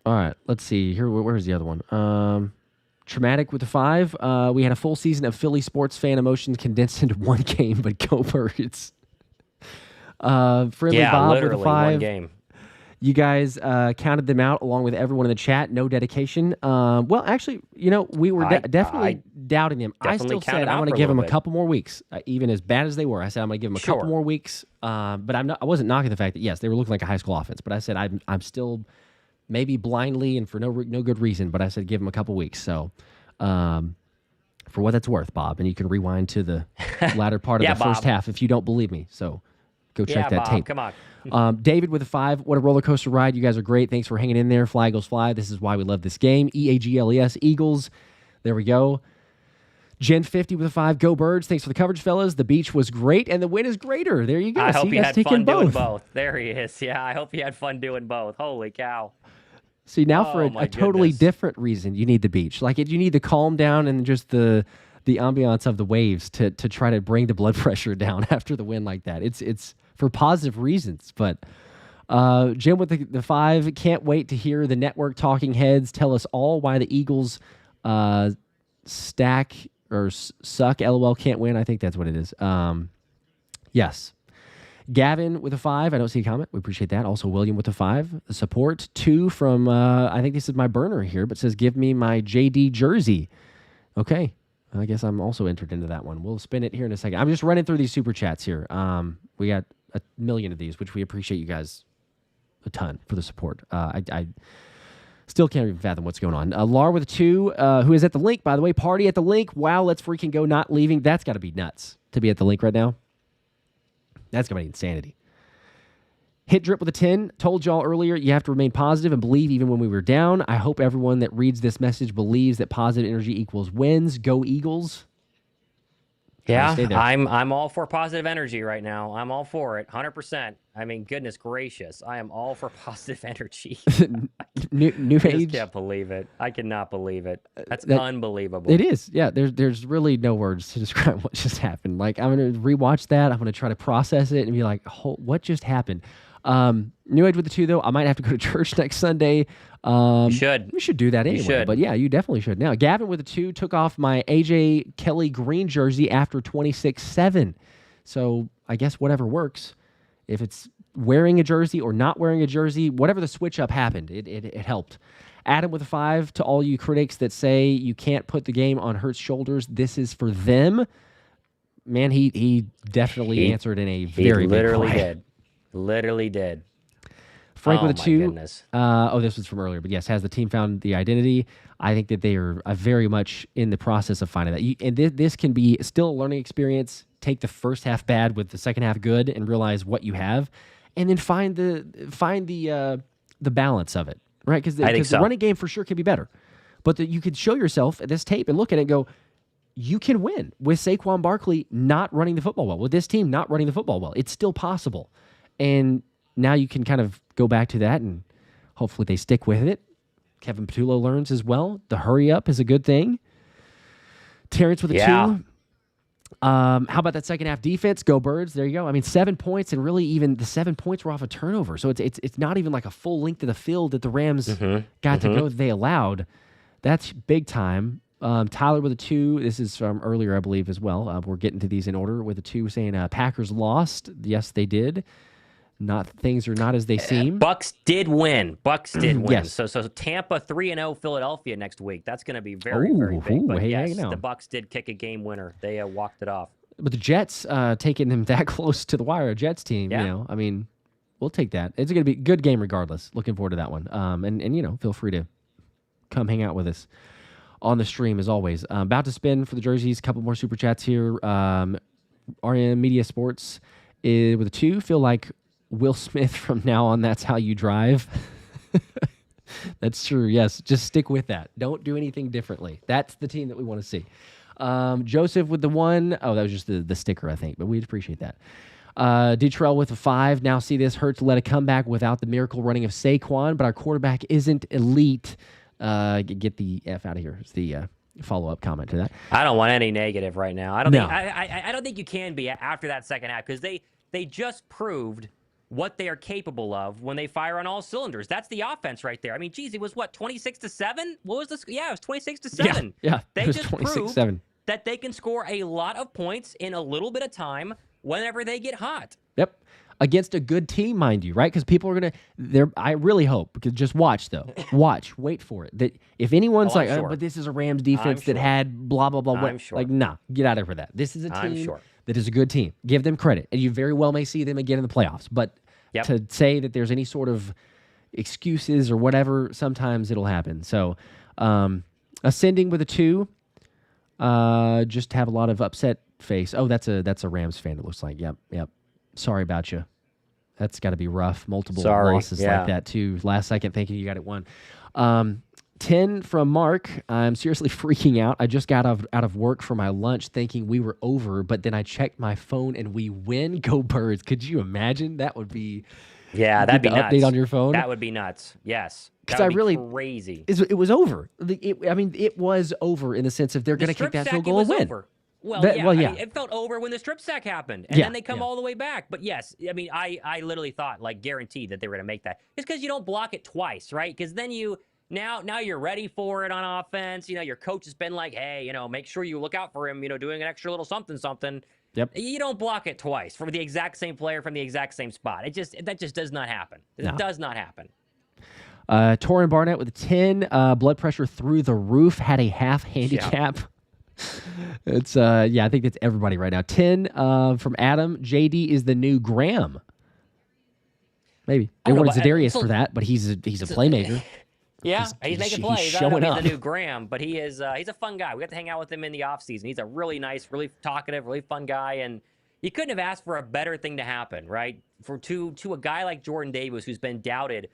right, let's see. Here, where's the other one? Traumatic with a 5. We had a full season of Philly sports fan emotions condensed into one game, but go Birds. Friendly Bob with a 5. One game. You guys counted them out along with everyone in the chat. No dedication. Well, actually, we were definitely doubting him. I still said I'm going to give him a couple more weeks, even as bad as they were. I said I'm going to give him a couple more weeks. But I wasn't knocking the fact that yes, they were looking like a high school offense. But I said I'm still maybe blindly and for no good reason. But I said give him a couple weeks. So for what that's worth, Bob, and you can rewind to the latter part of the first half if you don't believe me. So go check that tape. Come on. David with a 5. What a roller coaster ride. You guys are great. Thanks for hanging in there. Fly Eagles Fly. This is why we love this game. EAGLES Eagles. There we go. Gen 50 with a 5. Go Birds. Thanks for the coverage, fellas. The beach was great, and the win is greater. There you go. I hope you had fun doing both. There he is. Yeah, I hope you had fun doing both. Holy cow. See, now for a totally different reason, you need the beach. You need the calm down and just the ambiance of the waves to try to bring the blood pressure down after the win like that. It's for positive reasons. But Jim with the 5, can't wait to hear the network talking heads tell us all why the Eagles stack or suck. LOL, can't win. I think that's what it is. Yes. Gavin with a 5. I don't see a comment. We appreciate that. Also, William with a 5. The support. 2 from, I think this is my burner here, but says, give me my JD jersey. Okay. I guess I'm also entered into that one. We'll spin it here in a second. I'm just running through these super chats here. We got a million of these, which we appreciate you guys a ton for the support. I still can't even fathom what's going on. Lar with a 2, who is at the link, by the way. Party at the link. Wow, let's freaking go, not leaving. That's got to be nuts to be at the link right now. That's going to be insanity. Hit Drip with a 10. Told y'all earlier, you have to remain positive and believe even when we were down. I hope everyone that reads this message believes that positive energy equals wins. Go Eagles. Yeah, I'm all for positive energy right now. I'm all for it, 100%. I mean, goodness gracious, I am all for positive energy. New I age. just can't believe it. I cannot believe it. That's unbelievable. It is. Yeah, there's really no words to describe what just happened. Like, I'm going to rewatch that. I'm going to try to process it and be like, what just happened? New Age with the 2, though. I might have to go to church next Sunday. You should. We should do that anyway. You should. But yeah, you definitely should. Now, Gavin with the 2 took off my AJ Kelly green jersey after 26-7. So I guess whatever works. If it's wearing a jersey or not wearing a jersey, whatever the switch up happened, it helped. Adam with a 5, to all you critics that say you can't put the game on Hurts' shoulders, this is for them. Man, he definitely answered in a very big way. Literally did. Frank with a 2. This was from earlier, but yes, has the team found the identity? I think that they are very much in the process of finding that. And this can be still a learning experience. Take the first half bad with the second half good, and realize what you have, and then find the balance of it, right? Because the running game for sure can be better, but you could show yourself at this tape and look at it and go, you can win with Saquon Barkley not running the football well, with this team not running the football well. It's still possible. And now you can kind of go back to that, and hopefully they stick with it. Kevin Patullo learns as well. The hurry up is a good thing. Terrence with a 2. How about that second half defense? Go Birds. There you go. I mean, 7 points, and really even the 7 points were off a turnover. So it's not even like a full length of the field that the Rams got to go that they allowed. That's big time. Tyler with a 2. This is from earlier, I believe, as well. We're getting to these in order with a 2 saying Packers lost. Yes, they did. Things are not as they seem. Bucks did win. Yes. So Tampa 3-0 Philadelphia next week. That's going to be very big. But yes, the Bucks did kick a game winner. They walked it off. But the Jets taking them that close to the wire, a Jets team, I mean, we'll take that. It's going to be a good game regardless. Looking forward to that one. And feel free to come hang out with us on the stream as always. About to spin for the jerseys. A couple more super chats here. RM Media Sports with a 2. Feel like Will Smith from now on, that's how you drive. That's true. Yes. Just stick with that. Don't do anything differently. That's the team that we want to see. Joseph with the 1. Oh, that was just the sticker, I think, but we'd appreciate that. Detrell with a 5. Now see this. Hurts led a comeback without the miracle running of Saquon, but our quarterback isn't elite. Get the F out of here. It's the follow-up comment to that. I don't want any negative right now. I don't think you can be after that second half, because they just proved what they are capable of when they fire on all cylinders. That's the offense right there. I mean, geez, it was what, 26-7? What was this? Yeah, it was 26-7. Yeah, they just proved that they can score a lot of points in a little bit of time whenever they get hot. Yep. Against a good team, mind you, right? Because people are going to, I really hope, because just watch, though. Wait for it. That if anyone's but this is a Rams defense that had blah, blah, blah. Like, nah, get out of here for that. This is a team that is a good team. Give them credit. And you very well may see them again in the playoffs. But to say that there's any sort of excuses or whatever, sometimes it'll happen. So, ascending with a 2, just have a lot of upset face. Oh, that's a Rams fan, it looks like. Yep. Sorry about you. That's got to be rough. Multiple losses like that, too. Last second thinking you got it won. 10 from Mark. I'm seriously freaking out. I just got out of work for my lunch thinking we were over, but then I checked my phone and we win. Go Birds. Could you imagine? That would be... Yeah, that'd be nuts. Update on your phone? That would be nuts. Yes. That would be crazy. It was over. It was over in the sense of they're going to kick that field goal and win. Over. Well, I mean, it felt over when the strip sack happened, and then they come all the way back. But yes, I mean, I literally thought, like, guaranteed that they were going to make that. It's because you don't block it twice, right? Because then now you're ready for it on offense. Your coach has been like, hey, make sure you look out for him, doing an extra little something. Yep. You don't block it twice from the exact same player from the exact same spot. That just does not happen. It does not happen. Torrin Barnett with a 10. Blood pressure through the roof. Had a half handicap. Yeah. It's I think that's everybody right now. 10 from Adam. JD is the new Graham. Maybe they wanted Za'Darius for that, but he's a playmaker. Yeah, he's making plays. He's showing up. He's the new Graham, but he's a fun guy. We got to hang out with him in the offseason. He's a really nice, really talkative, really fun guy, and You couldn't have asked for a better thing to happen, right? To a guy like Jordan Davis, who's been doubted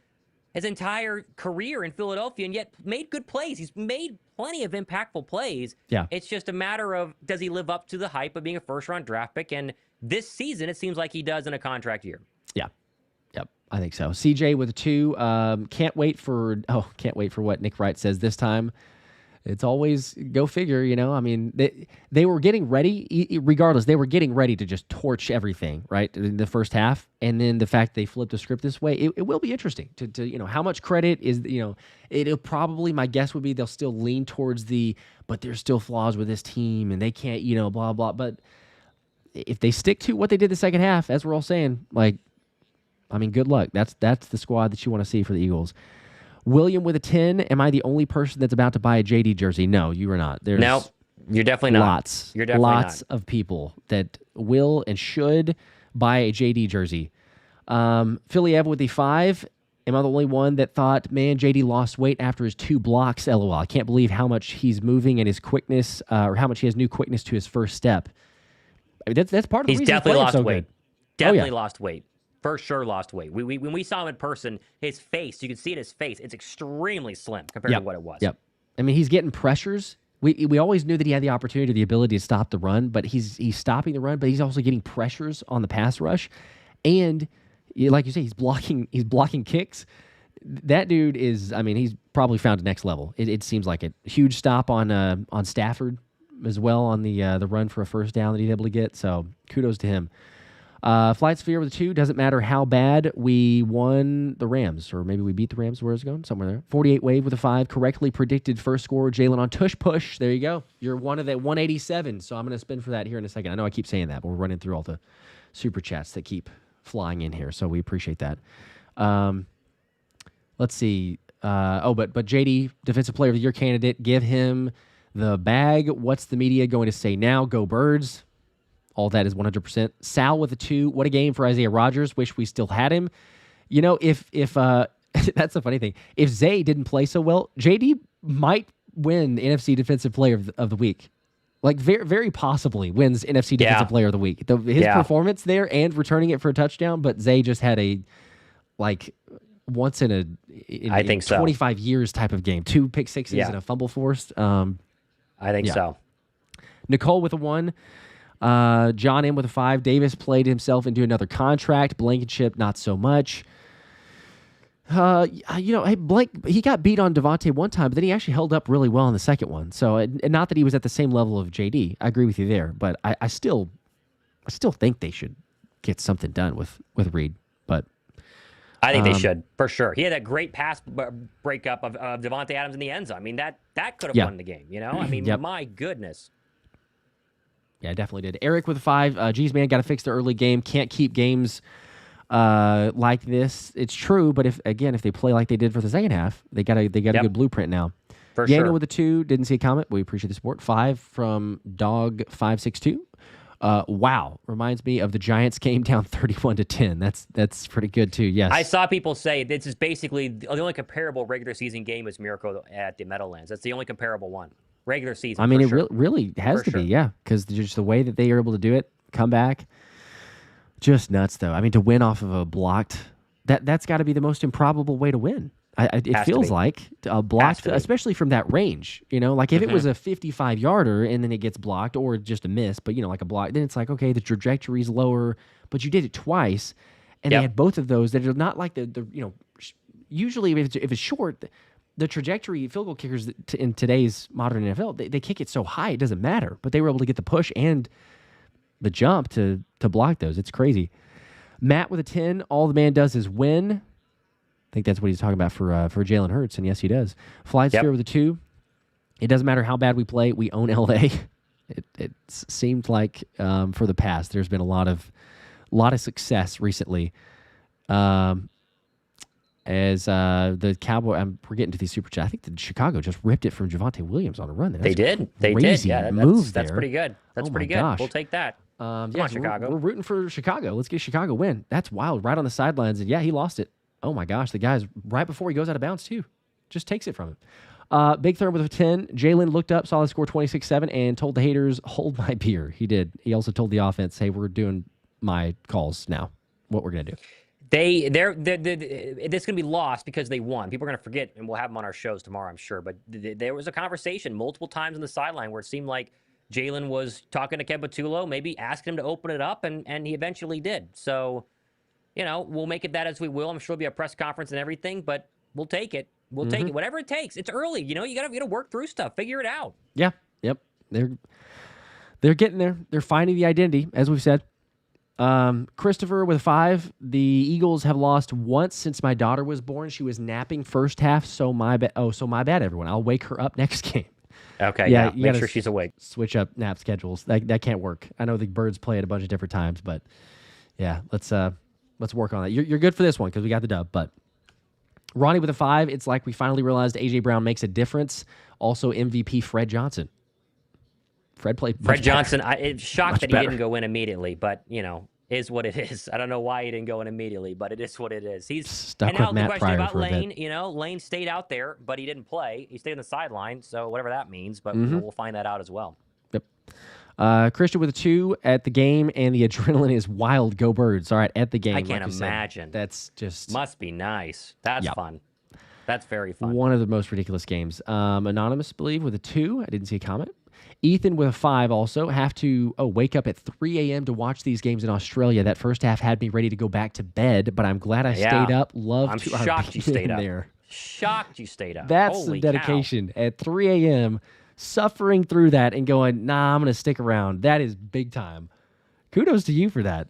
his entire career in Philadelphia and yet made good plays. He's made plenty of impactful plays. Yeah. It's just a matter of, does he live up to the hype of being a first-round draft pick? And this season, it seems like he does in a contract year. Yeah. Yep. I think so. CJ with a 2. Can't wait for what Nick Wright says this time. It's always go figure, I mean, they were getting ready, regardless, they were getting ready to just torch everything, right, in the first half. And then the fact they flipped the script this way, it will be interesting to how much credit is, it'll probably, my guess would be they'll still lean towards but there's still flaws with this team and they can't, blah, blah. But if they stick to what they did the second half, as we're all saying, good luck. That's the squad that you want to see for the Eagles. William with a 10. Am I the only person that's about to buy a JD jersey? No, you are not. There's no, you're definitely not. Lots of people that will and should buy a JD jersey. Philly Ev with the 5. Am I the only one that thought, man, JD lost weight after his 2 blocks? LOL. I can't believe how much he's moving and his quickness, or how much he has new quickness to his first step. I mean, that's part of the reason he's definitely lost so weight. Good. Definitely lost weight. For sure lost weight. When we saw him in person, his face, you can see it in his face, it's extremely slim compared to what it was. Yep. I mean, he's getting pressures. We always knew that he had the opportunity, the ability to stop the run, but he's stopping the run, but he's also getting pressures on the pass rush. And like you say, he's blocking kicks. That dude is, he's probably found a next level. It seems like it. Huge stop on Stafford as well on the run for a first down that he's able to get. So kudos to him. Flight Sphere with a 2. Doesn't matter how bad we won the Rams, or maybe we beat the Rams. Where's it going? Somewhere there. 48 Wave with a 5. Correctly predicted first score. Jalen on tush push. There you go. You're one of the 187. So I'm going to spin for that here in a second. I know I keep saying that, but we're running through all the super chats that keep flying in here. So we appreciate that. Let's see. But JD, Defensive Player of the Year candidate. Give him the bag. What's the media going to say now? Go Birds. All that is 100%. Sal with a 2. What a game for Isaiah Rodgers. Wish we still had him. If that's the funny thing. If Zay didn't play so well, JD might win NFC Defensive Player of the Week. Very, very possibly wins NFC Defensive Player of the Week. His performance there and returning it for a touchdown, but Zay just had a once in I think 25 years type of game. 2 pick sixes and a fumble forced. I think so. Nicole with a 1. John M with a 5. Davis played himself into another contract. Blankenship, not so much. Hey, Blank, he got beat on Davante one time, but then he actually held up really well in the second one. So, and not that he was at the same level of JD. I agree with you there, but I still think they should get something done with Reed. But I think they should, for sure. He had that great pass breakup of Davante Adams in the end zone. That could have won the game, My goodness. Yeah, definitely did. Eric with a 5. Geez, man, got to fix the early game. Can't keep games like this. It's true, but if they play like they did for the second half, they got a good blueprint now. For Yana sure. with a 2. Didn't see a comment. We appreciate the support. 5 from Dog562. Wow, reminds me of the Giants game down 31-10. That's pretty good too. Yes, I saw people say this is basically the only comparable regular season game is Miracle at the Meadowlands. That's the only comparable one. Regular season. It really has to be, yeah, because just the way that they are able to do it, come back, just nuts though. To win off of a blocked, that's got to be the most improbable way to win. It feels like a blocked, especially from that range. If it was a 55-yarder and then it gets blocked, or just a miss, but like a block, then it's like, okay, the trajectory's lower, but you did it twice, and they had both of those that are not like the usually if it's short. The trajectory field goal kickers in today's modern NFL, they kick it so high it doesn't matter. But they were able to get the push and the jump to block those. It's crazy. Matt with a 10. All the man does is win. I think that's what he's talking about for Jalen Hurts, and yes, he does. Flight Sphere with a 2. It doesn't matter how bad we play. We own LA. It seemed like for the past, there's been a lot of success recently. As the Cowboy, we're getting to these super chats. I think that Chicago just ripped it from Javonte Williams on a run. They did. Yeah, that's pretty good. That's pretty good. Gosh. We'll take that. Come on, Chicago. We're rooting for Chicago. Let's get Chicago win. That's wild. Right on the sidelines. And yeah, he lost it. Oh my gosh, the guy's right before he goes out of bounds too. Just takes it from him. Big Thurm with a 10. Jalen looked up, saw the score 26-7, and told the haters, hold my beer. He did. He also told the offense, hey, we're doing my calls now, what we're going to do. It's going to be lost because they won. People are going to forget, and we'll have them on our shows tomorrow, I'm sure. But there was a conversation multiple times on the sideline where it seemed like Jalen was talking to Ken Patullo, maybe asking him to open it up, and he eventually did. So, we'll make it that as we will. I'm sure there'll be a press conference and everything, but we'll take it. We'll take it, whatever it takes. It's early, you gotta work through stuff, figure it out. Yeah, yep. They're getting there. They're finding the identity, as we've said. Christopher with 5. The Eagles have lost once since my daughter was born. She was napping first half, so my bad. Oh, so my bad, everyone. I'll wake her up next game. Okay, yeah. Make sure she's awake. Switch up nap schedules. That can't work. I know the Birds play at a bunch of different times, but yeah, let's work on that. You're good for this one because we got the dub, but. Ronnie with a 5. It's like we finally realized A.J. Brown makes a difference. Also, MVP Fred Johnson. Fred played Fred Johnson, it's Much shocked that he better. didn't go in immediately, but, is what it is. I don't know why he didn't go in immediately, but it is what it is. He's stuck and with now Matt the question Pryor about for a Lane, bit. Lane stayed out there, but he didn't play. He stayed on the sideline, so whatever that means, but we'll find that out as well. Yep. Christian with a 2 at the game, and the adrenaline is wild. Go Birds. All right, at the game. I can't like you said. imagine. That's just... Must be nice. That's fun. That's very fun. One of the most ridiculous games. Anonymous, believe, with a 2. I didn't see a comment. Ethan with a 5 also. Have to wake up at 3 a.m. to watch these games in Australia. That first half had me ready to go back to bed, but I'm glad I stayed up. I'm shocked you stayed up. There. Shocked you stayed up. That's Holy some dedication. At 3 a.m., suffering through that and going, nah, I'm going to stick around. That is big time. Kudos to you for that.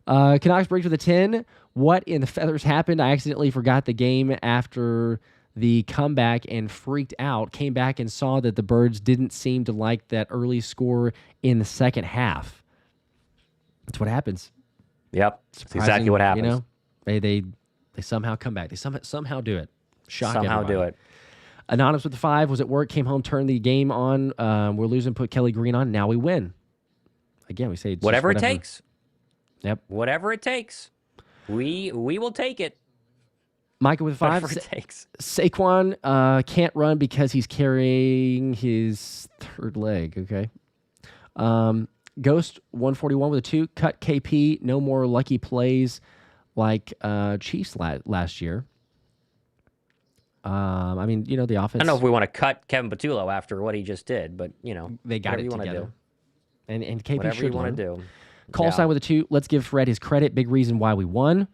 Canucks breaks with a 10. What in the feathers happened? I accidentally forgot the game after the comeback and freaked out. Came back and saw that the Birds didn't seem to like that early score in the second half. That's what happens. Yep. That's exactly what happens. They somehow come back. They somehow do it. Shock somehow everybody. do it. Anonymous with the 5 was at work, came home, turned the game on. We're losing, put Kelly Green on. Now we win. Again, we say whatever it takes. Yep. Whatever it takes. We will take it. Micah with 5. Whatever it takes. Saquon can't run because he's carrying his third leg. Okay. Ghost 141 with a 2. Cut KP. No more lucky plays like Chiefs last year. I mean, the offense. I don't know if we want to cut Kevin Patullo after what he just did, but they got it together. And KP whatever should you want to do. Call sign with a 2. Let's give Fred his credit. Big reason why we won.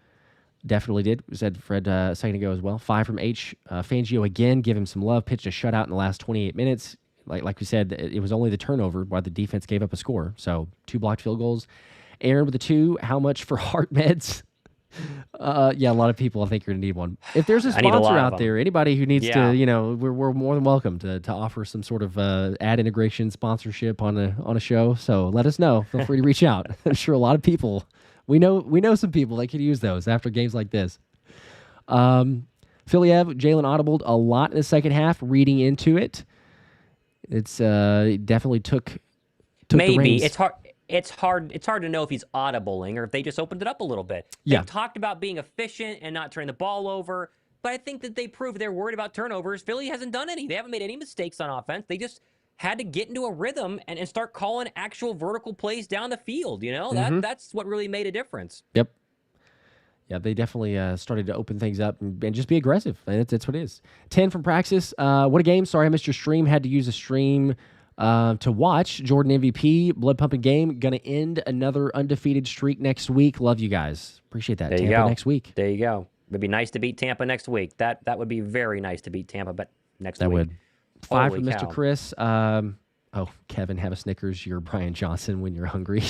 Definitely did. We said Fred a second ago as well. 5 from H. Fangio again. Give him some love. Pitched a shutout in the last 28 minutes. Like we said, it was only the turnover while the defense gave up a score. So 2 blocked field goals. Aaron with a 2. How much for heart meds? Yeah, a lot of people I think are going to need one. If there's a sponsor out there, anybody who needs to, we're more than welcome to offer some sort of ad integration sponsorship on a show. So let us know. Feel free to reach out. I'm sure a lot of people, we know some people that could use those after games like this. Philly Ev, Jalen audibled a lot in the second half, reading into it. It's it definitely took maybe the reins. It's hard to know if he's audibling or if they just opened it up a little bit. They've talked about being efficient and not turning the ball over, but I think that they proved they're worried about turnovers. Philly hasn't done any. They haven't made any mistakes on offense. They just had to get into a rhythm and start calling actual vertical plays down the field. That's what really made a difference. Yep. Yeah, they definitely started to open things up and just be aggressive. That's what it is. 10 from Praxis. What a game. Sorry I missed your stream. Had to use a stream to watch. Jordan MVP, blood pumping game. Going to end another undefeated streak next week. Love you guys. Appreciate that. There you Tampa go. next week. There you go. It'd be nice to beat Tampa next week. That would be very nice to beat Tampa, but next week. That would. 5 Holy from cow. Mr. Chris. Kevin, have a Snickers. You're Brian Johnson when you're hungry.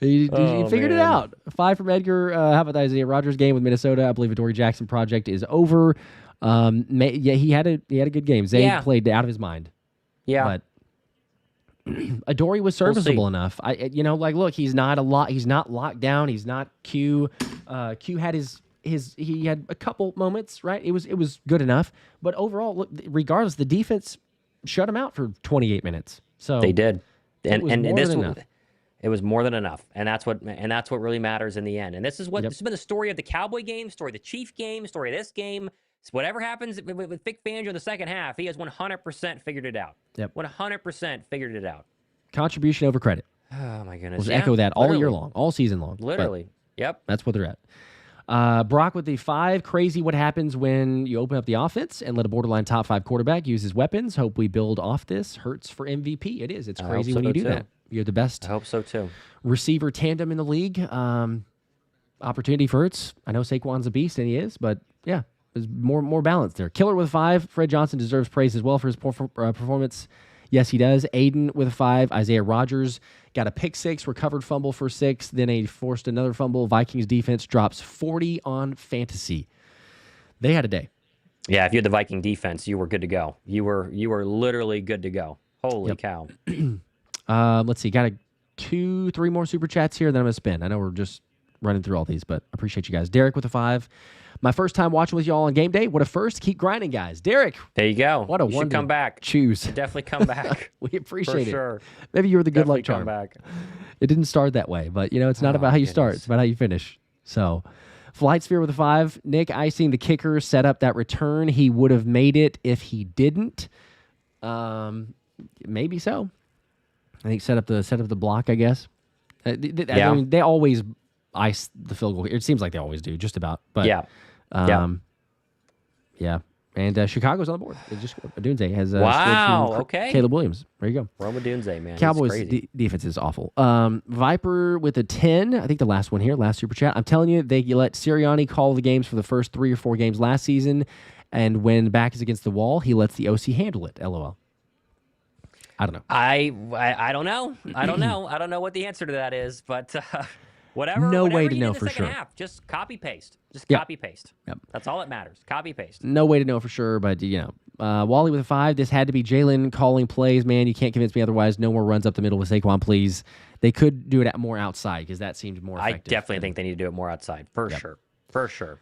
He figured it out. 5 from Edgar. How about the Isaiah Rodgers game with Minnesota? I believe Adoree Jackson project is over. He had a good game. Zay played out of his mind. Yeah, but Adoree was serviceable enough. Look, he's not locked down. He's not Q. Q had he had a couple moments, right? It was good enough. But overall, look, regardless, the defense shut him out for 28 minutes. So they did, It was more than enough. And that's what really matters in the end. And this has been the story of the Cowboy game, story of the Chief game, story of this game. So whatever happens with Vic Fangio in the second half, he has 100% figured it out. Yep. 100% figured it out. Contribution over credit. Oh, my goodness. We'll just echo that all year long, all season long. Literally. Yep. That's what they're at. Brock with the 5. Crazy what happens when you open up the offense and let a borderline top 5 quarterback use his weapons. Hope we build off this. Hurts for MVP. It is. It's crazy when you do that. You have the best I hope so, too. Receiver tandem in the league. Opportunity for Hurts. I know Saquon's a beast, and he is, but yeah, there's more balance there. Killer with 5. Fred Johnson deserves praise as well for his performance. Yes, he does. Aiden with a 5. Isaiah Rodgers got a pick 6, recovered fumble for 6, then forced another fumble. Vikings defense drops 40 on fantasy. They had a day. Yeah, if you had the Viking defense, you were good to go. You were literally good to go. Holy cow. Let's see. Got 2-3 more super chats here, then I'm going to spin. I know we're just running through all these, but I appreciate you guys. Derek with a 5. My first time watching with y'all on game day. What a first. Keep grinding, guys. Derek. There you go. What a you should come back. Choose. Definitely come back. We appreciate For it. sure. Maybe you were the good Definitely luck charm. come back. It didn't start that way, but it's not about how you start. It's about how you finish. So, Flight Sphere with a 5. Nick icing the kicker set up that return. He would have made it if he didn't. Maybe so. I think set up the block, I guess. I mean, they always ice the field goal. It seems like they always do, just about. But yeah. Yeah. And Chicago's on the board. They just scored. Dunze has wow. Okay. Caleb Williams. There you go. Roma Dunze, man. Cowboys defense is awful. Viper with a 10. I think the last one here, last super chat. I'm telling you, they let Sirianni call the games for the first 3 or 4 games last season, and when back is against the wall, he lets the OC handle it. LOL. I don't know. I don't know. I don't know. I don't know what the answer to that is, but whatever. No way to you know did for the second sure. Half, just copy paste. Yep. Copy paste. Yep. That's all that matters. Copy paste. No way to know for sure, but Wally with a 5. This had to be Jalen calling plays, man. You can't convince me otherwise. No more runs up the middle with Saquon, please. They could do it more outside because that seemed more effective. I definitely think they need to do it more outside. For sure. For sure.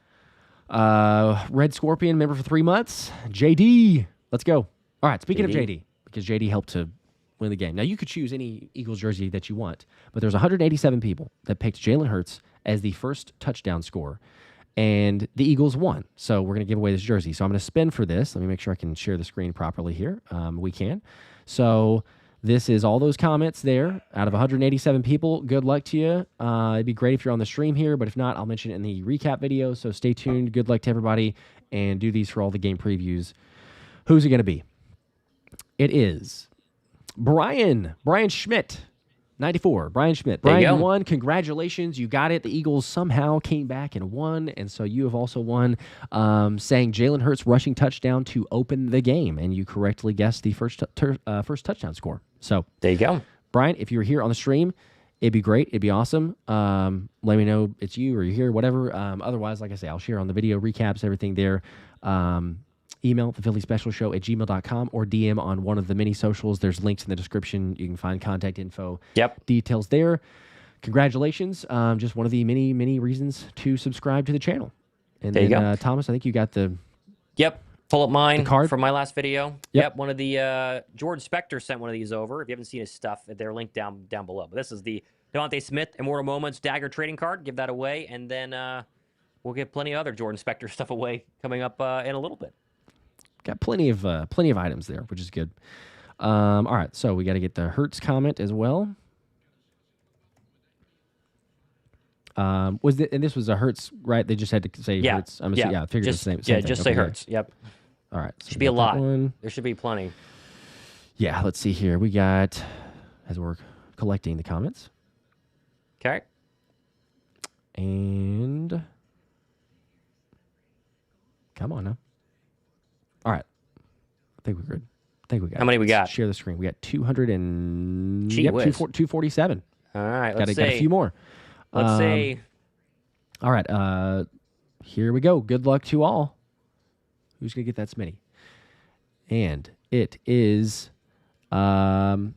Red Scorpion, member for 3 months. JD. Let's go. All right, speaking of JD, because JD helped to win the game. Now, you could choose any Eagles jersey that you want, but there's 187 people that picked Jalen Hurts as the first touchdown scorer, and the Eagles won. So we're going to give away this jersey. So I'm going to spin for this. Let me make sure I can share the screen properly here. We can. So this is all those comments there. Out of 187 people, good luck to you. It'd be great if you're on the stream here, but if not, I'll mention it in the recap video. So stay tuned. Good luck to everybody, and do these for all the game previews. Who's it going to be? It is Brian Schmidt, 94. Brian Schmidt. Brian won. Congratulations. You got it. The Eagles somehow came back and won, and so you have also won, saying Jalen Hurts rushing touchdown to open the game, and you correctly guessed the first touchdown score. So there you go. Brian, if you were here on the stream, it'd be great. It'd be awesome. Let me know it's you or you're here, whatever. Otherwise, like I say, I'll share on the video recaps, everything there. Email thephilyspecialshow@gmail.com or DM on one of the many socials. There's links in the description. You can find contact info. Details there. Congratulations. Just one of the many, many reasons to subscribe to the channel. And there then, you go. Thomas, I think you got the... Pull up mine card from my last video. One of the... George Spector sent one of these over. If you haven't seen his stuff, they're linked down below. But this is the Davante Smith Immortal Moments Dagger Trading Card. Give that away. And then we'll get plenty of other Jordan Spector stuff away coming up in a little bit. Got plenty of items there, which is good. All right, so we got to get the Hertz comment as well. And this was a Hertz, right? They just had to say Hertz. I figured it's the same thing. Just say Hertz. Yep. All right. So should be a lot. There should be plenty. Yeah, let's see here. We got, as we're collecting the comments. Okay. And come on now. All right. I think we're good. I think we got How many we got? Share the screen. We got 200 and... Gee whiz. 247. All right, got a few more. Let's see. All right. Here we go. Good luck to all. Who's going to get that Smitty? And it is... oh,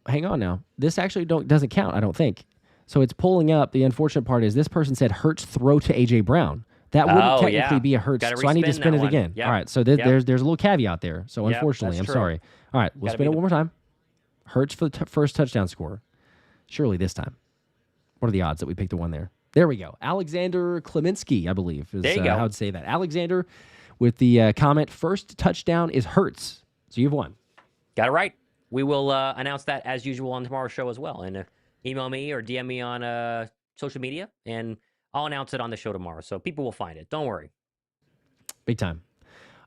hang on now. This actually doesn't count, I don't think. So it's pulling up. The unfortunate part is this person said Hurts throw to A.J. Brown. That wouldn't technically be a Hurts, so I need to spin it again. All right, so there's a little caveat there. So unfortunately, I'm sorry. All right, we'll spin it one more time. Hurts for the first touchdown score. Surely this time. What are the odds that we pick the one there? There we go. Alexander Kleminski, I believe, is There you go. how I'd say that. Alexander with the comment, first touchdown is Hurts. So you've won. Got it right. We will announce that as usual on tomorrow's show as well. And email me or DM me on social media, and I'll announce it on the show tomorrow. So people will find it. Don't worry. Big time.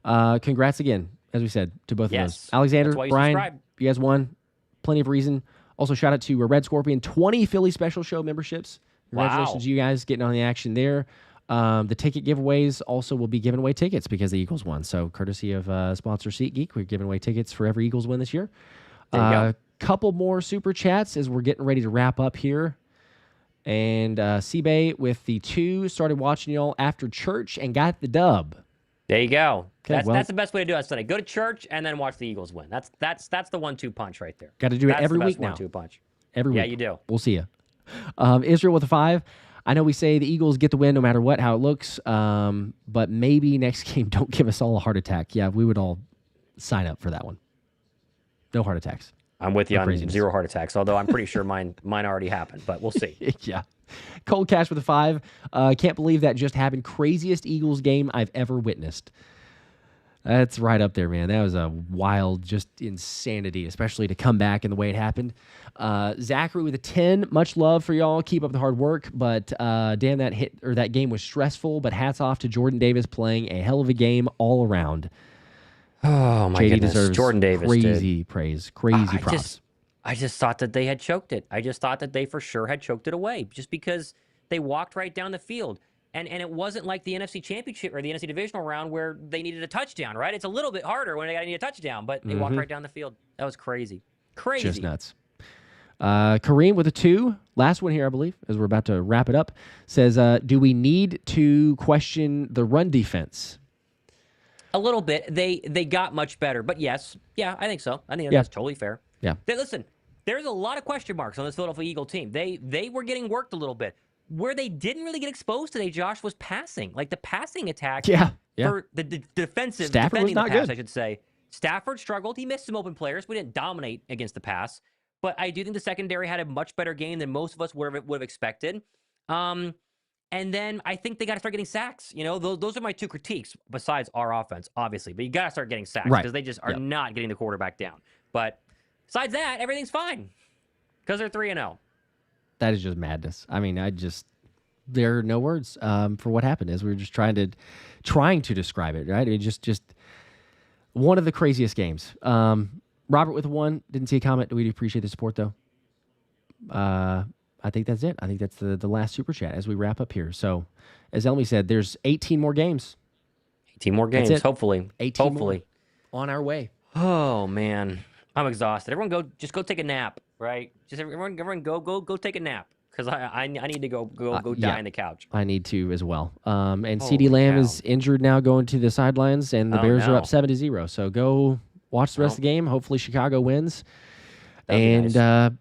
Congrats again, as we said, to both of those. Alexander, Brian, subscribe. you guys won. Plenty of reason. Also, shout out to Red Scorpion, 20 Philly Special Show memberships. Congratulations to you guys getting on the action there. The ticket giveaways also will be giving away tickets because the Eagles won. So, courtesy of sponsor SeatGeek, we're giving away tickets for every Eagles win this year. Couple more super chats as we're getting ready to wrap up here. And C-Bay with the 2 started watching y'all after church and got the dub. There you go. Okay, that's the best way to do it on Sunday. Go to church and then watch the Eagles win. That's the 1-2 punch right there. Got to do it every week now. 1-2 punch. Every week. Yeah, you do. We'll see you. Israel with a 5. I know we say the Eagles get the win no matter what, how it looks, but maybe next game don't give us all a heart attack. Yeah, we would all sign up for that one. No heart attacks. I'm with you on 0 heart attacks, although I'm pretty sure mine already happened, but we'll see. Yeah. Cold Cash with a 5. Can't believe that just happened. Craziest Eagles game I've ever witnessed. That's right up there, man. That was a wild, just insanity, especially to come back in the way it happened. Zachary with a 10. Much love for y'all. Keep up the hard work, but damn, that game was stressful. But hats off to Jordan Davis playing a hell of a game all around. Oh my goodness, deserves Jordan Davis, crazy praise, crazy props. I just thought that they had choked it. I just thought that they for sure had choked it away, just because they walked right down the field. And it wasn't like the NFC Championship or the NFC Divisional round where they needed a touchdown, right? It's a little bit harder when they need a touchdown, but they walked right down the field. That was crazy. Crazy. Just nuts. Kareem with a 2. Last one here, I believe, as we're about to wrap it up, says, do we need to question the run defense? A little bit. They got much better, but yes. Yeah, I think so. I think that's totally fair. Yeah. Listen, there's a lot of question marks on this Philadelphia Eagle team. They were getting worked a little bit. Where they didn't really get exposed today, Josh, was passing. Like the passing attack for the defensive, Stafford defending was not the pass, good. I should say. Stafford struggled. He missed some open players. We didn't dominate against the pass. But I do think the secondary had a much better game than most of us would have expected. And then I think they got to start getting sacks. You know, those are my 2 critiques besides our offense, obviously. But you got to start getting sacks because they just are not getting the quarterback down. But besides that, everything's fine because they're 3-0. That is just madness. I mean, there are no words for what happened as we were just trying to describe it, right? It just one of the craziest games. Robert with a 1. Didn't see a comment. We appreciate the support, though. I think that's it. I think that's the last super chat as we wrap up here. So, as Elmy said, there's 18 more games. 18 more games, hopefully. 18 hopefully. More on our way. Oh, man. I'm exhausted. Everyone just go take a nap, right? Just everyone go take a nap because I need to go die on the couch. I need to as well. And CeeDee Lamb is injured now, going to the sidelines, and the Bears are up 7-0. So go watch the rest of the game. Hopefully Chicago wins. And nice.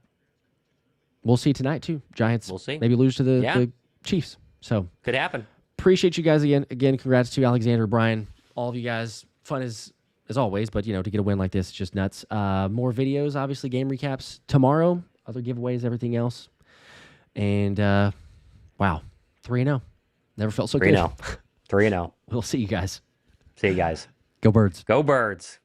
We'll see tonight too. Giants. We'll see. Maybe lose to the Chiefs. So could happen. Appreciate you guys again. Again, congrats to Alexander, Brian, all of you guys. Fun as always, but to get a win like this is just nuts. More videos, obviously game recaps tomorrow, other giveaways, everything else. And wow, 3-0. Never felt so good. 3-0. We'll see you guys. See you guys. Go Birds. Go Birds.